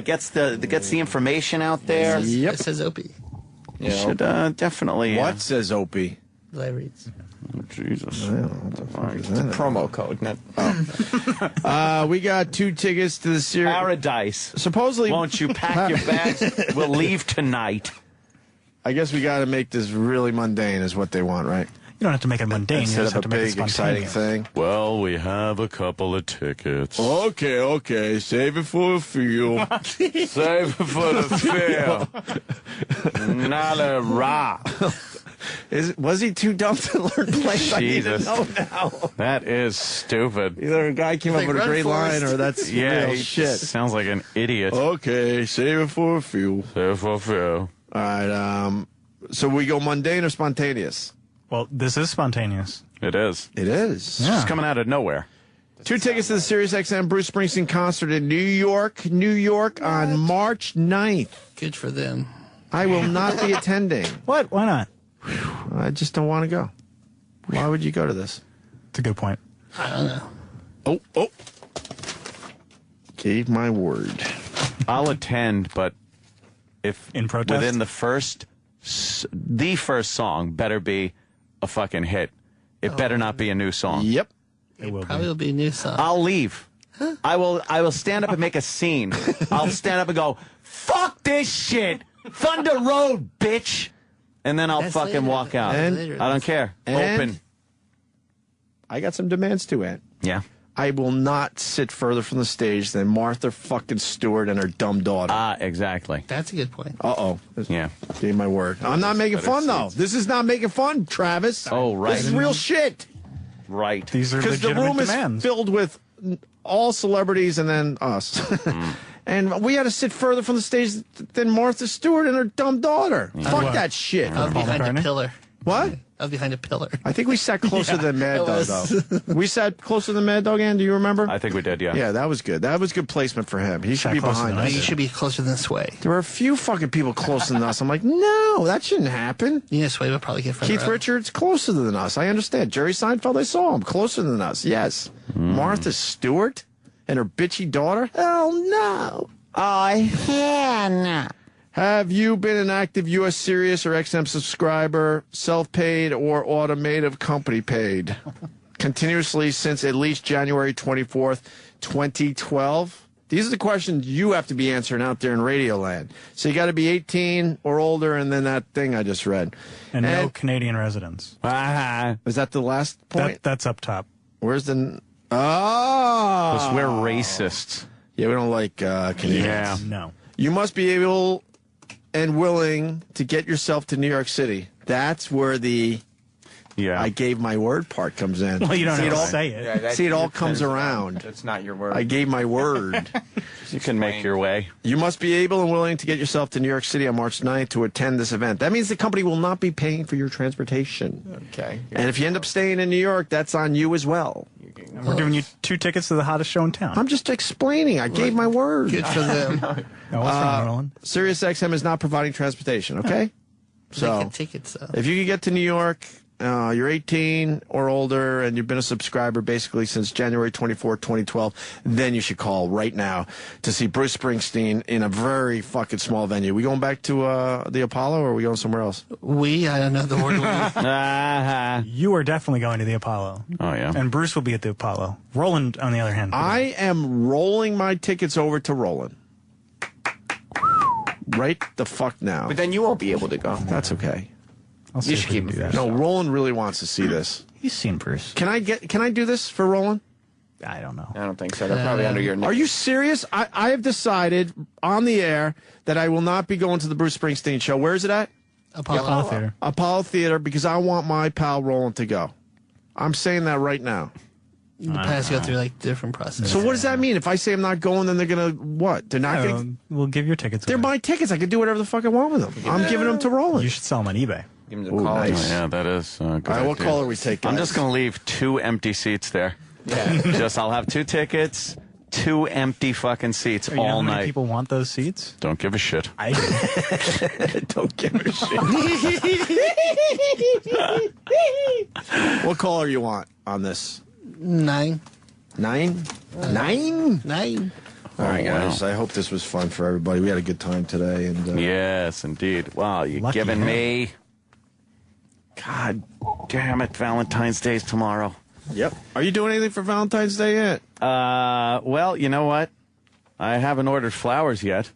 Gets the information out there. Yep. It says Opie. You should definitely. What says Opie? Live reads. Oh, Jesus. What the fuck is It's a that? promo code. Not, We got 2 tickets to the series. Paradise. Supposedly. Won't you pack your bags? We'll leave tonight. I guess we got to make this really mundane, is what they want, right? You don't have to make it mundane. Instead You just of have a to make it big, exciting spontaneous. thing. Well, we have a couple of tickets. Okay. Save it for a few. Save it for the fair. Not a rock. Was he too dumb to learn plays? I need to Jesus. know now. That is stupid. Either a guy came up Like with a Run, great Forrest. line or that's Yeah, real he shit. sounds like an idiot. Okay, save it for a few. Save it for a few. All right, so we go mundane or spontaneous? Well, this is spontaneous. It is. It is. Yeah. It's coming out of nowhere. 2 tickets to the Sirius XM Bruce Springsteen concert in New York, on March 9th. Good for them. I will not be attending. What? Why not? I just don't want to go. Why would you go to this? It's a good point. I don't know. Oh. Gave my word. I'll attend, but if In protest? within the first song better be a fucking hit. It better not be a new song. Yep. It will Probably be. will be a new song. I'll leave. I will stand up and make a scene. I'll stand up and go, fuck this shit. Thunder Road, bitch. And then I'll That's fucking later. walk out. That's later. I don't care. And- Open. I got some demands too, Ant. Yeah. I will not sit further from the stage than Martha fucking Stewart and her dumb daughter. Exactly. That's a good point. Uh-oh. Yeah. Gave my word. I'm not making fun, though. This is not making fun, Travis. Oh, right. This is real shit. Right. These are Because the legitimate room demands. is filled with all celebrities and then us. And we had to sit further from the stage than Martha Stewart and her dumb daughter. Fuck what? that shit. I'm Paul behind McCartney? a pillar. What? I was behind a pillar. I think we sat closer than Mad it Dog, was. though. We sat closer than Mad Dog, Ann, do you remember? I think we did, yeah. Yeah, that was good. That was good placement for him. He should be behind us. You should be closer than Sway. There were a few fucking people closer than us. I'm like, no, that shouldn't happen. Yeah, Sway would probably get further Keith up. Richards, closer than us. I understand. Jerry Seinfeld, I saw him. Closer than us, yes. Martha Stewart and her bitchy daughter? Hell no. Have you been an active U.S. Sirius or XM subscriber, self-paid or automotive company paid, continuously since at least January 24th, 2012? These are the questions you have to be answering out there in Radio Land. So you got to be 18 or older, and then that thing I just read. And no Canadian residents. Is that the last point? That's up top. Where's the... Oh! Because we're racists. Yeah, we don't like Canadians. Yeah. No. You must be able and willing to get yourself to New York City. That's where the I gave my word part comes in. Well, you don't have to all, say it. Yeah, see, it all comes around. That's not your word. I gave my word. You can make your way. You must be able and willing to get yourself to New York City on March 9th to attend this event. That means the company will not be paying for your transportation. Okay. And if you end up staying in New York, that's on you as well. We're giving you 2 tickets to the hottest show in town. I'm just explaining. I gave my word. Good for them. No, what's wrong, Roland? Sirius XM is not providing transportation, okay? They get tickets, though. If you can get to New York, you're 18 or older, and you've been a subscriber basically since January 24, 2012, then you should call right now to see Bruce Springsteen in a very fucking small venue. We going back to the Apollo, or are we going somewhere else? I don't know the word. You are definitely going to the Apollo. Oh, yeah. And Bruce will be at the Apollo. Roland, on the other hand. I am rolling my tickets over to Roland. Right the fuck now. But then you won't be able to go. That's okay. I'll see if we can do that. No, Roland really wants to see this. He's seen Bruce. Can I do this for Roland? I don't know. I don't think so. They're probably under your name. Are you serious? I have decided on the air that I will not be going to the Bruce Springsteen show. Where is it at? Apollo Theater. Apollo Theater, because I want my pal Roland to go. I'm saying that right now. In the past, you go through like different processes. So what does that mean? If I say I'm not going, then they're gonna what? They're not gonna. We'll give your tickets. They're my tickets. I can do whatever the fuck I want with them. I'm giving them to Roland. You should sell them on eBay. Give him the Ooh, call. nice. Oh, yeah, that is good. All right, what idea. call are we taking? I'm just going to leave 2 empty seats there. Yeah. I'll have 2 tickets, 2 empty fucking seats You know all how many night. people want those seats? Don't give a shit. I do. Don't give a shit. What caller you want on this? 9. 9? 9? All right, guys. I hope this was fun for everybody. We had a good time today, and Yes, indeed. Wow, you're Lucky giving him. me... God damn it, Valentine's Day's tomorrow. Yep. Are you doing anything for Valentine's Day yet? Well, you know what? I haven't ordered flowers yet.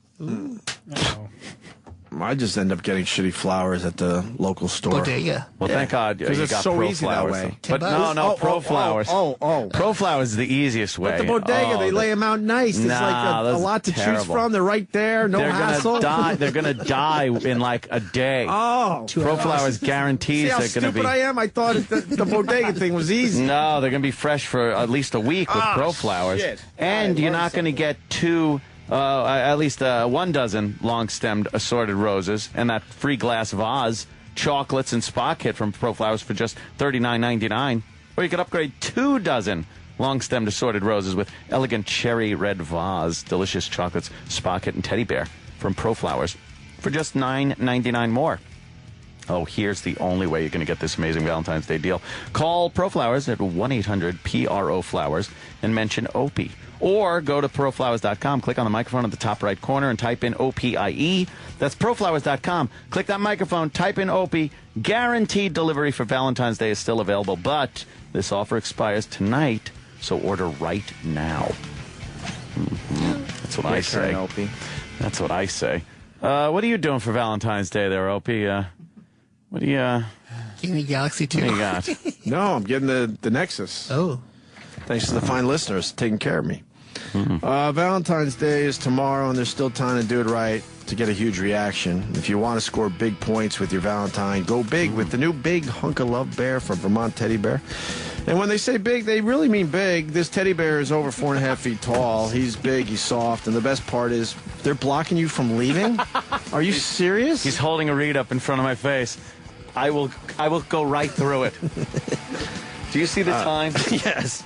I just end up getting shitty flowers at the local store. Bodega. Well, thank God you Because it's got so Pro easy Flowers. that way. But no, Pro Flowers. Oh. Pro Flowers is the easiest way. But the bodega, they lay them out nice. There's Nah, like a that's lot to choose terrible. from. They're right there. No They're hassle. gonna die. They're gonna die in like a day. Oh. Pro Flowers guarantees See how they're gonna stupid be. I am? I thought the bodega thing was easy. No, they're gonna be fresh for at least a week with Pro Flowers, shit. and you're not gonna get 2. At least 1 dozen long-stemmed assorted roses, and that free glass vase, chocolates, and spa kit from Pro Flowers for just $39.99. Or you could upgrade 2 dozen long-stemmed assorted roses with elegant cherry red vase, delicious chocolates, spa kit, and teddy bear from Pro Flowers for just $9.99 more. Oh, here's the only way you're going to get this amazing Valentine's Day deal. Call Pro Flowers at 1-800-PRO-FLOWERS and mention Opie. Or go to proflowers.com, click on the microphone at the top right corner and type in OPIE. That's proflowers.com. Click that microphone, type in Opie. Guaranteed delivery for Valentine's Day is still available, but this offer expires tonight, so order right now. That's what I say. Opie. That's what I say. What are you doing for Valentine's Day there, Opie? What do you... Give me Galaxy 2. What do you got? No, I'm getting the Nexus. Oh. Thanks to the fine listeners taking care of me. Valentine's Day is tomorrow, and there's still time to do it right to get a huge reaction. If you want to score big points with your Valentine, go big with the new Big Hunk of Love Bear from Vermont Teddy Bear. And when they say big, they really mean big. This teddy bear is over 4.5 feet tall. He's big, he's soft, and the best part is they're blocking you from leaving? Are you serious? He's holding a reed up in front of my face. I will go right through it. Do you see the time? Yes.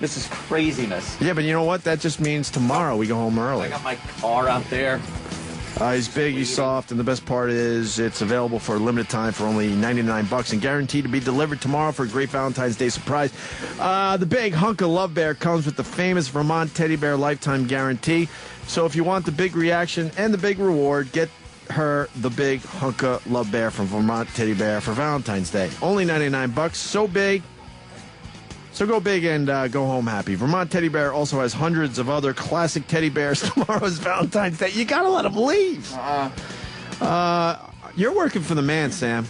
This is craziness. Yeah, but you know what? That just means tomorrow we go home early. I got my car out there. He's big, he's soft, and the best part is it's available for a limited time for only $99 and guaranteed to be delivered tomorrow for a great Valentine's Day surprise. The big hunk of Love Bear comes with the famous Vermont Teddy Bear Lifetime Guarantee. So if you want the big reaction and the big reward, get her the big hunk of Love Bear from Vermont Teddy Bear for Valentine's Day. Only $99, so big. So go big and go home happy. Vermont Teddy Bear also has hundreds of other classic teddy bears. Tomorrow's Valentine's Day. You got to let them leave. You're working for the man, Sam.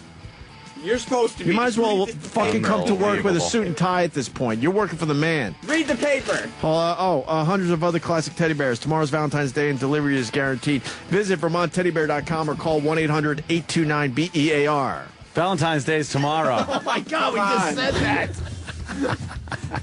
You're supposed to be. You might as well fucking come to work with a suit and tie at this point. You're working for the man. Read the paper. Hundreds of other classic teddy bears. Tomorrow's Valentine's Day and delivery is guaranteed. Visit VermontTeddyBear.com or call 1-800-829-BEAR. Valentine's Day is tomorrow. Oh, my God, we just said that.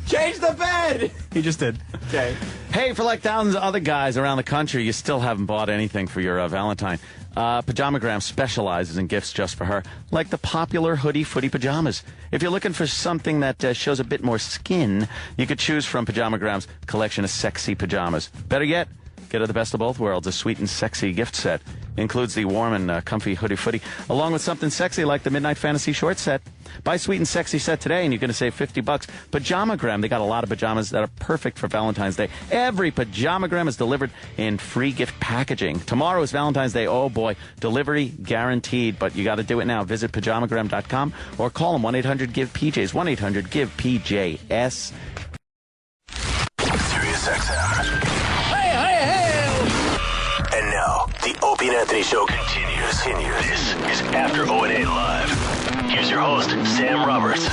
Change the bed. He just did. Okay. Hey, for like thousands of other guys around the country, you still haven't bought anything for your Valentine. Pajamagram specializes in gifts just for her, like the popular hoodie footy pajamas. If you're looking for something that shows a bit more skin, you could choose from Pajamagram's collection of sexy pajamas. Better yet, get her the best of both worlds, a sweet and sexy gift set. It includes the warm and comfy hoodie footy, along with something sexy like the Midnight Fantasy short set. Buy sweet and sexy set today, and you're going to save $50. Pajamagram, they got a lot of pajamas that are perfect for Valentine's Day. Every Pajamagram is delivered in free gift packaging. Tomorrow is Valentine's Day. Oh, boy. Delivery guaranteed, but you got to do it now. Visit Pajamagram.com or call them 1-800-GIVE-PJs, 1-800-GIVE-PJS. SiriusXM. And now, the Opie and Anthony Show continues. This is After O&A Live. Here's your host, Sam Roberts.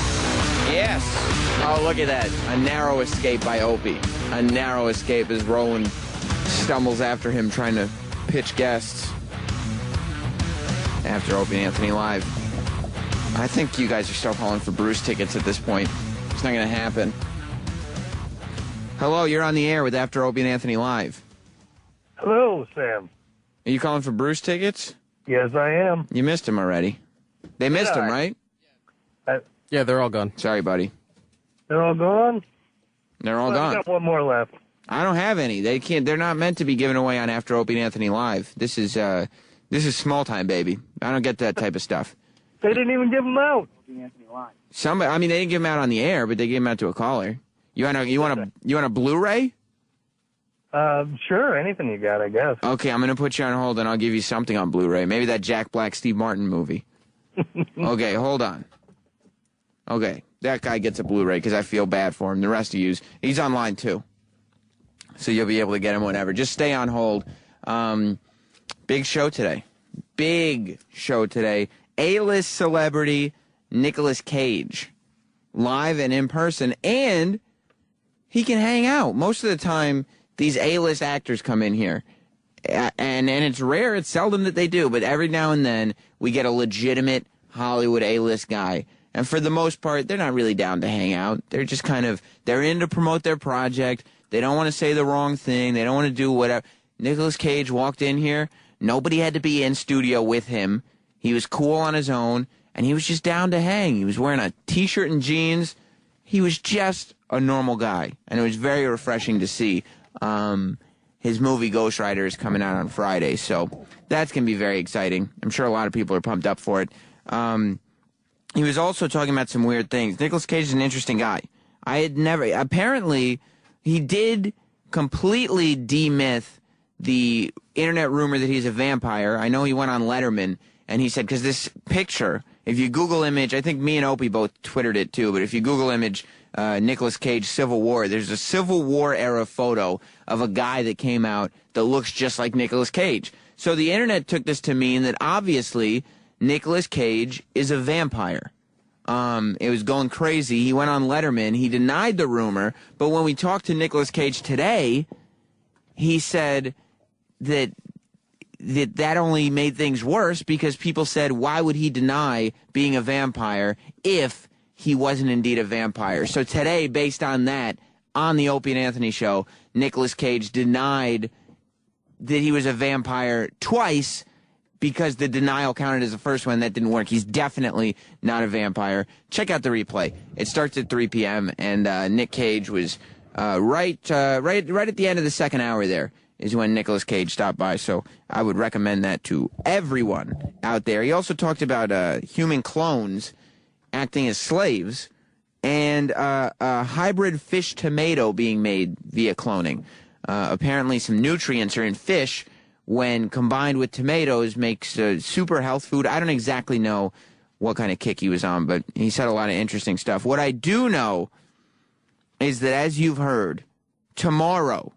Yes. Oh, look at that. A narrow escape by Opie. A narrow escape as Roland stumbles after him trying to pitch guests. After Opie and Anthony Live. I think you guys are still calling for Bruce tickets at this point. It's not going to happen. Hello, you're on the air with After Opie and Anthony Live. Hello, Sam. Are you calling for Bruce tickets? Yes, I am. You missed him already. They missed him, right? Yeah, they're all gone. Sorry, buddy. They're all gone? They're all Well, gone. I've got one more left. I don't have any. They can't. They're not meant to be given away on After Opie and Anthony Live. This is small time, baby. I don't get that type of stuff. They didn't even give them out. Somebody, I mean, they didn't give them out on the air, but they gave them out to a caller. You want a Blu-ray? Sure, anything you got, I guess. Okay, I'm gonna put you on hold, and I'll give you something on Blu-ray. Maybe that Jack Black, Steve Martin movie. Okay, hold on. Okay, that guy gets a Blu-ray because I feel bad for him. The rest of yous, he's online too, so you'll be able to get him whenever. Just stay on hold. Big show today. Big show today. A-list celebrity Nicolas Cage, live and in person, and he can hang out. Most of the time, these A-list actors come in here, and it's rare, it's seldom that they do, but every now and then we get a legitimate Hollywood A-list guy. And for the most part, they're not really down to hang out. They're just they're in to promote their project. They don't want to say the wrong thing. They don't want to do whatever. Nicolas Cage walked in here. Nobody had to be in studio with him. He was cool on his own, and he was just down to hang. He was wearing a T-shirt and jeans. He was just a normal guy, and it was very refreshing to see. His movie Ghost Rider is coming out on Friday, so that's going to be very exciting. I'm sure a lot of people are pumped up for it. He was also talking about some weird things. Nicolas Cage is an interesting guy. Apparently, he did completely demyth the internet rumor that he's a vampire. I know he went on Letterman, and he said, because this picture, if you Google image, I think me and Opie both Twittered it too, but if you Google image Nicolas Cage Civil War, there's a Civil War era photo of a guy that came out that looks just like Nicolas Cage. So the internet took this to mean that obviously Nicolas Cage is a vampire. It was going crazy. He went on Letterman. He denied the rumor, but when we talked to Nicolas Cage today, he said that only made things worse because people said, why would he deny being a vampire if he wasn't indeed a vampire? So today, based on that, on the Opie and Anthony show, Nicolas Cage denied that he was a vampire twice, because the denial counted as the first one. That didn't work. He's definitely not a vampire. Check out the replay. It starts at 3 p.m. and Nick Cage was right at the end of the second hour. There is when Nicolas Cage stopped by. So I would recommend that to everyone out there. He also talked about human clones acting as slaves and a hybrid fish tomato being made via cloning. Apparently, some nutrients are in fish. When combined with tomatoes, makes a super health food. I don't exactly know what kind of kick he was on, but he said a lot of interesting stuff. What I do know is that, as you've heard, tomorrow,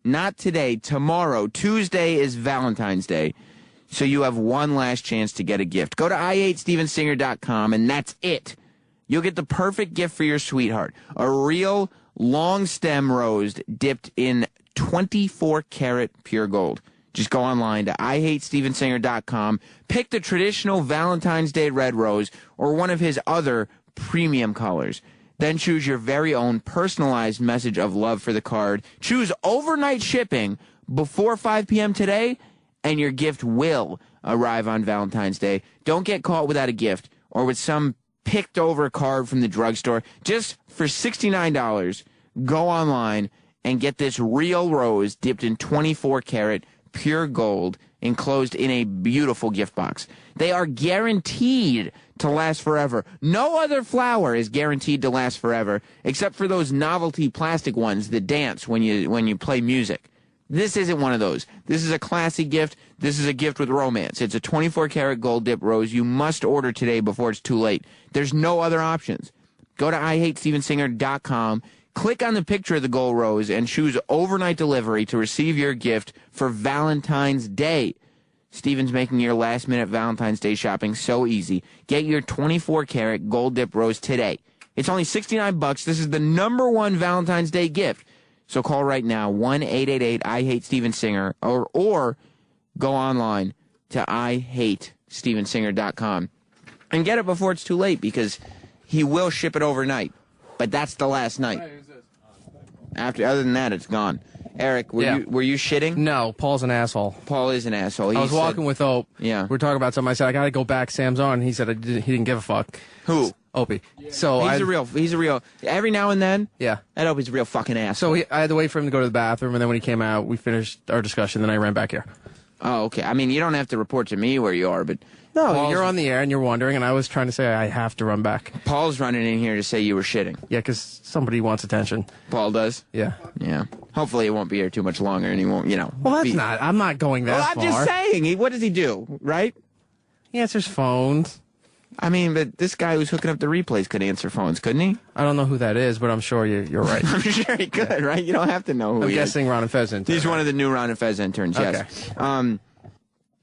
not today, tomorrow, Tuesday is Valentine's Day, so you have one last chance to get a gift. Go to IHateStevenSinger.com, and that's it. You'll get the perfect gift for your sweetheart. A real long stem rose dipped in 24-karat pure gold. Just go online to IHateStevenSinger.com, pick the traditional Valentine's Day red rose or one of his other premium colors. Then choose your very own personalized message of love for the card. Choose overnight shipping before 5 p.m. today, and your gift will arrive on Valentine's Day. Don't get caught without a gift or with some picked over card from the drugstore. Just for $69, go online and get this real rose dipped in 24-karat pure gold, enclosed in a beautiful gift box. They are guaranteed to last forever. No other flower is guaranteed to last forever, except for those novelty plastic ones that dance when you play music. This isn't one of those. This is a classy gift. This is a gift with romance. It's a 24-karat gold dip rose. You must order today before it's too late. There's no other options. Go to IHateStevenSinger.com. Click on the picture of the gold rose and choose overnight delivery to receive your gift for Valentine's Day. Steven's making your last-minute Valentine's Day shopping so easy. Get your 24-karat gold dip rose today. It's only $69. This is the #1 Valentine's Day gift. So call right now, 1-888-I-HATE-STEVEN-SINGER, or go online to IHateStevenSinger.com and get it before it's too late, because he will ship it overnight. But that's the last night. Other than that, it's gone. Eric, were you shitting? No, Paul's an asshole. Paul is an asshole. I was walking with Ope. Yeah. We were talking about something. I said, I got to go back. Sam's on. He said he didn't give a fuck. Who? Opie. So he's a real, every now and then, yeah. That Opie's a real fucking asshole. So I had to wait for him to go to the bathroom, and then when he came out, we finished our discussion, then I ran back here. Oh, okay. I mean, you don't have to report to me where you are, but... No, you're on the air and you're wondering, and I was trying to say I have to run back. Paul's running in here to say you were shitting. Yeah, because somebody wants attention. Paul does? Yeah. Yeah. Hopefully it won't be here too much longer, and he won't, Well, I'm not going that far. I'm just saying. What does he do, right? He answers phones. I mean, but this guy who's hooking up the replays could answer phones, couldn't he? I don't know who that is, but I'm sure you're right. I'm sure he could, right? You don't have to know who I'm he is. guessing Ron and Fez intern. He's one of the new Ron and Fez interns, yes. Okay.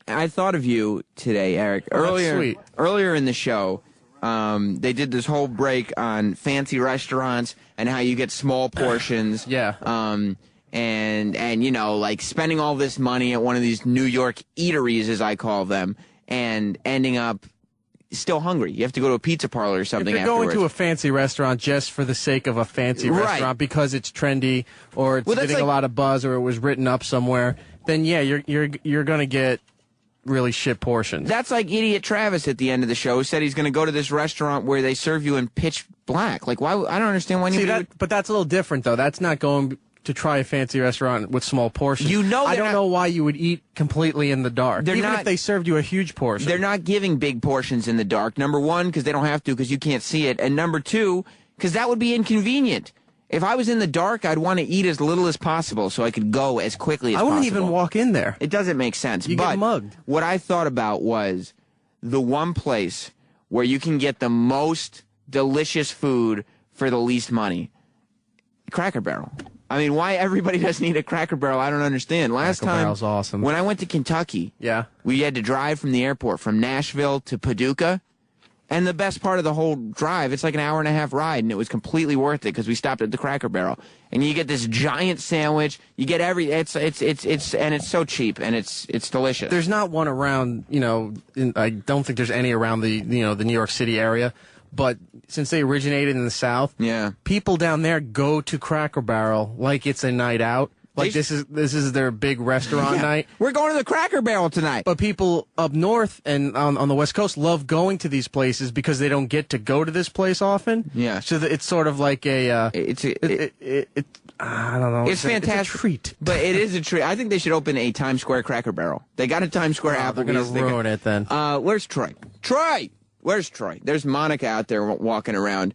I thought of you today, Eric. Earlier in the show, they did this whole break on fancy restaurants and how you get small portions. Yeah. And like spending all this money at one of these New York eateries, as I call them, and ending up still hungry. You have to go to a pizza parlor or something. If you're going to a fancy restaurant just for the sake of a fancy restaurant because it's trendy or it's getting a lot of buzz or it was written up somewhere, then yeah, you're going to get really shit portions. That's like idiot Travis at the end of the show said he's going to go to this restaurant where they serve you in pitch black. Like, why? I don't understand why you. But that's a little different though. That's not going to try a fancy restaurant with small portions. I don't know why you would eat completely in the dark. Even if they served you a huge portion. They're not giving big portions in the dark. Number one, because they don't have to, because you can't see it, and number two, because that would be inconvenient. If I was in the dark, I'd want to eat as little as possible so I could go as quickly as possible. I wouldn't even walk in there. It doesn't make sense. You get mugged. What I thought about was the one place where you can get the most delicious food for the least money. Cracker Barrel. I mean, why everybody doesn't eat a Cracker Barrel, I don't understand. Last Cracker time, Barrel's awesome. When I went to Kentucky, we had to drive from the airport from Nashville to Paducah. And the best part of the whole drive, it's like an 1.5-hour ride, and it was completely worth it because we stopped at the Cracker Barrel. And you get this giant sandwich. You get it's so cheap and it's delicious. There's not one around, I don't think there's any around the New York City area. But since they originated in the South, people down there go to Cracker Barrel like it's a night out. Like this is their big restaurant night. We're going to the Cracker Barrel tonight. But people up north and on the West Coast love going to these places because they don't get to go to this place often. Yeah. So it's sort of like I don't know. It's fantastic. It's a treat. But it is a treat. I think they should open a Times Square Cracker Barrel. They got a Times Square Applebee's. They're going to ruin it then. Where's Troy? Troy! Where's Troy? There's Monica out there walking around.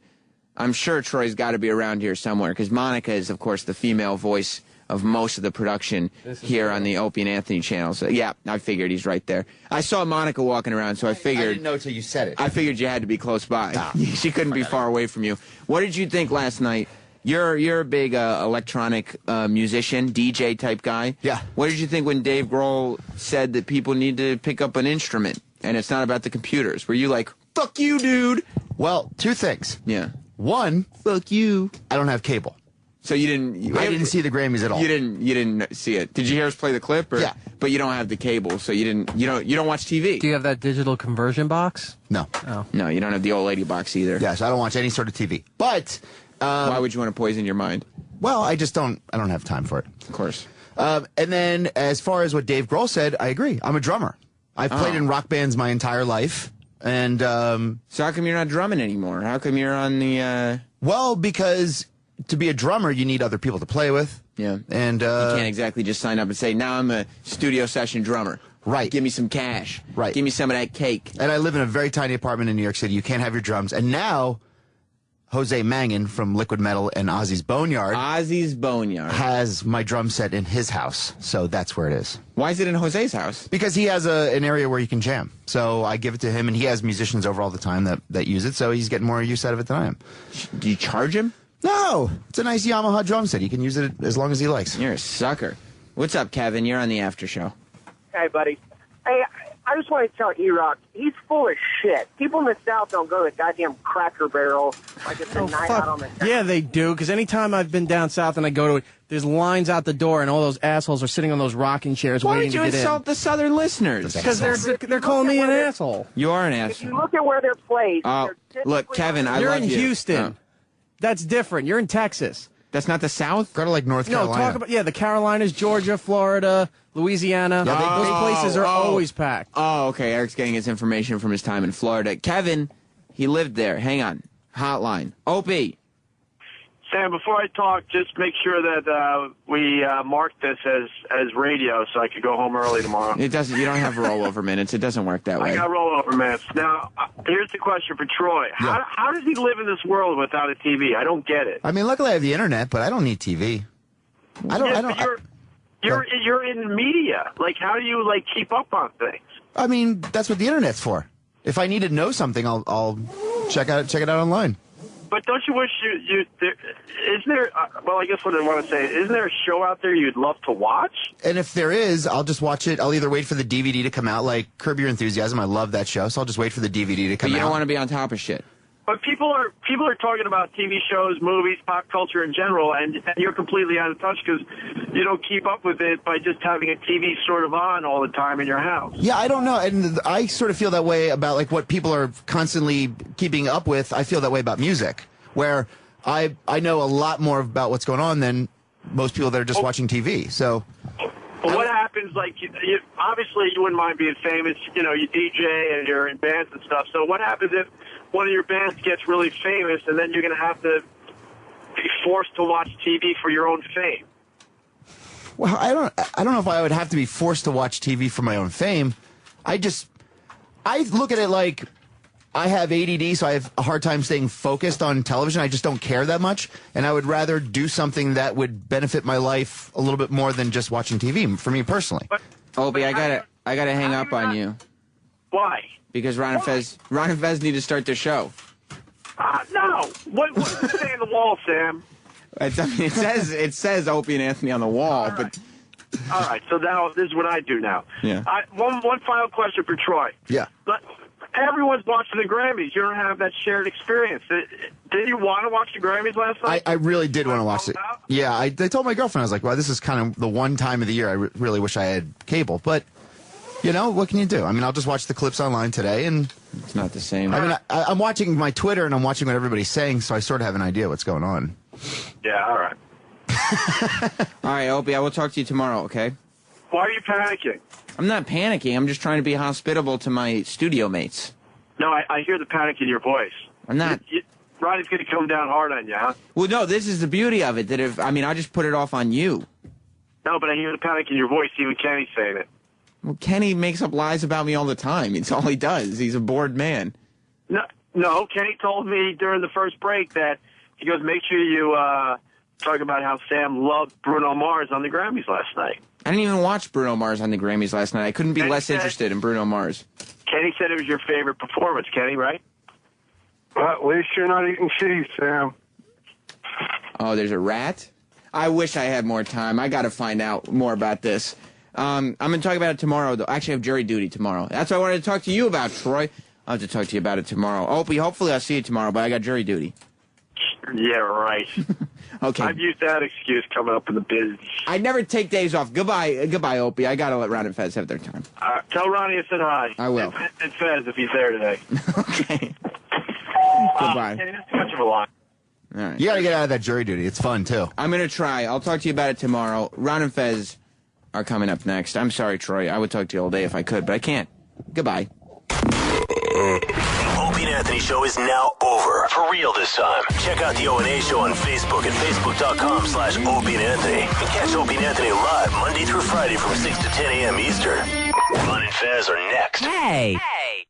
I'm sure Troy's got to be around here somewhere because Monica is, of course, the female voice of most of the production here on the Opie and Anthony channel. So, yeah, I figured he's right there. I saw Monica walking around, so I figured... I didn't know until you said it. I figured you had to be close by. She couldn't be far away from you. What did you think last night? You're a big electronic musician, DJ type guy. Yeah. What did you think when Dave Grohl said that people need to pick up an instrument and it's not about the computers? Were you like, fuck you, dude? Well, two things. Yeah. One, fuck you. I don't have cable. So you didn't... I didn't see the Grammys at all. You didn't see it. Did you hear us play the clip? Or, yeah. But you don't have the cable, so you don't watch TV. Do you have that digital conversion box? No. Oh. No, you don't have the old lady box either. Yes, I don't watch any sort of TV. But... why would you want to poison your mind? Well, I don't have time for it. Of course. And then as far as what Dave Grohl said, I agree. I'm a drummer. I've played in rock bands my entire life. And so how come you're not drumming anymore? How come you're on the... Well, because to be a drummer, you need other people to play with. Yeah. And you can't exactly just sign up and say, now I'm a studio session drummer. Right. Give me some cash. Right. Give me some of that cake. And I live in a very tiny apartment in New York City. You can't have your drums. And now... Jose Mangan from Liquid Metal and Ozzy's Boneyard has my drum set in his house, so that's where it is. Why is it in Jose's house? Because he has an area where you can jam. So I give it to him, and he has musicians over all the time that use it, so he's getting more use out of it than I am. Do you charge him? No. It's a nice Yamaha drum set. He can use it as long as he likes. You're a sucker. What's up, Kevin? You're on the after show. Hey, buddy. Hey, I just want to tell E-Rock, he's full of shit. People in the South don't go to the goddamn Cracker Barrel like it's a night out on the town. Yeah, they do, because anytime I've been down south and I go to it, there's lines out the door, and all those assholes are sitting on those rocking chairs waiting to get in. Why would you insult the Southern listeners? Because they're calling me an asshole. You are an If asshole. you look at where they're placed, Look, Kevin, I You're love in you. Houston. That's different. You're in Texas. That's not the South? Go to like North Carolina. No, talk about the Carolinas, Georgia, Florida, Louisiana. Those places are always packed. Oh, okay. Eric's getting his information from his time in Florida. Kevin, he lived there. Hang on. Hotline. Opie. Sam, before I talk, just make sure that we mark this as radio so I could go home early tomorrow. It doesn't. You don't have rollover minutes. It doesn't work that way. I got rollover minutes. Now, here's the question for Troy. Yeah. How does he live in this world without a TV? I don't get it. I mean, luckily I have the internet, but I don't need TV. You're in media. Like, how do you keep up on things? I mean, that's what the internet's for. If I need to know something, I'll check it out online. But don't you wish isn't there, well, I guess what I want to say, isn't there a show out there you'd love to watch? And if there is, I'll just watch it. I'll either wait for the DVD to come out, like Curb Your Enthusiasm. I love that show, so I'll just wait for the DVD to come out. But you don't want to be on top of shit. But people are talking about TV shows, movies, pop culture in general, and you're completely out of touch because you don't keep up with it by just having a TV sort of on all the time in your house. Yeah, I don't know. And I sort of feel that way about like what people are constantly keeping up with. I feel that way about music, where I know a lot more about what's going on than most people that are just watching TV. So But what happens, like, obviously you wouldn't mind being famous, you DJ and you're in bands and stuff. So what happens if one of your bands gets really famous and then you're going to have to be forced to watch TV for your own fame? Well, I don't know if I would have to be forced to watch TV for my own fame. I look at it like I have ADD, so I have a hard time staying focused on television. I just don't care that much, and I would rather do something that would benefit my life a little bit more than just watching TV, for me personally. Opie, I gotta hang up on you. Why? Because Ron and Fez need to start their show. No. What does it say on the wall, Sam? It says Opie and Anthony on the wall, but... All right, so now this is what I do now. Yeah. One final question for Troy. Yeah. Everyone's watching the Grammys. You don't have that shared experience. Did you want to watch the Grammys last night? I really did want to watch it. Yeah, I told my girlfriend, I was like, well, this is kind of the one time of the year I really wish I had cable. But, what can you do? I mean, I'll just watch the clips online today, and... It's not the same. I mean, I'm watching my Twitter, and I'm watching what everybody's saying, so I sort of have an idea what's going on. Yeah, all right. All right, Opie, I will talk to you tomorrow, okay? Why are you panicking? I'm not panicking. I'm just trying to be hospitable to my studio mates. No, I hear the panic in your voice. I'm not. Ronnie's going to come down hard on you, huh? Well, no, this is the beauty of it. That I just put it off on you. No, but I hear the panic in your voice. Even Kenny's saying it. Well, Kenny makes up lies about me all the time. It's all he does. He's a bored man. No, Kenny told me during the first break that he goes, make sure you talk about how Sam loved Bruno Mars on the Grammys last night. I didn't even watch Bruno Mars on the Grammys last night. I couldn't be less interested in Bruno Mars. Kenny said it was your favorite performance, Kenny, right? Well, at least you're not eating cheese, Sam. Oh, there's a rat? I wish I had more time. I got to find out more about this. I'm going to talk about it tomorrow, though. I actually have jury duty tomorrow. That's what I wanted to talk to you about, Troy. I'll have to talk to you about it tomorrow. Opie, hopefully I'll see you tomorrow, but I got jury duty. Yeah, right. Okay. I've used that excuse coming up in the biz. I never take days off. Goodbye, Opie. I got to let Ron and Fez have their time. Tell Ronnie I said hi. I will. And Fez if he's there today. Okay. Goodbye. Kenny, that's too much of a lie. All right. You got to get out of that jury duty. It's fun, too. I'm going to try. I'll talk to you about it tomorrow. Ron and Fez are coming up next. I'm sorry, Troy. I would talk to you all day if I could, but I can't. Goodbye. The Opie and Anthony Show is now over. For real this time. Check out the O&A Show on Facebook at facebook.com/Opie and Anthony. And catch Opie and Anthony live Monday through Friday from 6 to 10 a.m. Eastern. Ron and Fez are next. Hey.